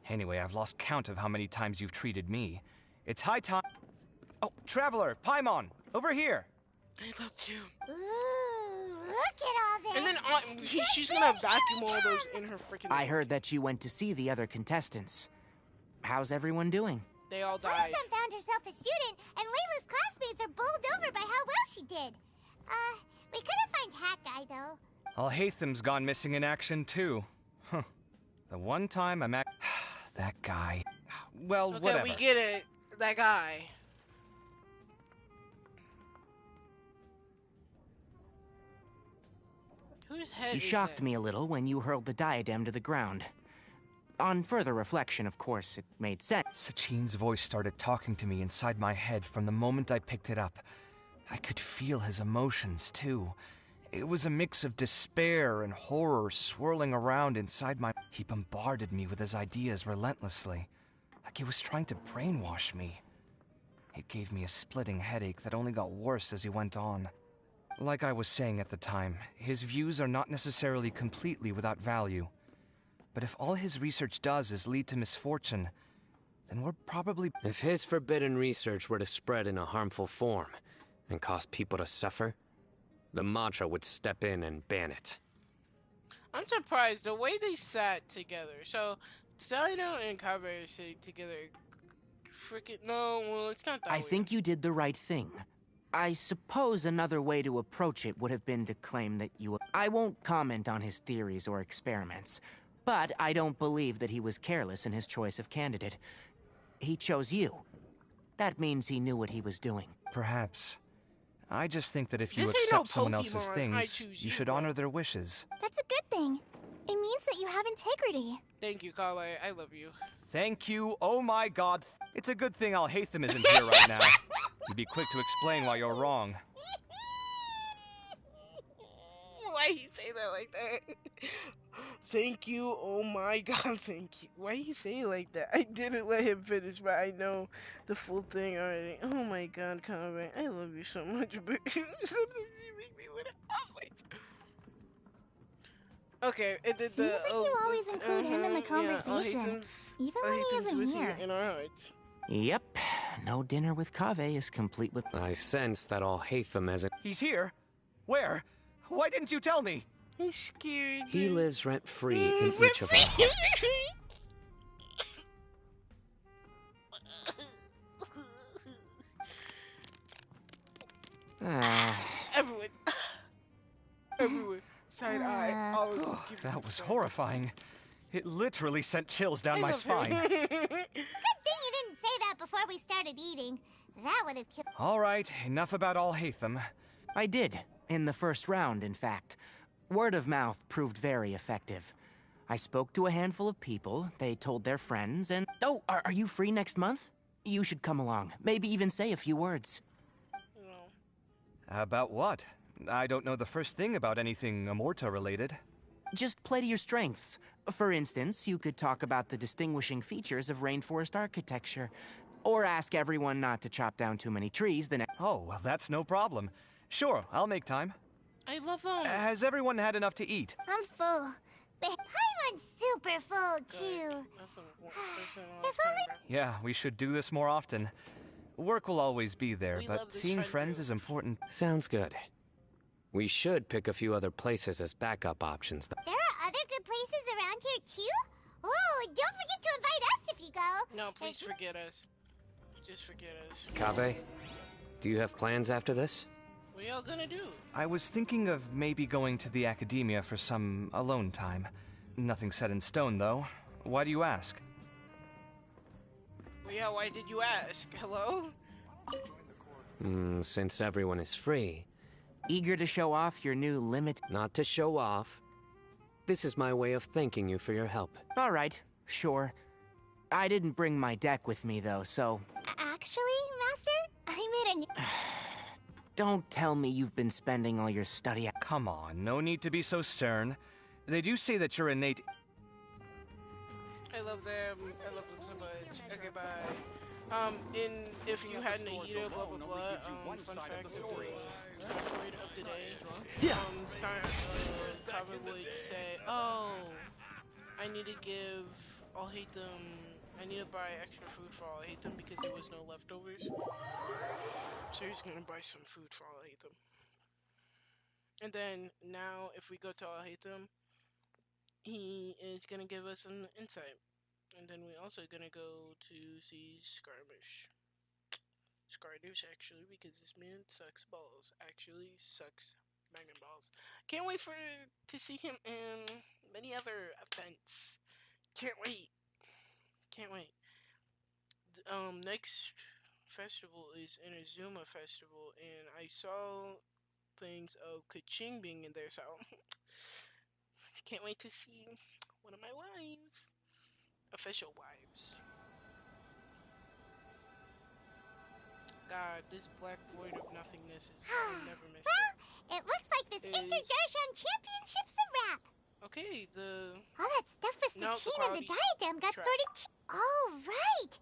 Anyway, I've lost count of how many times you've treated me. It's high time... Oh, Traveler, Paimon, over here. I love you. Ooh, look at all this. And then she's gonna vacuum all those in her freaking... I heard that you went to see the other contestants. How's everyone doing? They all died. Farisa found herself a student, and Layla's classmates are bowled over by how well she did. We couldn't find Hat Guy, though. Alhaitham's gone missing in action, too. Huh. The one time I'm at... that guy. Well, okay, whatever. We get it. That guy. Whose head You is shocked that? me a little when you hurled the diadem to the ground. On further reflection, of course, it made sense. Sachine's voice started talking to me inside my head from the moment I picked it up. I could feel his emotions, too. It was a mix of despair and horror swirling around inside my... He bombarded me with his ideas relentlessly, like he was trying to brainwash me. It gave me a splitting headache that only got worse as he went on. Like I was saying at the time, his views are not necessarily completely without value. But if all his research does is lead to misfortune, then we're probably... If his forbidden research were to spread in a harmful form and cause people to suffer, the Mantra would step in and ban it. I'm surprised the way they sat together. So, Sino and Kaveh are sitting together. Freaking no, well, it's not that I weird. think you did the right thing. I suppose another way to approach it would have been to claim that you... I won't comment on his theories or experiments, but I don't believe that he was careless in his choice of candidate. He chose you. That means he knew what he was doing. Perhaps. I just think that if you This ain't accept no someone else's Pokemon, I things, choose you you, should bro. honor their wishes. That's a good thing. It means means that you have integrity. Thank you, Kale. I love you. Thank you. Oh my god. It's a good thing Alhaitham isn't here right now. He'd be quick to explain why you're wrong. Why he say that like that? Thank you. Oh my god, thank you. Why he say it like that? I didn't let him finish, but I know the full thing already. Oh my god, Kale. I love you so much, but sometimes you make me want to always. Okay, and then Seems like you always include him in the conversation, even when he isn't here. In our hearts. Yep. No dinner with Kaveh is complete with... I sense that Alhaitham hasn't... He's here? Where? Why didn't you tell me? He's scared. He lives rent-free in each of our hearts. Everyone. Everyone. Side eye. Always That was horrifying. It literally sent chills down my spine. Good thing you didn't say that before we started eating. That would have killed. All right, enough about Alhaitham. I did. In the first round, in fact. Word of mouth proved very effective. I spoke to a handful of people, they told their friends, and... Oh, are you free next month? You should come along. Maybe even say a few words. About what? I don't know the first thing about anything Amorta-related. Just play to your strengths. For instance, you could talk about the distinguishing features of rainforest architecture. Or ask everyone not to chop down too many trees the next... Oh, well, that's no problem. Sure, I'll make time. I love them. Has everyone had enough to eat? I'm full. But I'm super full, too. If only... Yeah, we should do this more often. Work will always be there, but seeing friends is important. Sounds good. We should pick a few other places as backup options. There are other good places around here, too? Oh, don't forget to invite us if you go. No, please forget us. Just forget us. Kaveh, do you have plans after this? What are y'all gonna do? I was thinking of maybe going to the academia for some alone time. Nothing set in stone, though. Why do you ask? Well, yeah, why did you ask? Hello? Since everyone is free. Eager to show off your new limit? Not to show off. This is my way of thanking you for your help. All right, sure. I didn't bring my deck with me, though, so... Actually, Master, I made a... Don't tell me you've been spending all your study... Come on, no need to be so stern. They do say that your innate... I love them. I love them so much. Okay, bye. If you hadn't eaten, blah blah blah. Fun fact of the factoid of the day. Kaveh would say, "Oh, I need to give Alhaitham. I need to buy extra food for Alhaitham because there was no leftovers. So he's gonna buy some food for Alhaitham. And then now, if we go to Alhaitham, he is gonna give us an insight." And then we're also gonna go to see Skirmish. Scardish, actually, because this man sucks balls. Actually, sucks banging balls. Can't wait to see him in many other events. Can't wait. Can't wait. Next festival is Inazuma Festival, and I saw things of Kaching being in there, so can't wait to see one of my wives. Official wives. God, this black void of nothingness is I never miss it. It looks like this Inter-Darshan Championship's a wrap. Okay, all that stuff with Sachin and the diadem got sorted. Oh, right.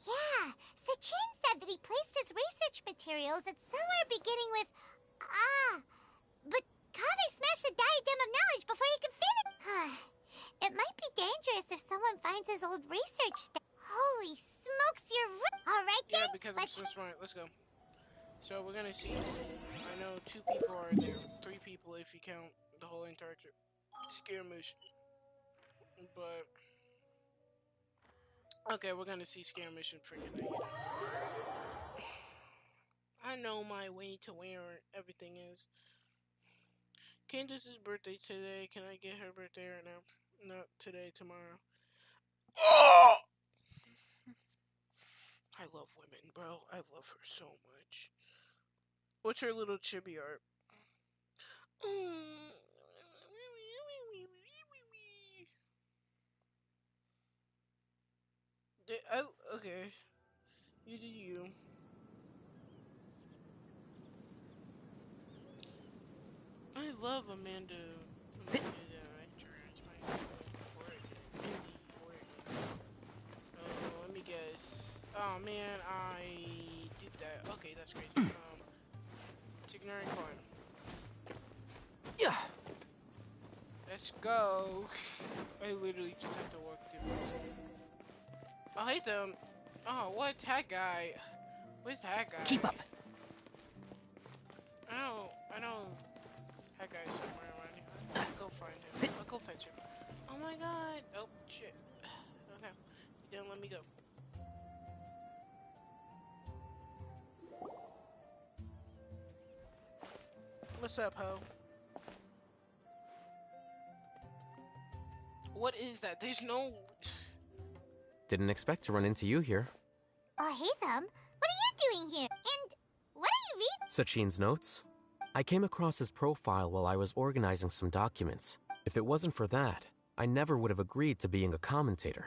Yeah, Sachin said that he placed his research materials at somewhere beginning with but Kaveh smashed the diadem of knowledge before he could finish. It might be dangerous if someone finds his old research stuff. Holy smokes, you're right. All right, then. Yeah, because I'm so smart. Let's go. So we're gonna see. I know 2 people are there. 3 people if you count the whole entire skirmish. But okay, we're gonna see skirmish and freaking. I know my way to where everything is. Candace's birthday today. Can I get her birthday right now? Not today, tomorrow. Oh! I love women, bro. I love her so much. What's her little chibi art? Okay. You do you. I love Amanda director. It's my favorite. Let me guess. Oh man, I did that. Okay, that's crazy. It's ignoring coin. Yeah. Let's go. I literally just have to walk through. I hate them. Oh, what that guy? Where's that guy? Keep up. I know. That guy's somewhere around here. I'll go find him. I'll go fetch him. Oh my god. Oh shit. Okay. He didn't let me go. What's up, ho? What is that? There's no... Didn't expect to run into you here. Oh, hey, Thumb. What are you doing here? And what are you reading? Sachin's notes? I came across his profile while I was organizing some documents. If it wasn't for that, I never would have agreed to being a commentator.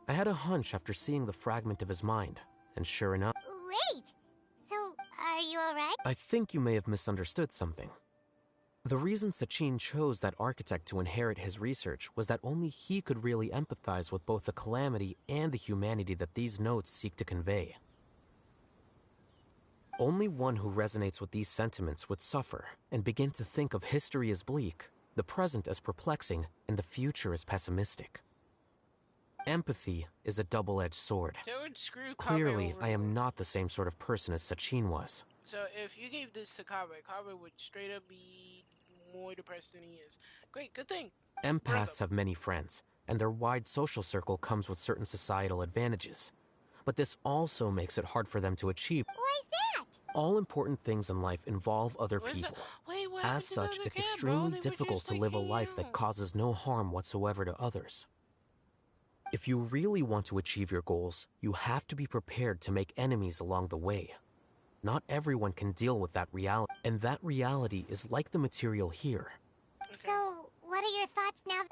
I had a hunch after seeing the fragment of his mind, and sure enough... Wait! So, are you alright? I think you may have misunderstood something. The reason Sachin chose that architect to inherit his research was that only he could really empathize with both the calamity and the humanity that these notes seek to convey. Only one who resonates with these sentiments would suffer and begin to think of history as bleak, the present as perplexing, and the future as pessimistic. Empathy is a double-edged sword. Clearly, I am not the same sort of person as Sachin was. So if you gave this to Kabe would straight up be more depressed than he is. Great, good thing. Empaths have many friends, and their wide social circle comes with certain societal advantages. But this also makes it hard for them to achieve. Why's that? All important things in life involve other people. As such, it's extremely difficult to live a life that causes no harm whatsoever to others. If you really want to achieve your goals, you have to be prepared to make enemies along the way. Not everyone can deal with that reality, and that reality is like the material here. So, what are your thoughts now?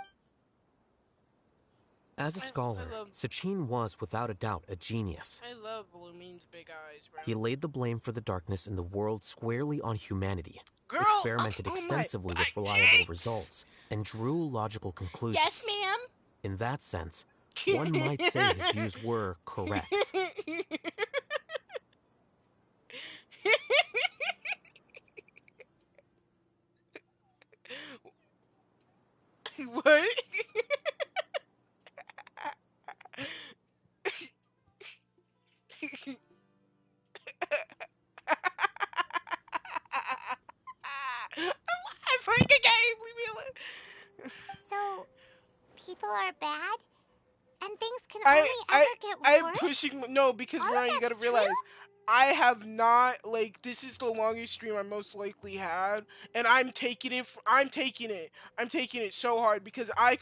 As a scholar, Sachin was without a doubt a genius. I love Blumin's big eyes, bro. He laid the blame for the darkness in the world squarely on humanity, experimented extensively with reliable results, and drew logical conclusions. Yes, ma'am. In that sense, one might say his views were correct. What? I'm playing a game. Leave me alone. So, people are bad, and things can only ever get worse. I'm pushing. No, because Mariah, you gotta realize. I have not, like, this is the longest stream I most likely had, and I'm taking it. I'm taking it so hard because I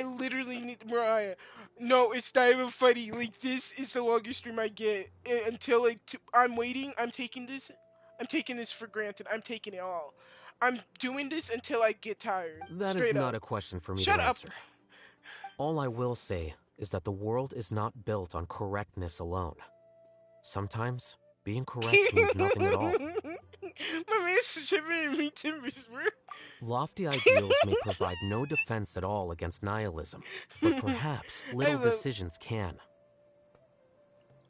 literally need Mariah. No, it's not even funny. Like, this is the longest stream I get until like I'm waiting. I'm taking this for granted. I'm taking it all. I'm doing this until I get tired. That is not a question for me to answer. All I will say is that the world is not built on correctness alone. Sometimes, being correct means nothing at all. My man's shipping me timbers, bro. Lofty ideals may provide no defense at all against nihilism, but perhaps little decisions can.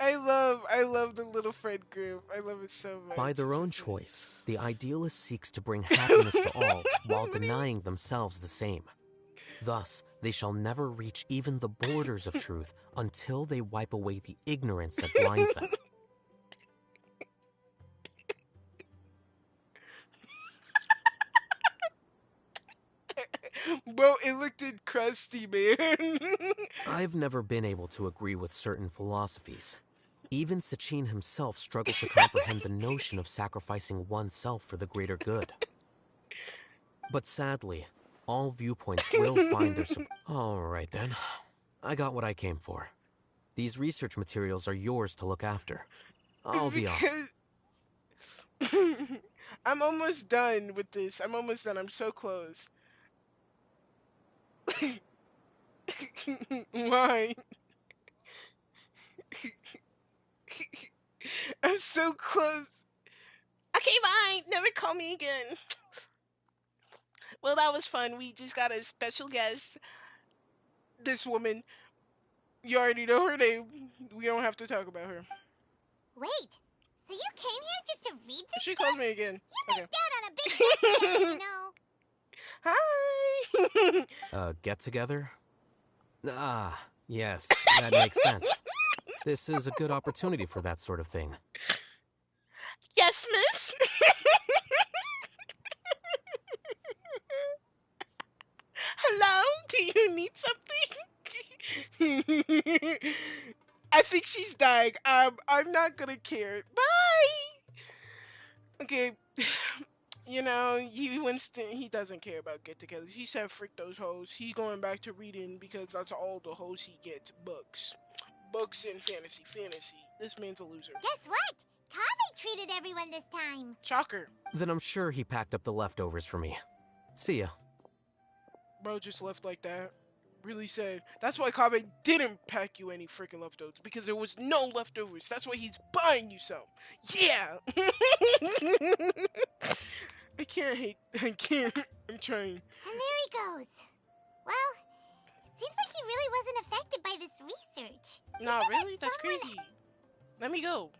I love the little friend group. I love it so much. By their own choice, the idealist seeks to bring happiness to all while denying themselves the same. Thus, they shall never reach even the borders of truth until they wipe away the ignorance that blinds them. Bro, it looked crusty, man. I've never been able to agree with certain philosophies. Even Sachin himself struggled to comprehend the notion of sacrificing oneself for the greater good. But sadly, all viewpoints will find their support. All right then, I got what I came for. These research materials are yours to look after. I'll be off. I'm almost done with this. I'm almost done. I'm so close. Why? I'm so close. Okay, bye. Never call me again. Well, that was fun. We just got a special guest. This woman. You already know her name. We don't have to talk about her. Wait, so you came here just to read this She stuff? calls me again. You missed out on a big get together, you know. Hi! Get together? Ah, yes, that makes sense. This is a good opportunity for that sort of thing. Yes, miss? Hello? Do you need something? I think she's dying. I'm not gonna care. Bye! Okay. You know, Winston, he doesn't care about get-togethers. He said, frick those hoes. He's going back to reading because that's all the hoes he gets. Books. Books and fantasy. This man's a loser. Guess what? Kaveh treated everyone this time. Shocker. Then I'm sure he packed up the leftovers for me. See ya. Bro just left like that. Really sad. That's why Kaveh didn't pack you any freaking leftovers. Because there was no leftovers. That's why he's buying you some. Yeah! I can't. I'm trying. And there he goes. Well, it seems like he really wasn't affected by this research. Nah, really? That's crazy. Let me go.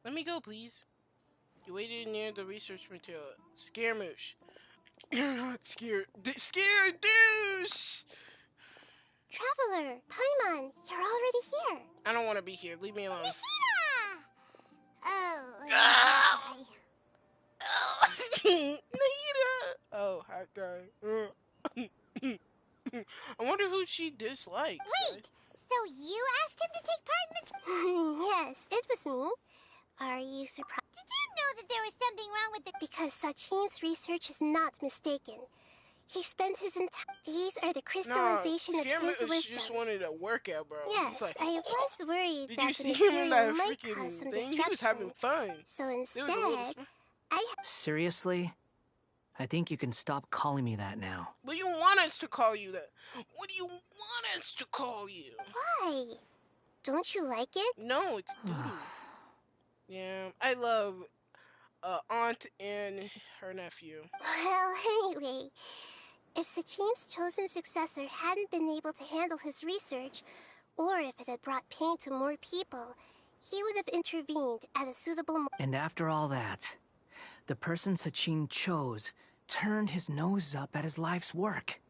Let me go, please. You waited near the research material. Scaramouche. You're not scared. Scared douche! Traveler, Paimon, you're already here. I don't want to be here. Leave me alone. Nahida! Oh, Ah! Nahida! Oh, hot guy. I wonder who she dislikes. Wait, so you asked him to take part in the... Yes, it was me. Are you surprised? Did you know that there was something wrong with it? Because Sachin's research is not mistaken. He spent his entire... These are the crystallization of his wisdom. Just wanted a workout, bro. Yes, like, I was worried did that you see the him in that material might freaking cause some thing? disruption. He was having fun. So instead, Seriously? I think you can stop calling me that now. What do you want us to call you that? What do you want us to call you? Why? Don't you like it? No, it's doo. Yeah, I love Aunt and her nephew. Well, anyway, if Sachin's chosen successor hadn't been able to handle his research, or if it had brought pain to more people, he would have intervened at a suitable moment. And after all that, the person Sachin chose turned his nose up at his life's work.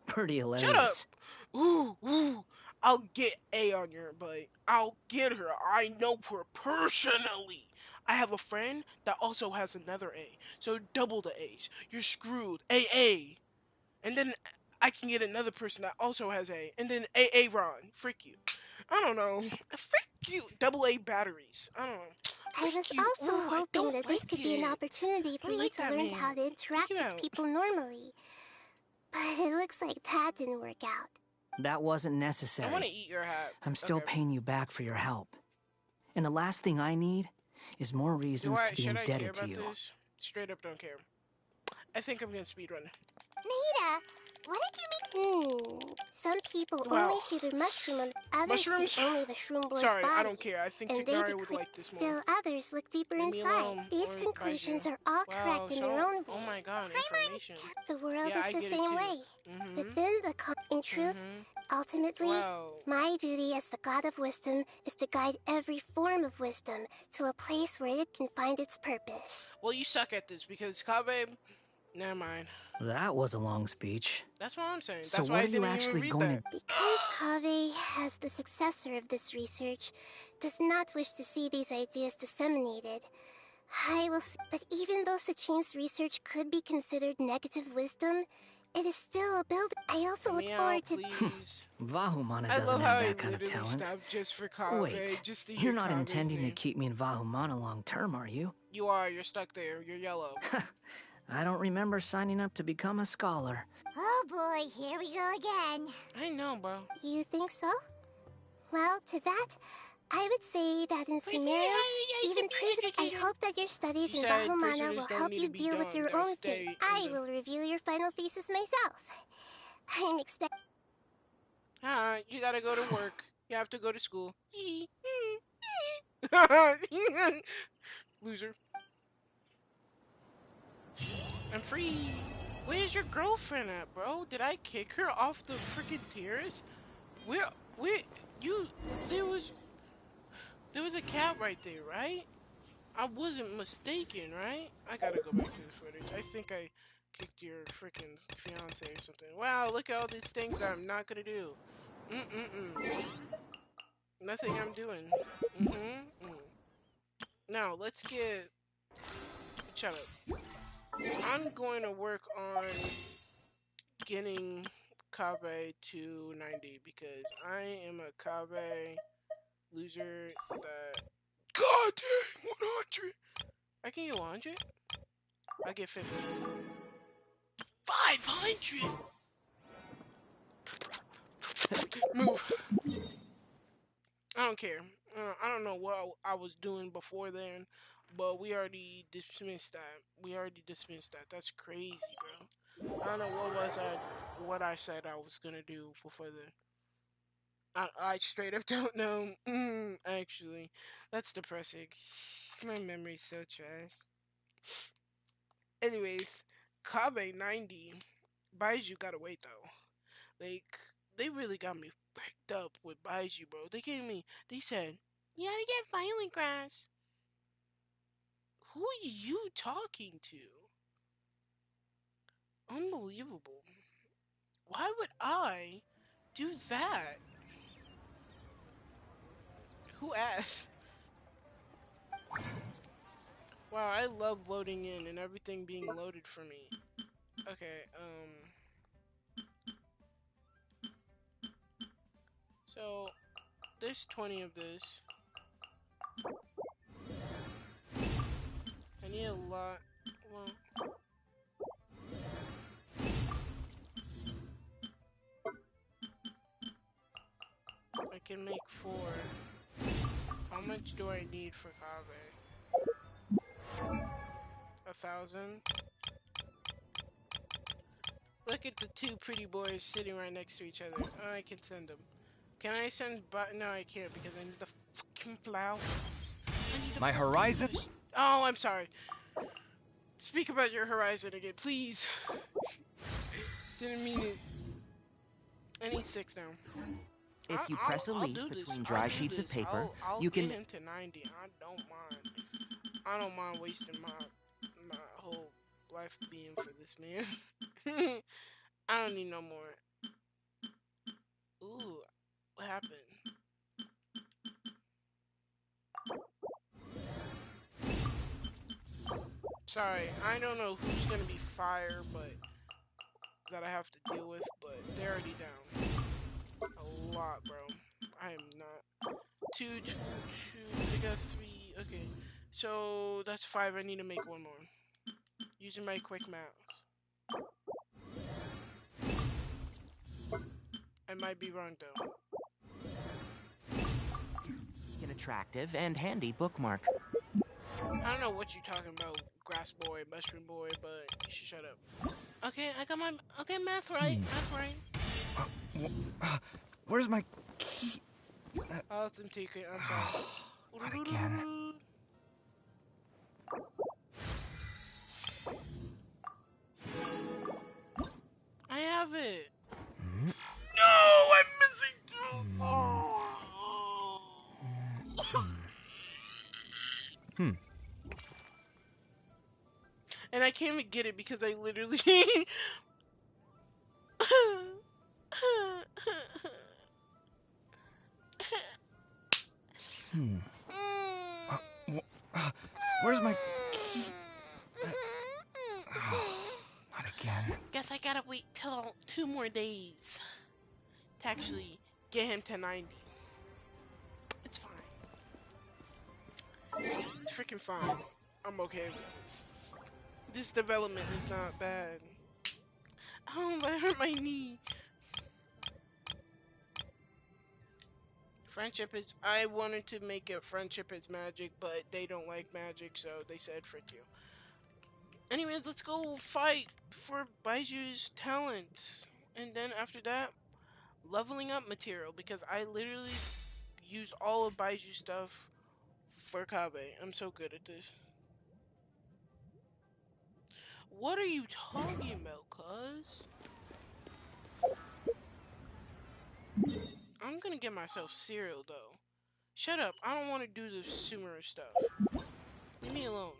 Pretty hilarious. Shut up! Ooh, I'll get A on your butt. I'll get her. I know her personally. I have a friend that also has another A. So double the A's. You're screwed. AA. And then I can get another person that also has A. And then AA Ron. Frick you. I don't know. Frick you. Double A batteries. I don't know. I was also hoping that this could be an opportunity for you to learn how to interact with people normally. But it looks like that didn't work out. That wasn't necessary. I want to eat your hat. I'm still paying you back for your help. And the last thing I need is more reasons to be indebted to you. This? Straight up don't care. I think I'm gonna speedrun. Nahida, what did you make? Some people only see the mushroom, others see only the shroom boy's Sorry, body. I don't care. I think Tighnari would like this more. Still others look deeper inside. These conclusions are all correct in their own way. Oh my god, information. The world is the same way. Within the in truth, ultimately, my duty as the god of wisdom is to guide every form of wisdom to a place where it can find its purpose. Well, you suck at this because Kaveh... Never mind. That was a long speech. That's what I'm saying. So That's what why are I didn't you actually even read going that. Because Kaveh, as the successor of this research, does not wish to see these ideas disseminated, I will. But even though Sachin's research could be considered negative wisdom, it is still a build. I also look forward to. Vahumana I doesn't love have how that he kind of literally talent. stopped just for Kaveh. Wait, just to you're hear not Kaveh's intending name. to keep me in Vahumana long term, are you? You are. You're stuck there. You're yellow. I don't remember signing up to become a scholar. Oh boy, here we go again. I know, bro. You think so? Well, to that, I would say that in Sumeru, even prison, I hope that your studies in Vahumana will help you deal with your own fate. I will review your final thesis myself. I'm expecting... You gotta go to work. You have to go to school. Loser. I'm free. Where's your girlfriend at, bro? Did I kick her off the freaking terrace? Where, you, there was a cat right there, right? I wasn't mistaken, right? I gotta go back to the footage. I think I kicked your freaking fiance or something. Wow, look at all these things I'm not gonna do. Nothing I'm doing. Now, let's get... Shut up. I'm going to work on getting Kabe to 90 because I am a Kabe loser that... God dang, 100! I can get 100? I'll get 50. 500! Move. I don't care. I don't know what I was doing before then, but we already dismissed that. That's crazy, bro. I don't know what I said I was gonna do before then. I straight up don't know. Actually, that's depressing. My memory's so trash. Anyways, Kabe 90. Baizhu gotta wait though. Like, they really got me freaked up with Baizhu, bro. They said, you gotta get violent grass. Who are you talking to? Unbelievable. Why would I do that? Who asked? Wow, I love loading in and everything being loaded for me. Okay, so there's 20 of this. I need a lot. Well, I can make 4. How much do I need for Kabe? 1,000? Look at the 2 pretty boys sitting right next to each other. Oh, I can send them. Can I send no, I can't because I need the fucking flowers. My horizon? Oh, I'm sorry. Speak about your horizon again, please. Didn't mean it. I need 6 now. If you press a leaf between dry sheets of paper, you can... I'll get him to 90. I don't mind. I don't mind wasting my whole life being for this man. I don't need no more. Ooh, what happened? Sorry, I don't know who's gonna be fire, but that I have to deal with, but they're already down. A lot, bro. I am not. 2, 2, 2. I got 3. Okay, so that's 5. I need to make 1 more. Using my quick mouse. I might be wrong though. An attractive and handy bookmark. I don't know what you're talking about, grass boy, mushroom boy, but you should shut up. Okay, I got my math right. Math right. Where's my key? I'll let them take it. I'm sorry. Not again. I have it. No, I'm missing 2. And I can't even get it because I literally... Where's my key? Not again. Guess I gotta wait till 2 more days to actually get him to 90. It's fine. It's freaking fine. I'm okay with this. This development is not bad. Oh, but I hurt my knee. Friendship is... I wanted to make it friendship is magic, but they don't like magic, so they said frick you. Anyways, let's go fight for Baizhu's talent. And then after that, leveling up material, because I literally use all of Baizhu stuff for Kabe. I'm so good at this. What are you talking about, cuz? I'm gonna get myself cereal, though. Shut up. I don't want to do the Sumeru stuff. Leave me alone.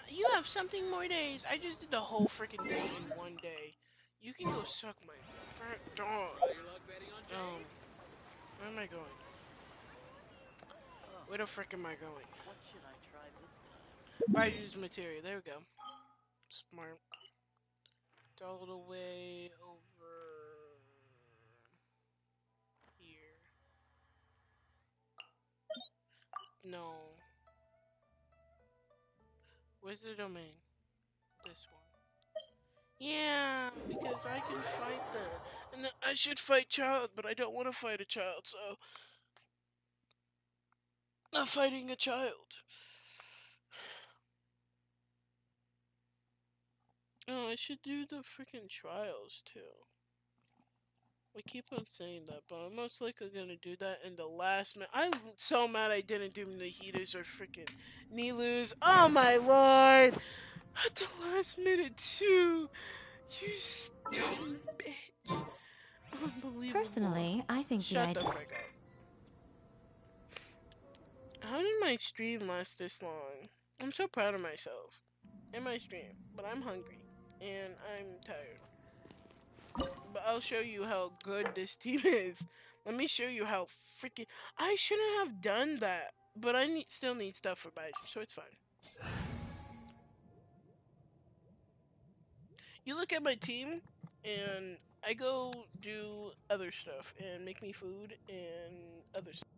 You have something more days. I just did the whole freaking thing in one day. You can go suck my fat dog. Where am I going? Where the frick am I going? What should I try this time? Baiju's material. There we go. Smart. It's all the way over here. No. Where's the domain? This one. Yeah, because I can fight that. And I should fight child, but I don't want to fight a child, so... Not fighting a child. Oh, I should do the freaking trials, too. We keep on saying that, but I'm most likely gonna do that in the last minute. I'm so mad I didn't do Nahitas or freaking Nilus. Oh my lord! At the last minute, too! You stupid bitch! Unbelievable. Personally, I think Shut the frick up. How did my stream last this long? I'm so proud of myself. In my stream. But I'm hungry. And I'm tired. But I'll show you how good this team is. Let me show you how freaking... I shouldn't have done that. But I still need stuff for Baizhu, so it's fine. You look at my team, and I go do other stuff, and make me food, and other stuff.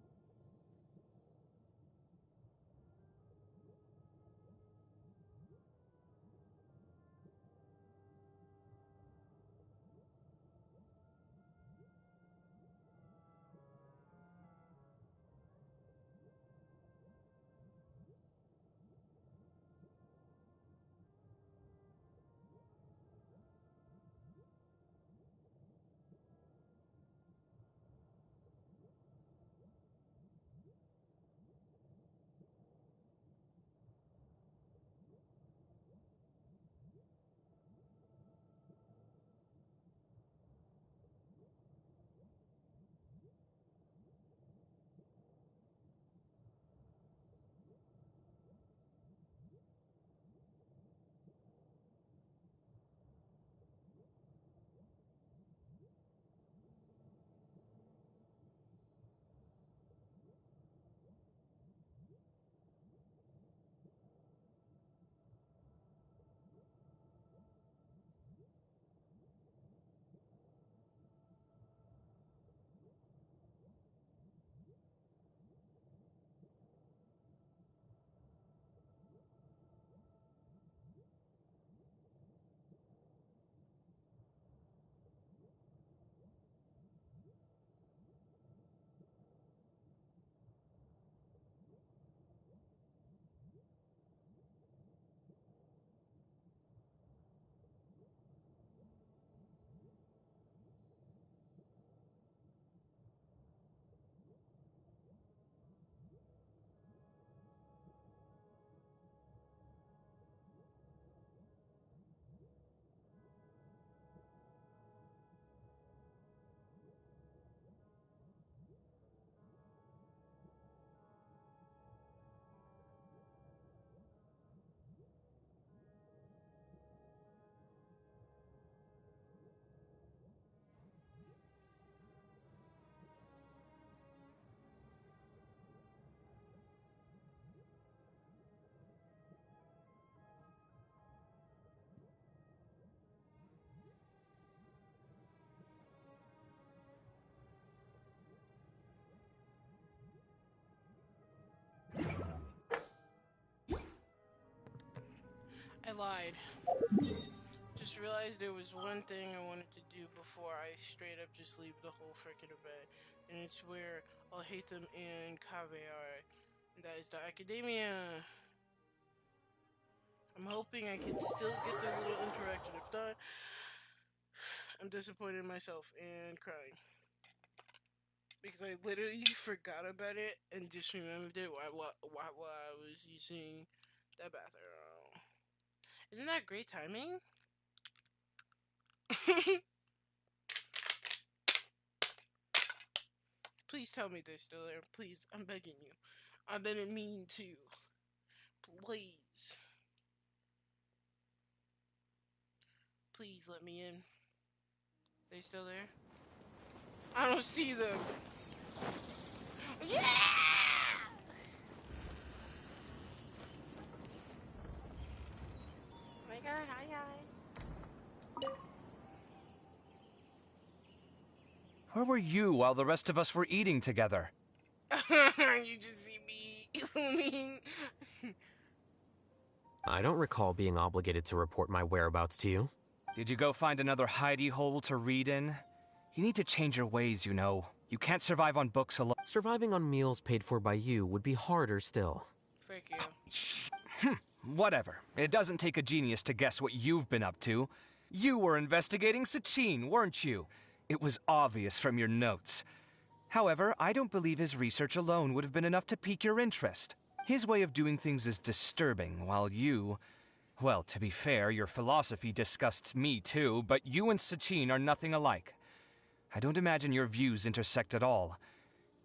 I lied. Just realized there was one thing I wanted to do before I straight up just leave the whole freaking event. And it's where I'll hate them in Caviar. And that is the Academia. I'm hoping I can still get the little interaction. If not, I'm disappointed in myself and crying. because I literally forgot about it and just remembered it while I was using the bathroom. Isn't that great timing? Please tell me they're still there. Please, I'm begging you. I didn't mean to. Please. Please let me in. They still there? I don't see them. Yeah! Oh my god, hi guys. Where were you while the rest of us were eating together? You just see me. I don't recall being obligated to report my whereabouts to you. Did you go find another hidey hole to read in? You need to change your ways, you know. You can't survive on books alone. Surviving on meals paid for by you would be harder still. Frick you. Whatever. It doesn't take a genius to guess what you've been up to. You were investigating Sachin, weren't you? It was obvious from your notes. However, I don't believe his research alone would have been enough to pique your interest. His way of doing things is disturbing, while you... Well, to be fair, your philosophy disgusts me too, but you and Sachin are nothing alike. I don't imagine your views intersect at all.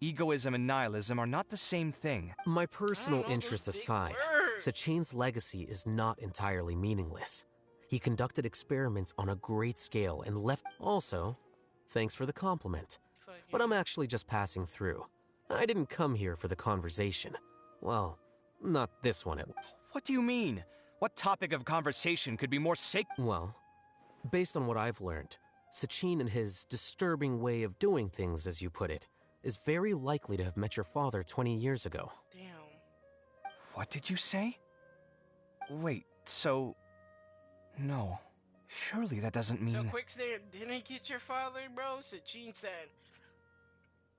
Egoism and nihilism are not the same thing. My personal interests aside, Sachin's legacy is not entirely meaningless. He conducted experiments on a great scale and left... Also, thanks for the compliment. But I'm actually just passing through. I didn't come here for the conversation. Well, not this one at least. What do you mean? What topic of conversation could be more sacred? Well, based on what I've learned, Sachin and his disturbing way of doing things, as you put it, is very likely to have met your father 20 years ago. Damn. What did you say? Wait, so... No. Surely that doesn't mean... So Quicksand didn't get your father, bro? Sachin said,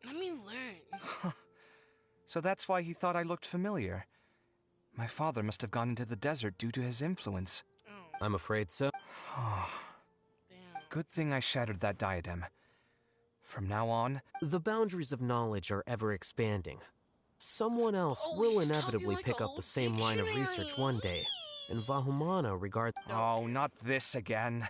let me learn. So that's why he thought I looked familiar. My father must have gone into the desert due to his influence. Oh. I'm afraid so. Good thing I shattered that diadem. From now on... The boundaries of knowledge are ever expanding. Someone else will inevitably pick up the same line of research one day, and Vahumana regards... Oh, not this again.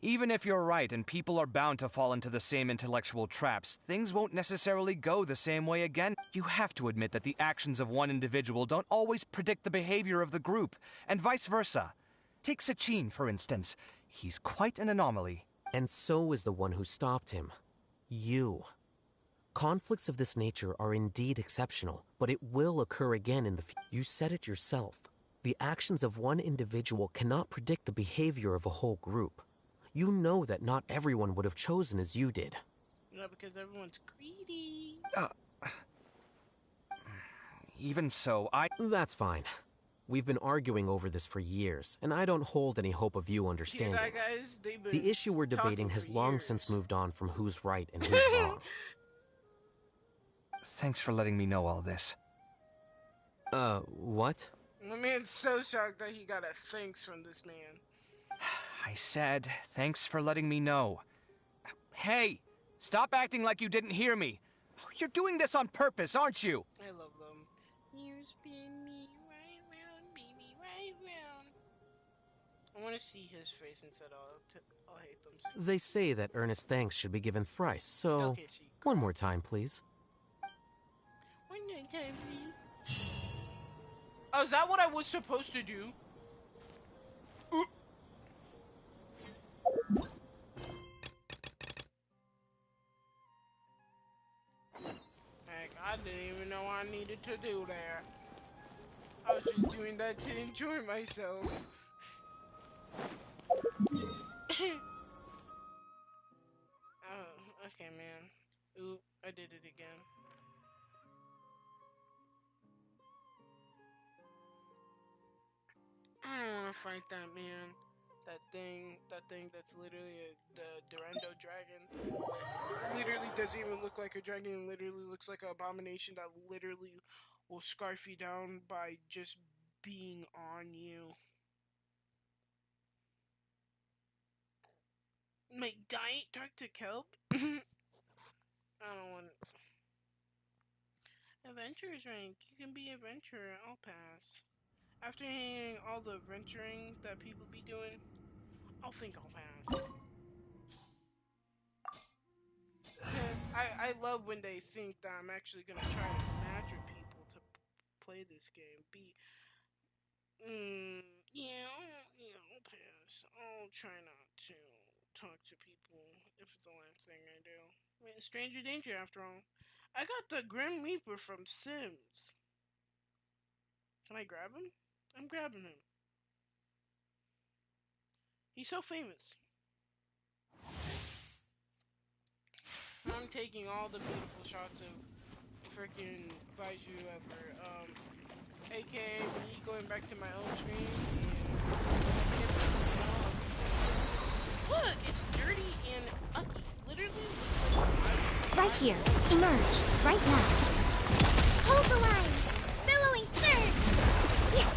Even if you're right and people are bound to fall into the same intellectual traps, things won't necessarily go the same way again. You have to admit that the actions of one individual don't always predict the behavior of the group, and vice versa. Take Sachin, for instance. He's quite an anomaly. And so is the one who stopped him. You. Conflicts of this nature are indeed exceptional, but it will occur again in the future. You said it yourself. The actions of one individual cannot predict the behavior of a whole group. You know that not everyone would have chosen as you did. Yeah, because everyone's greedy. Even so, That's fine. We've been arguing over this for years, and I don't hold any hope of you understanding. See that, guys? They've been the issue we're debating has long since moved on from who's right and who's wrong. Thanks for letting me know all this. What? My man's so shocked that he got a thanks from this man. I said, thanks for letting me know. Hey, stop acting like you didn't hear me. You're doing this on purpose, aren't you? I love them. You spin me right round, baby, right round. I want to see his face instead. I'll hate them soon. They say that earnest thanks should be given thrice, so one more time, please. One more time, please. Oh, is that what I was supposed to do? Heck, I didn't even know I needed to do that. I was just doing that to enjoy myself. Oh, okay, man. Oop, I did it again. I don't want to fight that man. That thing that's literally the Durando dragon. Literally doesn't even look like a dragon. It literally looks like an abomination that literally will scarf you down by just being on you. Make diet Dr. Kelp? I don't want Adventurers rank. You can be adventurer. I'll pass. After hearing all the adventuring that people be doing, I'll think I'll pass. I love when they think that I'm actually gonna try to match with people to play this game. Yeah, I'll pass. I'll try not to talk to people if it's the last thing I do. I mean, stranger danger after all. I got the Grim Reaper from Sims. Can I grab him? I'm grabbing him. He's so famous. I'm taking all the beautiful shots of freaking Baizhu ever. AKA me going back to my own screen and look, it's dirty and ugly. Literally right here. Emerge. Right now. Hold the line. Billowing surge. Yeah.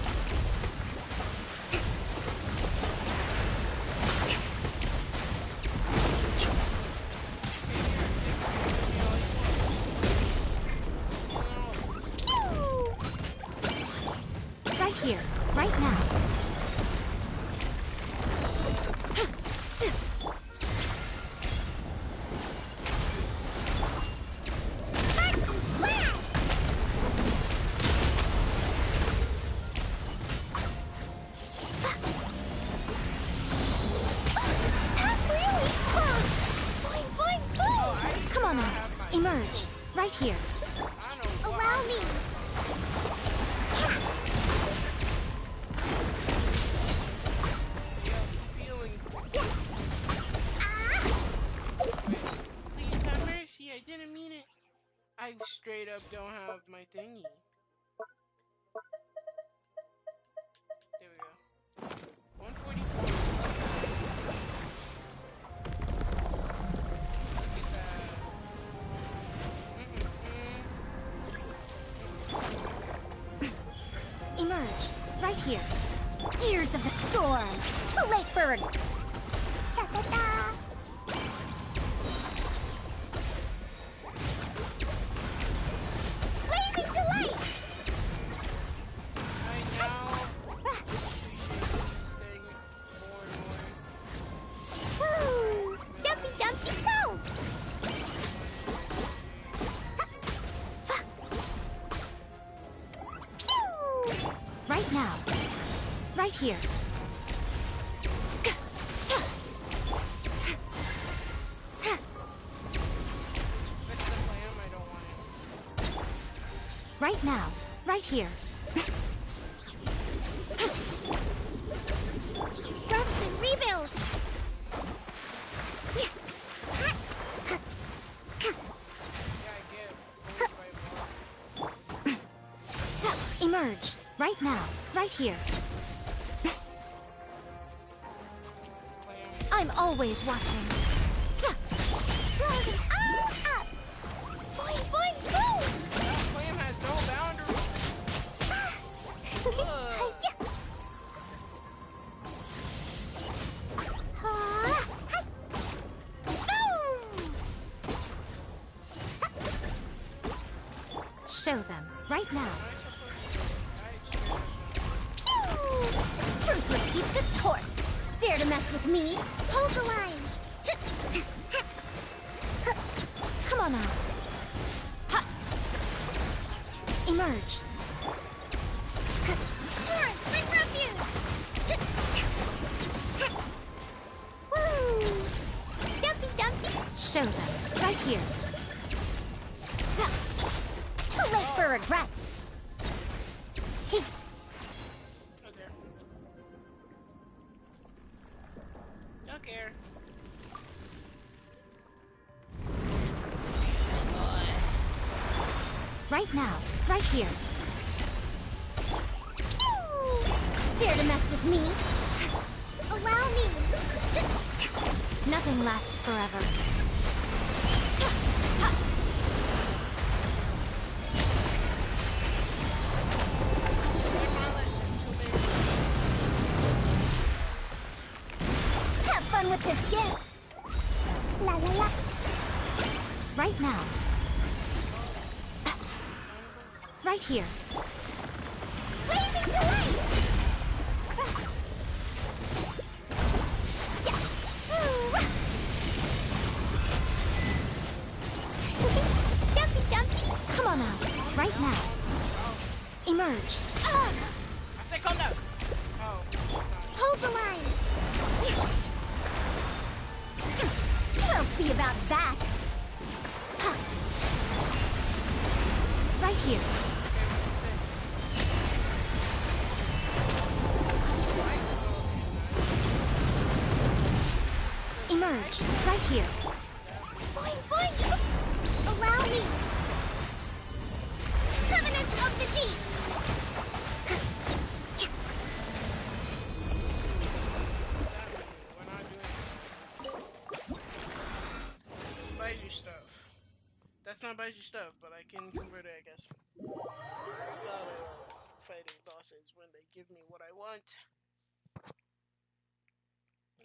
Right here, right now. Come on out. Emerge. Right here. Allow me. Please have mercy, I didn't mean it. I straight up don't have my thingy. There we go. 144. Look at that. Emerge. Right here. Gears of the storm. To Lakeburg. Ta-ta-ta. Blazing delight. I now staying more and more. Woo! Jumpy, jumpy, go! Pew! Right now. Right here. Right now. Right here. Rest and rebuild! Emerge. Right now. Right here. I'm always watching. Rising all up! Boing, boing, boom! That flame has no Show them. Right now. Truth repeats its course. Dare to mess with me? Hold the line! Come on out. Ha. Emerge. Torrent, bring refuge! Woo! Dumpy, dumpy! Show them. Right here. Too late for regrets. Duck air. Right now. Right here. Pew! Dare to mess with me? Allow me! Nothing lasts forever. Have fun with this gift. La la la. Right now. right here. Blazing delight! Jumpy, jumpy! Come on out, right now. Emerge. I said come down. Oh. Hold the line. We'll see about that. Right here. Emerge, right here. Boing, boing! Allow me! Covenant of the Deep! Baizhu stuff. That's not Baizhu stuff, but I can convert it, I guess. Fighting bosses when they give me what I want.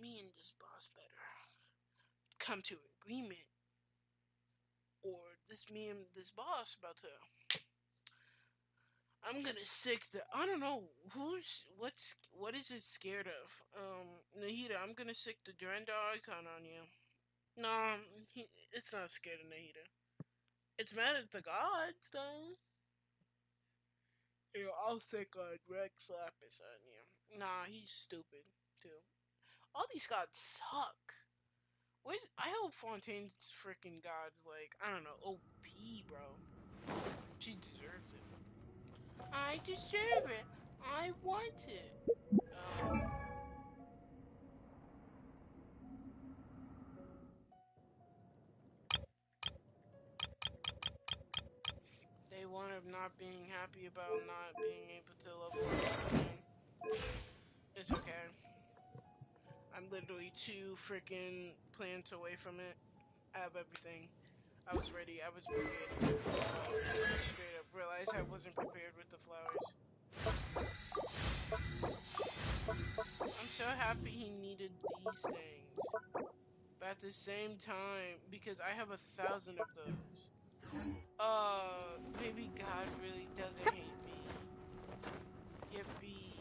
Me and this boss better come to agreement, or me and this boss about to. I'm gonna sick the. I don't know what is it scared of? Nahida, I'm gonna sick the Durandar icon on you. No, it's not scared of Nahida. It's mad at the gods, though. Yeah, I'll sick a Rex Lapis on you. Nah, he's stupid too. All these gods suck. I hope Fontaine's freaking god, like, I don't know, OP, bro. She deserves it. I deserve it. I want it. Day one of not being happy about not being able to level up again. It's okay. I'm literally 2 freaking plants away from it. I have everything. I was ready. I was prepared to straight up realize I wasn't prepared with the flowers. I'm so happy he needed these things. But at the same time, because I have 1,000 of those. Maybe God really doesn't hate me. Yippee.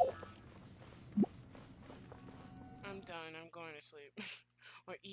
I'm done. I'm going to sleep. Or eat.